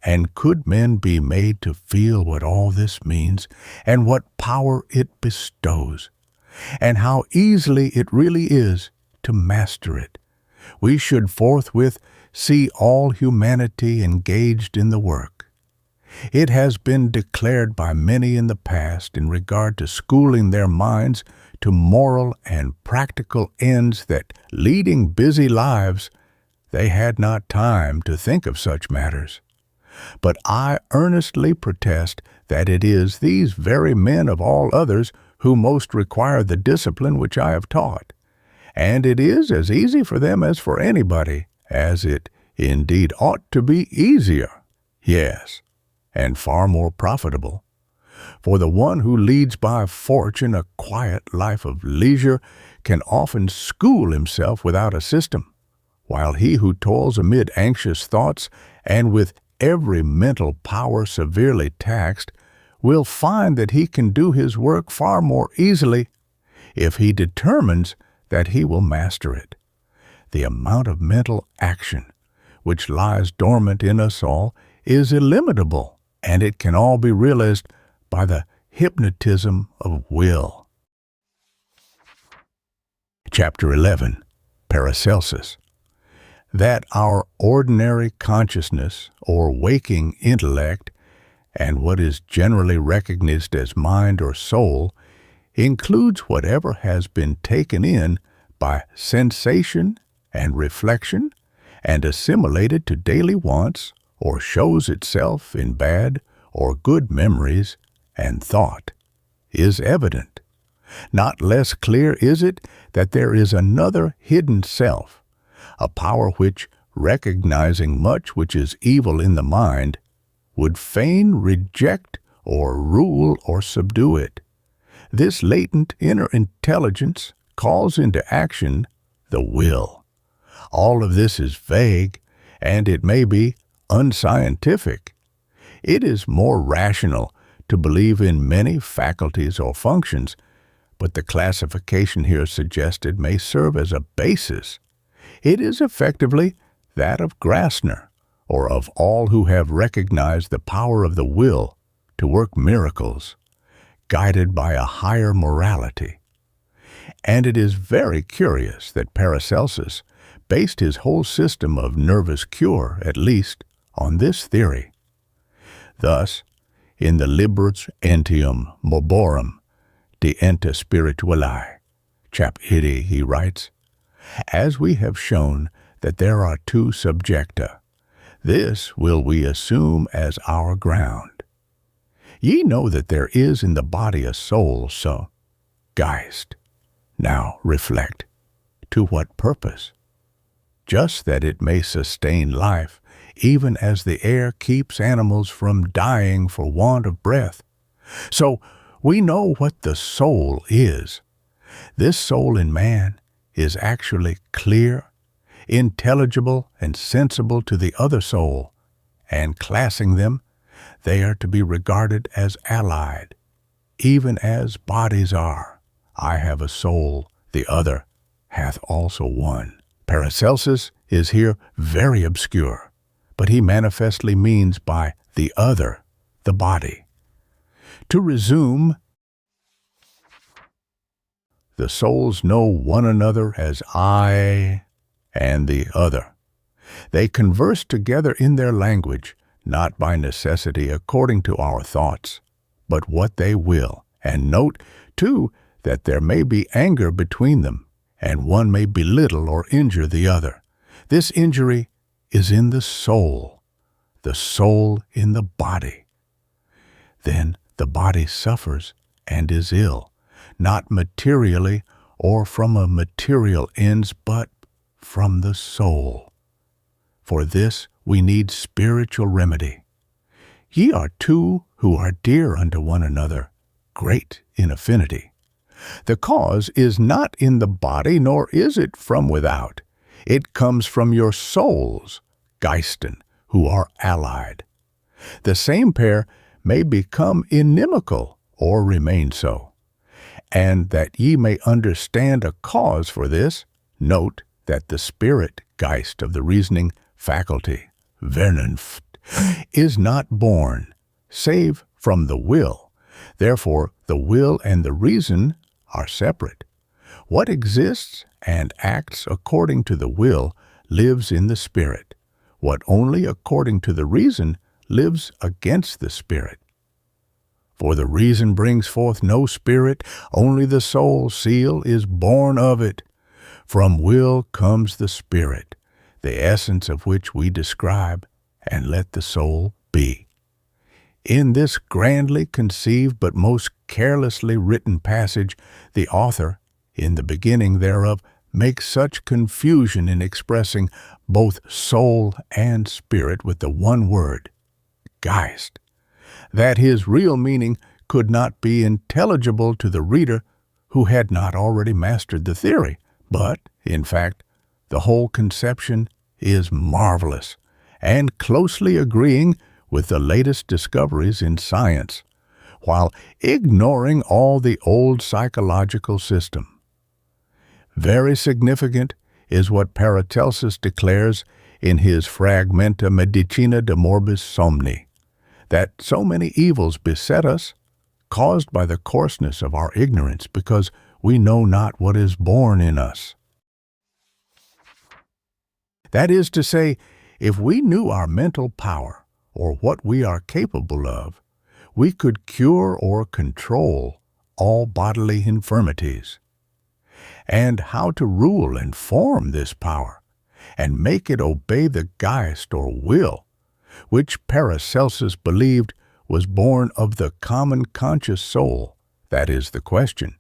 And could men be made to feel what all this means, and what power it bestows, and how easily it really is to master it, we should forthwith see all humanity engaged in the work. It has been declared by many in the past in regard to schooling their minds to moral and practical ends that, leading busy lives, they had not time to think of such matters. But I earnestly protest that it is these very men of all others who most require the discipline which I have taught, and it is as easy for them as for anybody, as it indeed ought to be easier, yes, and far more profitable. For the one who leads by fortune a quiet life of leisure can often school himself without a system, while he who toils amid anxious thoughts and with every mental power severely taxed will find that he can do his work far more easily if he determines that he will master it. The amount of mental action which lies dormant in us all is illimitable, and it can all be realized by the hypnotism of will. Chapter 11. Paracelsus. That our ordinary consciousness or waking intellect, and what is generally recognized as mind or soul, includes whatever has been taken in by sensation and reflection and assimilated to daily wants, or shows itself in bad or good memories and thought, is evident. Not less clear is it that there is another hidden self, a power which, recognizing much which is evil in the mind, would fain reject or rule or subdue it. This latent inner intelligence calls into action the will. All of this is vague, and it may be unscientific. It is more rational to believe in many faculties or functions, but the classification here suggested may serve as a basis. It is effectively that of Grassner, or of all who have recognized the power of the will to work miracles, guided by a higher morality. And it is very curious that Paracelsus based his whole system of nervous cure, at least, on this theory. Thus, in the Libros Entium Morborum de Ente Spirituali, chap. 80, he writes, "As we have shown that there are two subjecta, this will we assume as our ground. Ye know that there is in the body a soul, so Geist. Now reflect, to what purpose? Just that it may sustain life, even as the air keeps animals from dying for want of breath. So we know what the soul is. This soul in man is actually clear, intelligible, and sensible to the other soul, and classing them, they are to be regarded as allied. even as bodies are. I have a soul, the other hath also one. Paracelsus is here very obscure, but he manifestly means by the other, the body. To resume, the souls know one another as I and the other. They converse together in their language, not by necessity according to our thoughts, but what they will. And note, too, that there may be anger between them, and one may belittle or injure the other. This injury is in the soul in the body. Then the body suffers and is ill, not materially or from a material ends, but from the soul. For this we need spiritual remedy. Ye are two who are dear unto one another, great in affinity. The cause is not in the body, nor is it from without. It comes from your souls, Geisten, who are allied. The same pair may become inimical or remain so. And that ye may understand a cause for this, note that the spirit Geist of the reasoning faculty, Vernunft, is not born, save from the will. Therefore, the will and the reason are separate. What exists and acts according to the will lives in the spirit. What only according to the reason lives against the spirit. For the reason brings forth no spirit, only the soul seal is born of it. From will comes the spirit, the essence of which we describe, and let the soul be. In this grandly conceived but most carelessly written passage, the author, in the beginning thereof, makes such confusion in expressing both soul and spirit with the one word, Geist, that his real meaning could not be intelligible to the reader who had not already mastered the theory. But, in fact, the whole conception is marvelous and closely agreeing with the latest discoveries in science, while ignoring all the old psychological system. Very significant is what Paracelsus declares in his Fragmenta Medicina de Morbis Somni, that so many evils beset us, caused by the coarseness of our ignorance, because we know not what is born in us. That is to say, if we knew our mental power, or what we are capable of, we could cure or control all bodily infirmities. And how to rule and form this power, and make it obey the Geist or will, which Paracelsus believed was born of the common conscious soul, that is the question.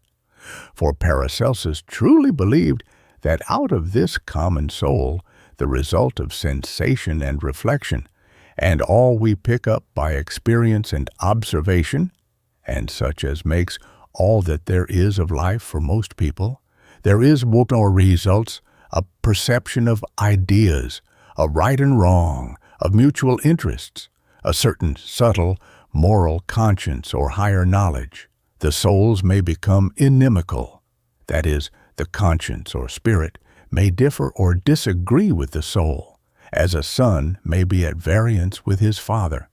For Paracelsus truly believed that out of this common soul, the result of sensation and reflection, and all we pick up by experience and observation, and such as makes all that there is of life for most people, there is or results a perception of ideas, of right and wrong, of mutual interests, a certain subtle moral conscience or higher knowledge. The souls may become inimical, that is, the conscience or spirit may differ or disagree with the soul, as a son may be at variance with his father.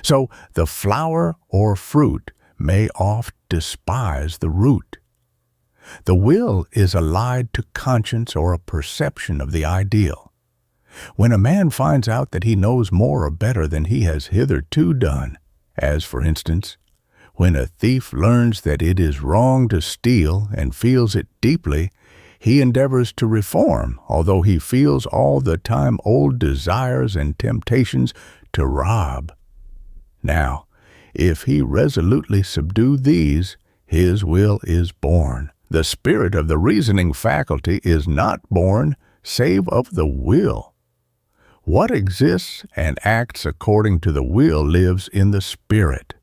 So the flower or fruit may oft despise the root. The will is allied to conscience or a perception of the ideal. When a man finds out that he knows more or better than he has hitherto done, as, for instance, when a thief learns that it is wrong to steal and feels it deeply, he endeavors to reform, although he feels all the time old desires and temptations to rob. Now, if he resolutely subdue these, his will is born. The spirit of the reasoning faculty is not born save of the will. What exists and acts according to the will lives in the spirit.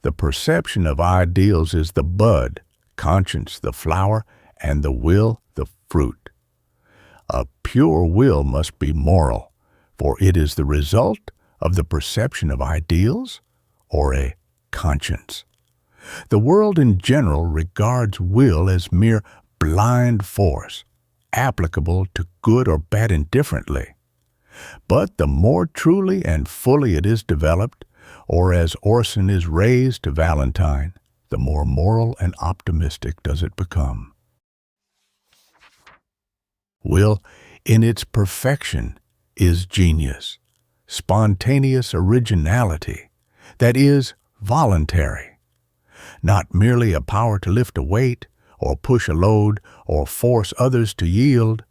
The perception of ideals is the bud, conscience the flower, and the will the fruit. A pure will must be moral, for it is the result of the perception of ideals or a conscience. The world in general regards will as mere blind force, applicable to good or bad indifferently. But the more truly and fully it is developed, or as Orson is raised to Valentine, the more moral and optimistic does it become. Will, in its perfection, is genius, spontaneous originality, that is, voluntary. Not merely a power to lift a weight, or push a load, or force others to yield,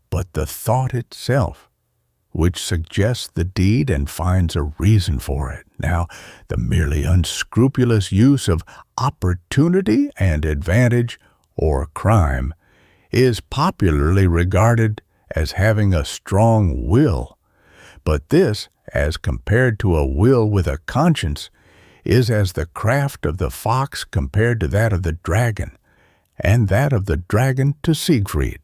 but the thought itself, which suggests the deed and finds a reason for it. Now, the merely unscrupulous use of opportunity and advantage, or crime, is popularly regarded as having a strong will. But this, as compared to a will with a conscience, is as the craft of the fox compared to that of the dragon, and that of the dragon to Siegfried.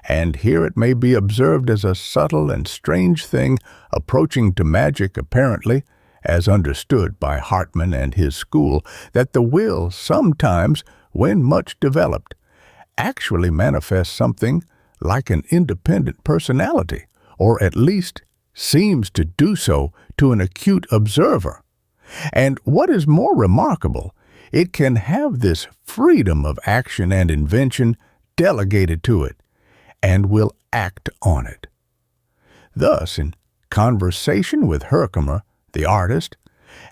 And here it may be observed as a subtle and strange thing approaching to magic apparently, as understood by Hartmann and his school, that the will sometimes, when much developed, actually manifests something like an independent personality, or at least seems to do so to an acute observer. And what is more remarkable, it can have this freedom of action and invention delegated to it, and will act on it. Thus, in conversation with Herkimer, the artist,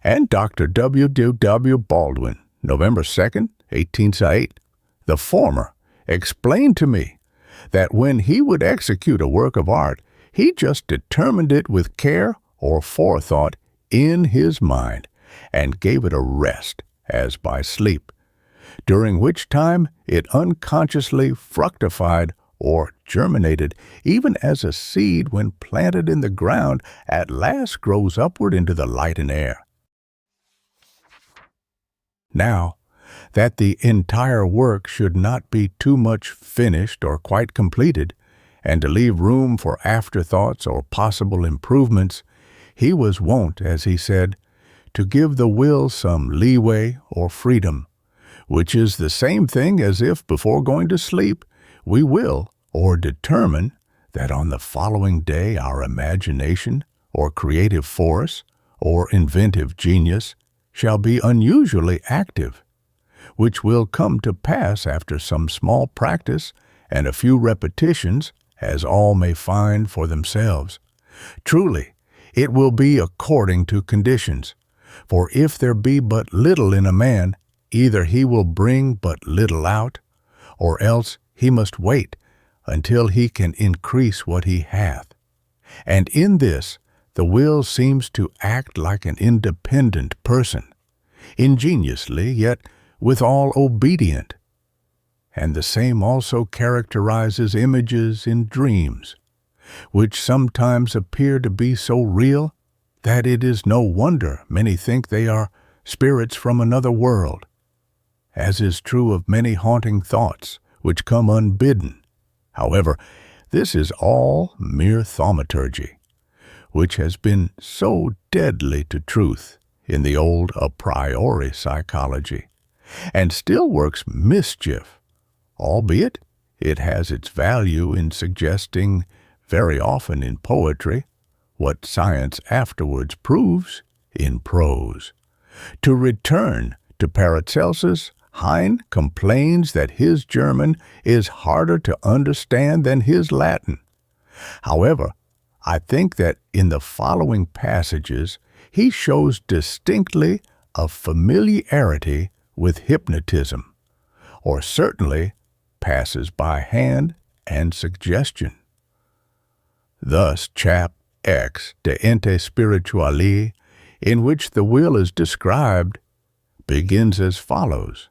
and Dr. W. W. Baldwin, November 2nd, 1808, the former explained to me that when he would execute a work of art, he just determined it with care or forethought in his mind, and gave it a rest, as by sleep, during which time it unconsciously fructified or germinated, even as a seed when planted in the ground at last grows upward into the light and air. Now, that the entire work should not be too much finished or quite completed, and to leave room for afterthoughts or possible improvements, he was wont, as he said, to give the will some leeway or freedom, which is the same thing as if before going to sleep we will or determine that on the following day our imagination or creative force or inventive genius shall be unusually active, which will come to pass after some small practice and a few repetitions, as all may find for themselves. Truly, it will be according to conditions, for if there be but little in a man, either he will bring but little out, or else he must wait until he can increase what he hath. And in this, the will seems to act like an independent person, ingeniously, yet withal obedient. And the same also characterizes images in dreams, which sometimes appear to be so real that it is no wonder many think they are spirits from another world, as is true of many haunting thoughts which come unbidden. However, this is all mere thaumaturgy, which has been so deadly to truth in the old a priori psychology, and still works mischief, albeit it has its value in suggesting, very often in poetry, what science afterwards proves in prose. To return to Paracelsus, Heine complains that his German is harder to understand than his Latin. However, I think that in the following passages he shows distinctly a familiarity with hypnotism, or certainly passes by hand and suggestion. Thus, chap X de Ente Spirituali, in which the will is described, begins as follows: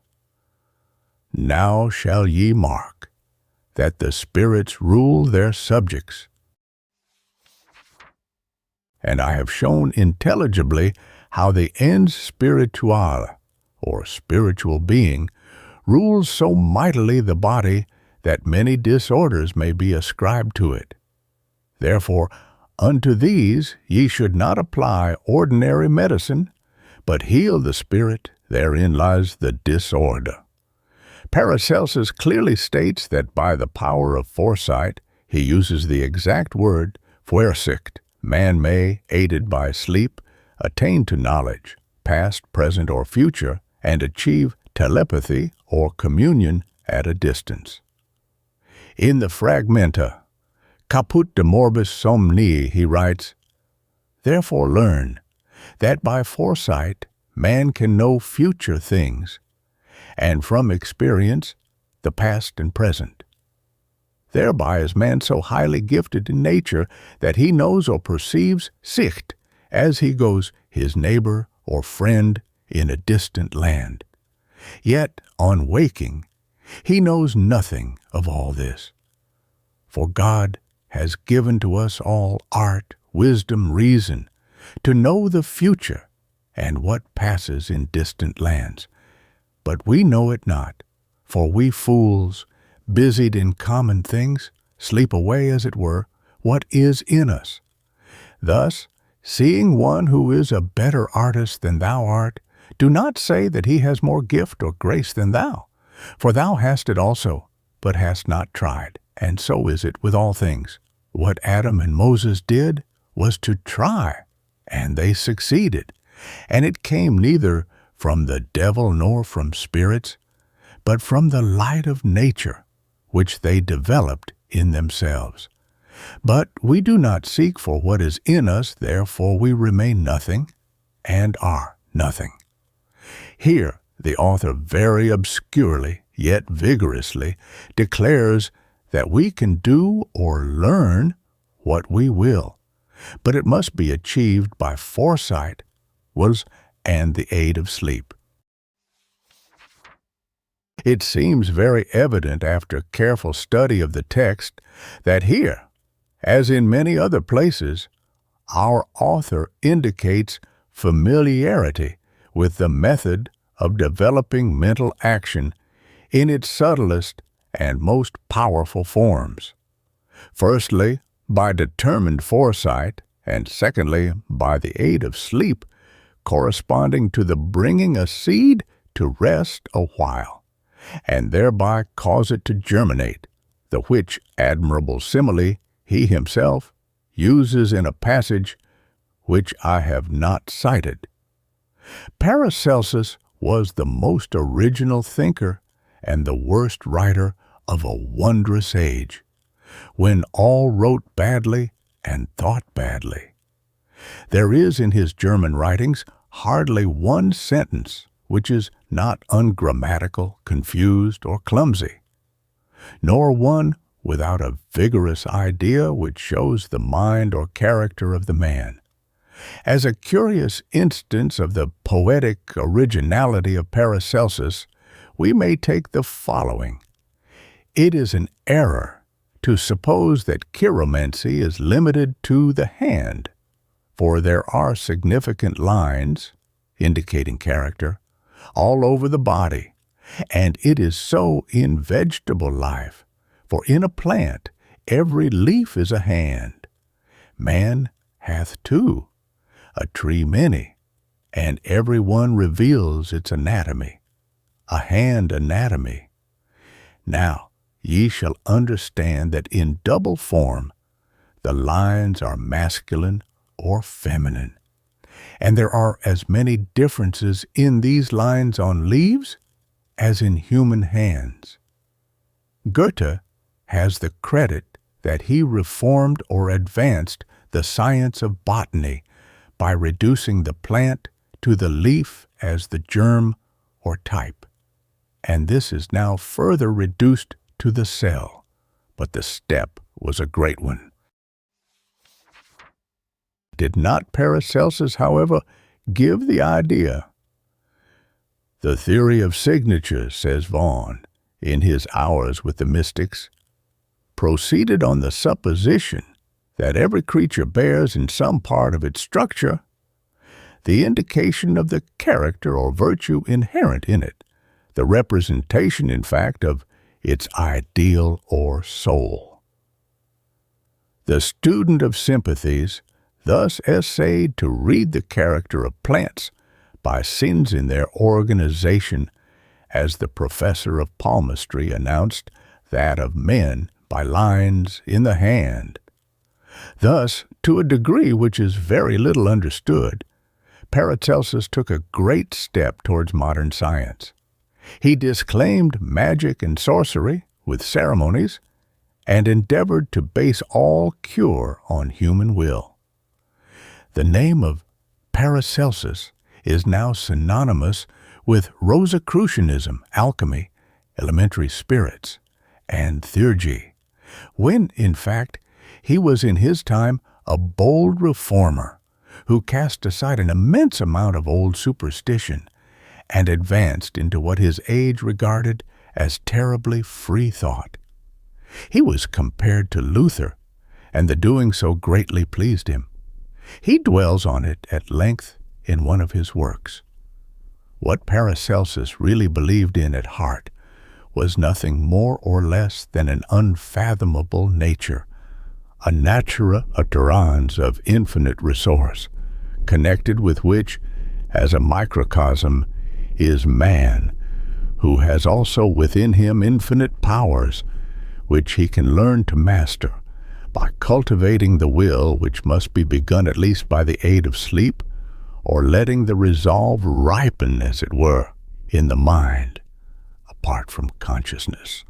Now shall ye mark that the spirits rule their subjects. And I have shown intelligibly how the ens spirituale, or spiritual being, rules so mightily the body that many disorders may be ascribed to it. Therefore, unto these ye should not apply ordinary medicine, but heal the spirit therein lies the disorder. Paracelsus clearly states that by the power of foresight, he uses the exact word Vorsicht, man may, aided by sleep, attain to knowledge, past, present, or future, and achieve telepathy or communion at a distance. In the Fragmenta, Caput de Morbis Somnii, he writes, "Therefore learn that by foresight man can know future things, and from experience the past and present. Thereby is man so highly gifted in nature that he knows or perceives Sicht as he goes his neighbor or friend in a distant land. Yet, on waking, he knows nothing of all this. For God has given to us all art, wisdom, reason, to know the future and what passes in distant lands. But we know it not, for we fools, busied in common things, sleep away, as it were, what is in us. Thus, seeing one who is a better artist than thou art, do not say that he has more gift or grace than thou, for thou hast it also, but hast not tried, and so is it with all things. What Adam and Moses did was to try, and they succeeded, and it came neither from the devil nor from spirits, but from the light of nature, which they developed in themselves. But we do not seek for what is in us, therefore we remain nothing, and are nothing." Here, the author very obscurely, yet vigorously, declares that we can do or learn what we will, but it must be achieved by foresight, and the aid of sleep. It seems very evident after careful study of the text that here, as in many other places, our author indicates familiarity with the method of developing mental action in its subtlest and most powerful forms. Firstly, by determined foresight, and secondly, by the aid of sleep, corresponding to the bringing a seed to rest a while, and thereby cause it to germinate, the which admirable simile he himself uses in a passage which I have not cited. Paracelsus was the most original thinker and the worst writer of a wondrous age, when all wrote badly and thought badly. There is in his German writings hardly one sentence which is not ungrammatical, confused, or clumsy, nor one without a vigorous idea which shows the mind or character of the man. As a curious instance of the poetic originality of Paracelsus, we may take the following. It is an error to suppose that chiromancy is limited to the hand, for there are significant lines, indicating character, all over the body, and it is so in vegetable life, for in a plant every leaf is a hand. Man hath two, a tree many, and every one reveals its anatomy, a hand anatomy. Now ye shall understand that in double form the lines are masculine or feminine, and there are as many differences in these lines on leaves as in human hands. Goethe has the credit that he reformed or advanced the science of botany by reducing the plant to the leaf as the germ or type, and this is now further reduced to the cell, but the step was a great one. Did not Paracelsus, however, give the idea? The theory of signatures, says Vaughan, in his Hours with the Mystics, proceeded on the supposition that every creature bears in some part of its structure the indication of the character or virtue inherent in it, the representation, in fact, of its ideal or soul. The student of sympathies thus essayed to read the character of plants by sins in their organization, as the professor of palmistry announced that of men by lines in the hand. Thus, to a degree which is very little understood, Paracelsus took a great step towards modern science. He disclaimed magic and sorcery with ceremonies and endeavored to base all cure on human will. The name of Paracelsus is now synonymous with Rosicrucianism, alchemy, elementary spirits, and theurgy, when, in fact, he was in his time a bold reformer who cast aside an immense amount of old superstition and advanced into what his age regarded as terribly free thought. He was compared to Luther, and the doing so greatly pleased him. He dwells on it at length in one of his works. What Paracelsus really believed in at heart was nothing more or less than an unfathomable nature, a natura adorans of infinite resource, connected with which, as a microcosm, is man, who has also within him infinite powers, which he can learn to master by cultivating the will, which must be begun at least by the aid of sleep, or letting the resolve ripen, as it were, in the mind, apart from consciousness.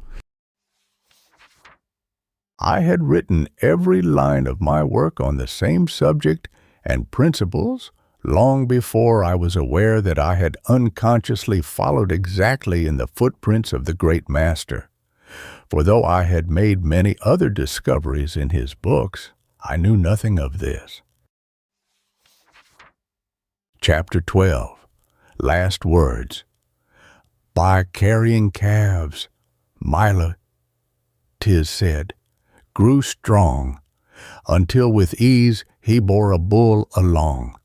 I had written every line of my work on the same subject and principles long before I was aware that I had unconsciously followed exactly in the footprints of the great master. For though I had made many other discoveries in his books, I knew nothing of this. Chapter 12. Last Words. By carrying calves, Mila, 'tis said, grew strong, until with ease he bore a bull along.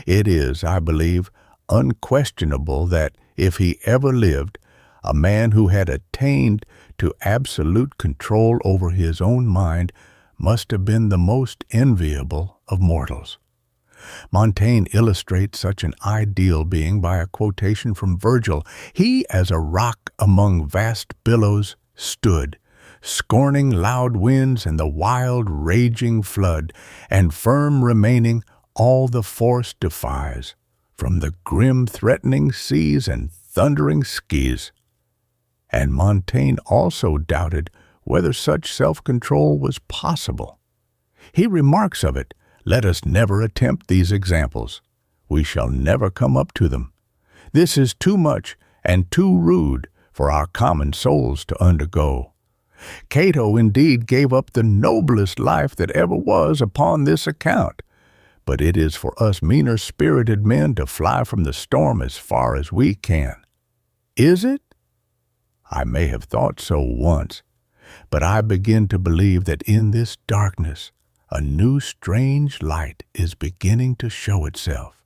It is, I believe, unquestionable that if he ever lived, a man who had attained to absolute control over his own mind must have been the most enviable of mortals. Montaigne illustrates such an ideal being by a quotation from Virgil. He, as a rock among vast billows, stood, scorning loud winds and the wild raging flood, and firm remaining all the force defies, from the grim threatening seas and thundering skies. And Montaigne also doubted whether such self-control was possible. He remarks of it, "Let us never attempt these examples. We shall never come up to them. This is too much and too rude for our common souls to undergo. Cato indeed gave up the noblest life that ever was upon this account, but it is for us meaner-spirited men to fly from the storm as far as we can." Is it? I may have thought so once, but I begin to believe that in this darkness a new strange light is beginning to show itself.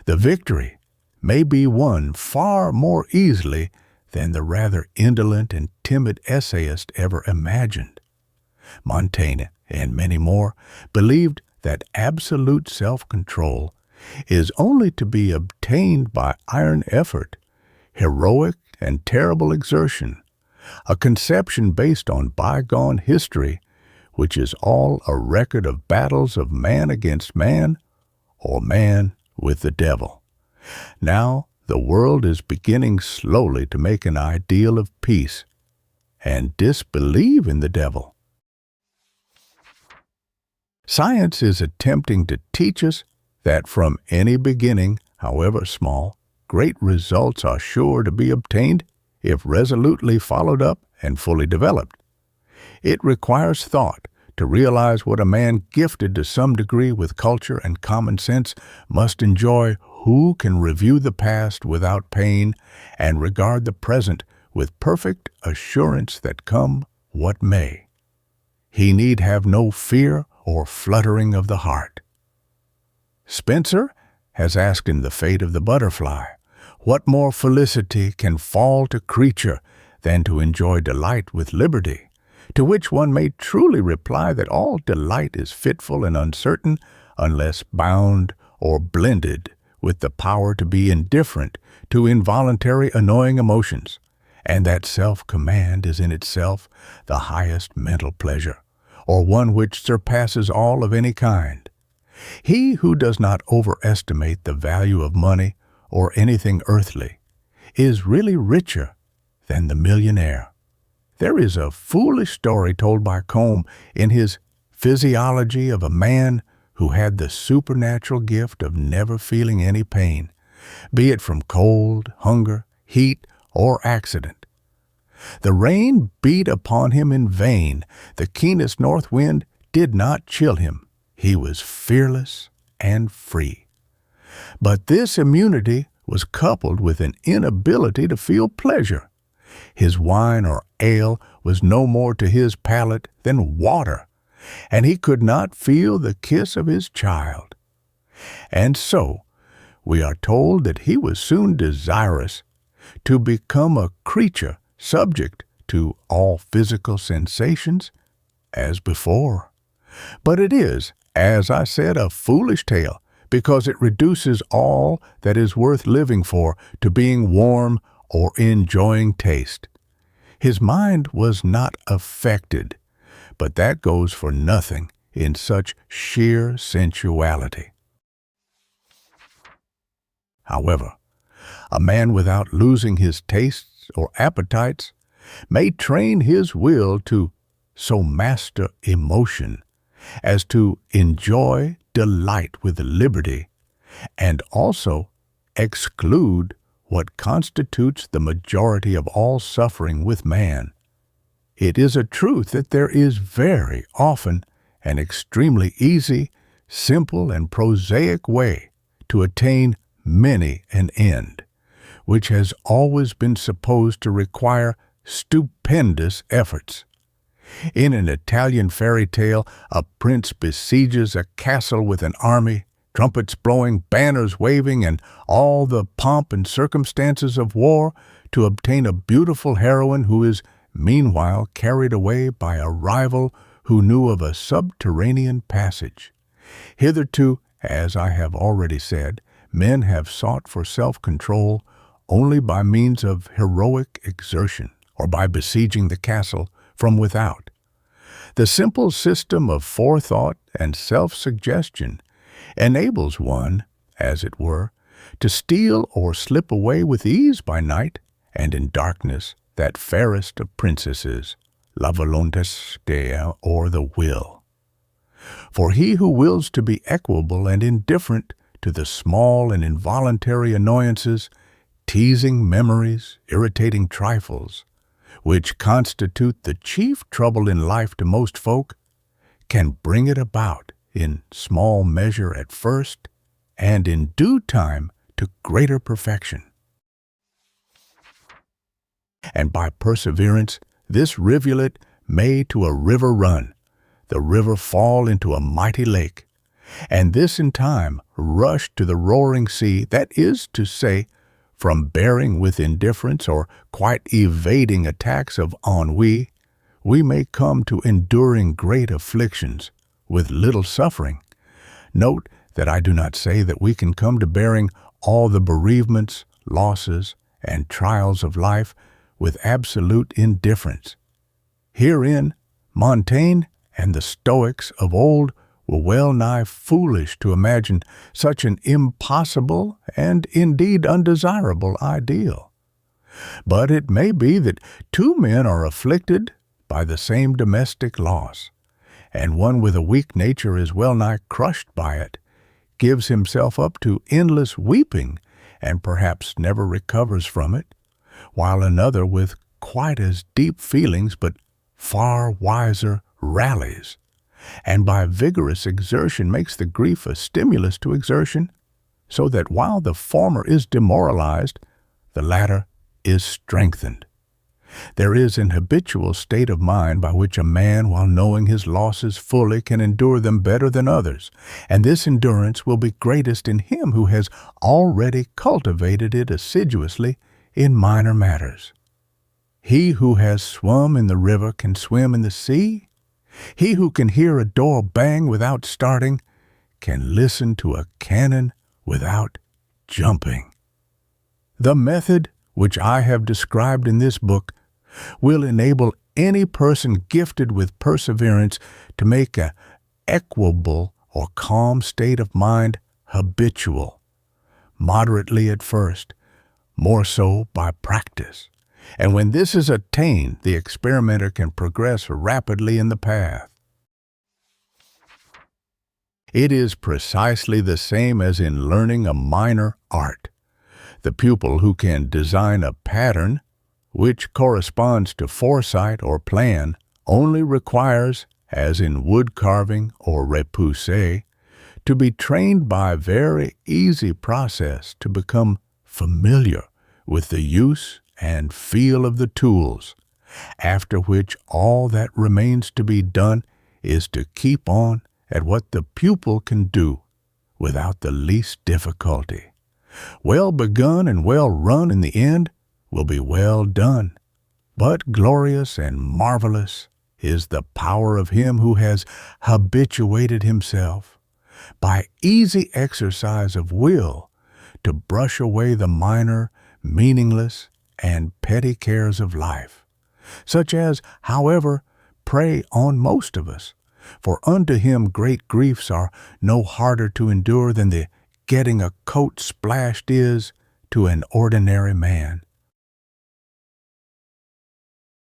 The victory may be won far more easily than the rather indolent and timid essayist ever imagined. Montaigne, and many more, believed that absolute self-control is only to be obtained by iron effort, heroic and terrible exertion, a conception based on bygone history, which is all a record of battles of man against man, or man with the devil. Now the world is beginning slowly to make an ideal of peace and disbelieve in the devil. Science is attempting to teach us that from any beginning, however small, great results are sure to be obtained if resolutely followed up and fully developed. It requires thought to realize what a man gifted to some degree with culture and common sense must enjoy, who can review the past without pain and regard the present with perfect assurance that come what may. He need have no fear or fluttering of the heart. Spencer has asked in The Fate of the Butterfly, what more felicity can fall to creature than to enjoy delight with liberty? To which one may truly reply that all delight is fitful and uncertain unless bound or blended with the power to be indifferent to involuntary annoying emotions, and that self-command is in itself the highest mental pleasure, or one which surpasses all of any kind. He who does not overestimate the value of money or anything earthly is really richer than the millionaire. There is a foolish story told by Combe in his Physiology of a Man who had the supernatural gift of never feeling any pain, be it from cold, hunger, heat, or accident. The rain beat upon him in vain. The keenest north wind did not chill him. He was fearless and free. But this immunity was coupled with an inability to feel pleasure. His wine or ale was no more to his palate than water, and he could not feel the kiss of his child. And so, we are told that he was soon desirous to become a creature subject to all physical sensations as before. But it is, as I said, a foolish tale, because it reduces all that is worth living for to being warm or enjoying taste. His mind was not affected, but that goes for nothing in such sheer sensuality. However, a man without losing his tastes or appetites may train his will to so master emotion as to enjoy delight with liberty and also exclude what constitutes the majority of all suffering with man. It is a truth that there is very often an extremely easy, simple, and prosaic way to attain many an end, which has always been supposed to require stupendous efforts. In an Italian fairy tale, a prince besieges a castle with an army, trumpets blowing, banners waving, and all the pomp and circumstances of war to obtain a beautiful heroine who is meanwhile carried away by a rival who knew of a subterranean passage. Hitherto, as I have already said, men have sought for self-control only by means of heroic exertion or by besieging the castle from without. The simple system of forethought and self-suggestion enables one, as it were, to steal or slip away with ease by night, and in darkness that fairest of princesses, la volonté, or the will. For he who wills to be equable and indifferent to the small and involuntary annoyances, teasing memories, irritating trifles, which constitute the chief trouble in life to most folk, can bring it about in small measure at first, and in due time to greater perfection. And by perseverance, this rivulet may to a river run, the river fall into a mighty lake, and this in time rush to the roaring sea, that is to say, from bearing with indifference or quite evading attacks of ennui, we may come to enduring great afflictions with little suffering. Note that I do not say that we can come to bearing all the bereavements, losses, and trials of life with absolute indifference. Herein, Montaigne and the Stoics of old were well nigh foolish to imagine such an impossible and indeed undesirable ideal. But it may be that two men are afflicted by the same domestic loss, and one with a weak nature is well nigh crushed by it, gives himself up to endless weeping, and perhaps never recovers from it, while another with quite as deep feelings but far wiser rallies, and by vigorous exertion makes the grief a stimulus to exertion, so that while the former is demoralized, the latter is strengthened. There is an habitual state of mind by which a man, while knowing his losses fully, can endure them better than others, and this endurance will be greatest in him who has already cultivated it assiduously in minor matters. He who has swum in the river can swim in the sea. He who can hear a door bang without starting can listen to a cannon without jumping. The method, which I have described in this book, will enable any person gifted with perseverance to make an equable or calm state of mind habitual, moderately at first, more so by practice. And when this is attained, the experimenter can progress rapidly in the path. It is precisely the same as in learning a minor art. The pupil who can design a pattern, which corresponds to foresight or plan, only requires, as in wood carving or repoussé, to be trained by a very easy process to become familiar with the use and feel of the tools, after which all that remains to be done is to keep on at what the pupil can do without the least difficulty. Well begun and well run in the end will be well done, but glorious and marvelous is the power of him who has habituated himself, by easy exercise of will, to brush away the minor, meaningless, and petty cares of life, such as, however, prey on most of us. For unto him great griefs are no harder to endure than the getting a coat splashed is to an ordinary man.